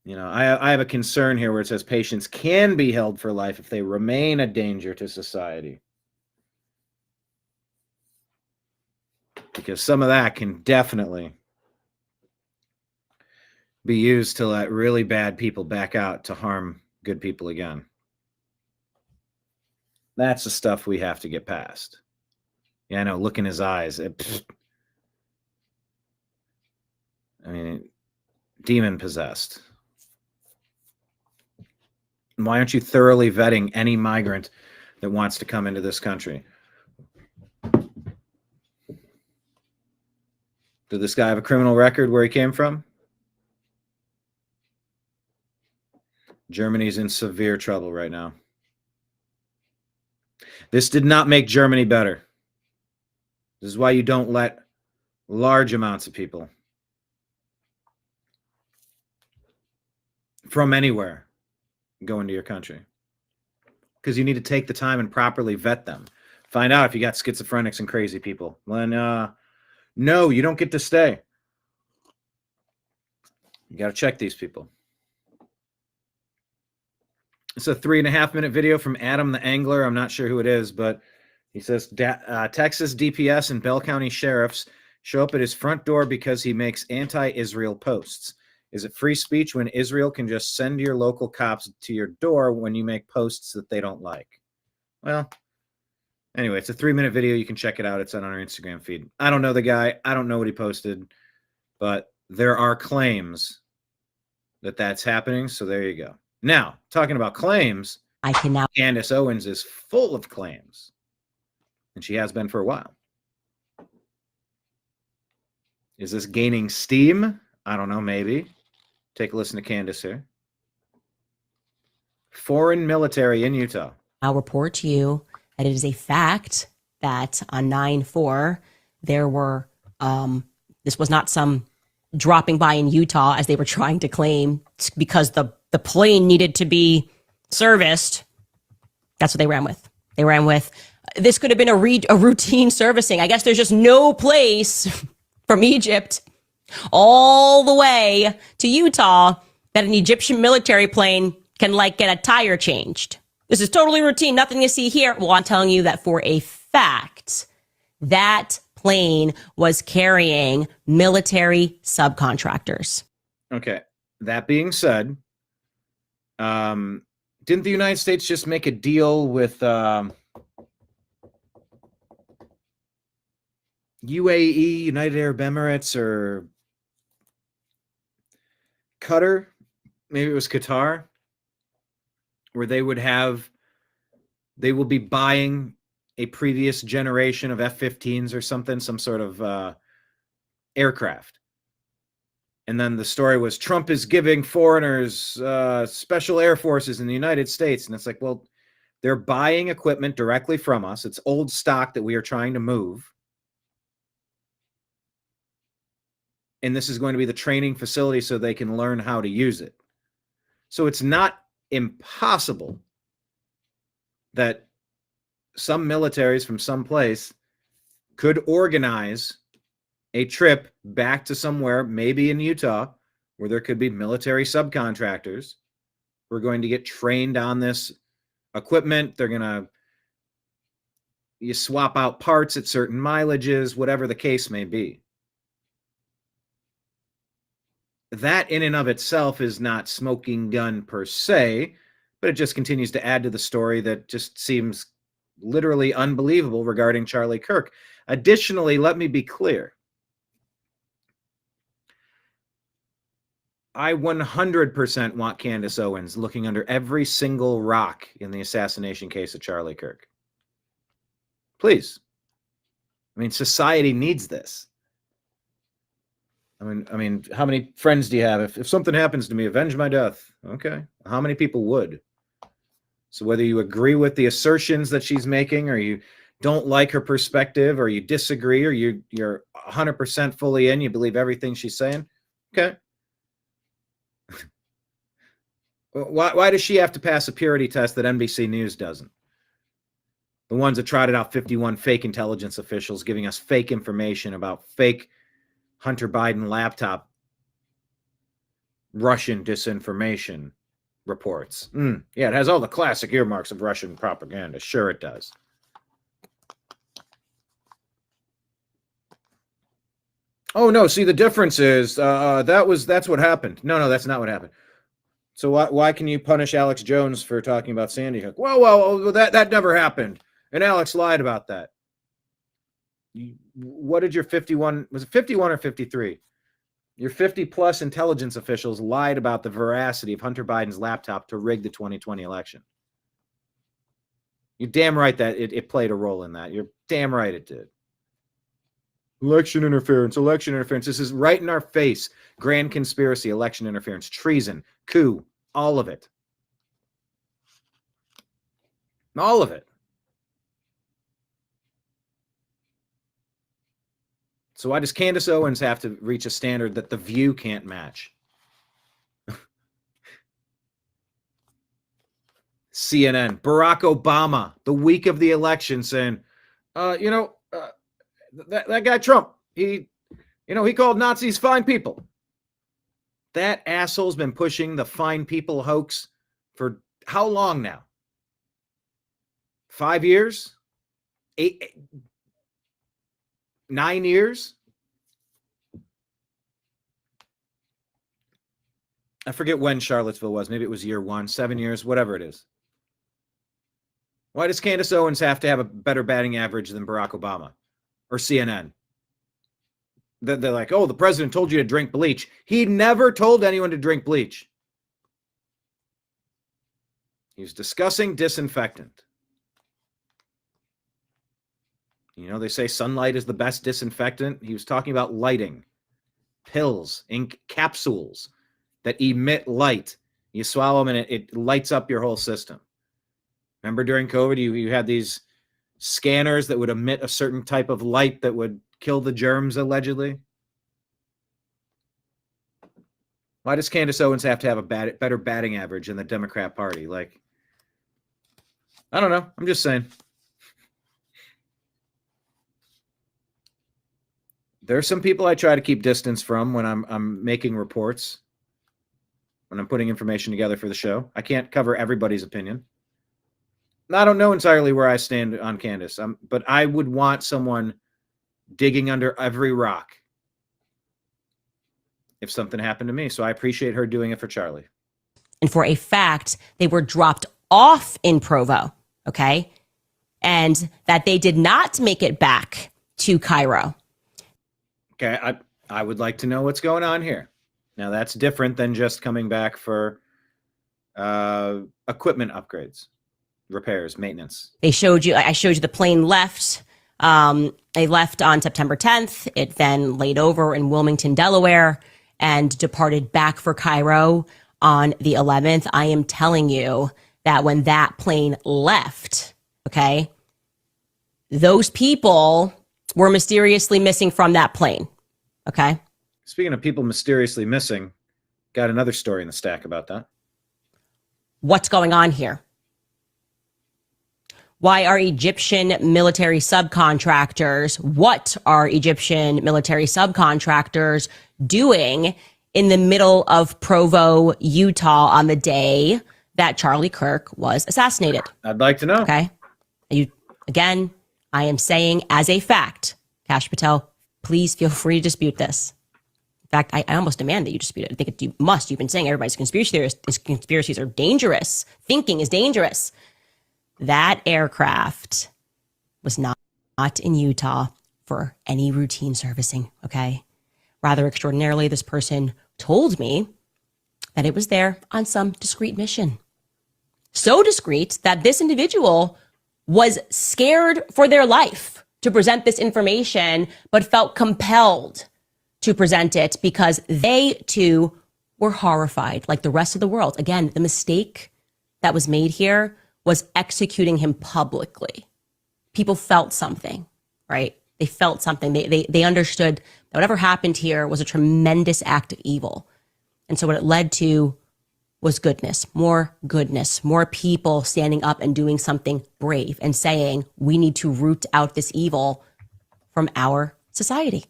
You know, I have a concern here where it says patients can be held for life if they remain a danger to society. Because some of that can definitely be used to let really bad people back out to harm good people again. That's the stuff we have to get past. Yeah, I know, look in his eyes. I mean, demon possessed. Why aren't you thoroughly vetting any migrant that wants to come into this country? Did this guy have a criminal record where he came from? Germany's in severe trouble right now. This did not make Germany better. This is why you don't let large amounts of people from anywhere go into your country. Because you need to take the time and properly vet them. Find out if you got schizophrenics and crazy people. When, no, you don't get to stay. You got to check these people. It's a 3.5-minute video from Adam the Angler. I'm not sure who it is, but he says Texas DPS and Bell County sheriffs show up at his front door because he makes anti-Israel posts. Is it free speech when Israel can just send your local cops to your door when you make posts that they don't like? Well, anyway, it's a 3-minute video. You can check it out. It's on our Instagram feed. I don't know the guy. I don't know what he posted, but there are claims that that's happening. So there you go. Now, talking about claims, Candace Owens is full of claims, and she has been for a while. Is this gaining steam? I don't know, maybe. Take a listen to Candace here. Foreign military in Utah. I'll report to you that it is a fact that on 9/4, there were, this was not some dropping by in Utah as they were trying to claim because the plane needed to be serviced. That's what they ran with. They ran with, this could have been a routine servicing. I guess there's just no place from Egypt all the way to Utah that an Egyptian military plane can like get a tire changed. This is totally routine. Nothing you see here. Well, I'm telling you that for a fact, that plane was carrying military subcontractors. Okay. That being said, didn't the United States just make a deal with UAE, United Arab Emirates, or Qatar? Maybe it was Qatar, where they will be buying a previous generation of F-15s or something, some sort of aircraft. And then the story was Trump is giving foreigners special air forces in the United States. And it's like, well, they're buying equipment directly from us. It's old stock that we are trying to move. And this is going to be the training facility so they can learn how to use it. So it's not impossible that some militaries from some place could organize a trip back to somewhere, maybe in Utah, where there could be military subcontractors who are going to get trained on this equipment. They're going to you swap out parts at certain mileages, whatever the case may be. That in and of itself is not smoking gun per se, but it just continues to add to the story that just seems literally unbelievable regarding Charlie Kirk. Additionally, let me be clear. I 100% want Candace Owens looking under every single rock in the assassination case of Charlie Kirk. Please. I mean, society needs this. I mean, how many friends do you have? If something happens to me, avenge my death. Okay. How many people would? So whether you agree with the assertions that she's making, or you don't like her perspective, or you disagree, or you're 100% fully in, you believe everything she's saying, okay. Why does she have to pass a purity test that NBC News doesn't? The ones that trotted out 51 fake intelligence officials giving us fake information about fake Hunter Biden laptop Russian disinformation reports. Yeah, it has all the classic earmarks of Russian propaganda. Sure it does. Oh, no, see, the difference is that's what happened. No, that's not what happened. So why can you punish Alex Jones for talking about Sandy Hook? Well, that never happened. And Alex lied about that. What did your 51, was it 51 or 53? Your 50-plus intelligence officials lied about the veracity of Hunter Biden's laptop to rig the 2020 election. You're damn right that it played a role in that. You're damn right it did. Election interference. This is right in our face. Grand conspiracy, election interference, treason, coup, all of it. All of it. So why does Candace Owens have to reach a standard that The View can't match? CNN, Barack Obama, the week of the election, saying, that guy Trump, he called Nazis fine people. That asshole's been pushing the fine people hoax for how long now? 5 years? 9 years? I forget when Charlottesville was. Maybe it was year 1, 7 years, whatever it is. Why does Candace Owens have to have a better batting average than Barack Obama or CNN? They're like, oh, the president told you to drink bleach. He never told anyone to drink bleach. He was discussing disinfectant. They say sunlight is the best disinfectant. He was talking about lighting, pills, ink capsules that emit light. You swallow them and it lights up your whole system. Remember during COVID, you had these scanners that would emit a certain type of light that would kill the germs, allegedly. Why does Candace Owens have to have a better batting average in the Democrat Party? Like, I don't know. I'm just saying. There are some people I try to keep distance from when I'm making reports, when I'm putting information together for the show. I can't cover everybody's opinion. I don't know entirely where I stand on Candace, but I would want someone digging under every rock if something happened to me. So I appreciate her doing it for Charlie. And for a fact, they were dropped off in Provo, okay? And that they did not make it back to Cairo. Okay, I would like to know what's going on here. Now, that's different than just coming back for equipment upgrades, repairs, maintenance. I showed you the plane left. They left on September 10th. It then laid over in Wilmington, Delaware, and departed back for Cairo on the 11th. I am telling you that when that plane left, okay, those people were mysteriously missing from that plane. Okay. Speaking of people mysteriously missing, got another story in the stack about that. What's going on here? Why are Egyptian military subcontractors, what are Egyptian military subcontractors doing in the middle of Provo, Utah on the day that Charlie Kirk was assassinated? I'd like to know. Okay. Again, I am saying as a fact, Kash Patel, please feel free to dispute this. In fact, I almost demand that you dispute it. I think you must. You've been saying everybody's a conspiracy theorist. Conspiracies are dangerous. Thinking is dangerous. That aircraft was not in Utah for any routine servicing, okay? Rather extraordinarily, this person told me that it was there on some discreet mission. So discreet that this individual was scared for their life to present this information, but felt compelled to present it because they too were horrified like the rest of the world. Again, the mistake that was made here was executing him publicly. People felt something, right? They felt something. They understood that whatever happened here was a tremendous act of evil. And so what it led to was goodness, more people standing up and doing something brave and saying, we need to root out this evil from our society.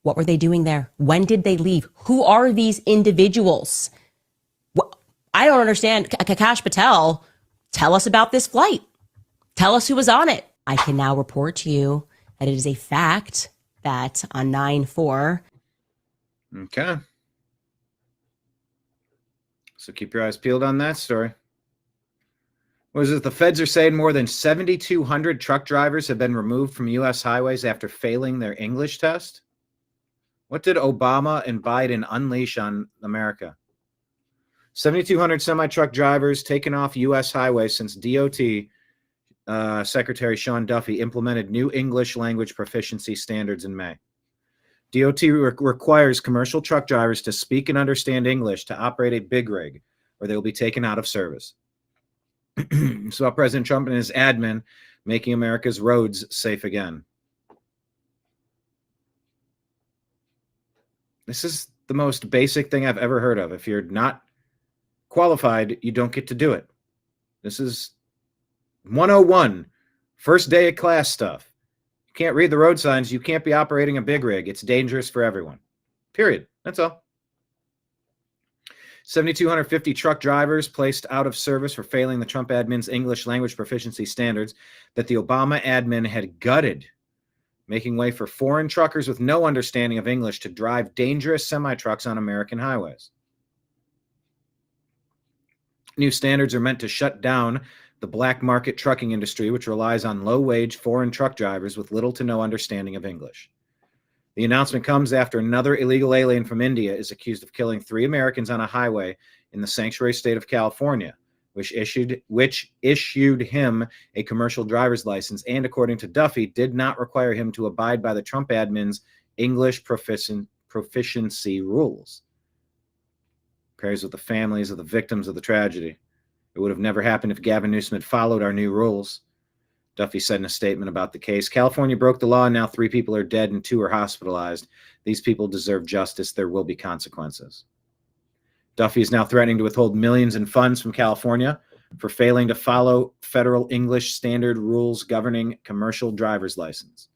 What were they doing there? When did they leave? Who are these individuals? I don't understand. Kash Patel, tell us about this flight. Tell us who was on it. I can now report to you that it is a fact that on 9/4. Okay. So keep your eyes peeled on that story. What is it? The feds are saying more than 7,200 truck drivers have been removed from U.S. highways after failing their English test. What did Obama and Biden unleash on America? 7,200 semi-truck drivers taken off U.S. highways since DOT Secretary Sean Duffy implemented new English language proficiency standards in May. DOT requires commercial truck drivers to speak and understand English to operate a big rig, or they will be taken out of service. So President Trump and his admin making America's roads safe again. This is the most basic thing I've ever heard of. If you're not qualified, you don't get to do it. This is 101, first day of class stuff. You can't read the road signs. You can't be operating a big rig. It's dangerous for everyone. Period. That's all. 7,250 truck drivers placed out of service for failing the Trump admin's English language proficiency standards that the Obama admin had gutted, making way for foreign truckers with no understanding of English to drive dangerous semi-trucks on American highways. New standards are meant to shut down the black market trucking industry, which relies on low-wage foreign truck drivers with little to no understanding of English. The announcement comes after another illegal alien from India is accused of killing 3 Americans on a highway in the sanctuary state of California, which issued him a commercial driver's license and, according to Duffy, did not require him to abide by the Trump admin's English proficiency rules. Prayers with the families of the victims of the tragedy. It would have never happened if Gavin Newsom had followed our new rules. Duffy said in a statement about the case, California broke the law and now 3 people are dead and 2 are hospitalized. These people deserve justice. There will be consequences. Duffy is now threatening to withhold millions in funds from California for failing to follow federal English standard rules governing commercial driver's license.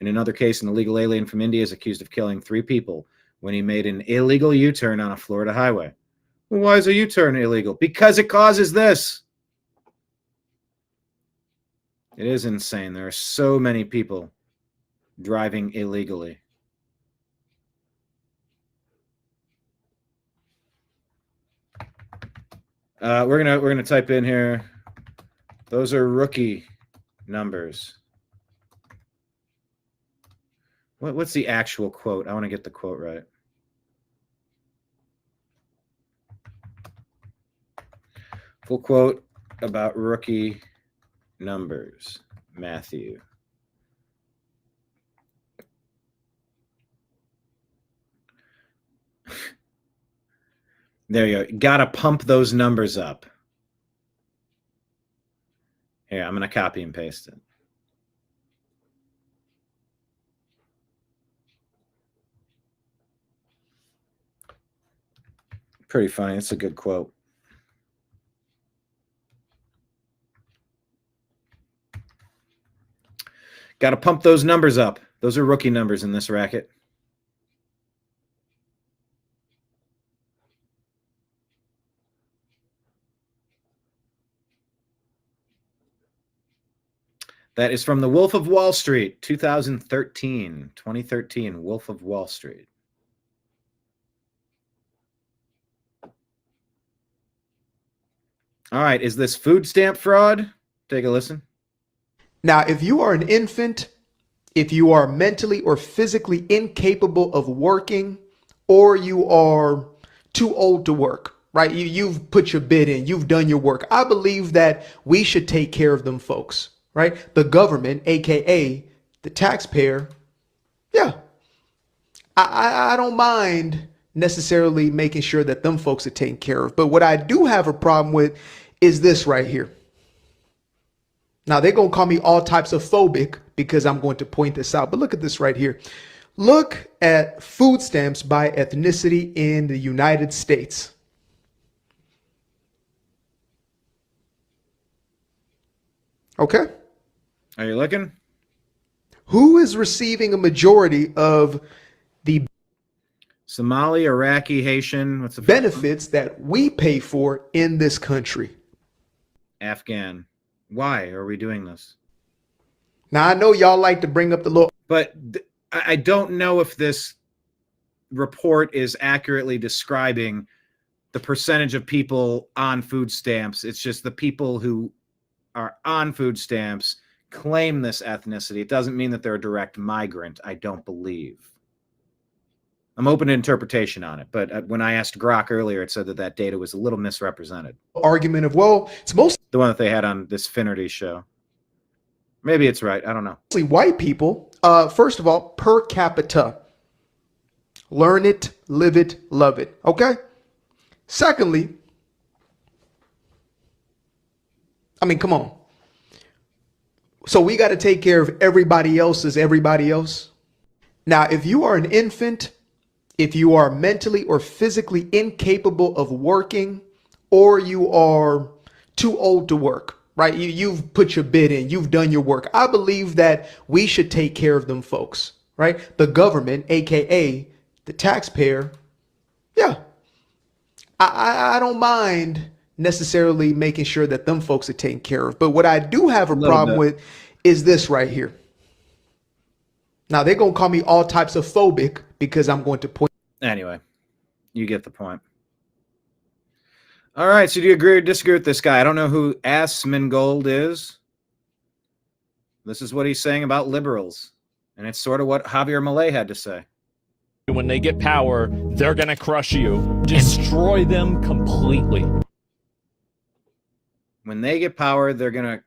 In another case, an illegal alien from India is accused of killing 3 people when he made an illegal U-turn on a Florida highway. Well, why is a U-turn illegal? Because it causes this. It is insane. There are so many people driving illegally. We're gonna type in here. Those are rookie numbers. What's the actual quote? I want to get the quote right. Full quote about rookie numbers. Matthew. There you go. Got to pump those numbers up. Here, I'm going to copy and paste it. Pretty funny. It's a good quote. Got to pump those numbers up. Those are rookie numbers in this racket. That is from The Wolf of Wall Street, 2013, Wolf of Wall Street. All right, is this food stamp fraud? Take a listen. Now, if you are an infant, if you are mentally or physically incapable of working, or you are too old to work, right? You've put your bid in, you've done your work. I believe that we should take care of them folks, right? The government, AKA the taxpayer. Yeah. I don't mind necessarily making sure that them folks are taken care of. But what I do have a problem with is this right here. Now, they're going to call me all types of phobic because I'm going to point this out. But look at this right here. Look at food stamps by ethnicity in the United States. Okay. Are you looking? Who is receiving a majority of the Somali, Iraqi, Haitian, what's the benefits that we pay for in this country? Afghan. Why are we doing this? Now, I know y'all like to bring up the little, but I don't know if this report is accurately describing the percentage of people on food stamps. It's just the people who are on food stamps claim this ethnicity. It doesn't mean that they're a direct migrant, I don't believe. I'm open to interpretation on it, but when I asked Grok earlier, it said that that data was a little misrepresented. Argument of, well, it's mostly the one that they had on this Finnerty show. Maybe it's right. I don't know. Mostly white people. First of all, per capita. Learn it, live it, love it. Okay? Secondly, I mean, come on. So we got to take care of everybody else as everybody else. Now, if you are an infant, if you are mentally or physically incapable of working, or you are too old to work, right? You've put your bid in, you've done your work. I believe that we should take care of them folks, right? The government, AKA the taxpayer. Yeah. I don't mind necessarily making sure that them folks are taken care of. But what I do have a problem with is this right here. Now, they're going to call me all types of phobic because I'm going to point. Anyway, you get the point. All right, so do you agree or disagree with this guy? I don't know who Asmongold is. This is what he's saying about liberals. And it's sort of what Javier Milei had to say. When they get power, they're going to crush you. Destroy them completely. When they get power, they're going to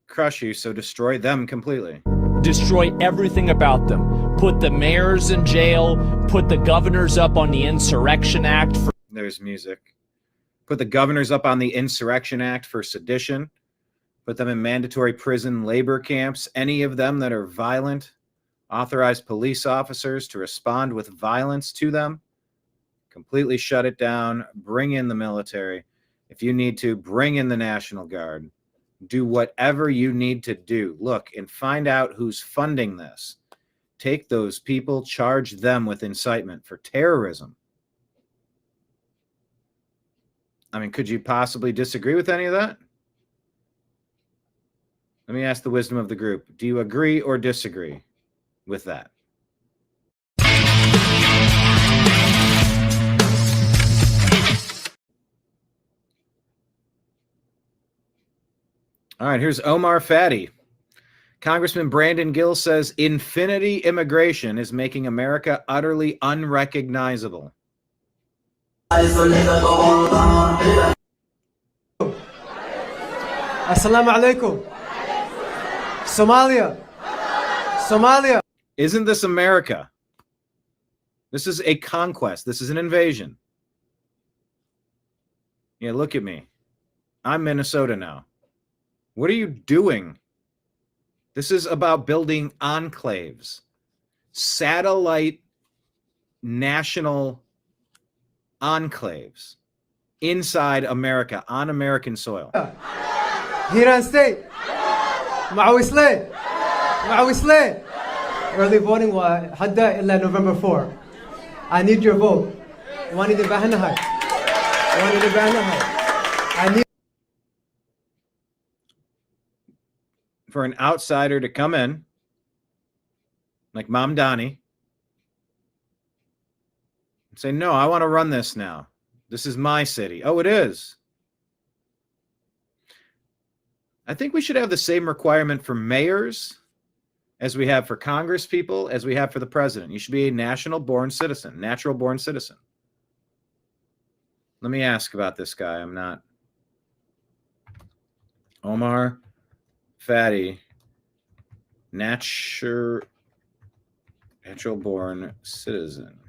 crush you, so destroy them completely. Destroy everything about them. Put the mayors in jail. Put the governors up on the Insurrection Act. There's music. Put the governors up on the Insurrection Act for sedition. Put them in mandatory prison labor camps. Any of them that are violent. Authorize police officers to respond with violence to them. Completely shut it down. Bring in the military. If you need to, bring in the National Guard. Do whatever you need to do. Look and find out who's funding this. Take those people, charge them with incitement for terrorism. I mean, could you possibly disagree with any of that? Let me ask the wisdom of the group. Do you agree or disagree with that? All right, here's Omar Fadi. Congressman Brandon Gill says infinity immigration is making America utterly unrecognizable. Assalamu alaikum. Somalia. Isn't this America? This is a conquest. This is an invasion. Yeah, look at me. I'm Minnesota now. What are you doing? This is about building enclaves, satellite national enclaves inside America, on American soil. Hiran State, Maui Slay, Maui slay. Early voting was hadda illa November 4. I need your vote. I need for an outsider to come in, like Mom Donnie, and say, no, I want to run this now. This is my city. Oh, it is. I think we should have the same requirement for mayors as we have for Congress people, as we have for the president. You should be a national-born citizen, natural-born citizen. Let me ask about this guy. I'm not. Omar Fatty, natural-born citizen.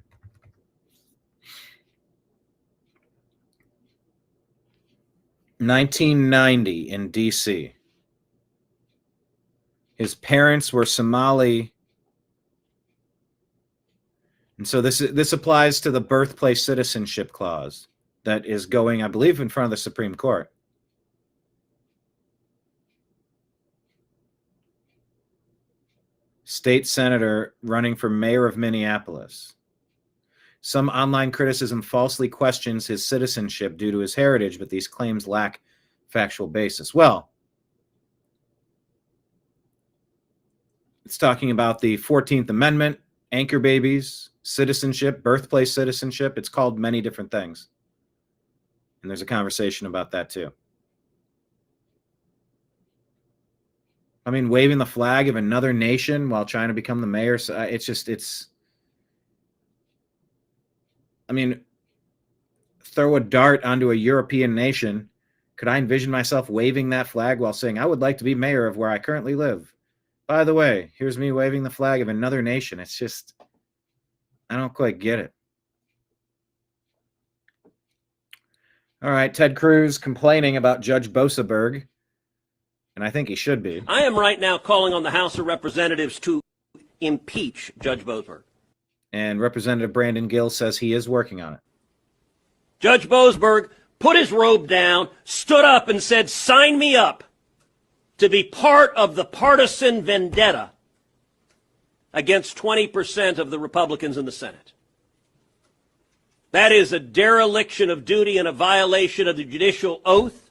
(1990) in D.C. His parents were Somali. And so this applies to the birthplace citizenship clause that is going, I believe, in front of the Supreme Court. State senator running for mayor of Minneapolis. Some online criticism falsely questions his citizenship due to his heritage, but these claims lack factual basis. Well, it's talking about the 14th Amendment, anchor babies, citizenship, birthplace citizenship. It's called many different things. And there's a conversation about that too. I mean, waving the flag of another nation while trying to become the mayor, I mean, throw a dart onto a European nation. Could I envision myself waving that flag while saying, I would like to be mayor of where I currently live? By the way, here's me waving the flag of another nation. It's just, I don't quite get it. All right, Ted Cruz complaining about Judge Boseberg, and I think he should be. I am right now calling on the House of Representatives to impeach Judge Boseberg. And Representative Brandon Gill says he is working on it. Judge Boseberg put his robe down, stood up and said, sign me up to be part of the partisan vendetta against 20% of the Republicans in the Senate. That is a dereliction of duty and a violation of the judicial oath.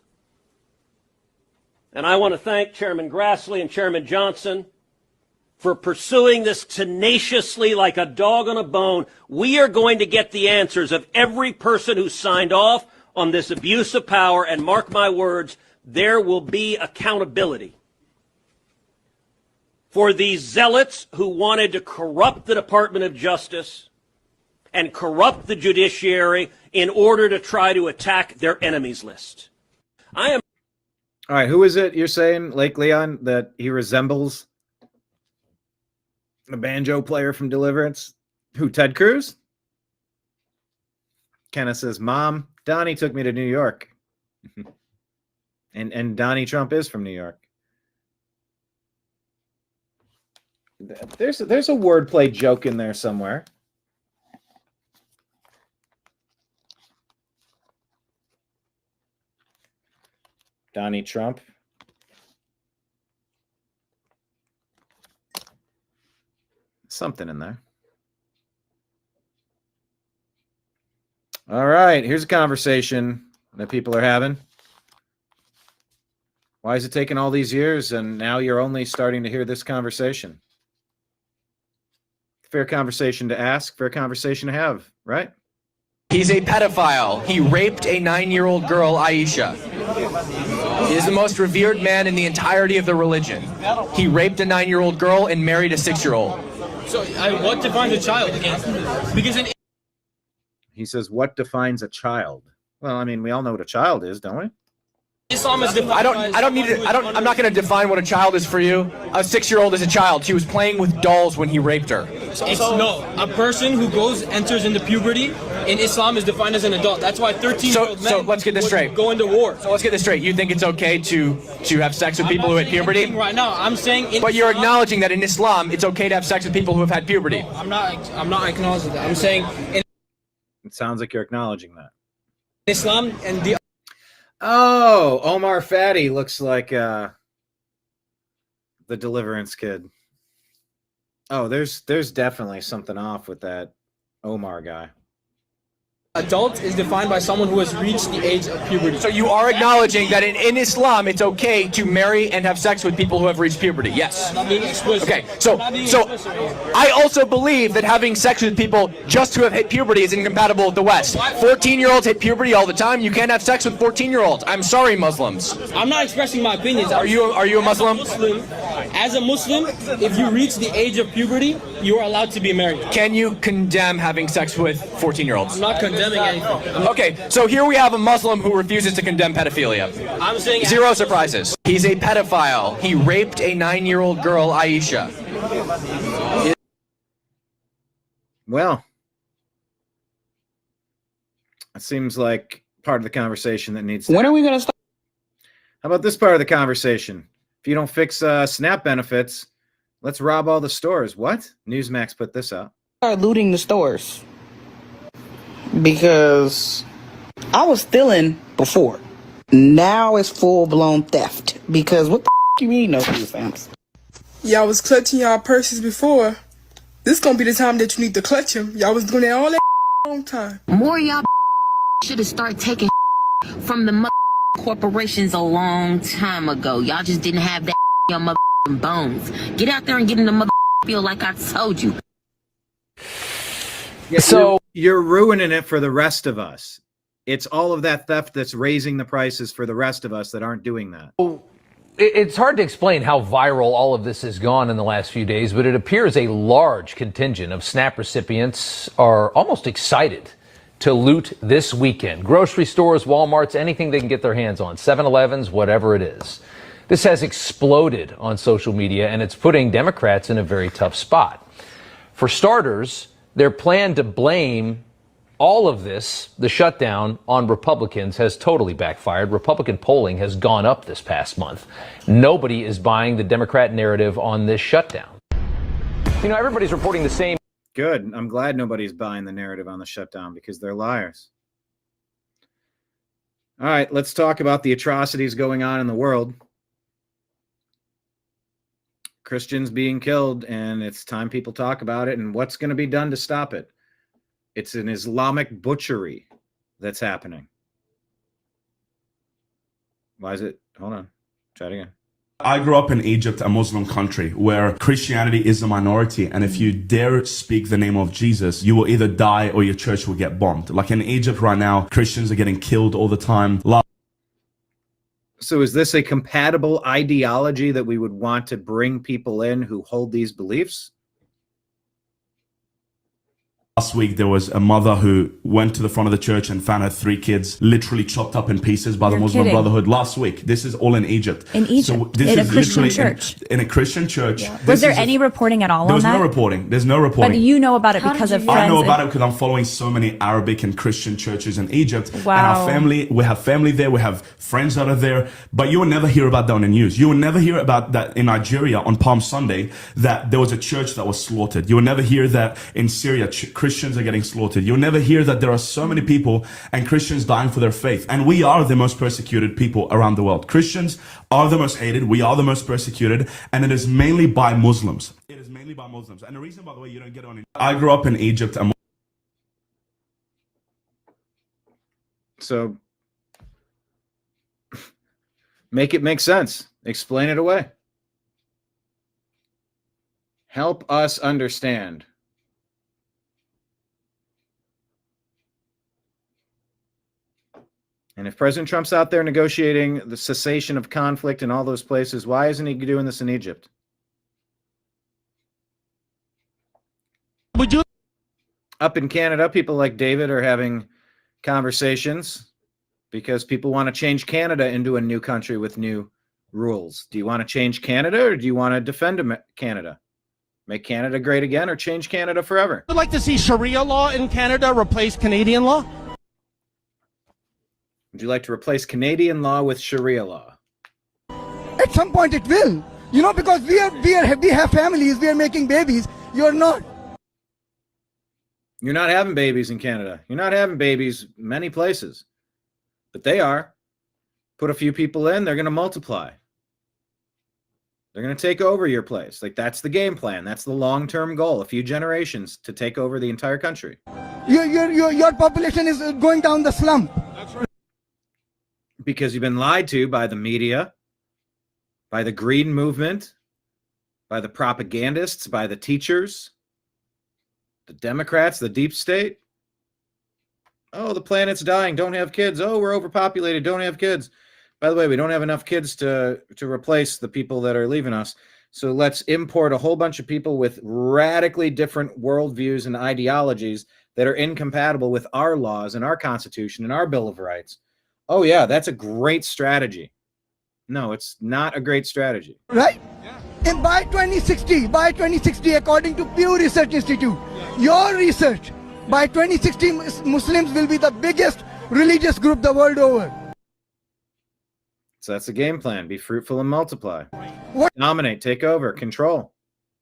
And I want to thank Chairman Grassley and Chairman Johnson for pursuing this tenaciously like a dog on a bone. We are going to get the answers of every person who signed off on this abuse of power, and mark my words, there will be accountability for these zealots who wanted to corrupt the Department of Justice and corrupt the judiciary in order to try to attack their enemies list. All right, who is it you're saying, Lake Leon, that he resembles? The banjo player from Deliverance? Who, Ted Cruz? Kenneth says, Mom, Donnie took me to New York. and Donnie Trump is from New York. There's a wordplay joke in there somewhere. Donnie Trump. Something in there. All right, here's a conversation that people are having. Why is it taking all these years and now you're only starting to hear this conversation? Fair conversation to ask, fair conversation to have, right? He's a pedophile. He raped a 9-year-old girl, Aisha. He is the most revered man in the entirety of the religion. He raped a 9-year-old girl and married a 6-year-old. So what defines a child? Because he says, what defines a child? Well, I mean, we all know what a child is, don't we? Islam is defined. I'm not going to define what a child is for you. A 6-year-old is a child. She was playing with dolls when he raped her. No, a person who enters into puberty in Islam is defined as an adult. That's why 13-year-old men so let's get this straight. Go into war. So let's get this straight. You think it's okay to have sex with people who hit puberty? Right now, I'm saying. But you're acknowledging that in Islam, it's okay to have sex with people who have had puberty. No, I'm not acknowledging that. I'm saying. It sounds like you're acknowledging that. Islam and the. Oh, Omar Fatty looks like the Deliverance kid. Oh, there's definitely something off with that Omar guy. Adult is defined by someone who has reached the age of puberty. So you are acknowledging that in Islam, it's okay to marry and have sex with people who have reached puberty. Yes. Not being explicit. Okay. So I also believe that having sex with people just who have hit puberty is incompatible with the West. 14-year-olds hit puberty all the time. You can't have sex with 14-year-olds. I'm sorry, Muslims. I'm not expressing my opinions. Are you a Muslim? As a Muslim, if you reach the age of puberty, you are allowed to be married. Can you condemn having sex with 14-year-olds? I'm not condemning anything. Okay, so here we have a Muslim who refuses to condemn pedophilia. I'm saying zero surprises. He's a pedophile. He raped a 9-year-old girl, Aisha. Well, it seems like part of the conversation that needs to When are we going to start? How about this part of the conversation? If you don't fix SNAP benefits, let's rob all the stores. What? Newsmax put this out. Start looting the stores. Because I was stealing before. Now it's full-blown theft. Because what the you mean no food stamps? Y'all was clutching y'all purses before. This gonna be the time that you need to clutch them. Y'all was doing that all that long time. More y'all should have started taking from the corporations a long time ago. Y'all just didn't have that in your bones. Get out there and get in the field like I told you. Yeah, so you're ruining it for the rest of us. It's all of that theft that's raising the prices for the rest of us that aren't doing that. It's hard to explain how viral all of this has gone in the last few days, but it appears a large contingent of SNAP recipients are almost excited to loot this weekend. Grocery stores, Walmarts, anything they can get their hands on, 7-Elevens, whatever it is. This has exploded on social media, and it's putting Democrats in a very tough spot. For starters, their plan to blame all of this, the shutdown, on Republicans has totally backfired. Republican polling has gone up this past month. Nobody is buying the Democrat narrative on this shutdown. You know, everybody's reporting the same. Good. I'm glad nobody's buying the narrative on the shutdown because they're liars. All right, let's talk about the atrocities going on in the world. Christians being killed, and it's time people talk about it and what's going to be done to stop it. It's an Islamic butchery that's happening. Why is it? Hold on. Try it again. I grew up in Egypt, a Muslim country, where Christianity is a minority. And if you dare speak the name of Jesus, you will either die or your church will get bombed. Like in Egypt right now, Christians are getting killed all the time. So is this a compatible ideology that we would want to bring people in who hold these beliefs? Last week, there was a mother who went to the front of the church and found her 3 kids literally chopped up in pieces by the Muslim Brotherhood last week. This is all in Egypt. In Egypt, so this in is a Christian literally church. In a Christian church. Yeah. Was there any reporting at all on that? There was no reporting. There's no reporting. But you know about it because of friends. I know about it because I'm following so many Arabic and Christian churches in Egypt. Wow. And our family, we have family there. We have friends that are there. But you will never hear about that on the news. You will never hear about that in Nigeria on Palm Sunday, that there was a church that was slaughtered. You will never hear that in Syria, Christians are getting slaughtered. You'll never hear that there are so many people and Christians dying for their faith. And we are the most persecuted people around the world. Christians are the most hated. We are the most persecuted. And it is mainly by Muslims. It is mainly by Muslims. And the reason, by the way, you don't get on it. I grew up in Egypt. So make it make sense. Explain it away. Help us understand. And if President Trump's out there negotiating the cessation of conflict in all those places, why isn't he doing this in Egypt? Up in Canada, people like David are having conversations because people want to change Canada into a new country with new rules. Do you want to change Canada or do you want to defend Canada? Make Canada great again or change Canada forever? I'd like to see Sharia law in Canada replace Canadian law. Would you like to replace Canadian law with Sharia law? At some point it will. You know, because we have families, we are making babies. You're not. You're not having babies in Canada. You're not having babies many places. But they are. Put a few people in, they're going to multiply. They're going to take over your place. Like, that's the game plan. That's the long-term goal. A few generations to take over the entire country. Your population is going down the slump. Because you've been lied to by the media, by the green movement, by the propagandists, by the teachers, the Democrats, the deep state. Oh, the planet's dying. Don't have kids. Oh, we're overpopulated. Don't have kids. By the way, we don't have enough kids to replace the people that are leaving us. So let's import a whole bunch of people with radically different worldviews and ideologies that are incompatible with our laws and our Constitution and our Bill of Rights. Oh, yeah, that's a great strategy. No, it's not a great strategy. Right? And by 2060, according to Pew Research Institute, your research, by 2060, Muslims will be the biggest religious group the world over. So that's the game plan. Be fruitful and multiply. What? Dominate, take over, control.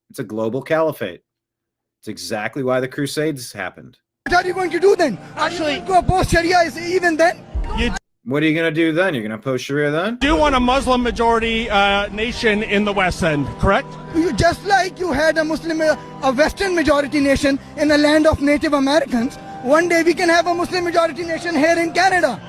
It's a global caliphate. It's exactly why the Crusades happened. What are you going to do then? Actually, go oppose Sharia even then? What are you going to do then? You're going to oppose Sharia then? Do want a Muslim majority nation in the West End, correct? Just like you had a Western majority nation in the land of Native Americans, one day we can have a Muslim majority nation here in Canada.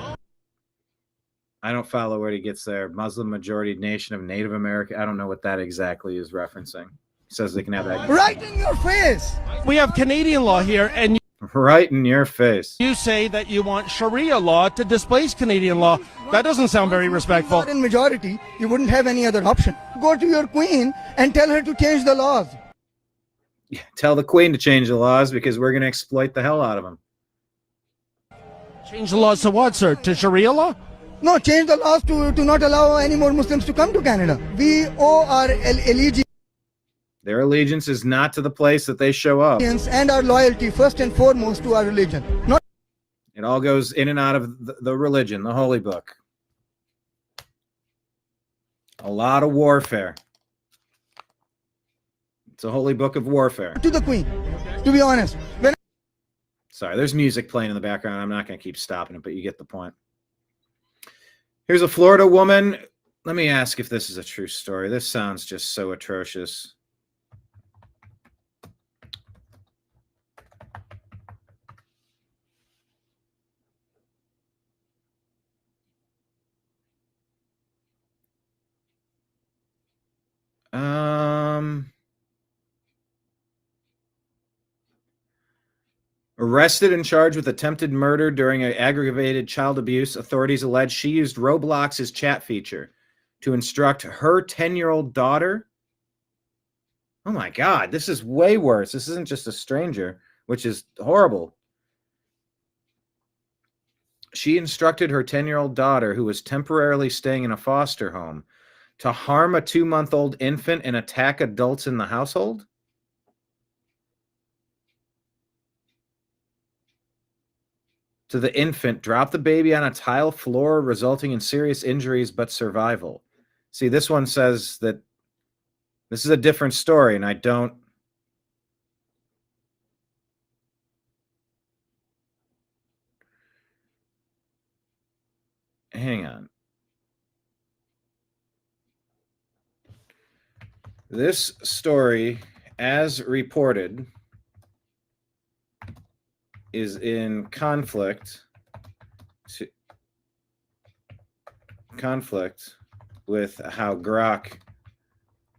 I don't follow where he gets there. Muslim majority nation of Native America. I don't know what that exactly is referencing. He says they can have that. Right in your face. We have Canadian law here, and right in your face. You say that you want Sharia law to displace Canadian law. That doesn't sound very respectful. In majority, you wouldn't have any other option. Go to your queen and tell her to change the laws. Yeah, tell the queen to change the laws because we're going to exploit the hell out of them. Change the laws to what, sir? To Sharia law? No, change the laws to not allow any more Muslims to come to Canada. We owe our allegiance. Their allegiance is not to the place that they show up. And our loyalty, first and foremost, to our religion. It all goes in and out of the religion, the holy book. A lot of warfare. It's a holy book of warfare. To the queen, to be honest. Sorry, there's music playing in the background. I'm not going to keep stopping it, but you get the point. Here's a Florida woman. Let me ask if this is a true story. This sounds just so atrocious. Arrested and charged with attempted murder during an aggravated child abuse, authorities allege she used Roblox's chat feature to instruct her 10-year-old daughter. Oh my God, this is way worse. This isn't just a stranger, which is horrible. She instructed her 10-year-old daughter, who was temporarily staying in a foster home, to harm a 2-month-old infant and attack adults in the household? To the infant, drop the baby on a tile floor, resulting in serious injuries but survival. See, this one says that this is a different story, and I don't... Hang on. This story, as reported, is in conflict with how Grok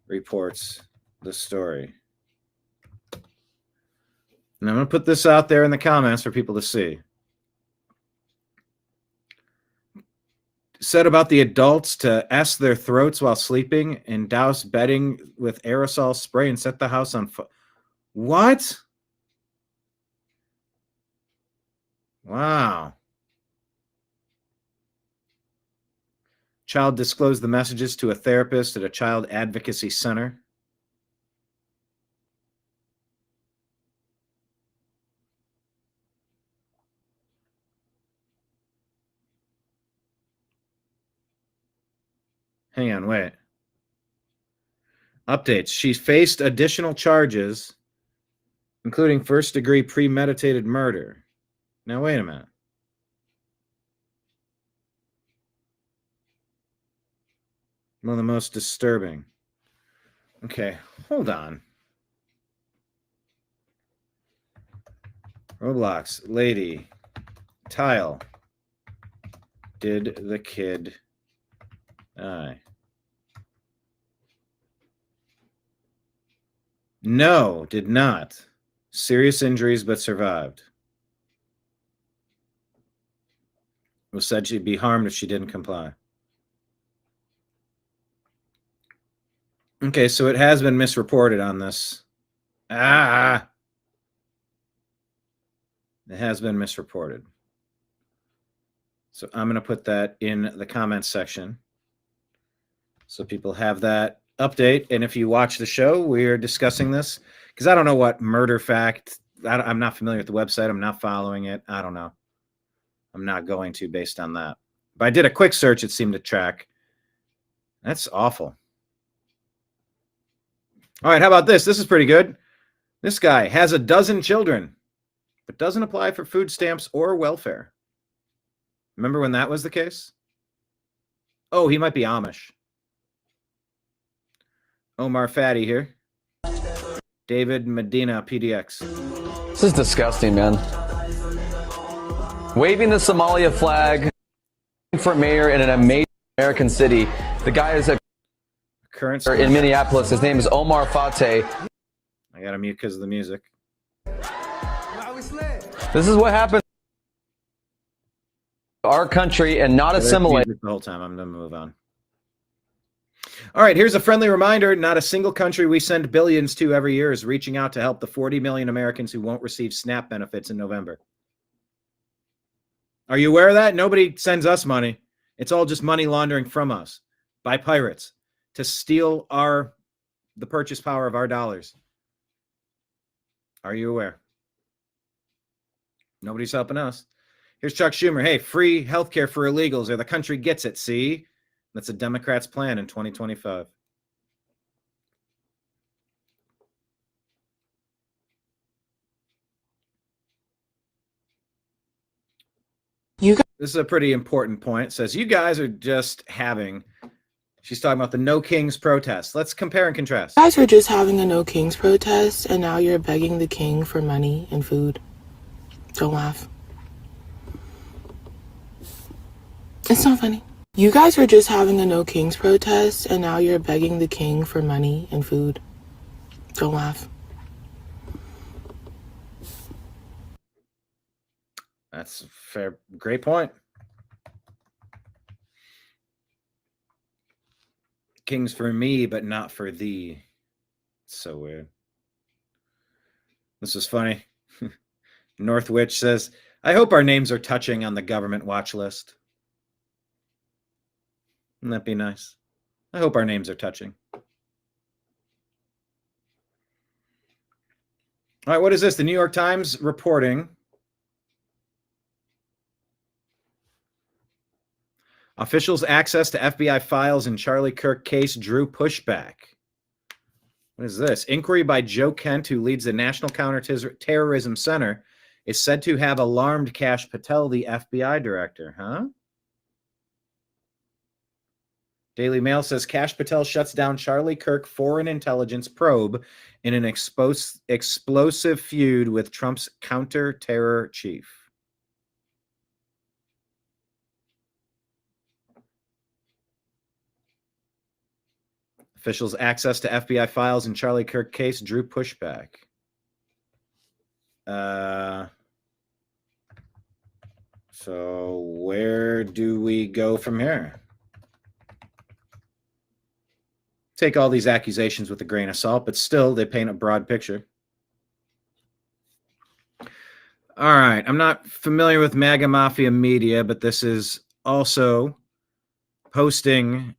reports the story. And I'm going to put this out there in the comments for people to see. Said about the adults to S their throats while sleeping and douse bedding with aerosol spray and set the house on fire. What? Wow. Child disclosed the messages to a therapist at a child advocacy center. Hang on, wait. Updates. She faced additional charges, including first-degree premeditated murder. Now, wait a minute. One of the most disturbing. Okay, hold on. Roblox, lady, tile. Did the kid die? No, did not. Serious injuries, but survived. It was said she'd be harmed if she didn't comply. Okay, so it has been misreported on this. It has been misreported. So I'm going to put that in the comments section so people have that update. And if you watch the show, we're discussing this because I don't know what murder fact. I'm not familiar with the website. I'm not following it. I don't know. I'm not going to based on that. But I did a quick search. It seemed to track. That's awful. All right, how about this? This is pretty good. This guy has a dozen children, but doesn't apply for food stamps or welfare. Remember when that was the case? Oh, he might be Amish. Omar Fatty here. David Medina, PDX. This is disgusting, man. Waving the Somalia flag for mayor in an amazing American city. The guy is a current in Minneapolis. His name is Omar Fateh. I got to mute because of the music. This is what happens to our country and not assimilate. The whole time. I'm going to move on. All right, here's a friendly reminder. Not a single country we send billions to every year is reaching out to help the 40 million Americans who won't receive SNAP benefits in November. Are you aware of that? Nobody sends us money. It's all just money laundering from us by pirates to steal the purchase power of our dollars. Are you aware? Nobody's helping us. Here's Chuck Schumer. Hey, free healthcare for illegals or the country gets it. See? That's a Democrat's plan in 2025. This is a pretty important point. It says, you guys are just having, she's talking about the No Kings protest. Let's compare and contrast. You guys were just having a No Kings protest, and now you're begging the king for money and food. Don't laugh. It's not funny. You guys were just having a No Kings protest, and now you're begging the king for money and food. Don't laugh. That's a fair, great point. Kings for me, but not for thee. It's so weird. This is funny. Northwich says, I hope our names are touching on the government watch list. Wouldn't that be nice? I hope our names are touching. All right, what is this? The New York Times reporting. Officials' access to FBI files in Charlie Kirk case drew pushback. What is this? Inquiry by Joe Kent, who leads the National Counterterrorism Center, is said to have alarmed Kash Patel, the FBI director. Huh? Daily Mail says Kash Patel shuts down Charlie Kirk foreign intelligence probe in an explosive feud with Trump's counter-terror chief. Officials' access to FBI files in Charlie Kirk case drew pushback. So where do we go from here? Take all these accusations with a grain of salt, but still they paint a broad picture. All right. I'm not familiar with MAGA Mafia Media, but this is also posting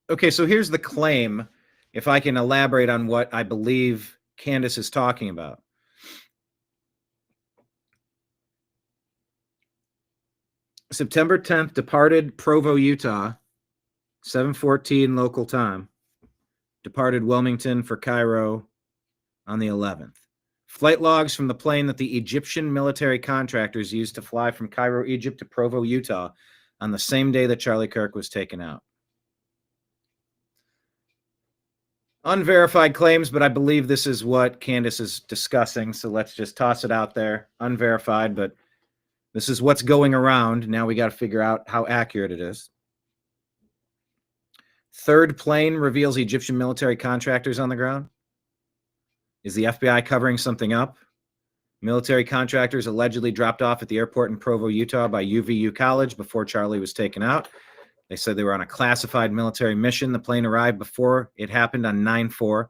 okay, so here's the claim, if I can elaborate on what I believe Candace is talking about. September 10th, departed Provo, Utah, 7:14 local time. Departed Wilmington for Cairo on the 11th. Flight logs from the plane that the Egyptian military contractors used to fly from Cairo, Egypt to Provo, Utah on the same day that Charlie Kirk was taken out. Unverified claims, but I believe this is what Candace is discussing, so let's just toss it out there. Unverified, but this is what's going around. Now we got to figure out how accurate it is. Third plane reveals Egyptian military contractors on the ground. Is the FBI covering something up? Military contractors allegedly dropped off at the airport in Provo, Utah by UVU College before Charlie was taken out. They said they were on a classified military mission. The plane arrived before it happened on 9/4,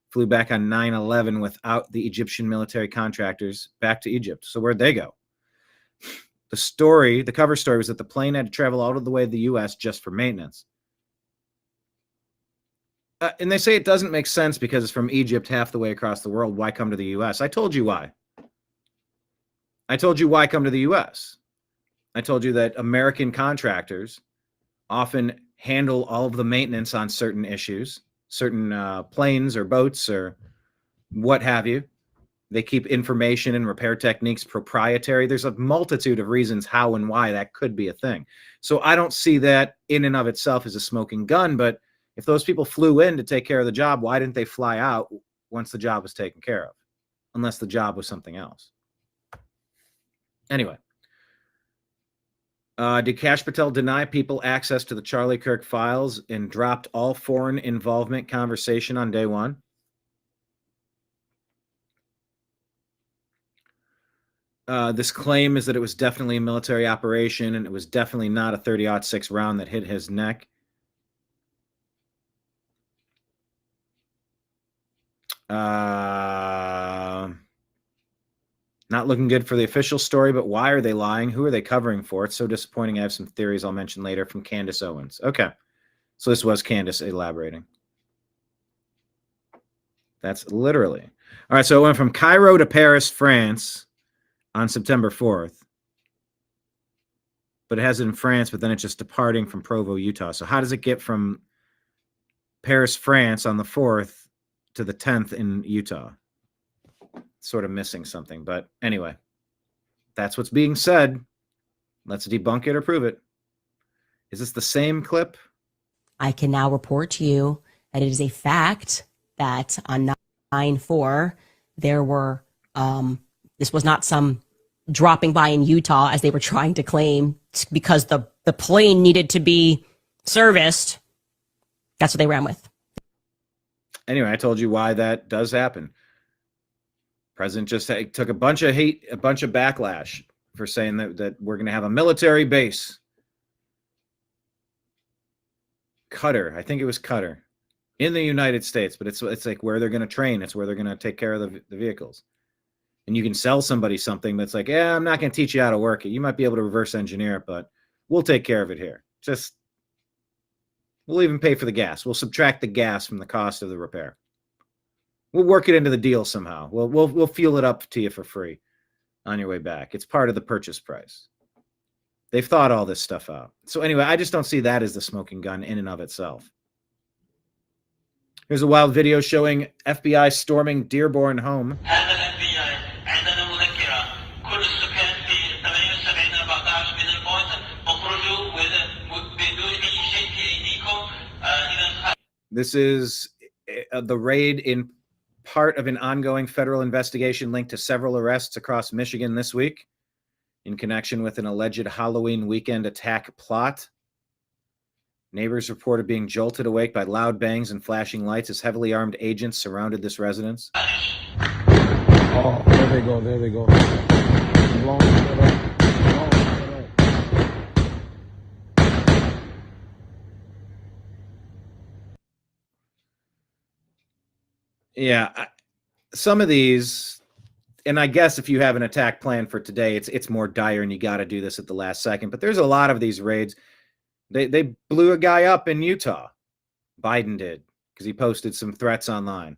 flew back on 9/11 without the Egyptian military contractors back to Egypt. So where'd they go? The cover story was that the plane had to travel out of the way of the U.S. just for maintenance. And they say it doesn't make sense because it's from Egypt half the way across the world. Why come to the U.S.? I told you why. I told you why come to the U.S. I told you that American contractors often handle all of the maintenance on certain issues, certain planes or boats or what have you. They keep information and repair techniques proprietary. There's a multitude of reasons how and why that could be a thing. So I don't see that in and of itself as a smoking gun, but if those people flew in to take care of the job, why didn't they fly out once the job was taken care of? Unless the job was something else. Anyway. Did Kash Patel deny people access to the Charlie Kirk files and dropped all foreign involvement conversation on day one? This claim is that it was definitely a military operation and it was definitely not a 30-06 round that hit his neck. Not looking good for the official story, but why are they lying? Who are they covering for? It's so disappointing. I have some theories I'll mention later from Candace Owens. Okay. So this was Candace elaborating. That's literally. All right. So it went from Cairo to Paris, France on September 4th. But it has it in France, but then it's just departing from Provo, Utah. So how does it get from Paris, France on the 4th to the 10th in Utah? Sort of missing something, but anyway, that's what's being said. Let's debunk it or prove it. Is this the same clip? I can now report to you that it is a fact that on 9/4 there were this was not some dropping by in Utah as they were trying to claim because the plane needed to be serviced. That's what they ran with. Anyway, I told you why that does happen. President just took a bunch of hate, a bunch of backlash for saying that we're going to have a military base. Qatar, I think it was Qatar, in the United States, but it's like where they're going to train. It's where they're going to take care of the vehicles. And you can sell somebody something that's like, yeah, I'm not going to teach you how to work it. You might be able to reverse engineer it, but we'll take care of it here. We'll even pay for the gas. We'll subtract the gas from the cost of the repair. We'll work it into the deal somehow. We'll fuel it up to you for free on your way back. It's part of the purchase price. They've thought all this stuff out. So anyway, I just don't see that as the smoking gun in and of itself. Here's a wild video showing FBI storming Dearborn home. This is the raid in part of an ongoing federal investigation linked to several arrests across Michigan this week in connection with an alleged Halloween weekend attack plot. Neighbors reported being jolted awake by loud bangs and flashing lights as heavily armed agents surrounded this residence. Oh, there they go, there they go. Yeah, some of these, and I guess if you have an attack plan for today, it's more dire and you got to do this at the last second. But there's a lot of these raids. They blew a guy up in Utah. Biden did because he posted some threats online.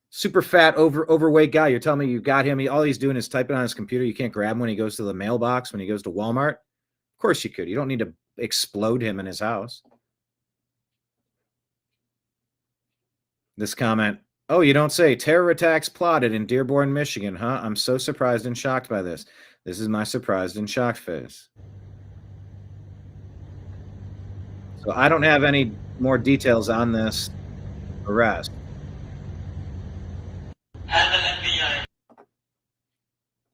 Super fat, overweight guy. You're telling me you got him. All he's doing is typing on his computer. You can't grab him when he goes to the mailbox, when he goes to Walmart. Of course you could. You don't need to explode him in his house. This comment. Oh, you don't say. Terror attacks plotted in Dearborn, Michigan, huh? I'm so surprised and shocked by this. This is my surprised and shocked face. So I don't have any more details on this arrest.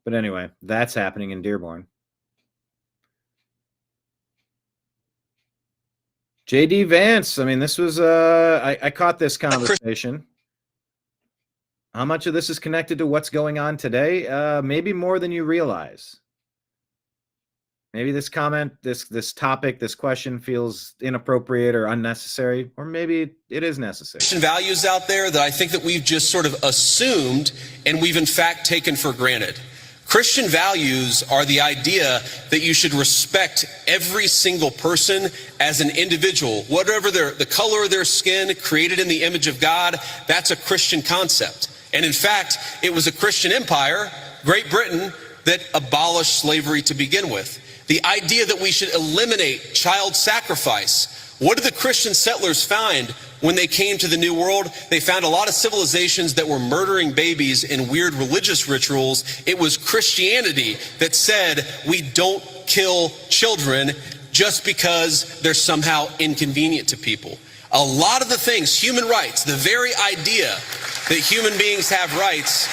But anyway, that's happening in Dearborn. JD Vance, I mean, this was, I caught this conversation. How much of this is connected to what's going on today? Maybe more than you realize. Maybe this comment, this topic, this question feels inappropriate or unnecessary, or maybe it is necessary. Christian values out there that I think that we've just sort of assumed and we've in fact taken for granted. Christian values are the idea that you should respect every single person as an individual, whatever the color of their skin, created in the image of God. That's a Christian concept. And in fact, it was a Christian empire, Great Britain, that abolished slavery to begin with. The idea that we should eliminate child sacrifice. What did the Christian settlers find when they came to the New World? They found a lot of civilizations that were murdering babies in weird religious rituals. It was Christianity that said we don't kill children just because they're somehow inconvenient to people. A lot of the things, human rights, the very idea that human beings have rights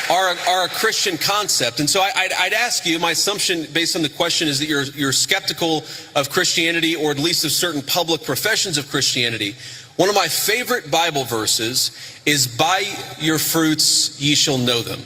are a Christian concept. And so I'd ask you, my assumption based on the question is that you're skeptical of Christianity, or at least of certain public professions of Christianity. One of my favorite Bible verses is, "By your fruits ye shall know them."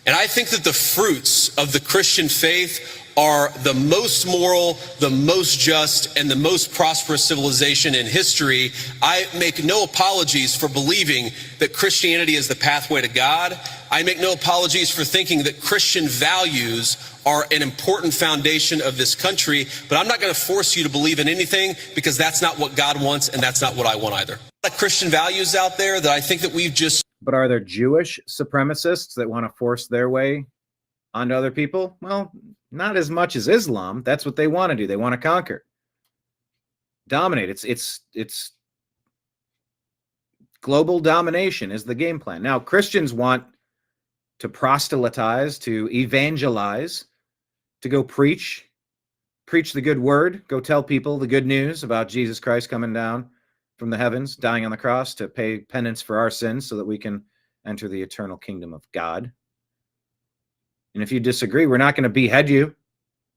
And I think that the fruits of the Christian faith are the most moral, the most just, and the most prosperous civilization in history. I make no apologies for believing that Christianity is the pathway to God. I make no apologies for thinking that Christian values are an important foundation of this country, but I'm not going to force you to believe in anything, because that's not what God wants, and that's not what I want either. A lot of Christian values out there that I think that we've just... But are there Jewish supremacists that want to force their way onto other people? Well, not as much as Islam. That's what they want to do. They want to conquer, dominate. It's global domination is the game plan. Now, Christians want to proselytize, to evangelize, to go preach the good word, go tell people the good news about Jesus Christ coming down from the heavens, dying on the cross to pay penance for our sins so that we can enter the eternal kingdom of God. And if you disagree, we're not going to behead you.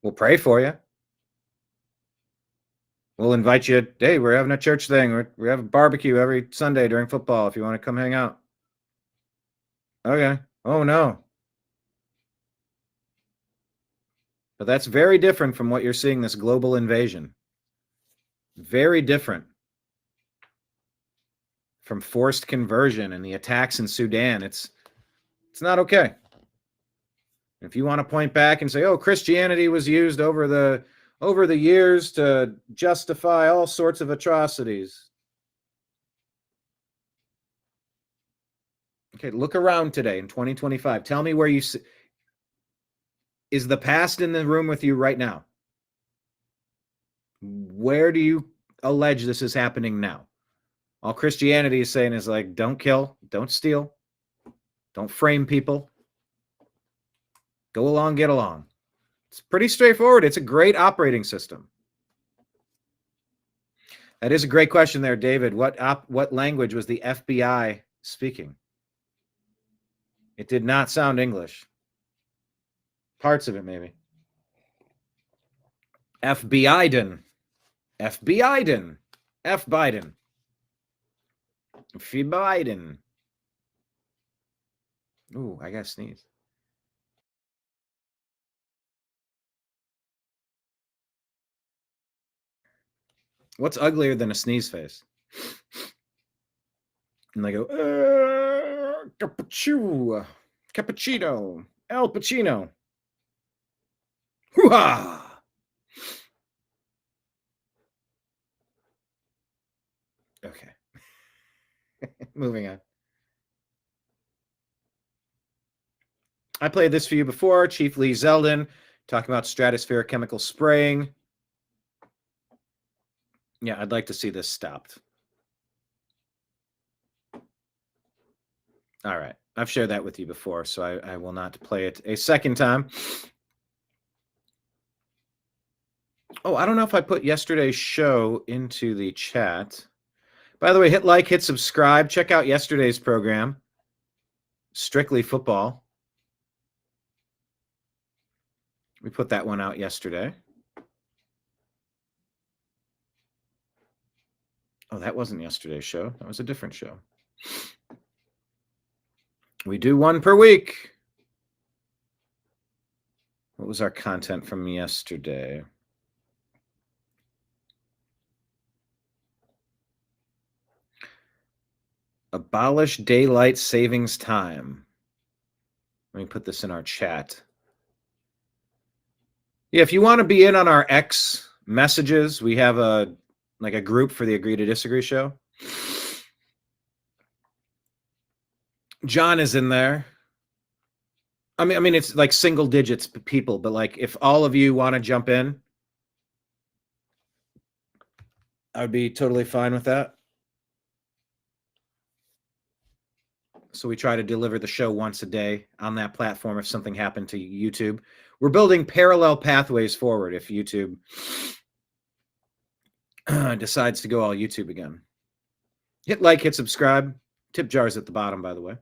We'll pray for you. We'll invite you. Hey, we're having a church thing. We have a barbecue every Sunday during football if you want to come hang out. Okay. Oh, no. But that's very different from what you're seeing, this global invasion. Very different from forced conversion and the attacks in Sudan. It's not okay. If you want to point back and say, oh, Christianity was used over the years to justify all sorts of atrocities. Okay, look around today in 2025. Tell me where you see. Is the past in the room with you right now? Where do you allege this is happening now? All Christianity is saying is like, don't kill, don't steal, don't frame people. Go along, get along. It's pretty straightforward. It's a great operating system. That is a great question there, David. What language was the FBI speaking? It did not sound English. Parts of it, maybe. F. Biden. F. Biden. F. Biden. F. Biden. Ooh, I gotta sneeze. What's uglier than a sneeze face? And they go, cappuccino, Al Pacino. Hoo-ha! Okay. Moving on. I played this for you before. Chief Lee Zeldin talking about stratospheric chemical spraying. Yeah, I'd like to see this stopped. All right. I've shared that with you before, so I will not play it a second time. Oh, I don't know if I put yesterday's show into the chat. By the way, hit like, hit subscribe. Check out yesterday's program, Strictly Football. We put that one out yesterday. Oh, that wasn't yesterday's show. That was a different show. We do one per week. What was our content from yesterday? Abolish daylight savings time. Let me put this in our chat. Yeah, if you want to be in on our X messages, we have a group for the Agree to Disagree show. John is in there. I mean, it's like single digits people, but like if all of you want to jump in, I would be totally fine with that. So we try to deliver the show once a day on that platform if something happened to YouTube. We're building parallel pathways forward if YouTube decides to go all YouTube again. Hit like, hit subscribe. Tip jars at the bottom, by the way.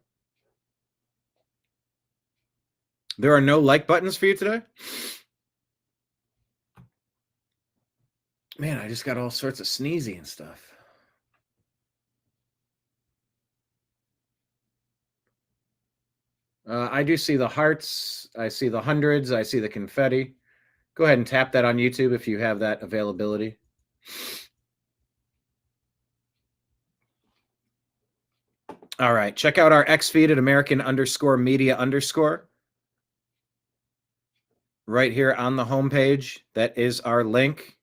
There are no like buttons for you today? Man, I just got all sorts of sneezy and stuff. I do see the hearts. I see the hundreds. I see the confetti. Go ahead and tap that on YouTube if you have that availability. All right. Check out our X feed at American_media_. Right here on the homepage. That is our link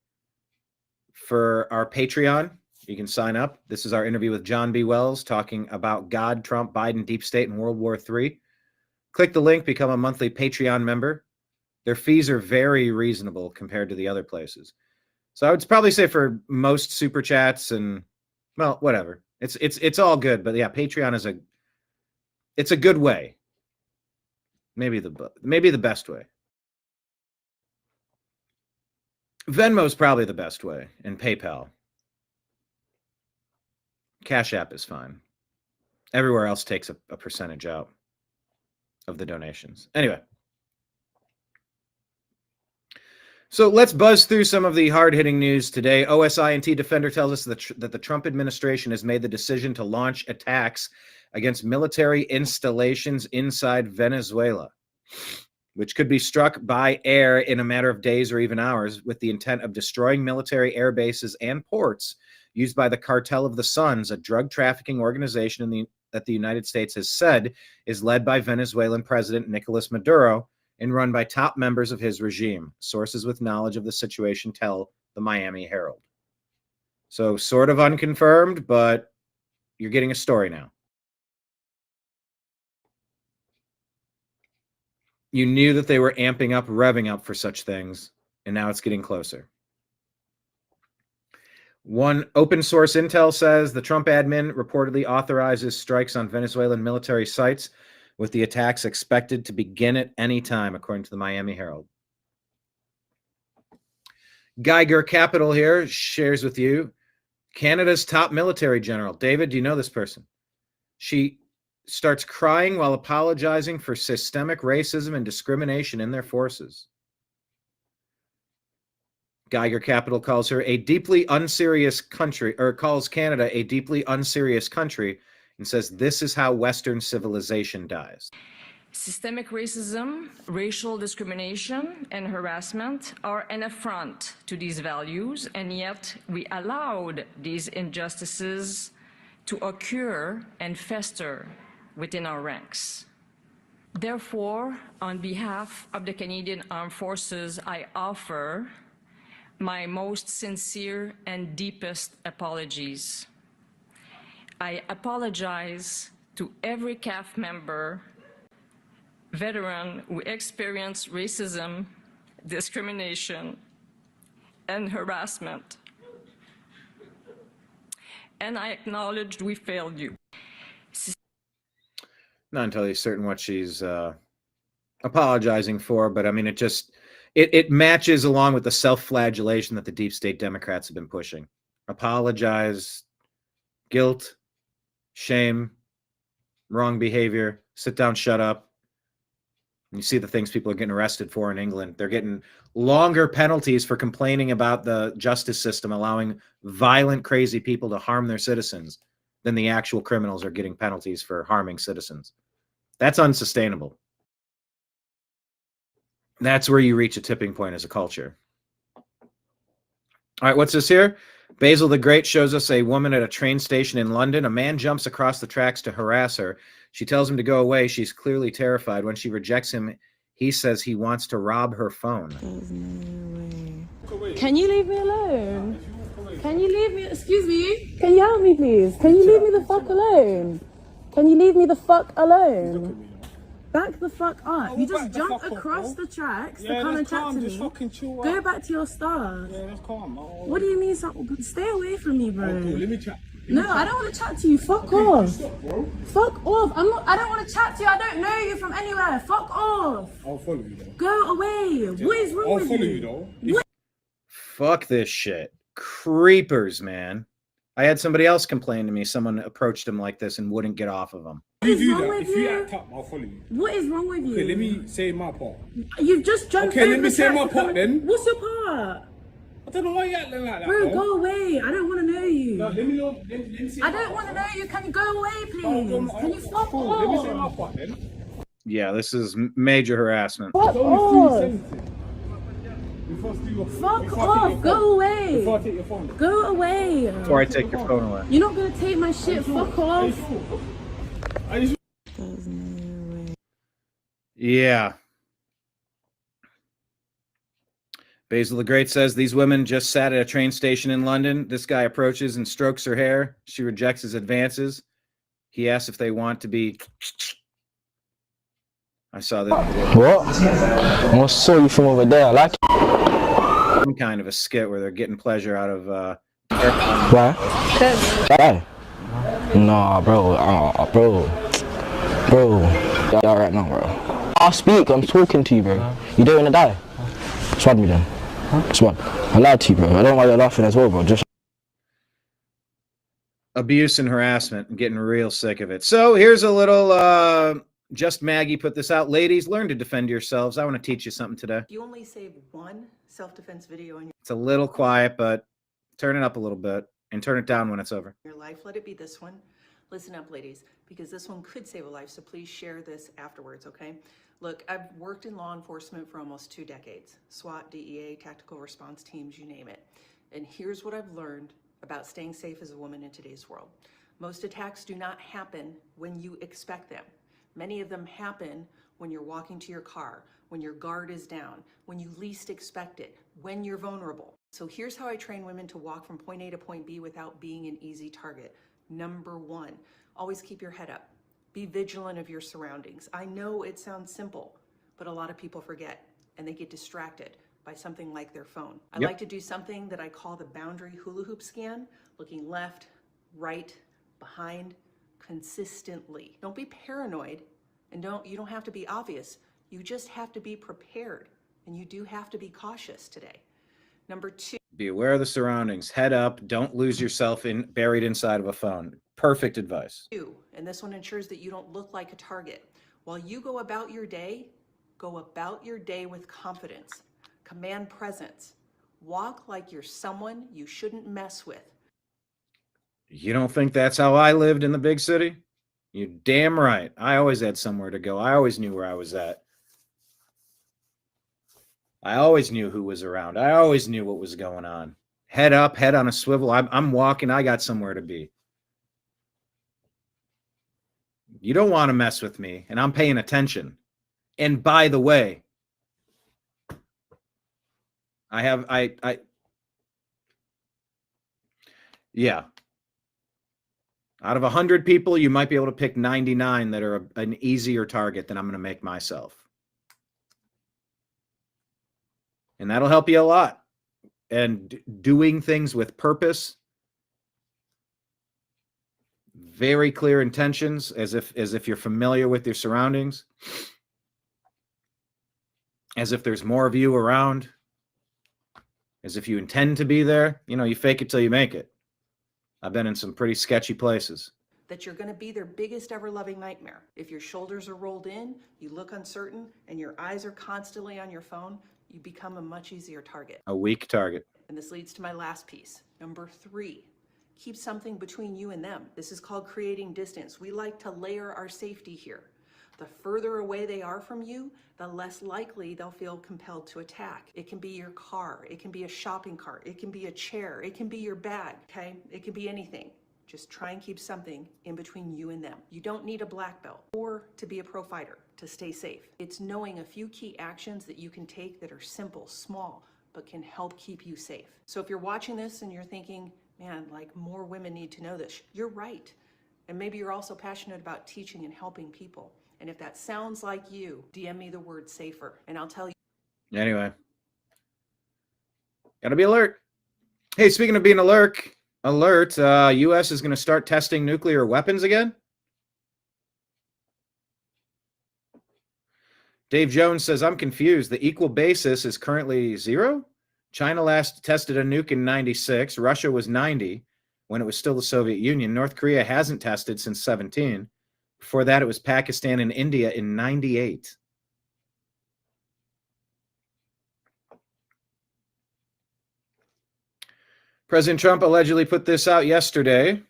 for our Patreon. You can sign up. This is our interview with John B. Wells talking about God, Trump, Biden, Deep State, and World War III. Click the link, become a monthly Patreon member. Their fees are very reasonable compared to the other places. So I would probably say for most super chats and, well, whatever. It's all good, but yeah, Patreon is it's a good way. Maybe the best way. Venmo is probably the best way, and PayPal. Cash App is fine. Everywhere else takes a percentage out of the donations. Anyway. So let's buzz through some of the hard-hitting news today. OSINT Defender tells us that the Trump administration has made the decision to launch attacks against military installations inside Venezuela, which could be struck by air in a matter of days or even hours with the intent of destroying military air bases and ports used by the Cartel of the Suns, a drug trafficking organization that the United States has said is led by Venezuelan President Nicolas Maduro and run by top members of his regime. Sources with knowledge of the situation tell the Miami Herald. So sort of unconfirmed, but you're getting a story now. You knew that they were amping up, revving up for such things, and now it's getting closer. One open source intel says the Trump admin reportedly authorizes strikes on Venezuelan military sites, with the attacks expected to begin at any time, according to the Miami Herald. Geiger Capital here shares with you Canada's top military general. David, do you know this person? She starts crying while apologizing for systemic racism and discrimination in their forces. Geiger Capital calls her a deeply unserious country, or calls Canada a deeply unserious country, and says this is how Western civilization dies. Systemic racism, racial discrimination, and harassment are an affront to these values, and yet we allowed these injustices to occur and fester within our ranks. Therefore, on behalf of the Canadian Armed Forces, I offer my most sincere and deepest apologies. I apologize to every CAF member, veteran who experienced racism, discrimination, and harassment. And I acknowledge we failed you. Not entirely certain what she's apologizing for, but I mean, it matches along with the self-flagellation that the deep state Democrats have been pushing. Apologize, guilt, shame, wrong behavior, sit down, shut up. You see the things people are getting arrested for in England. They're getting longer penalties for complaining about the justice system, allowing violent, crazy people to harm their citizens than the actual criminals are getting penalties for harming citizens. That's unsustainable. That's where you reach a tipping point as a culture. All right, what's this here? Basil the Great shows us a woman at a train station in London. A man jumps across the tracks to harass her. She tells him to go away. She's clearly terrified. When she rejects him, he says he wants to rob her phone. Can you leave me alone? Can you leave me? Excuse me? Can you help me, please? Can you leave me the fuck alone? Can you leave me the fuck alone? Back the fuck up. You just jumped across the tracks to come and chat to me. Go back to your stuff. Yeah, that's calm. What do you mean? Stay away from me, bro. Okay, let me chat. No, I don't want to chat to you. Fuck off. Fuck off. I don't want to chat to you. I don't know you from anywhere. Fuck off. I'll follow you though. Go away. What is wrong with you? I'll follow you though. Fuck this shit. Creepers, man. I had somebody else complain to me. Someone approached him like this and wouldn't get off of him. What is wrong with If you you? act up, I'll follow you. What is wrong with you? Okay, let me say my part. You've just jumped Okay, over let me the say tracks my to come part and- then. What's your part? I don't know why you acting like that. Bro, though. go away. I don't want to know you. No, let me know. Let me say I my don't part. want to know you. Can you go away, please? No, Can you fuck cool. Let me say my off? part then. Yeah, this is major harassment. Fuck It's only 3 off. sentences. Before I steal your phone. Fuck Before I take off. your Go phone. away. Before I take your phone. Go away. Before I take your phone away. You're not going to take my shit. Fuck off. Yeah. Basil the Great says these women just sat at a train station in London. This guy approaches and strokes her hair. She rejects his advances. He asks if they want to be. I saw this. What? I saw you from over there. I like it. Some kind of a skit where they're getting pleasure out of. Why? Why? Nah, bro. Bro. Y'all right now, bro. I'll speak. I'm talking to you, bro. You don't wanna die? Swat me then. Swat. I lied to you, bro. I don't know why you're laughing as well, bro. Just Abuse and harassment. I'm getting real sick of it. So here's a little. Just Maggie put this out. Ladies, learn to defend yourselves. I want to teach you something today. You only save one self-defense video in It's a little quiet, but turn it up a little bit and turn it down when it's over. your life. Let it be this one. Listen up, ladies, because this one could save a life, so please share this afterwards, okay? Look, I've worked in law enforcement for almost 2 decades. SWAT, DEA, tactical response teams, you name it. And here's what I've learned about staying safe as a woman in today's world. Most attacks do not happen when you expect them. Many of them happen when you're walking to your car, when your guard is down, when you least expect it, when you're vulnerable. So here's how I train women to walk from point A to point B without being an easy target. Number 1, always keep your head up. Be vigilant of your surroundings. I know it sounds simple, but a lot of people forget and they get distracted by something like their phone. I like to do something that I call the boundary hula hoop scan, looking left, right, behind, consistently. Don't be paranoid, and you don't have to be obvious. You just have to be prepared, and you do have to be cautious today. Number 2. Be aware of the surroundings. Head up. Don't lose yourself buried inside of a phone. Perfect advice. And this one ensures that you don't look like a target. While you go about your day with confidence. Command presence. Walk like you're someone you shouldn't mess with. You don't think that's how I lived in the big city? You're damn right. I always had somewhere to go. I always knew where I was at. I always knew who was around. I always knew what was going on. Head up, head on a swivel. I'm walking. I got somewhere to be. You don't want to mess with me, and I'm paying attention. And by the way, yeah. Out of 100 people, you might be able to pick 99 that are an easier target than I'm going to make myself. And that'll help you a lot. And doing things with purpose, very clear intentions, as if you're familiar with your surroundings. as if there's more of you around, as if you intend to be there. You know, you fake it till you make it. I've been in some pretty sketchy places. That you're going to be their biggest ever loving nightmare. If your shoulders are rolled in, you look uncertain, and your eyes are constantly on your phone, you become a much easier target. A weak target. And this leads to my last piece. Number 3, keep something between you and them. This is called creating distance. We like to layer our safety here. The further away they are from you, the less likely they'll feel compelled to attack. It can be your car, it can be a shopping cart, it can be a chair, it can be your bag, okay? It can be anything. Just try and keep something in between you and them. You don't need a black belt or to be a pro fighter to stay safe. It's knowing a few key actions that you can take that are simple, small, but can help keep you safe. So if you're watching this and you're thinking, man, like more women need to know this, you're right. And maybe you're also passionate about teaching and helping people. And if that sounds like you, DM me the word safer and I'll tell you. Anyway, gotta be alert. Hey, speaking of being alert, U.S. is going to start testing nuclear weapons again. Dave Jones says, I'm confused. The equal basis is currently 0. China last tested a nuke in 96. Russia was 90 when it was still the Soviet Union. North Korea hasn't tested since 17. Before that, it was Pakistan and India in 98. President Trump allegedly put this out yesterday.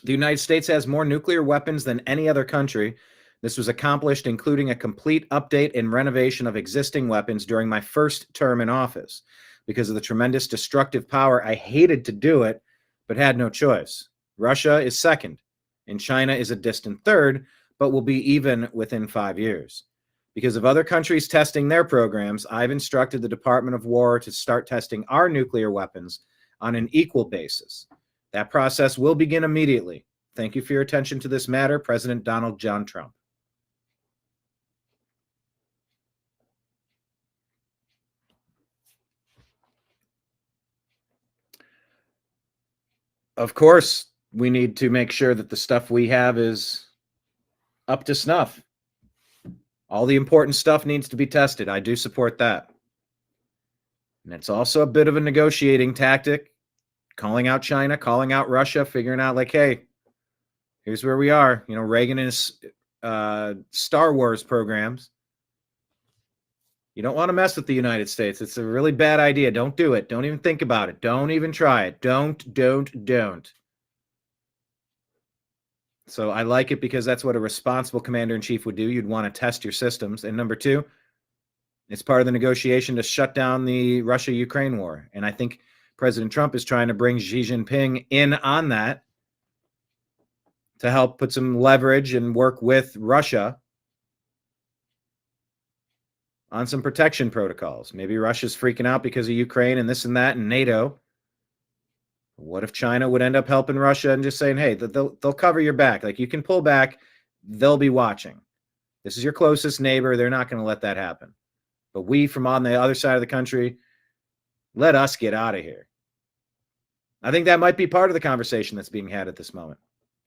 The United States has more nuclear weapons than any other country. This was accomplished including a complete update and renovation of existing weapons during my first term in office. Because of the tremendous destructive power, I hated to do it, but had no choice. Russia is second, and China is a distant third, but will be even within 5 years. Because of other countries testing their programs, I've instructed the Department of War to start testing our nuclear weapons on an equal basis. That process will begin immediately. Thank you for your attention to this matter, President Donald John Trump. Of course, we need to make sure that the stuff we have is up to snuff. All the important stuff needs to be tested. I do support that. And it's also a bit of a negotiating tactic, calling out China, calling out Russia, figuring out like, hey, here's where we are. You know, Reagan and his Star Wars programs. You don't want to mess with the United States. It's a really bad idea. Don't do it. Don't even think about it. Don't even try it. Don't. So I like it because that's what a responsible commander-in-chief would do. You'd want to test your systems. And number 2, it's part of the negotiation to shut down the Russia-Ukraine war. And I think President Trump is trying to bring Xi Jinping in on that to help put some leverage and work with Russia on some protection protocols. Maybe Russia's freaking out because of Ukraine and this and that and NATO. What if China would end up helping Russia and just saying, hey, they'll cover your back. Like, you can pull back. They'll be watching. This is your closest neighbor. They're not going to let that happen. But we from on the other side of the country, let us get out of here. I think that might be part of the conversation that's being had at this moment.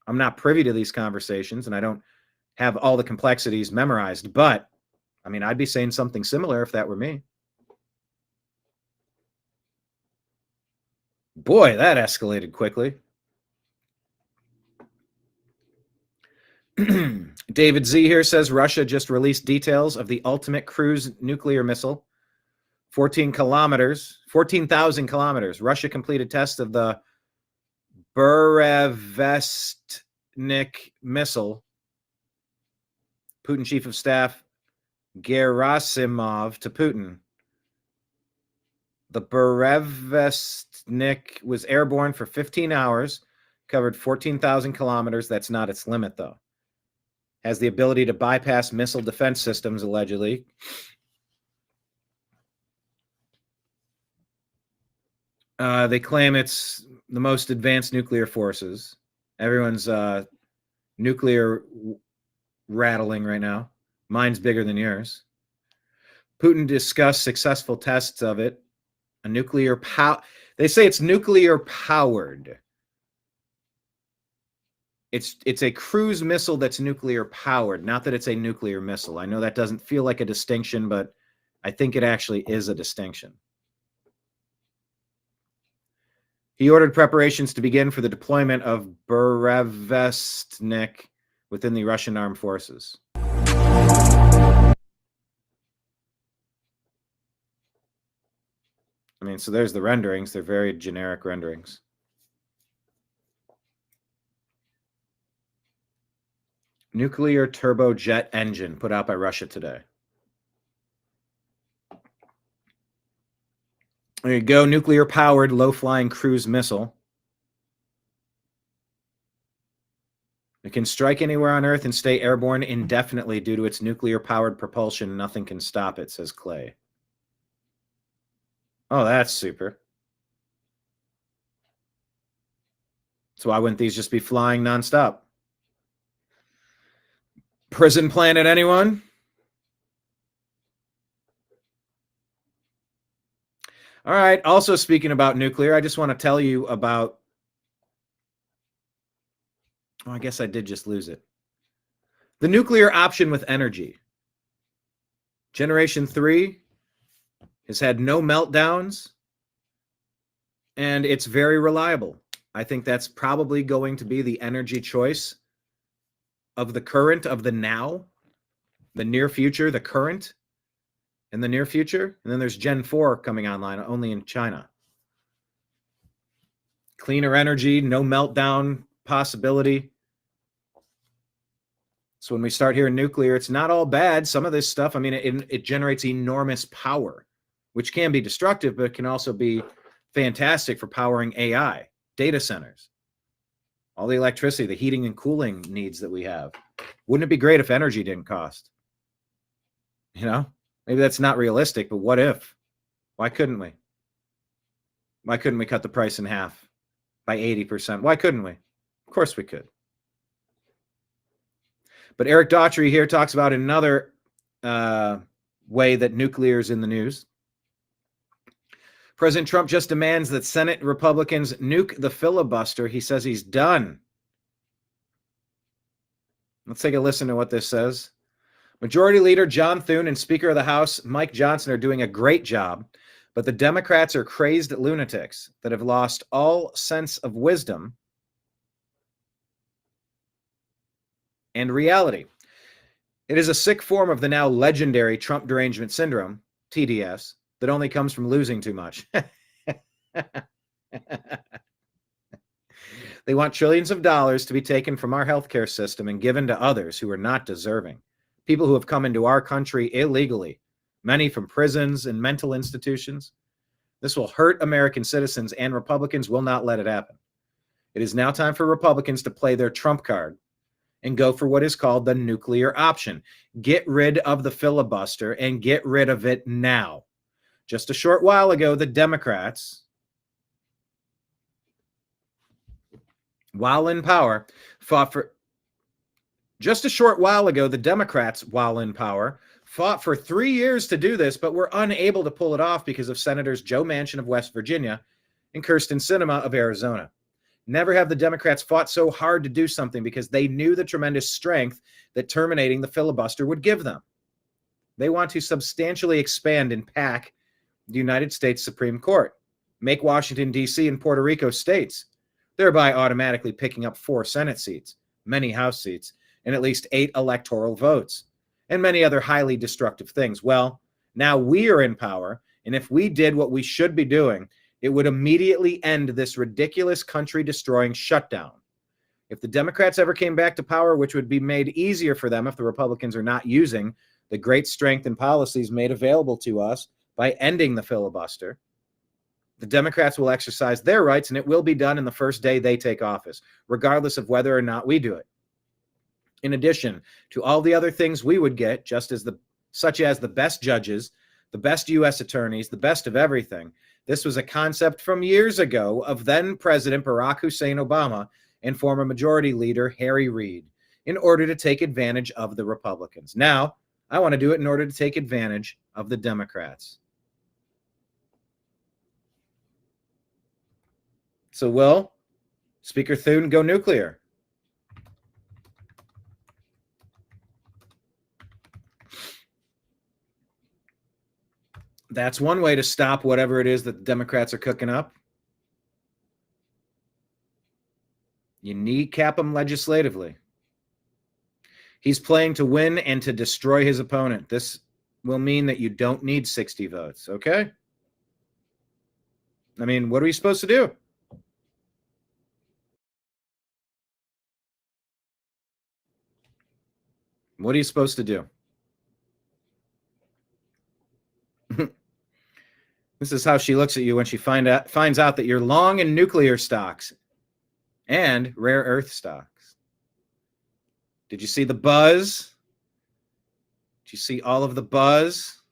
I'm not privy to these conversations, and I don't have all the complexities memorized. But, I mean, I'd be saying something similar if that were me. Boy, that escalated quickly. David Z here says Russia just released details of the ultimate cruise nuclear missile. 14,000 kilometers. Russia completed tests of the Burevestnik missile. Putin Chief of Staff Gerasimov to Putin. The Burevestnik was airborne for 15 hours, covered 14,000 kilometers. That's not its limit, though. Has the ability to bypass missile defense systems, allegedly. They claim it's the most advanced nuclear forces. Everyone's nuclear rattling right now. Mine's bigger than yours. Putin discussed successful tests of it. A nuclear power. They say it's nuclear powered. It's a cruise missile that's nuclear powered, not that it's a nuclear missile. I know that doesn't feel like a distinction, but I think it actually is a distinction. He ordered preparations to begin for the deployment of Burevestnik within the Russian armed forces. I mean, so there's the renderings. They're very generic renderings. Nuclear turbojet engine put out by Russia today. There you go. Nuclear-powered, low-flying cruise missile. It can strike anywhere on Earth and stay airborne indefinitely due to its nuclear-powered propulsion. Nothing can stop it, says Clay. Oh, that's super. So why wouldn't these just be flying nonstop? Prison planet, anyone? All right. Also, speaking about nuclear, I just want to tell you about. Oh, I guess I did just lose it. The nuclear option with energy. Generation 3 has had no meltdowns, and it's very reliable. I think that's probably going to be the energy choice of the current, of the now, the near future, the current, and the near future. And then there's Gen 4 coming online only in China. Cleaner energy, no meltdown possibility. So when we start hearing nuclear, it's not all bad. Some of this stuff, I mean, it generates enormous power, which can be destructive, but it can also be fantastic for powering AI, data centers, all the electricity, the heating and cooling needs that we have. Wouldn't it be great if energy didn't cost? You know, maybe that's not realistic, but what if? Why couldn't we? Why couldn't we cut the price in half by 80%? Why couldn't we? Of course we could. But Eric Daughtry here talks about another way that nuclear is in the news. President Trump just demands that Senate Republicans nuke the filibuster. He says he's done. Let's take a listen to what this says. Majority Leader John Thune and Speaker of the House Mike Johnson are doing a great job, but the Democrats are crazed lunatics that have lost all sense of wisdom and reality. It is a sick form of the now legendary Trump derangement syndrome, TDS, that only comes from losing too much. They want trillions of dollars to be taken from our healthcare system and given to others who are not deserving. People who have come into our country illegally, many from prisons and mental institutions. This will hurt American citizens, and Republicans will not let it happen. It is now time for Republicans to play their trump card and go for what is called the nuclear option. Get rid of the filibuster and get rid of it now. Just a short while ago, the Democrats, while in power, fought for 3 years to do this, but were unable to pull it off because of Senators Joe Manchin of West Virginia and Kyrsten Sinema of Arizona. Never have the Democrats fought so hard to do something because they knew the tremendous strength that terminating the filibuster would give them. They want to substantially expand and pack the United States Supreme Court, make Washington, D.C. and Puerto Rico states, thereby automatically picking up 4 Senate seats, many House seats, and at least 8 electoral votes, and many other highly destructive things. Well, now we are in power, and if we did what we should be doing, it would immediately end this ridiculous country-destroying shutdown. If the Democrats ever came back to power, which would be made easier for them if the Republicans are not using the great strength and policies made available to us by ending the filibuster, the Democrats will exercise their rights, and it will be done in the first day they take office, regardless of whether or not we do it. In addition to all the other things we would get, such as the best judges, the best U.S. attorneys, the best of everything. This was a concept from years ago of then President Barack Hussein Obama and former Majority Leader Harry Reid in order to take advantage of the Republicans. Now, I want to do it in order to take advantage of the Democrats. So will Speaker Thune go nuclear? That's one way to stop whatever it is that the Democrats are cooking up. You kneecap him legislatively. He's playing to win and to destroy his opponent. This will mean that you don't need 60 votes, okay? I mean, what are we supposed to do? What are you supposed to do? This is how she looks at you when she finds out that you're long in nuclear stocks and rare earth stocks. Did you see the buzz? Did you see all of the buzz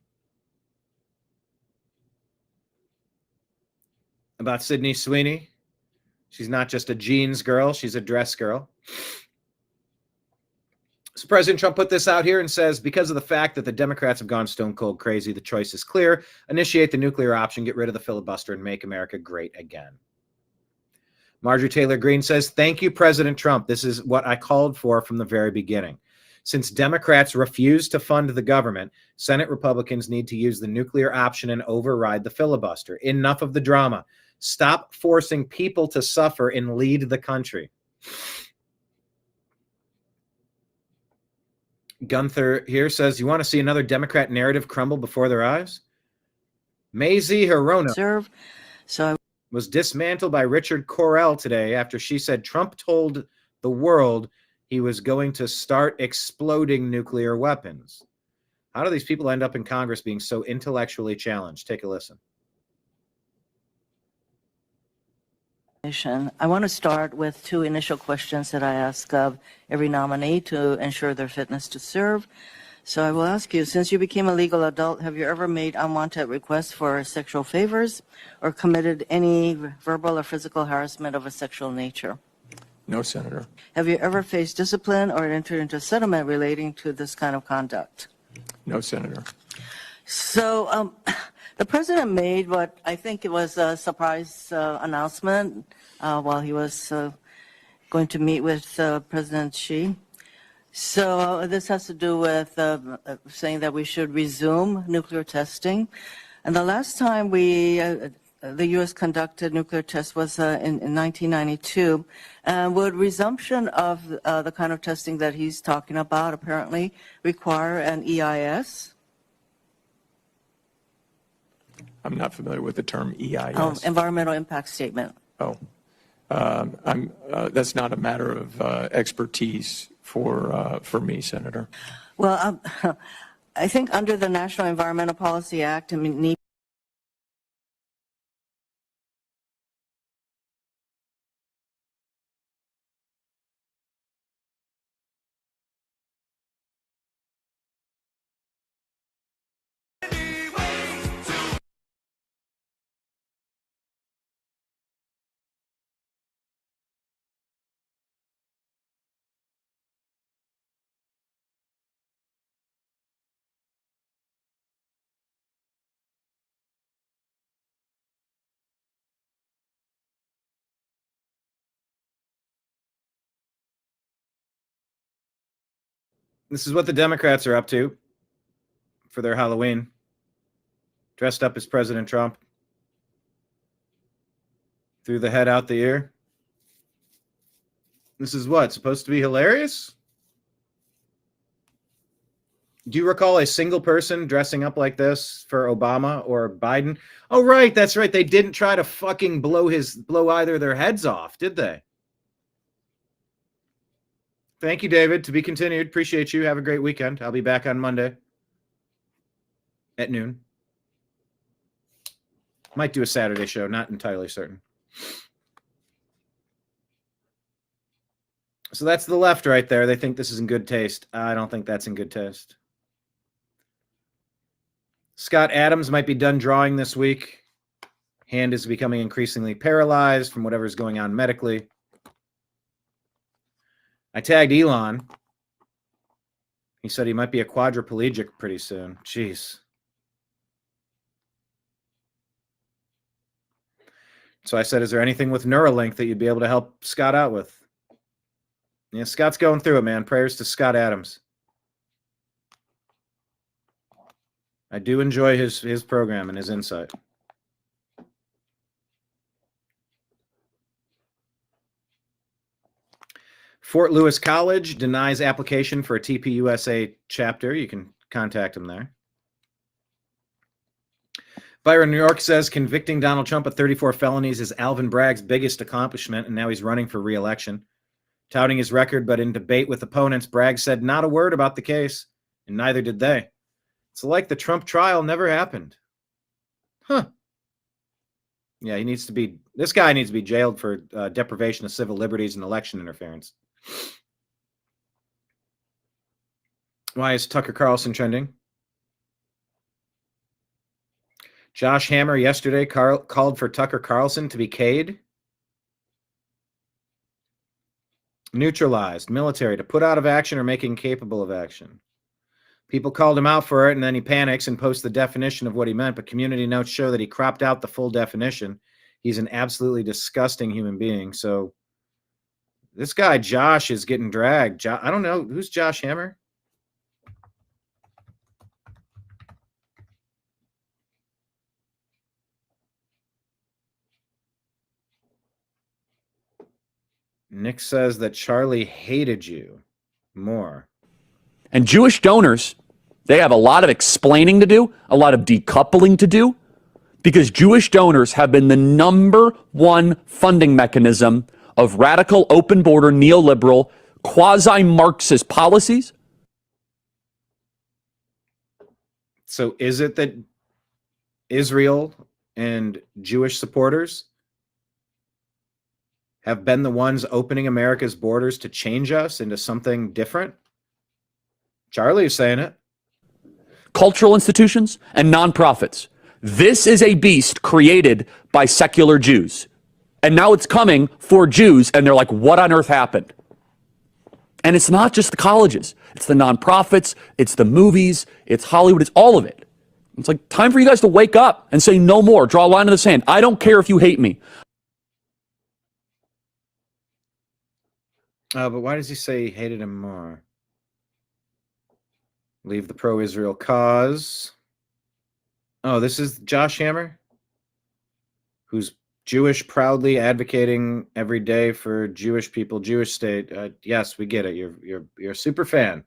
about Sydney Sweeney? She's not just a jeans girl, she's a dress girl. So President Trump put this out here and says, because of the fact that the Democrats have gone stone cold crazy, the choice is clear. Initiate the nuclear option, get rid of the filibuster, and make America great again. Marjorie Taylor Greene says, thank you, President Trump. This is what I called for from the very beginning. Since Democrats refuse to fund the government, Senate Republicans need to use the nuclear option and override the filibuster. Enough of the drama. Stop forcing people to suffer and lead the country. Gunther here says, you want to see another Democrat narrative crumble before their eyes? Mazie Hirono was dismantled by Richard Correll today after she said Trump told the world he was going to start exploding nuclear weapons. How do these people end up in Congress being so intellectually challenged? Take a listen. I want to start with two initial questions that I ask of every nominee to ensure their fitness to serve. So I will ask you, since you became a legal adult, have you ever made unwanted requests for sexual favors or committed any verbal or physical harassment of a sexual nature? No, Senator. Have you ever faced discipline or entered into a settlement relating to this kind of conduct? No, Senator. So the president made what I think it was a surprise announcement while he was going to meet with President Xi. So this has to do with saying that we should resume nuclear testing. And the last time the U.S. conducted nuclear tests was in 1992. Would resumption of the kind of testing that he's talking about apparently require an EIS? I'm not familiar with the term EIS. Environmental impact statement. That's not a matter of expertise for me, Senator. Well, I think under the National Environmental Policy Act, I mean, This is what the Democrats are up to for their Halloween. Dressed up as President Trump. Threw the head out the ear. This is what? Supposed to be hilarious? Do you recall a single person dressing up like this for Obama or Biden? Oh, right. That's right. They didn't try to fucking blow either of their heads off, did they? Thank you, David. To be continued. Appreciate you. Have a great weekend. I'll be back on Monday at noon. Might do a Saturday show. Not entirely certain. So that's the left right there. They think this is in good taste. I don't think that's in good taste. Scott Adams might be done drawing this week. Hand is becoming increasingly paralyzed from whatever's going on medically. I tagged Elon. He said he might be a quadriplegic pretty soon. Jeez. So I said, is there anything with Neuralink that you'd be able to help Scott out with? Yeah, Scott's going through it, man. Prayers to Scott Adams. I do enjoy his program and his insight. Fort Lewis College denies application for a TPUSA chapter. You can contact him there. Byron, New York says convicting Donald Trump of 34 felonies is Alvin Bragg's biggest accomplishment, and now he's running for re-election. Touting his record, but in debate with opponents, Bragg said not a word about the case, and neither did they. It's like the Trump trial never happened. Huh. Yeah, this guy needs to be jailed for deprivation of civil liberties and election interference. Why is Tucker Carlson trending? Josh Hammer yesterday called for Tucker Carlson to be K'd. Neutralized, military, to put out of action or make incapable of action. People called him out for it, and then he panics and posts the definition of what he meant, but community notes show that he cropped out the full definition. He's an absolutely disgusting human being. So this guy, Josh, is getting dragged. I don't know. Who's Josh Hammer? Nick says that Charlie hated you more. And Jewish donors, they have a lot of explaining to do, a lot of decoupling to do, because Jewish donors have been the #1 funding mechanism of radical, open border, neoliberal, quasi-Marxist policies. So is it that Israel and Jewish supporters have been the ones opening America's borders to change us into something different? Charlie is saying it. Cultural institutions and nonprofits. This is a beast created by secular Jews. And now it's coming for Jews, and they're like, what on earth happened? And it's not just the colleges. It's the nonprofits, it's the movies, it's Hollywood, it's all of it. It's like, time for you guys to wake up and say no more. Draw a line in the sand. I don't care if you hate me. But why does he say he hated him more? Leave the pro-Israel cause. Oh, this is Josh Hammer, who's Jewish, proudly advocating every day for Jewish people, Jewish state. Yes, we get it. You're a super fan.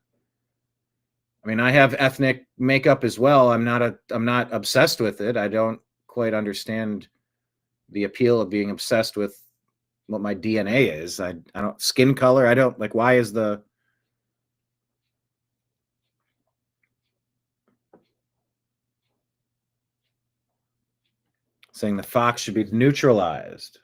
I mean, I have ethnic makeup as well. I'm not obsessed with it. I don't quite understand the appeal of being obsessed with what my DNA is. I don't, skin color. I don't like, why is the saying the fox should be neutralized?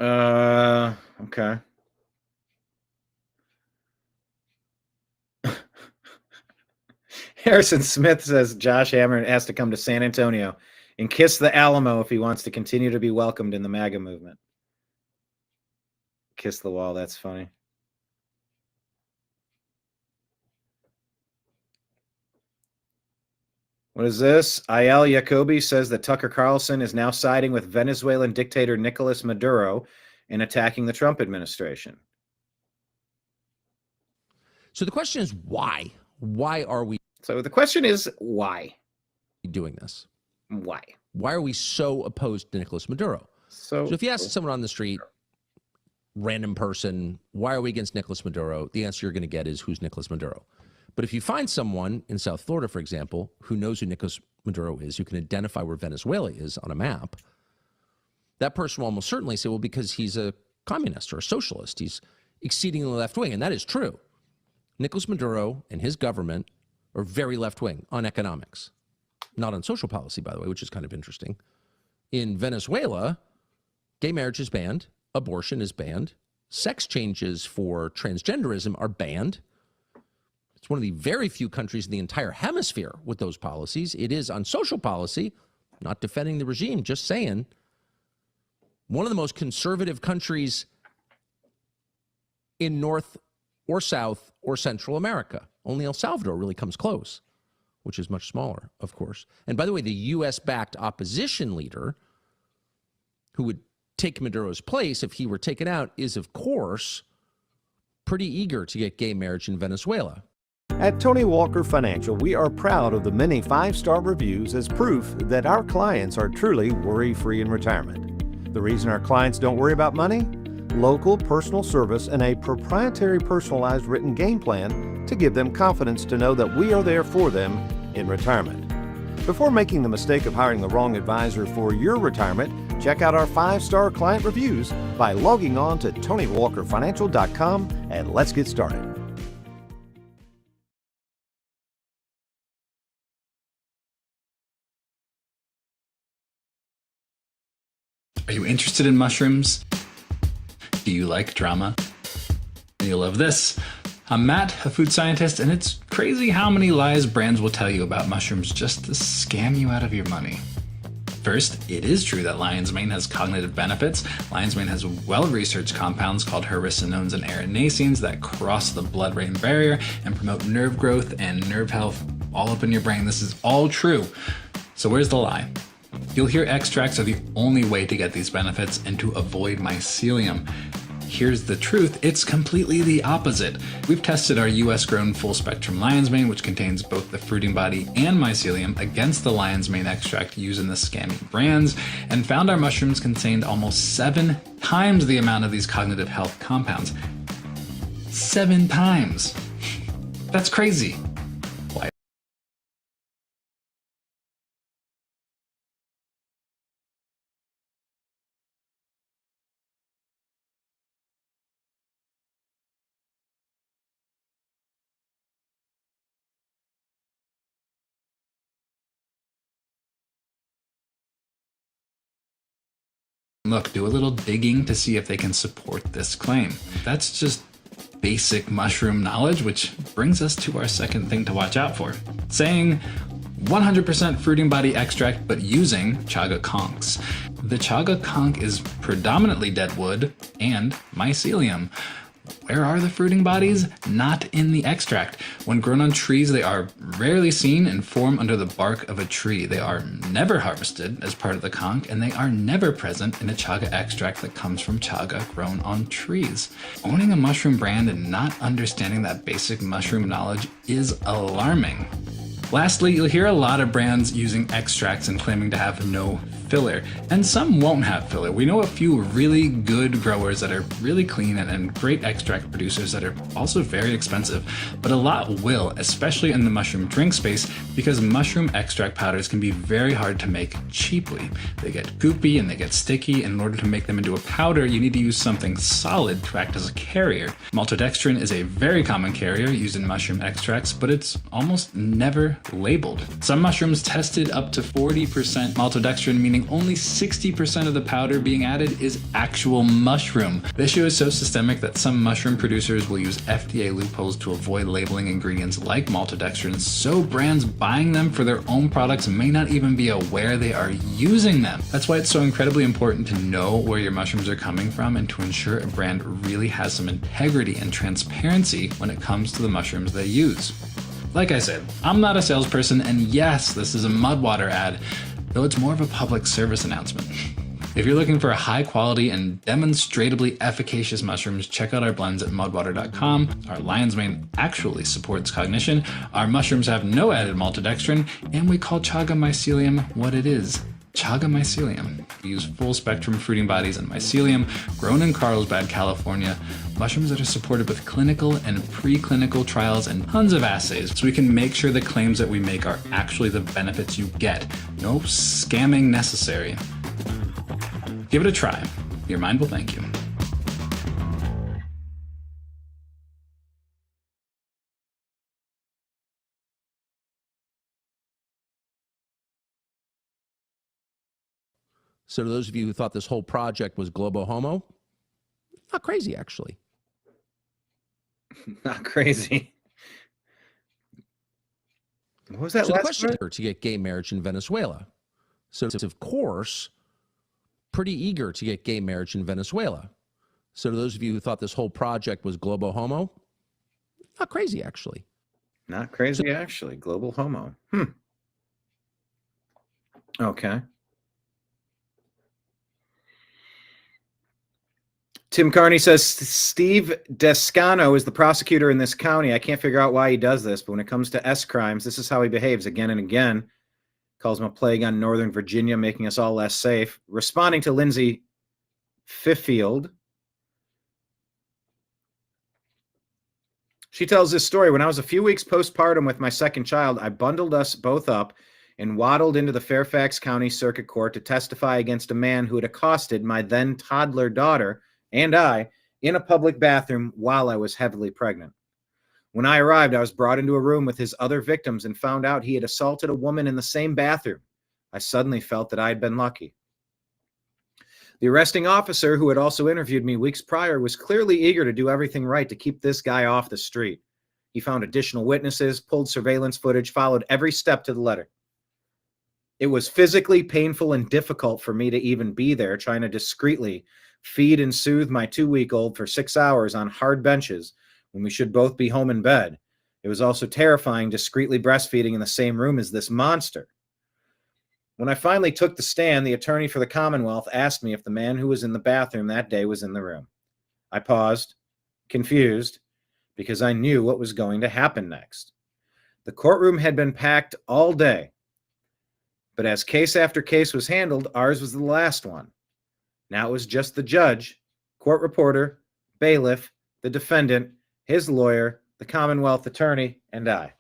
Okay. Harrison Smith says Josh Hammer has to come to San Antonio and kiss the Alamo if he wants to continue to be welcomed in the MAGA movement. Kiss the wall. That's funny. What is this? Ayel Jacoby says that Tucker Carlson is now siding with Venezuelan dictator Nicolas Maduro in attacking the Trump administration. So the question is why? Why are we? So the question is why doing this? Why? Why are we so opposed to Nicolas Maduro? So if you ask someone on the street, random person, why are we against Nicolas Maduro? The answer you're going to get is, who's Nicolas Maduro? But if you find someone in South Florida, for example, who knows who Nicolas Maduro is, who can identify where Venezuela is on a map, that person will almost certainly say, well, because he's a communist or a socialist, he's exceedingly left-wing, and that is true. Nicolas Maduro and his government are very left-wing on economics, not on social policy, by the way, which is kind of interesting. In Venezuela, gay marriage is banned, abortion is banned, sex changes for transgenderism are banned. It's one of the very few countries in the entire hemisphere with those policies. It is on social policy, not defending the regime, just saying, one of the most conservative countries in North or South or Central America. Only El Salvador really comes close, which is much smaller, of course. And by the way, the U.S.-backed opposition leader who would take Maduro's place if he were taken out is, of course, pretty eager to get gay marriage in Venezuela. At Tony Walker Financial, we are proud of the many 5-star reviews as proof that our clients are truly worry-free in retirement. The reason our clients don't worry about money? Local personal service and a proprietary personalized written game plan to give them confidence to know that we are there for them in retirement. Before making the mistake of hiring the wrong advisor for your retirement, check out our 5-star client reviews by logging on to TonyWalkerFinancial.com and let's get started. Are you interested in mushrooms? Do you like drama? You'll love this. I'm Matt, a food scientist, and it's crazy how many lies brands will tell you about mushrooms just to scam you out of your money. First, it is true that lion's mane has cognitive benefits. Lion's mane has well-researched compounds called haricinones and erinacines that cross the blood-brain barrier and promote nerve growth and nerve health all up in your brain. This is all true. So where's the lie? You'll hear extracts are the only way to get these benefits and to avoid mycelium. Here's the truth, it's completely the opposite. We've tested our US-grown full-spectrum lion's mane, which contains both the fruiting body and mycelium, against the lion's mane extract used in the scammy brands, and found our mushrooms contained almost 7 times the amount of these cognitive health compounds. 7 times. That's crazy. Why? Look, do a little digging to see if they can support this claim. That's just basic mushroom knowledge, which brings us to our second thing to watch out for. Saying 100% fruiting body extract, but using chaga conchs. The chaga conch is predominantly dead wood and mycelium. Where are the fruiting bodies? Not in the extract. When grown on trees, they are rarely seen and form under the bark of a tree. They are never harvested as part of the conch, and they are never present in a chaga extract that comes from chaga grown on trees. Owning a mushroom brand and not understanding that basic mushroom knowledge is alarming. Lastly, you'll hear a lot of brands using extracts and claiming to have no filler, and some won't have filler. We know a few really good growers that are really clean and great extract producers that are also very expensive, but a lot will, especially in the mushroom drink space, because mushroom extract powders can be very hard to make cheaply. They get goopy and they get sticky, and in order to make them into a powder, you need to use something solid to act as a carrier. Maltodextrin is a very common carrier used in mushroom extracts, but it's almost never labeled. Some mushrooms tested up to 40% maltodextrin, meaning only 60% of the powder being added is actual mushroom. The issue is so systemic that some mushroom producers will use FDA loopholes to avoid labeling ingredients like maltodextrin, so brands buying them for their own products may not even be aware they are using them. That's why it's so incredibly important to know where your mushrooms are coming from and to ensure a brand really has some integrity and transparency when it comes to the mushrooms they use. Like I said, I'm not a salesperson, and yes, this is a Mudwater ad, though it's more of a public service announcement. If you're looking for high quality and demonstrably efficacious mushrooms, check out our blends at mudwater.com. Our lion's mane actually supports cognition, our mushrooms have no added maltodextrin, and we call chaga mycelium what it is. Chaga mycelium. We use full spectrum fruiting bodies and mycelium grown in Carlsbad, California. Mushrooms that are supported with clinical and preclinical trials and tons of assays, so we can make sure the claims that we make are actually the benefits you get. No scamming necessary. Give it a try. Your mind will thank you. So to those of you who thought this whole project was globo homo, not crazy, actually. Not crazy. What was that so last the question part? to get gay marriage in Venezuela. So it's, of course, pretty eager to get gay marriage in Venezuela. So to those of you who thought this whole project was globo homo, not crazy, actually. Not crazy, actually. Global homo. Okay. Tim Carney says Steve Descano is the prosecutor in this county. I can't figure out why he does this, but when it comes to S crimes, this is how he behaves again and again. Calls him a plague on Northern Virginia, making us all less safe. Responding to Lindsay Fiffield, she tells this story. When I was a few weeks postpartum with my second child, I bundled us both up and waddled into the Fairfax County Circuit Court to testify against a man who had accosted my then toddler daughter and I in a public bathroom while I was heavily pregnant. When I arrived, I was brought into a room with his other victims and found out he had assaulted a woman in the same bathroom. I suddenly felt that I had been lucky. The arresting officer, who had also interviewed me weeks prior, was clearly eager to do everything right to keep this guy off the street. He found additional witnesses, pulled surveillance footage, followed every step to the letter. It was physically painful and difficult for me to even be there, trying to discreetly feed and soothe my 2-week-old for 6 hours on hard benches when we should both be home in bed. It was also terrifying discreetly breastfeeding in the same room as this monster. When I finally took the stand, the attorney for the Commonwealth asked me if the man who was in the bathroom that day was in the room. I paused, confused, because I knew what was going to happen next. The courtroom had been packed all day, but as case after case was handled, ours was the last one. Now it was just the judge, court reporter, bailiff, the defendant, his lawyer, the Commonwealth attorney, and I.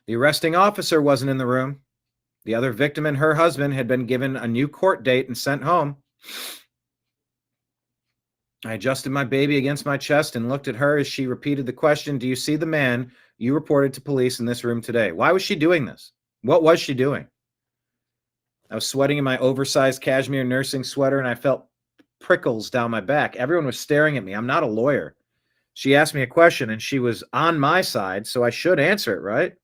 The arresting officer wasn't in the room. The other victim and her husband had been given a new court date and sent home. I adjusted my baby against my chest and looked at her as she repeated the question, "Do you see the man you reported to police in this room today?" Why was she doing this? What was she doing? I was sweating in my oversized cashmere nursing sweater, and I felt prickles down my back. Everyone was staring at me. I'm not a lawyer. She asked me a question, and she was on my side, so I should answer it, right?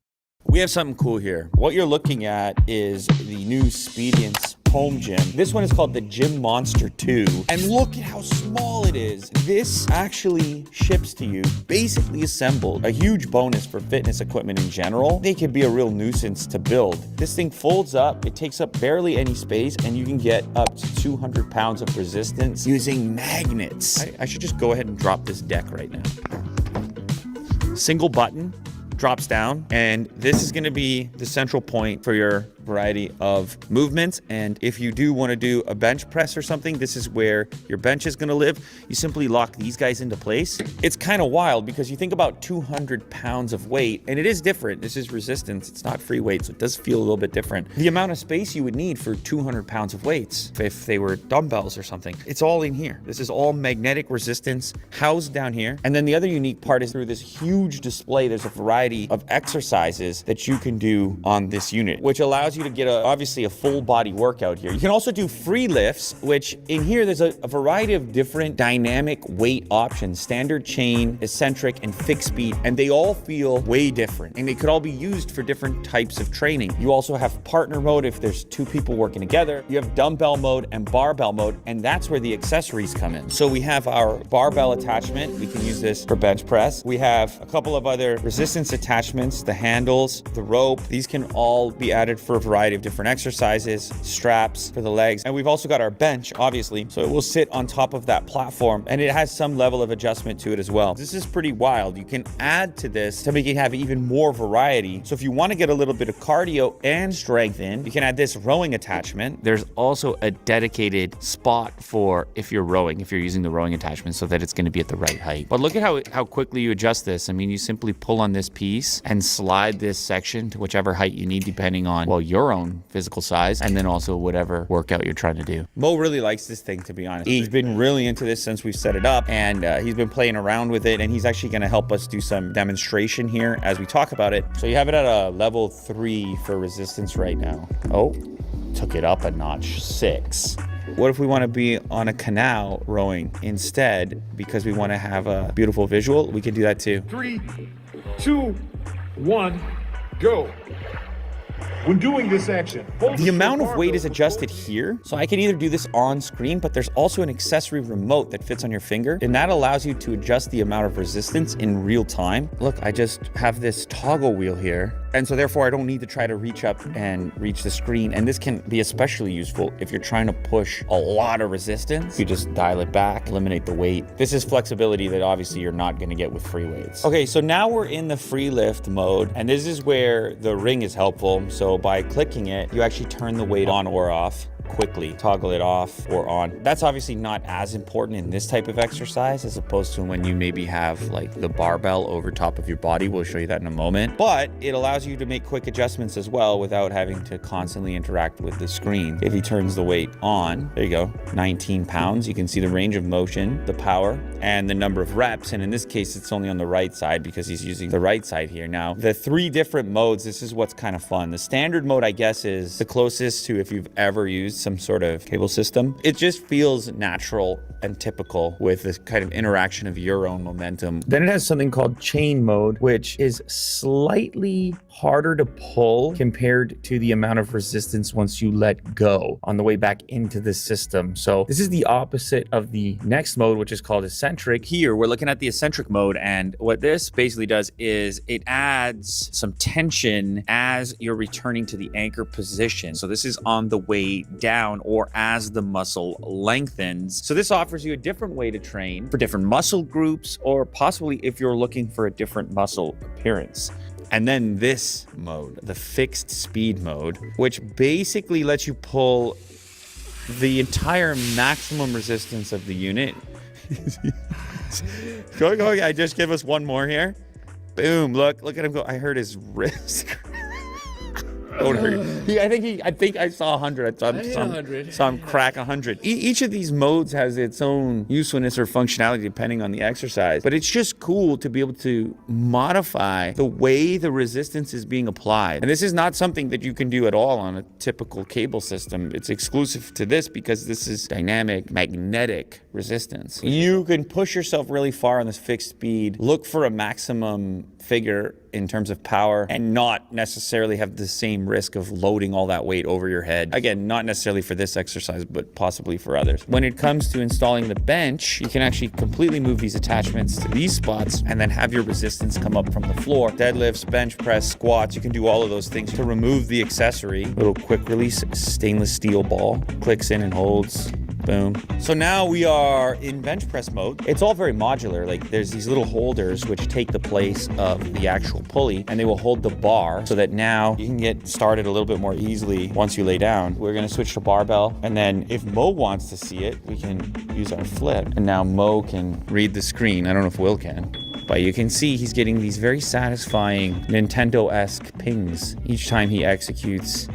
We have something cool here. What you're looking at is the new Spediance home gym. This one is called the Gym Monster 2. And look at how small it is. This actually ships to you basically assembled. A huge bonus for fitness equipment in general. They can be a real nuisance to build. This thing folds up, it takes up barely any space, and you can get up to 200 pounds of resistance using magnets. I should just go ahead and drop this deck right now. Single button. Drops down, and this is going to be the central point for your variety of movements. And if you do want to do a bench press or something, this is where your bench is going to live. You simply lock these guys into place. It's kind of wild because you think about 200 pounds of weight, and it is different. This is resistance. It's not free weight, so it does feel a little bit different. The amount of space you would need for 200 pounds of weights, if they were dumbbells or something, it's all in here. This is all magnetic resistance housed down here. And then the other unique part is through this huge display, there's a variety of exercises that you can do on this unit, which allows you to get obviously a full body workout here. You can also do free lifts, which in here there's a variety of different dynamic weight options, standard, chain, eccentric, and fixed speed, and they all feel way different, and they could all be used for different types of training. You also have partner mode if there's 2 people working together. You have dumbbell mode and barbell mode, and that's where the accessories come in. So we have our barbell attachment. We can use this for bench press. We have a couple of other resistance attachments, the handles, the rope. These can all be added for a variety of different exercises, straps for the legs. And we've also got our bench, obviously, so it will sit on top of that platform, and it has some level of adjustment to it as well. This is pretty wild. You can add to this to make it have even more variety. So if you want to get a little bit of cardio and strength in, you can add this rowing attachment. There's also a dedicated spot for if you're rowing, if you're using the rowing attachment, so that it's going to be at the right height. But look at how quickly you adjust this. I mean, you simply pull on this piece and slide this section to whichever height you need, depending on, well, your own physical size, and then also whatever workout you're trying to do. Mo really likes this thing, to be honest. He's been really into this since we've set it up, and he's been playing around with it, and he's actually going to help us do some demonstration here as we talk about it. So you have it at a level 3 for resistance right now. Oh, took it up a notch, 6. What if we want to be on a canal rowing instead because we want to have a beautiful visual? We can do that too. 3, 2, 1, go. When doing this action, the amount of weight is adjusted here, so I can either do this on screen, but there's also an accessory remote that fits on your finger, and that allows you to adjust the amount of resistance in real time. Look, I just have this toggle wheel here, And so therefore I don't need to try to reach up and reach the screen. And this can be especially useful if you're trying to push a lot of resistance. You just dial it back, eliminate the weight. This is flexibility that obviously you're not going to get with free weights. Okay, so now we're in the free lift mode, and this is where the ring is helpful. So by clicking it, you actually turn the weight on or off quickly, toggle it off or on. That's obviously not as important in this type of exercise as opposed to when you maybe have like the barbell over top of your body. We'll show you that in a moment, but it allows you to make quick adjustments as well without having to constantly interact with the screen. If he turns the weight on, there you go, 19 pounds. You can see the range of motion, the power, and the number of reps. And in this case, it's only on the right side because he's using the right side here. Now, the 3 different modes, this is what's kind of fun. The standard mode, I guess, is the closest to if you've ever used some sort of cable system. It just feels natural and typical with this kind of interaction of your own momentum. Then it has something called chain mode, which is slightly harder to pull compared to the amount of resistance once you let go on the way back into the system. So this is the opposite of the next mode, which is called eccentric. Here, we're looking at the eccentric mode, and what this basically does is it adds some tension as you're returning to the anchor position. So this is on the way down or as the muscle lengthens. So this offers you a different way to train for different muscle groups, or possibly if you're looking for a different muscle appearance. And then this mode, the fixed speed mode, which basically lets you pull the entire maximum resistance of the unit. Go, I just give us one more here. Boom, look at him go. I heard his wrist. Don't hurt. I think I saw 100. I saw him crack 100. Each of these modes has its own usefulness or functionality depending on the exercise. But it's just cool to be able to modify the way the resistance is being applied. And this is not something that you can do at all on a typical cable system. It's exclusive to this because this is dynamic magnetic resistance. You can push yourself really far on this fixed speed, look for a maximum figure in terms of power, and not necessarily have the same risk of loading all that weight over your head. Again, not necessarily for this exercise, but possibly for others. When it comes to installing the bench, you can actually completely move these attachments to these spots and then have your resistance come up from the floor. Deadlifts, bench press, squats, you can do all of those things to remove the accessory. Little quick release stainless steel ball, clicks in and holds. Boom. So now we are in bench press mode. It's all very modular. Like there's these little holders which take the place of the actual pulley, and they will hold the bar so that now you can get started a little bit more easily once you lay down. We're gonna switch to barbell, and then if Mo wants to see it, we can use our flip. And now Mo can read the screen. I don't know if Will can, but you can see he's getting these very satisfying Nintendo-esque pings each time he executes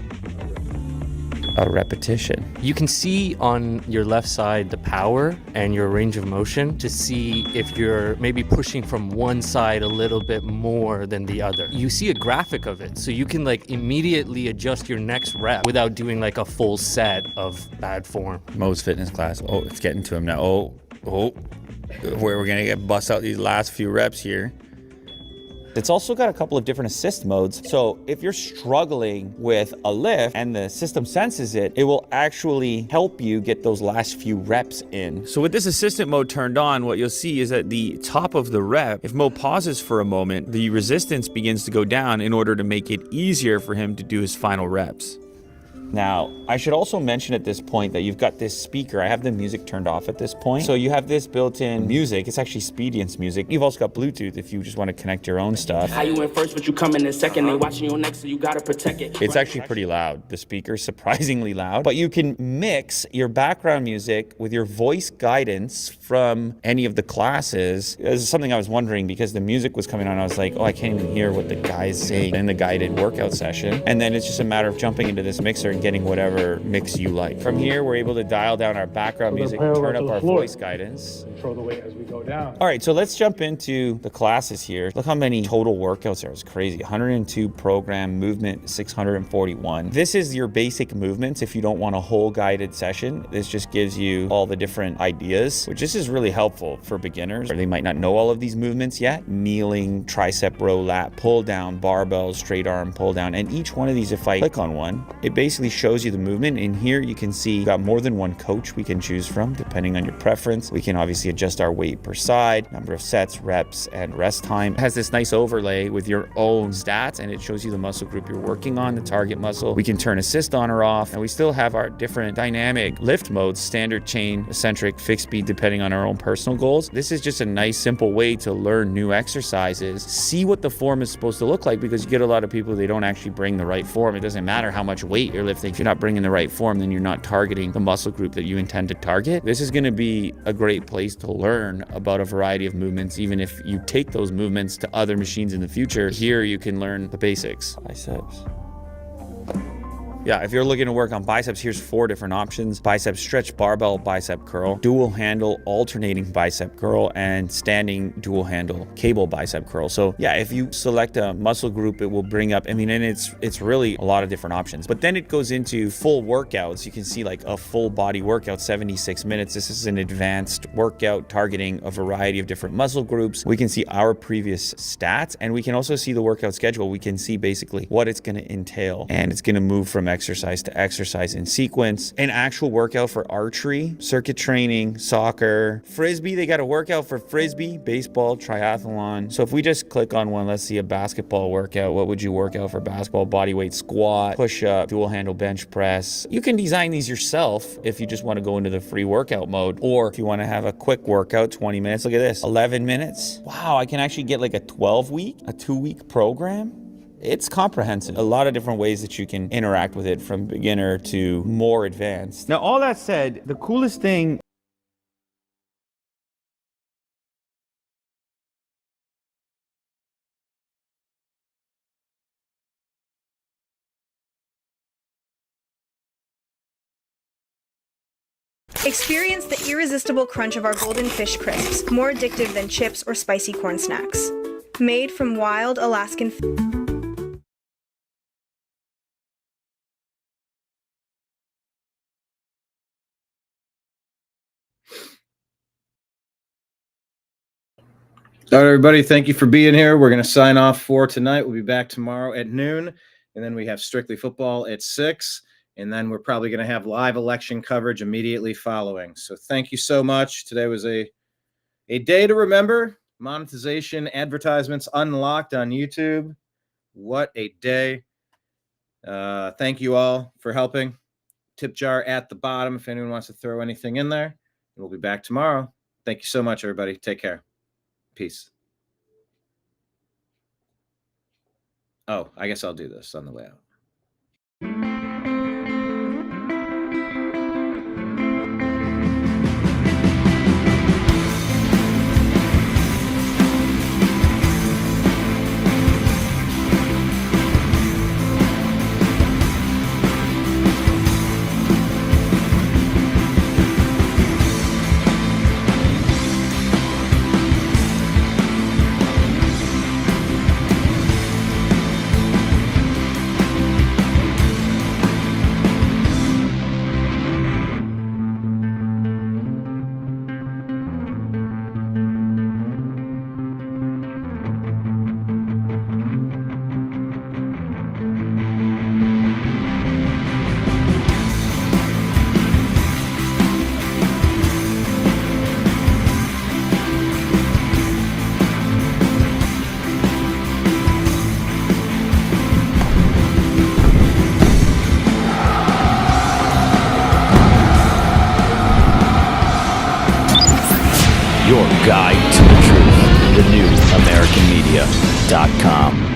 a repetition. You can see on your left side the power and your range of motion to see if you're maybe pushing from one side a little bit more than the other. You see a graphic of it, so you can like immediately adjust your next rep without doing like a full set of bad form. Mo's fitness class. Oh, it's getting to him now. Oh. We're gonna get bust out these last few reps here. It's also got a couple of different assist modes. So if you're struggling with a lift and the system senses it, it will actually help you get those last few reps in. So with this assistant mode turned on, what you'll see is at the top of the rep, if Mo pauses for a moment, the resistance begins to go down in order to make it easier for him to do his final reps. Now, I should also mention at this point that you've got this speaker. I have the music turned off at this point. So you have this built-in music. It's actually Spedience music. You've also got Bluetooth if you just want to connect your own stuff. How you went first, but you come in second. They watching you next, so you gotta protect it. It's actually pretty loud. The speaker's surprisingly loud. But you can mix your background music with your voice guidance from any of the classes. This is something I was wondering because the music was coming on. I was like, oh, I can't even hear what the guy's saying in the guided workout session. And then it's just a matter of jumping into this mixer and getting whatever mix you like. From here, we're able to dial down our background music, turn up our voice guidance. Control the weight as we go down. All right, so let's jump into the classes here. Look how many total workouts there. It's crazy. 102 program, movement 641. This is your basic movements if you don't want a whole guided session. This just gives you all the different ideas, which this is really helpful for beginners, or they might not know all of these movements yet. Kneeling, tricep row lat, pull down, barbell, straight arm, pull down. And each one of these, if I click on one, it basically shows you the movement. And here you can see we've got more than one coach we can choose from depending on your preference. We can obviously adjust our weight per side, number of sets, reps, and rest time. It has this nice overlay with your own stats, and it shows you the muscle group you're working on, the target muscle. We can turn assist on or off, and we still have our different dynamic lift modes, standard, chain, eccentric, fixed speed, depending on our own personal goals. This is just a nice, simple way to learn new exercises, see what the form is supposed to look like, because you get a lot of people, they don't actually bring the right form. It doesn't matter how much weight you're lifting. If you're not bringing the right form, then you're not targeting the muscle group that you intend to target. This is going to be a great place to learn about a variety of movements, even if you take those movements to other machines in the future. Here you can learn the basics. Biceps. Yeah, if you're looking to work on biceps, here's 4 different options: bicep stretch, barbell, bicep curl, dual handle, alternating bicep curl, and standing dual handle, cable bicep curl. So yeah, if you select a muscle group, it will bring up, and it's really a lot of different options. But then it goes into full workouts. You can see like a full body workout, 76 minutes. This is an advanced workout targeting a variety of different muscle groups. We can see our previous stats, and we can also see the workout schedule. We can see basically what it's going to entail, and it's going to move from exercise to exercise in sequence. An actual workout for archery, circuit training, soccer, frisbee. They got a workout for frisbee, baseball, triathlon. So if we just click on one, let's see a basketball workout. What would you work out for basketball? Bodyweight squat, push-up, dual handle bench press. You can design these yourself if you just want to go into the free workout mode, or if you want to have a quick workout, 20 minutes. Look at this, 11 minutes. Wow, I can actually get like a 12-week, a 2-week program. It's comprehensive. A lot of different ways that you can interact with it, from beginner to more advanced. Now, all that said, the coolest thing Experience the irresistible crunch of our golden fish crisps, more addictive than chips or spicy corn snacks. Made from wild Alaskan All right, everybody, thank you for being here. We're going to sign off for tonight. We'll be back tomorrow at noon, and then we have Strictly Football at 6, and then we're probably going to have live election coverage immediately following. So thank you so much. Today was a day to remember. Monetization, advertisements unlocked on YouTube. What a day. Thank you all for helping. Tip jar at the bottom if anyone wants to throw anything in there. We'll be back tomorrow. Thank you so much, everybody. Take care. Peace. Oh, I guess I'll do this on the way out. Your guide to the truth. TheNewAmericanMedia.com.